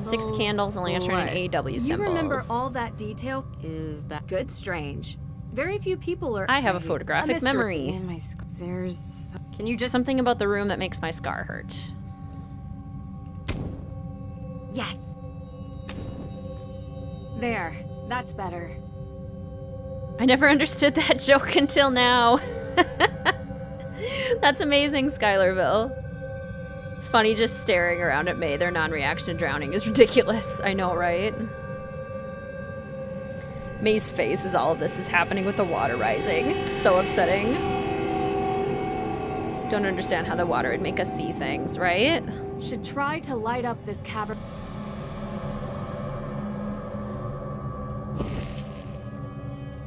6 candles only answering an AW You symbols. remember all that detail? Is that good? Strange. Very few people are. I have a photographic memory. In my there's. Can you just something about the room that makes my scar hurt? Yes. There. That's better. I never understood that joke until now. That's amazing, Skylarville. It's funny just staring around at May. Their non-reaction to drowning is ridiculous. I know, right? May's face as all of this is happening with the water rising. It's so upsetting. Don't understand how the water would make us see things, right? Should try to light up this cavern.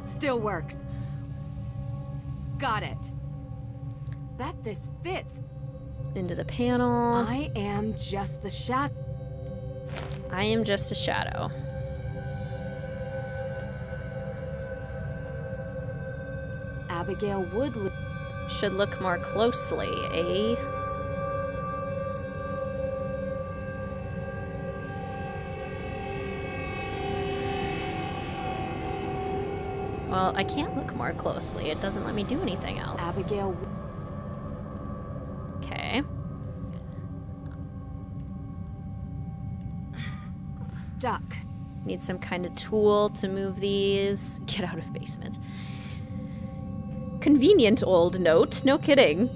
Still works. Got it. Bet this fits. Into the panel. I am just the shadow. I am just a shadow. Abigail Woodley. Should look more closely, eh? Well, I can't look more closely. It doesn't let me do anything else. Abigail. Okay. Stuck. Need some kind of tool to move these. Get out of basement. Convenient old note. No kidding.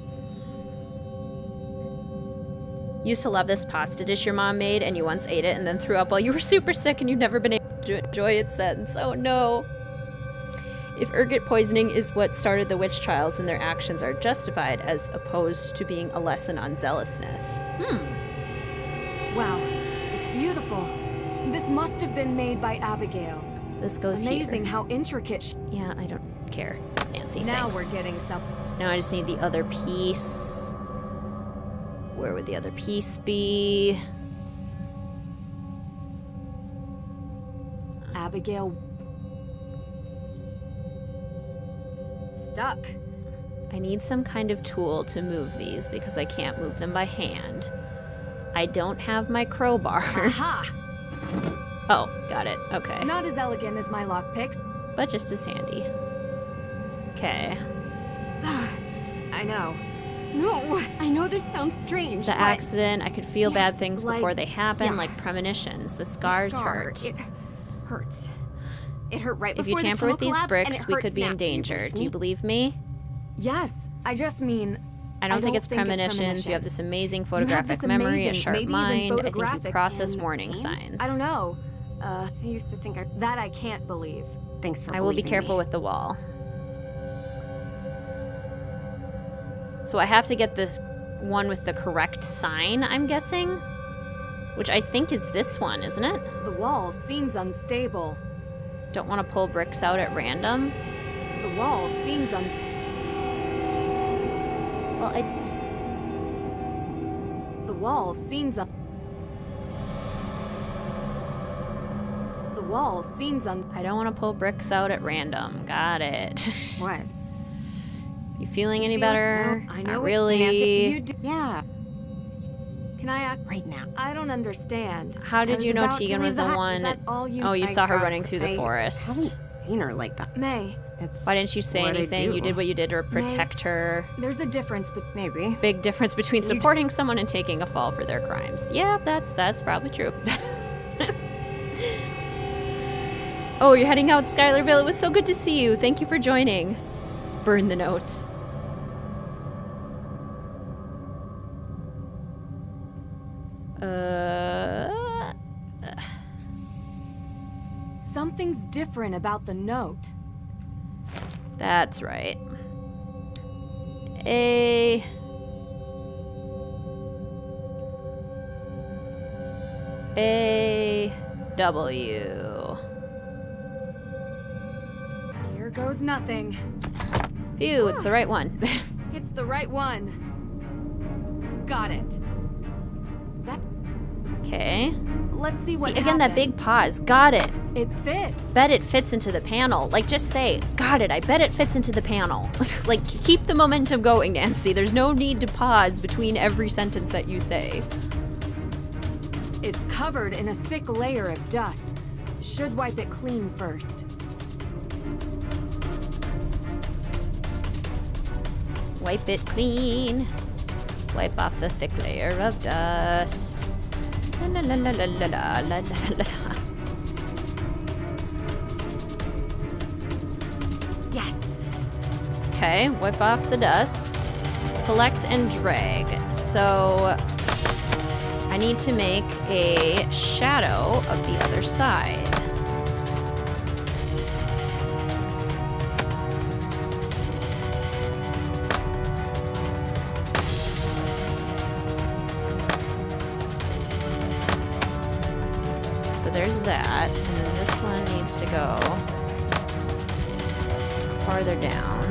Used to love this pasta dish your mom made, and you once ate it and then threw up while you were super sick and you've never been able to enjoy it since. Oh no. If ergot poisoning is what started the witch trials, then their actions are justified as opposed to being a lesson on zealousness. Wow, it's beautiful. This must have been made by Abigail. This goes Amazing here. how intricate Yeah, I don't care, Nancy. Now thanks. we're getting some. Now I just need the other piece. Where would the other piece be? Abigail. Stuck. I need some kind of tool to move these because I can't move them by hand. I don't have my crowbar. Aha! Oh, got it. Okay. Not as elegant as my lockpicks, but just as handy. Okay. I know. No, I know this sounds strange. The accident, I could feel bad things like- before they happen, yeah. like premonitions. The scars hurt. It hurts. It hurt right If before you the tamper tunnel with these collapsed, bricks, and it we hurt could be in snap. danger. Do you believe me? Yes, I just mean. I don't think it's premonitions. You have this amazing photographic this memory, a amazing, sharp maybe even mind. I think you photographic process and warning signs. I don't know. I used to think that I can't believe. Thanks for I will be believing careful me. with the wall. So I have to get this one with the correct sign, I'm guessing? Which I think is this one, isn't it? The wall seems unstable. Don't want to pull bricks out at random. The wall seems unstable. Well, The wall seems The wall seems I don't want to pull bricks out at random. Got it. What? You feeling any better? No, I know Not it, really. Nancy. Yeah. Can I ask? Right now. I don't understand. How did you know Tegan was the one? Oh, you saw her running through the I forest. haven't seen her like that. May. Why didn't you say what I anything? You do. did what you did to protect her. There's a difference, but maybe. Big difference between supporting someone and taking a fall for their crimes. Yeah, that's probably true. Oh, you're heading out, Skylarville. It was so good to see you. Thank you for joining. Burn the note. Something's different about the note. That's right. A W. Here goes nothing. Phew, it's the right one. It's the right one. Got it. Okay. Let's see what again, that big pause. Got it. It fits. Bet it fits into the panel. Like, just say, got it. I bet it fits into the panel. Like, keep the momentum going, Nancy. There's no need to pause between every sentence that you say. It's covered in a thick layer of dust. Should wipe it clean first. Wipe it clean. Wipe off the thick layer of dust. La la la la la la la la la. Yes. Okay, wipe off the dust. Select and drag. So I need to make a shadow of the other side. So there's that. And then this one needs to go farther down.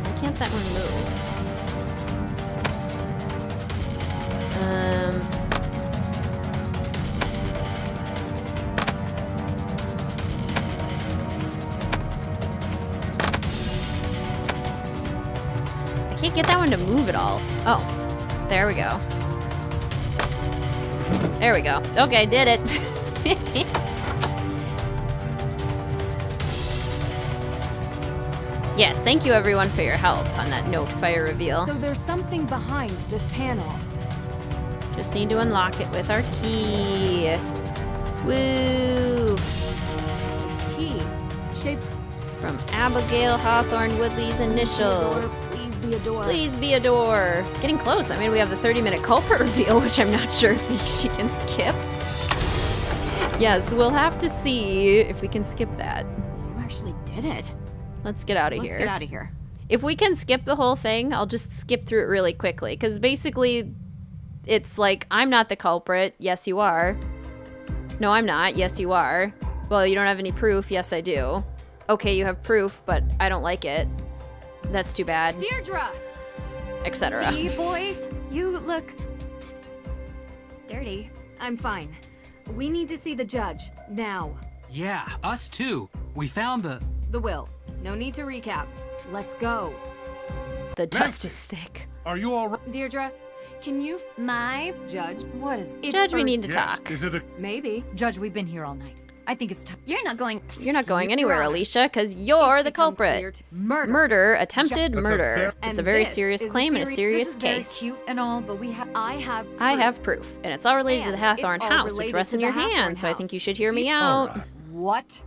Why can't that one move? I can't get that one to move at all. Oh, there we go. There we go. Okay, did it. Yes, thank you everyone for your help on that note fire reveal. So there's something behind this panel. Just need to unlock it with our key. Woo! Key. Shape from Abigail Hawthorne Woodley's initials. Please be a door. Please be a door. Getting close. I mean, we have the 30-minute culprit reveal, which I'm not sure if she can skip. Yes, we'll have to see if we can skip that. You actually did it. Let's get out of here. Let's get out of here. If we can skip the whole thing, I'll just skip through it really quickly. Because basically, it's like, I'm not the culprit. Yes, you are. No, I'm not. Yes, you are. Well, you don't have any proof. Yes, I do. Okay, you have proof, but I don't like it. That's too bad. Deirdre! Etc. See, boys? You look dirty. I'm fine. We need to see the judge. Now. Yeah, us too. We found the will. No need to recap. Let's go. The dust is thick. Are you all right? Deirdre, can you... My... Judge? What is... Judge, we need to Yes. talk. Is it a... Maybe. Judge, we've been here all night. I think it's time. You're not going... You're not going anywhere, Alicia, because you're the culprit. Murder. Attempted That's a murder. fair- It's a very this serious is claim and a serious This is very case. cute and all, but we have... I have I have proof, and it's all related to the And it's Hathorne all house, which related rests to in the your Hathorne hands, so I house. think you should hear me All out. right. What?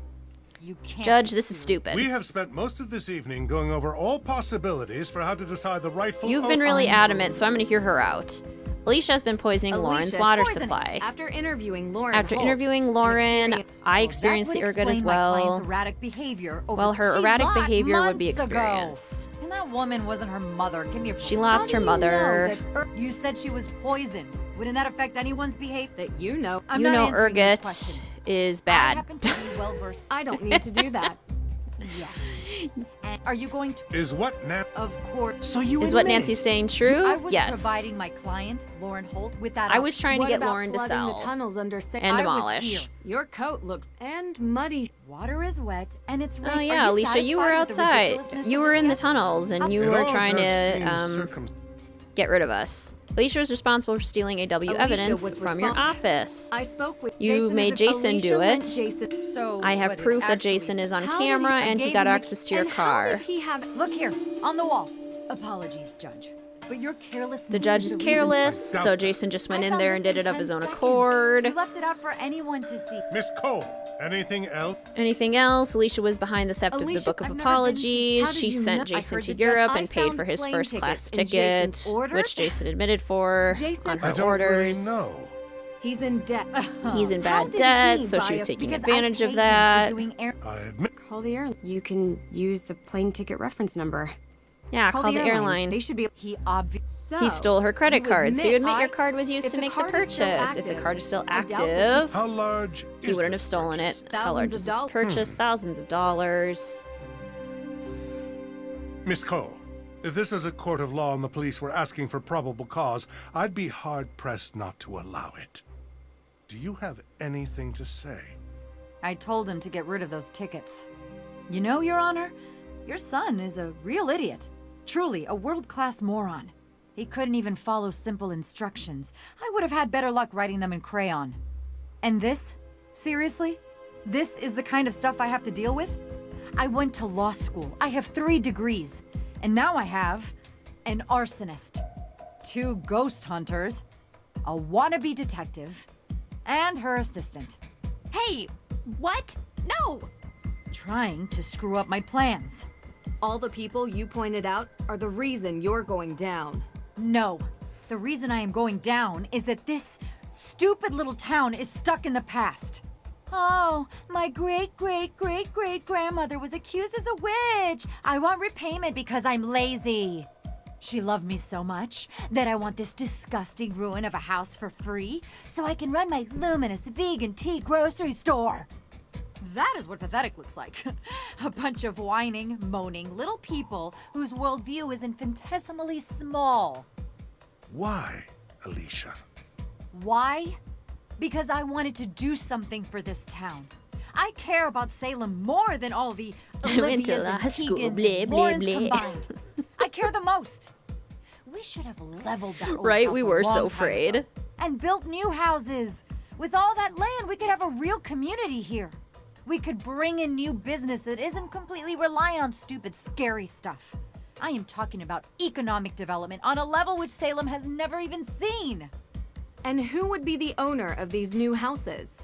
You can't... Judge, this is stupid. We have spent most of this evening going over all possibilities for how to decide the rightful... You've been really adamant, so I'm going to hear her out. Alicia's been poisoning Lauren's Alicia, water poisoning. supply. After interviewing Lauren After Holt, interviewing Lauren, I experienced the ergot as well. Erratic behavior over Well, her She erratic lied behavior would be months ago. experienced. And that woman wasn't her mother. Give me a... She lost her mother. You said she was poisoned. Wouldn't that affect anyone's behavior? That you know. I'm You not know answering these ergot questions. is I bad. happen to be well-versed. I don't need to do that. Yes. And are you going to... Is what Nat... Of course. So you Is what admit Nancy's it. saying true? I was Yes. providing my client, Lauren Holt, with that... I was trying to What get about Lauren to flooding sell the tunnels under and I was demolish. here. Your coat looks and muddy. Water is wet and it's Oh rain. yeah, Alicia, you were outside. You were in the tunnels, and you It were all trying does to seem get rid of us. Alicia was responsible for stealing AW Alicia evidence was from your office. I spoke with You Jason. made Jason do lent it. Jason. So I have what it proof that actually Jason is on How did he- camera I and he gave got him the- access to your And how car. did he have... Look here, on the wall. Apologies, Judge. But your carelessness The judge is the reason- careless, doubt so that. Jason just went I in found there and this did it in of his 10 own seconds. accord. You left it out for anyone to see. Miss Cole, anything else? Anything else? Alicia was behind the theft of the Alicia, Book of I've never been to- Apologies. How did She you sent know? I Jason heard to the judge- Europe I and paid found for his plane first tickets class in ticket, Jason's order. which Jason admitted for Jason- on I her don't orders. really know. He's in debt. He's in How bad did debt, he so buy she was a- taking Because advantage I of paid him that. for doing air- I admit... Call the airline. You can use the plane ticket reference number. Yeah, call the airline. They should be... He obviously... So, He stole her credit you card, so you admit your I- card was used if to the make the card is still purchase. If the active, card is still I doubt that he- active, How large he is wouldn't have this stolen purchase? it. How large Thousands is of this dollars. purchase? Thousands of dollars. Miss Cole, if this was a court of law and the police were asking for probable cause, I'd be hard-pressed not to allow it. Do you have anything to say? I told him to get rid of those tickets. You know, Your Honor, your son is a real idiot. Truly, a world-class moron. He couldn't even follow simple instructions. I would have had better luck writing them in crayon. And this? Seriously? This is the kind of stuff I have to deal with? I went to law school. I have 3 degrees. And now I have an arsonist, 2 ghost hunters, a wannabe detective, and her assistant. Hey, what? No! Trying to screw up my plans. All the people you pointed out are the reason you're going down. No. The reason I am going down is that this stupid little town is stuck in the past. Oh, my great-great-great-great-grandmother was accused as a witch. I want repayment because I'm lazy. She loved me so much that I want this disgusting ruin of a house for free so I can run my luminous vegan tea grocery store. That is what pathetic looks like. A bunch of whining, moaning little people whose worldview is infinitesimally small. Why, Alicia? Why? Because I wanted to do something for this town. I care about Salem more than all the Olivias and Tegans and Laurens combined. I care the most. We should have leveled that old Right, house we a were long so time afraid. ago and built new houses. With all that land, we could have a real community here. We could bring in new business that isn't completely reliant on stupid, scary stuff. I am talking about economic development on a level which Salem has never even seen. And who would be the owner of these new houses?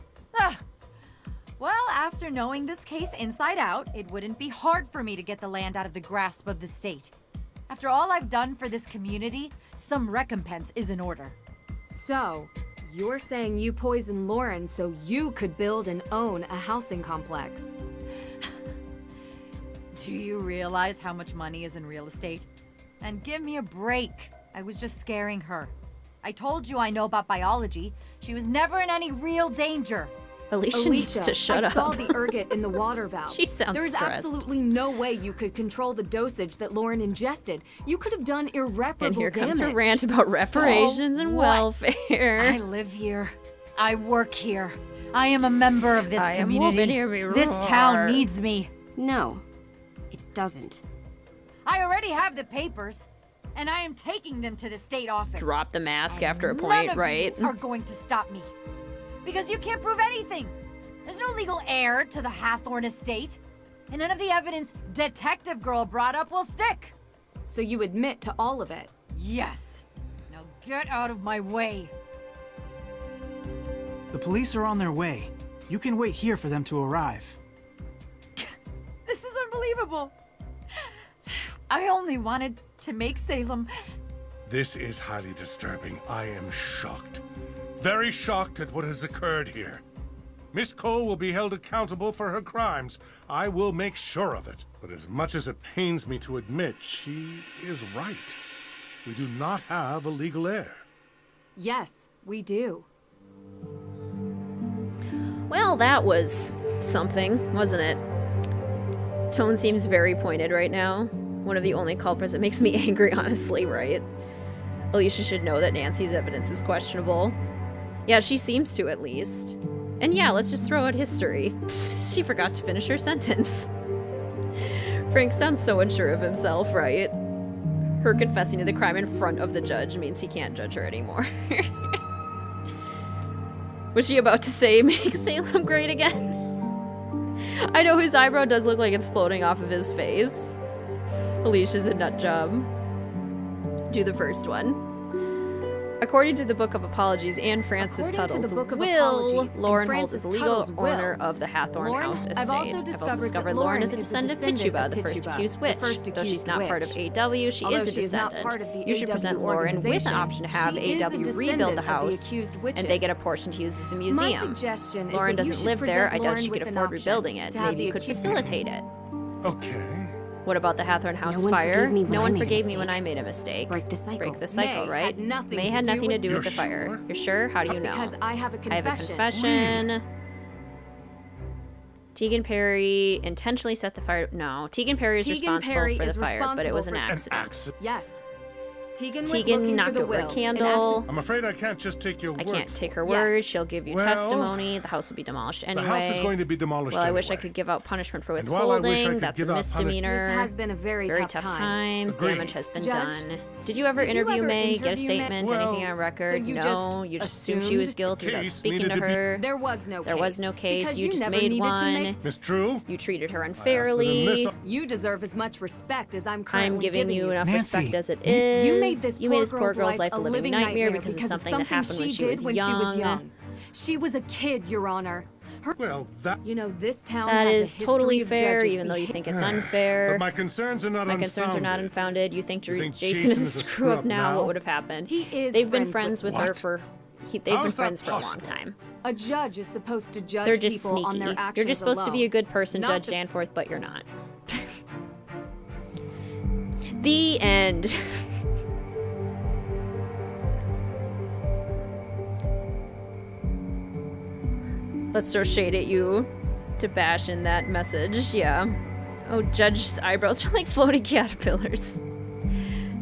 Well, after knowing this case inside out, it wouldn't be hard for me to get the land out of the grasp of the state. After all I've done for this community, some recompense is in order. So, you're saying you poisoned Lauren so you could build and own a housing complex? Do you realize how much money is in real estate? And give me a break. I was just scaring her. I told you I know about biology. She was never in any real danger. Alicia needs to shut up. I saw the ergot in the water valve. She sounds There is stressed. absolutely no way you could control the dosage that Lauren ingested. You could have done irreparable And here damage. comes her rant about reparations and what? welfare. I live here. I work here. I am a member of this community. This town needs me. No, it doesn't. I already have the papers, and I am taking them to the state office. Drop the mask after a None point, of right? you are going to stop me. Because you can't prove anything. There's no legal heir to the Hathorn estate. And none of the evidence Detective Girl brought up will stick. So you admit to all of it? Yes. Now get out of my way. The police are on their way. You can wait here for them to arrive. This is unbelievable. I only wanted to make Salem... This is highly disturbing. I am shocked. Very shocked at what has occurred here. Miss Cole will be held accountable for her crimes. I will make sure of it. But as much as it pains me to admit, she is right. We do not have a legal heir. Yes, we do. Well, that was something, wasn't it? Tone seems very pointed right now. One of the only culprits that makes me angry, honestly, right? Alicia should know that Nancy's evidence is questionable. Yeah, she seems to, at least. And yeah, let's just throw out history. She forgot to finish her sentence. Frank sounds so unsure of himself, right? Her confessing to the crime in front of the judge means he can't judge her anymore. Was she about to say, make Salem great again? I know his eyebrow does look like it's floating off of his face. Alicia's a nut job. Do the first one. According to the Book of Apologies and Francis Tuttle's will, Lauren Holt is the legal owner of the Hathorn House estate. I've also discovered Lauren is a descendant of Tituba, the first accused witch. Though she's not part of AW, she is a descendant. You should present Lauren with an option to have AW rebuild the house, and they get a portion to use as the museum. Lauren doesn't live there. I doubt she could afford rebuilding it. Maybe you could facilitate it. Okay. What about the Hathorn House fire? No one forgave me when I made a mistake. Break the cycle, right? May had nothing to do with the fire. You're sure? How do you know? Because I have a confession. I have a confession. Tegan Perry intentionally set the fire. No, Tegan Perry is responsible for the fire, but it was an accident. Yes. Tegan knocked over a candle. I'm afraid I can't just take your word. I can't take her word. She'll give you testimony. The house will be demolished anyway. The house is going to be demolished Well, I anyway. wish I could give out punishment for withholding. That's a misdemeanor. This has been a very tough time. Damage has been done. Did you ever interview May? Get a statement? Anything on record? No. You just assumed she was guilty without speaking to her. There was no case. There was no case. You just made one. Miss True? You treated her unfairly. You deserve as much respect as I'm currently I'm giving you enough Nancy. respect as it is. You made this poor girl's life a living nightmare because of something that happened when she was young. She was a kid, Your Honor. Well, that... You know, this town That has a is history totally of fair, judges even though you behaving- think it's unfair. But my concerns are not My unfounded. concerns are not unfounded. You think You think Jason is a screw-up now? What would have happened? He is They've been friends friends with her for They've been How's that friends for a long possible? time. A judge is supposed to judge They're just people on sneaky. their actions You're just supposed to be a alone. good person, Not Judge to- Danforth, but you're not. The end. Let's throw shade at you to bash in that message. Yeah. Oh, Judge's eyebrows are like floating caterpillars.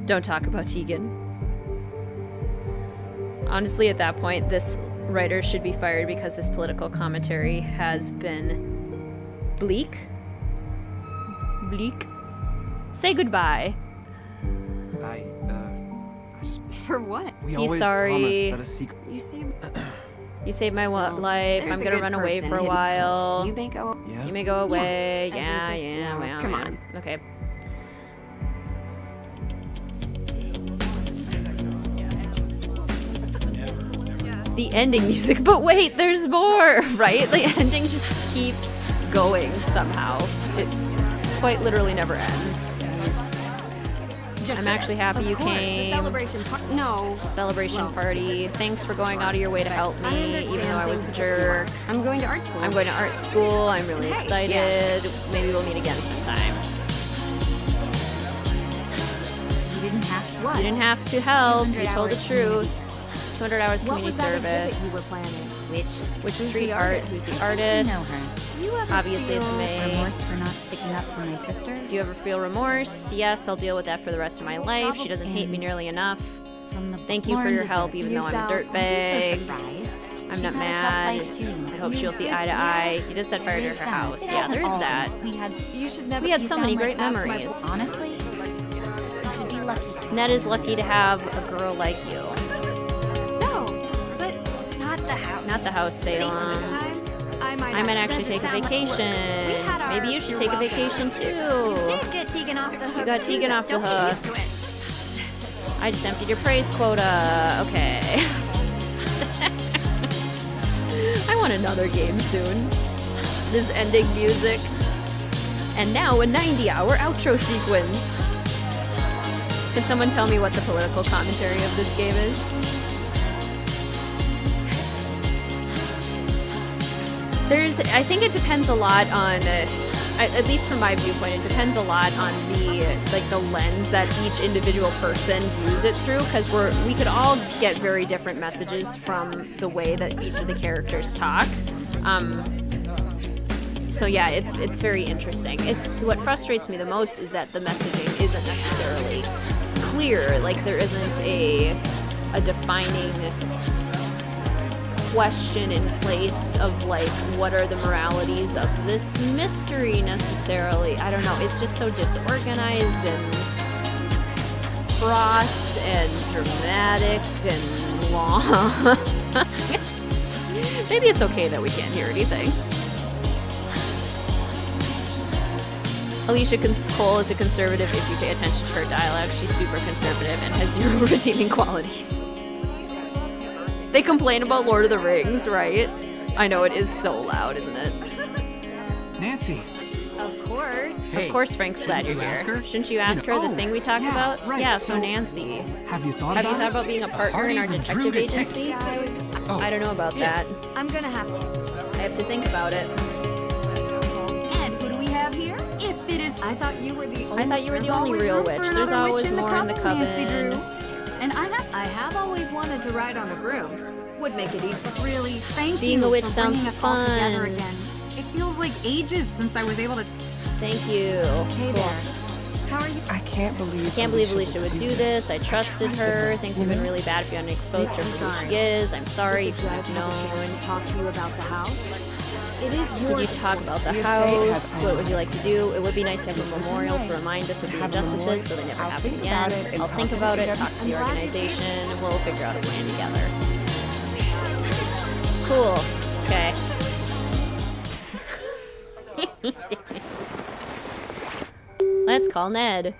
Don't talk about Tegan. Honestly, at that point, this writer should be fired because this political commentary has been bleak. Bleak. Say goodbye. I just... For what? We He's always sorry. promise that a secret... You see, You saved my life. there's I'm a gonna good run away person for a hidden. while. You may go. Yeah? You may go away. I Yeah, think- yeah. Well, come yeah. on. Okay. The ending music, but wait, there's more, right? The ending just keeps going somehow. It quite literally never ends. I'm actually happy you came. Celebration no. Celebration party. Thanks for going out of your way to help I me, understand even though I was a things jerk. I'm going to art school. I'm going to art school. I'm really Hey, excited. Maybe we'll meet again sometime. You didn't have to. You didn't have to help. 200 You told the hours truth. 200 hours What community was that exhibit service. you were planning? Which Who's street the art? artist? Who's the You know artist? her. Do you ever Obviously, it's feel me. Remorse for not sticking up for my sister? Do you ever feel remorse? Yes, I'll deal with that for the rest of my life. She doesn't hate me nearly enough. From the Thank you for born your to help, serve. even You though I'm a sound- dirtbag. So surprised. I'm She's not had a tough mad. life, too. I hope You she'll see did- eye to yeah. eye. You did set fire to There her is that. house. It Yeah, hasn't there is all. that. We had. You should never. We had you so sound many like great past my memories. boss. Honestly, you should be lucky. Ned is lucky to have a girl like you. So, but not the house. Not the house, Salem. This time, I might. I might have- actually Does it take a sound like vacation. We had our- Maybe you should You're take a welcome. vacation too. Did get Tegan off the hook. You got too. Tegan off the Don't get hook. used to it. I just emptied your praise quota. Okay. I want another game soon. This ending music. And now a 90-hour outro sequence. Can someone tell me what the political commentary of this game is? I think it depends a lot on, at least from my viewpoint, it depends a lot on the lens that each individual person views it through, because we could all get very different messages from the way that each of the characters talk. So yeah, it's very interesting. What frustrates me the most is that the messaging isn't necessarily clear. Like there isn't a defining question in place of like what are the moralities of this mystery necessarily. I don't know. It's just so disorganized and fraught and dramatic and long. Maybe it's okay that we can't hear anything. Alicia Cole is a conservative if you pay attention to her dialogue. She's super conservative and has zero redeeming qualities. They complain about Lord of the Rings, right? I know, it is so loud, isn't it? Nancy. Of course. Of course Frank's glad you're you ask here. her? Shouldn't you ask her the thing we talked about? right. Yeah, so So, Nancy. Have you thought Have you about thought about being a partner in our Hardy's a true detective detective. agency? Guys, I don't know about that. I'm gonna have. I have to think about it. And who do we have here? If it is, I thought you were the. I thought you were the There's only always real room for witch. There's another always witch more in the Nancy coven. Drew. And I have always wanted to ride on a broom. Would make it easy. really thank Being you a witch for sounds bringing us all together fun. again. It feels like ages since I was able to. Thank you. Hey Cool. there. How are you? I can't believe. Can't believe Alicia would do this. I trusted her. Things would have been really bad if you hadn't exposed her for who she is. I'm sorry. You Did the couldn't judge have have a chance known. to talk to you about the house? It is yours. Did you talk about the The estate house? has What would you like to do? It would be nice to have a memorial to remind us of the Have a injustices so they never memorial. I'll happen think again. about it and I'll talk think to about the it, talk to the I'm glad you see- organization, and we'll figure out a plan together. Cool. Okay. Let's call Ned.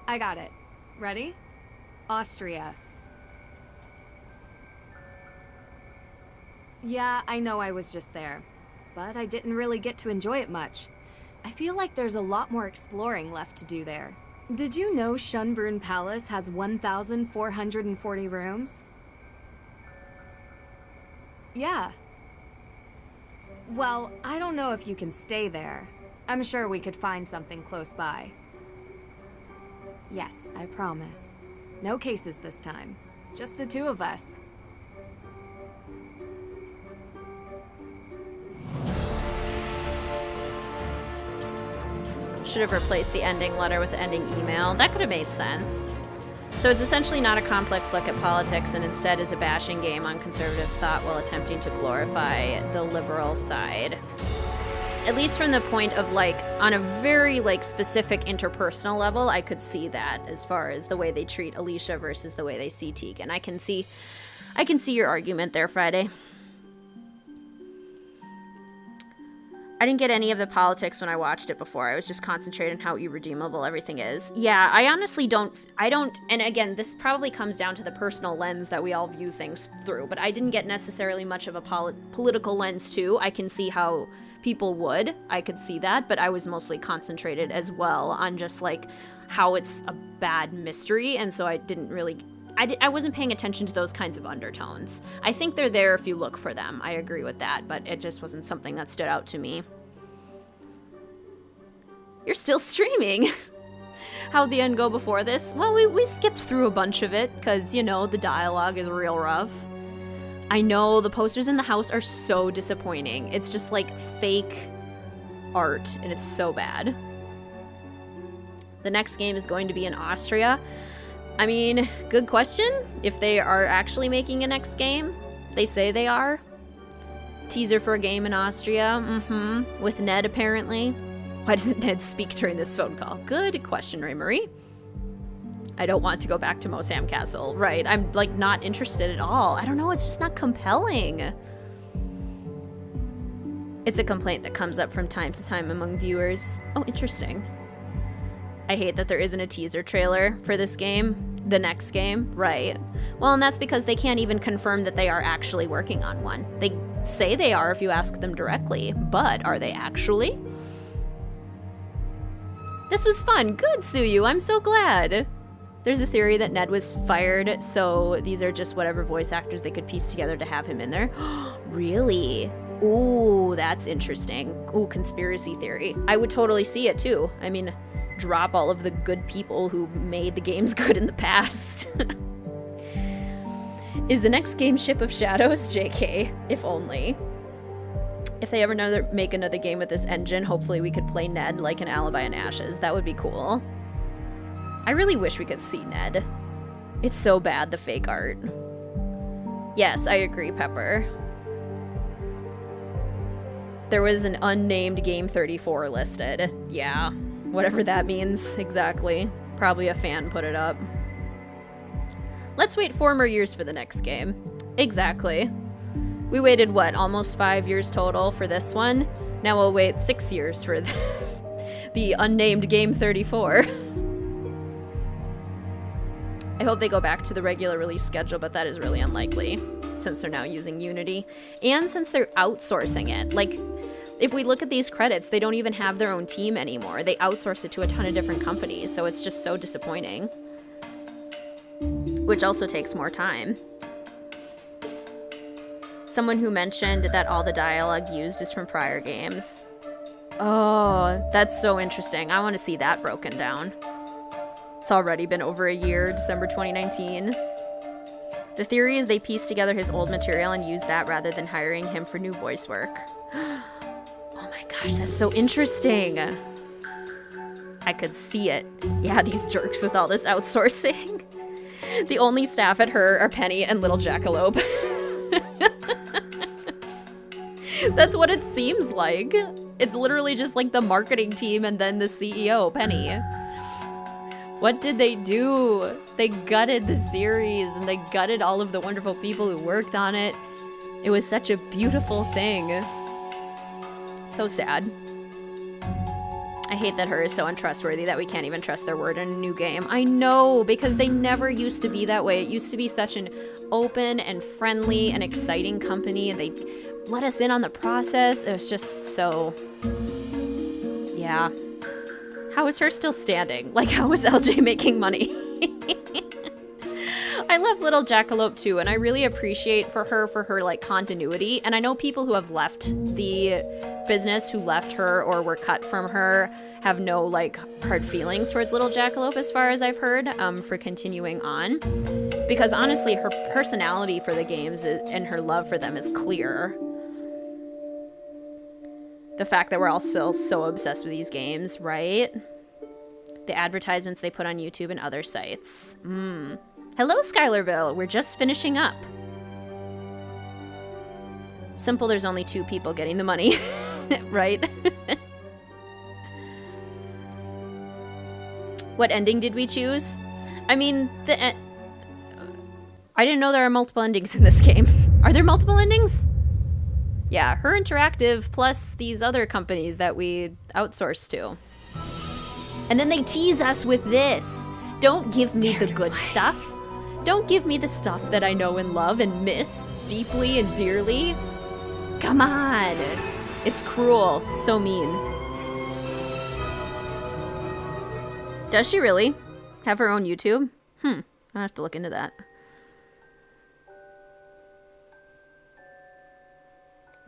I got it. Ready? Austria. Yeah, I know I was just there, but I didn't really get to enjoy it much. I feel like there's a lot more exploring left to do there. Did you know Schönbrunn Palace has 1,440 rooms? Yeah. Well, I don't know if you can stay there. I'm sure we could find something close by. Yes, I promise. No cases this time. Just the two of us. Should have replaced the ending letter with the ending email. That could have made sense. So it's essentially not a complex look at politics and instead is a bashing game on conservative thought while attempting to glorify the liberal side. At least from the point of, like, on a very, like, specific interpersonal level, I could see that as far as the way they treat Alicia versus the way they see Tegan. I can see your argument there, Friday. I didn't get any of the politics when I watched it before. I was just concentrated on how irredeemable everything is. Yeah, I honestly don't, and again, this probably comes down to the personal lens that we all view things through, but I didn't get necessarily much of a political lens too. I can see how people would. I could see that, but I was mostly concentrated as well on just like how it's a bad mystery, and so I didn't really, I wasn't paying attention to those kinds of undertones. I think they're there if you look for them. I agree with that, but it just wasn't something that stood out to me. You're still streaming. How'd the end go before this? Well, we skipped through a bunch of it because, you know, the dialogue is real rough. I know the posters in the house are so disappointing. It's just like fake art and it's so bad. The next game is going to be in Austria. I mean, good question. If they are actually making a next game, they say they are. Teaser for a game in Austria, with Ned apparently. Why doesn't Ned speak during this phone call? Good question, Ray Marie. I don't want to go back to Mosam Castle, right? I'm like not interested at all. I don't know, it's just not compelling. It's a complaint that comes up from time to time among viewers. Oh, interesting. I hate that there isn't a teaser trailer for this game, the next game, right? Well, and that's because they can't even confirm that they are actually working on one. They say they are if you ask them directly, but are they actually? This was fun. Good, Suyu. I'm so glad. There's a theory that Ned was fired, so these are just whatever voice actors they could piece together to have him in there. Really? Ooh, that's interesting. Ooh, conspiracy theory. I would totally see it too. I mean, drop all of the good people who made the games good in the past. Is the next game Ship of Shadows? JK, if only. If they ever make another game with this engine, hopefully we could play Ned like an Alibi in Ashes. That would be cool. I really wish we could see Ned. It's so bad, the fake art. Yes, I agree, Pepper. There was an unnamed Game 34 listed. Yeah, whatever that means exactly. Probably a fan put it up. Let's wait 4 more years for the next game. Exactly. We waited, what, almost 5 years total for this one? Now we'll wait 6 years for the unnamed Game 34. I hope they go back to the regular release schedule, but that is really unlikely since they're now using Unity. And since they're outsourcing it. Like, if we look at these credits, they don't even have their own team anymore. They outsource it to a ton of different companies, so it's just so disappointing. Which also takes more time. Someone who mentioned that all the dialogue used is from prior games. Oh, that's so interesting. I want to see that broken down. It's already been over a year, December 2019. The theory is they pieced together his old material and used that rather than hiring him for new voice work. Oh my gosh, that's so interesting. I could see it. Yeah, these jerks with all this outsourcing. The only staff at her are Penny and Little Jackalope. That's what it seems like. It's literally just like the marketing team and then the CEO, Penny. What did they do? They gutted the series and they gutted all of the wonderful people who worked on it. It was such a beautiful thing. So sad. I hate that her is so untrustworthy that we can't even trust their word in a new game. I know, because they never used to be that way. It used to be such an open and friendly and exciting company, and they let us in on the process. It was just so... yeah. How is her still standing? Like, how is LJ making money? I love Little Jackalope too, and I really appreciate for her like continuity. And I know people who have left the business, who left her or were cut from her, have no like hard feelings towards Little Jackalope, as far as I've heard, for continuing on. Because honestly, her personality for the games and her love for them is clear. The fact that we're all still so obsessed with these games, right? The advertisements they put on YouTube and other sites. Hello, Skylarville. We're just finishing up. Simple, there's only 2 people getting the money, right? What ending did we choose? I mean, I didn't know there are multiple endings in this game. Are there multiple endings? Yeah, Her Interactive plus these other companies that we outsource to. And then they tease us with this. Don't give me the good stuff. Don't give me the stuff that I know and love and miss deeply and dearly. Come on. It's cruel. So mean. Does she really have her own YouTube? I'll have to look into that.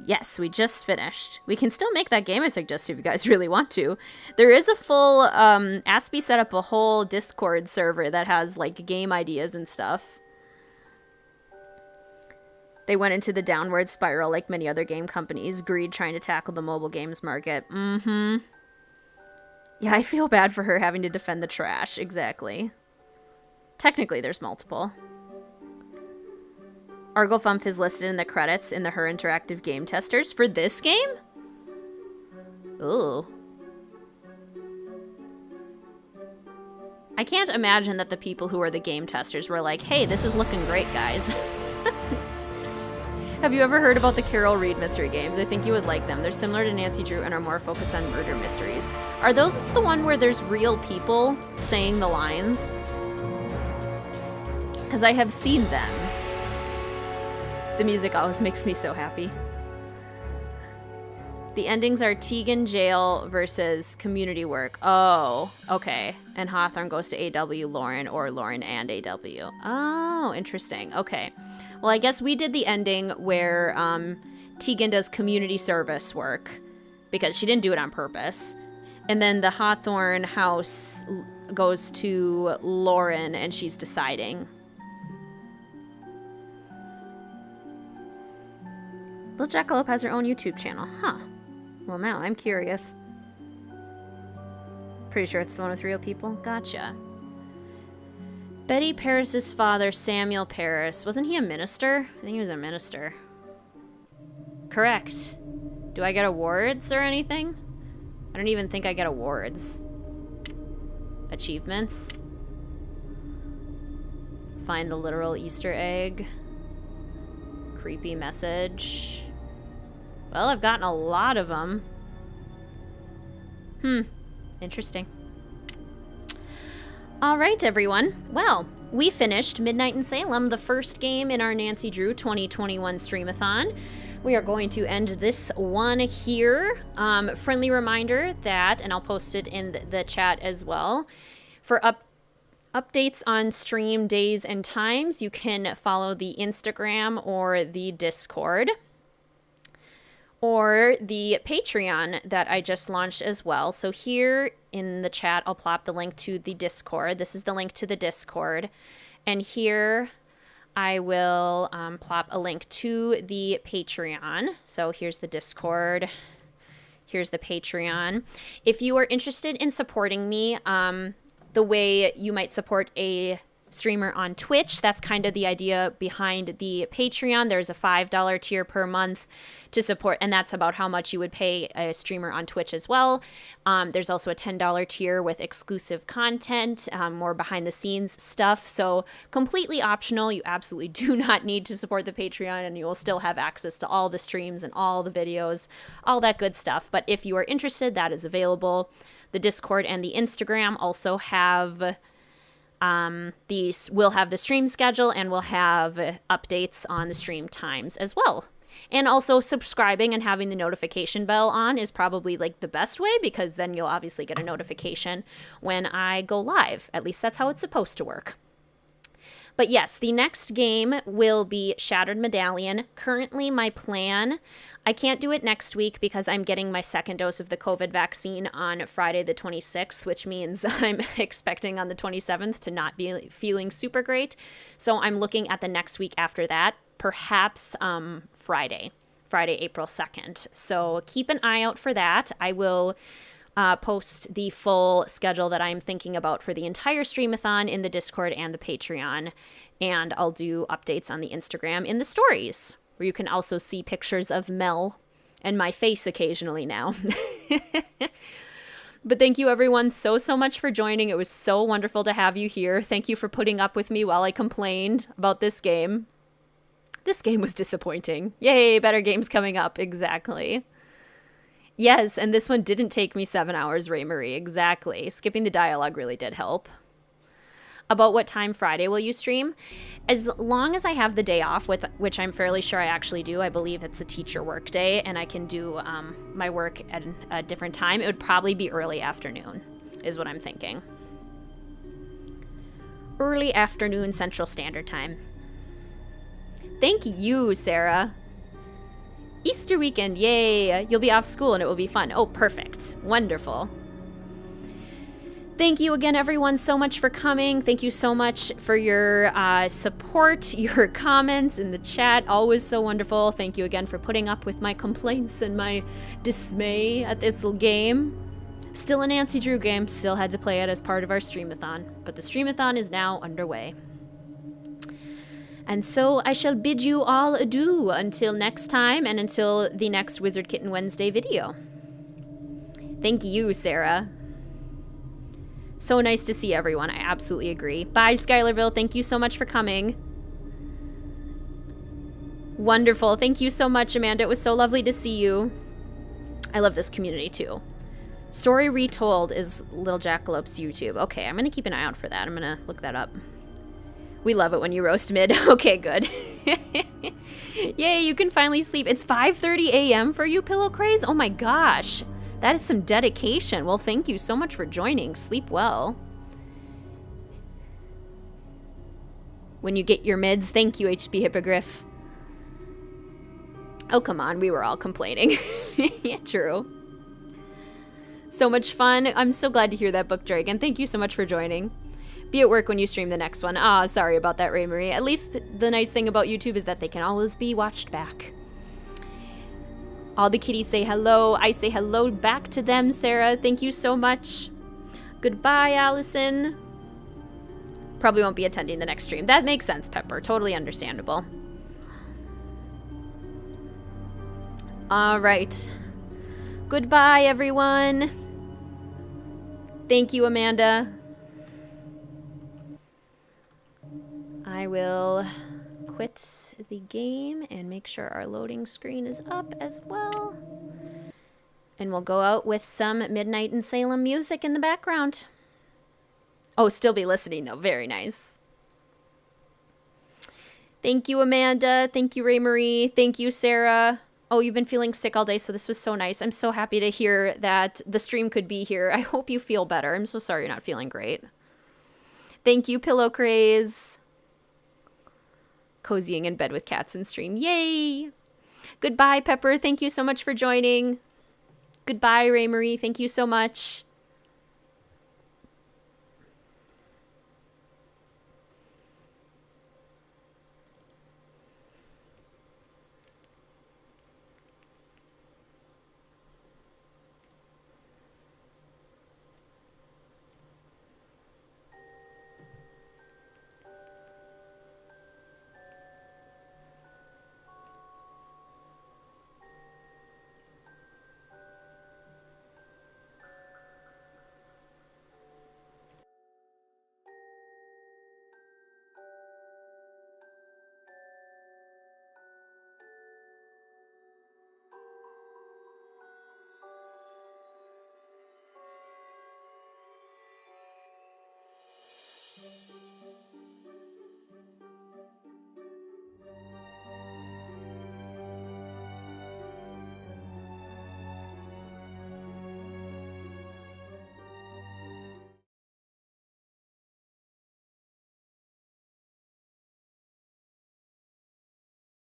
Yes, we just finished. We can still make that game I suggest if you guys really want to. There is a full, Aspie set up a whole Discord server that has, like, game ideas and stuff. They went into the downward spiral like many other game companies. Greed trying to tackle the mobile games market. Yeah, I feel bad for her having to defend the trash. Exactly. Technically, there's multiple. Arglefump is listed in the credits in the Her Interactive game testers for this game? Ooh. I can't imagine that the people who are the game testers were like, hey, this is looking great, guys. Have you ever heard about the Carol Reed mystery games? I think you would like them. They're similar to Nancy Drew and are more focused on murder mysteries. Are those the one where there's real people saying the lines? Because I have seen them. The music always makes me so happy. The endings are Tegan jail versus community work. Oh, okay. And Hawthorne goes to AW Lauren or Lauren and AW. Oh, interesting. Okay. Well, I guess we did the ending where Tegan does community service work because she didn't do it on purpose. And then the Hawthorne house goes to Lauren and she's deciding. Little Jackalope has her own YouTube channel. Huh. Well, now I'm curious. Pretty sure it's the one with real people. Gotcha. Betty Paris's father, Samuel Paris. Wasn't he a minister? I think he was a minister. Correct. Do I get awards or anything? I don't even think I get awards. Achievements. Find the literal Easter egg. Creepy message. Well, I've gotten a lot of them. Interesting. All right, everyone. Well, we finished Midnight in Salem, the first game in our Nancy Drew 2021 Streamathon. We are going to end this one here. Friendly reminder that, and I'll post it in the chat as well, for updates on stream days and times, you can follow the Instagram or the Discord or the Patreon that I just launched as well. So here in the chat, I'll plop the link to the Discord. This is the link to the Discord. And here I will plop a link to the Patreon. So here's the Discord. Here's the Patreon. If you are interested in supporting me, the way you might support a streamer on Twitch, that's kind of the idea behind the Patreon. There's a $5 tier per month to support, and that's about how much you would pay a streamer on Twitch as well. There's also a $10 tier with exclusive content, more behind the scenes stuff. So completely optional. You absolutely do not need to support the Patreon, and you will still have access to all the streams and all the videos, all that good stuff. But if you are interested, that is available. The Discord and the Instagram also have we'll have the stream schedule and we'll have updates on the stream times as well. And also subscribing and having the notification bell on is probably like the best way, because then you'll obviously get a notification when I go live. At least that's how it's supposed to work. But yes, the next game will be Shattered Medallion. Currently, my plan, I can't do it next week because I'm getting my second dose of the COVID vaccine on Friday the 26th, which means I'm expecting on the 27th to not be feeling super great. So I'm looking at the next week after that, perhaps Friday, April 2nd. So keep an eye out for that. I will post the full schedule that I'm thinking about for the entire Streamathon in the Discord and the Patreon. And I'll do updates on the Instagram in the stories, where you can also see pictures of Mel and my face occasionally now. But thank you everyone so much for joining. It was so wonderful to have you here. Thank you for putting up with me while I complained about this game. This game was disappointing. Yay, better games coming up. Exactly. Yes, and this one didn't take me 7 hours, Ray Marie. Exactly. Skipping the dialogue really did help. About what time Friday will you stream? As long as I have the day off, which I'm fairly sure I actually do. I believe it's a teacher work day, and I can do my work at a different time. It would probably be early afternoon, is what I'm thinking. Early afternoon Central Standard Time. Thank you, Sarah. Easter weekend, yay! You'll be off school and it will be fun. Oh, perfect. Wonderful. Thank you again, everyone, so much for coming. Thank you so much for your support, your comments in the chat. Always so wonderful. Thank you again for putting up with my complaints and my dismay at this little game. Still a Nancy Drew game. Still had to play it as part of our Streamathon. But the Streamathon is now underway. And so I shall bid you all adieu until next time and until the next WizardKitten Wednesday video. Thank you, Sarah. So nice to see everyone. I absolutely agree. Bye, Skylarville. Thank you so much for coming. Wonderful. Thank you so much, Amanda. It was so lovely to see you. I love this community, too. Story Retold is Little Jackalope's YouTube. Okay, I'm going to keep an eye out for that. I'm going to look that up. We love it when you roast mid. Okay, good. Yay, you can finally sleep. It's 5:30 a.m. for you, Pillow Craze? Oh my gosh. That is some dedication. Well, thank you so much for joining. Sleep well. When you get your mids, thank you, HB Hippogriff. Oh, come on. We were all complaining. Yeah, true. So much fun. I'm so glad to hear that, Book Dragon. Thank you so much for joining. Be at work when you stream the next one. Ah, sorry about that, Ray Marie. At least the nice thing about YouTube is that they can always be watched back. All the kitties say hello. I say hello back to them, Sarah. Thank you so much. Goodbye, Allison. Probably won't be attending the next stream. That makes sense, Pepper. Totally understandable. All right. Goodbye, everyone. Thank you, Amanda. I will quit the game and make sure our loading screen is up as well. And we'll go out with some Midnight in Salem music in the background. Oh, still be listening though. Very nice. Thank you, Amanda. Thank you, Ray Marie. Thank you, Sarah. Oh, you've been feeling sick all day, so this was so nice. I'm so happy to hear that the stream could be here. I hope you feel better. I'm so sorry you're not feeling great. Thank you, Pillow Craze. Cozying in bed with cats and stream. Yay! Goodbye, Pepper. Thank you so much for joining. Goodbye, Ray Marie. Thank you so much.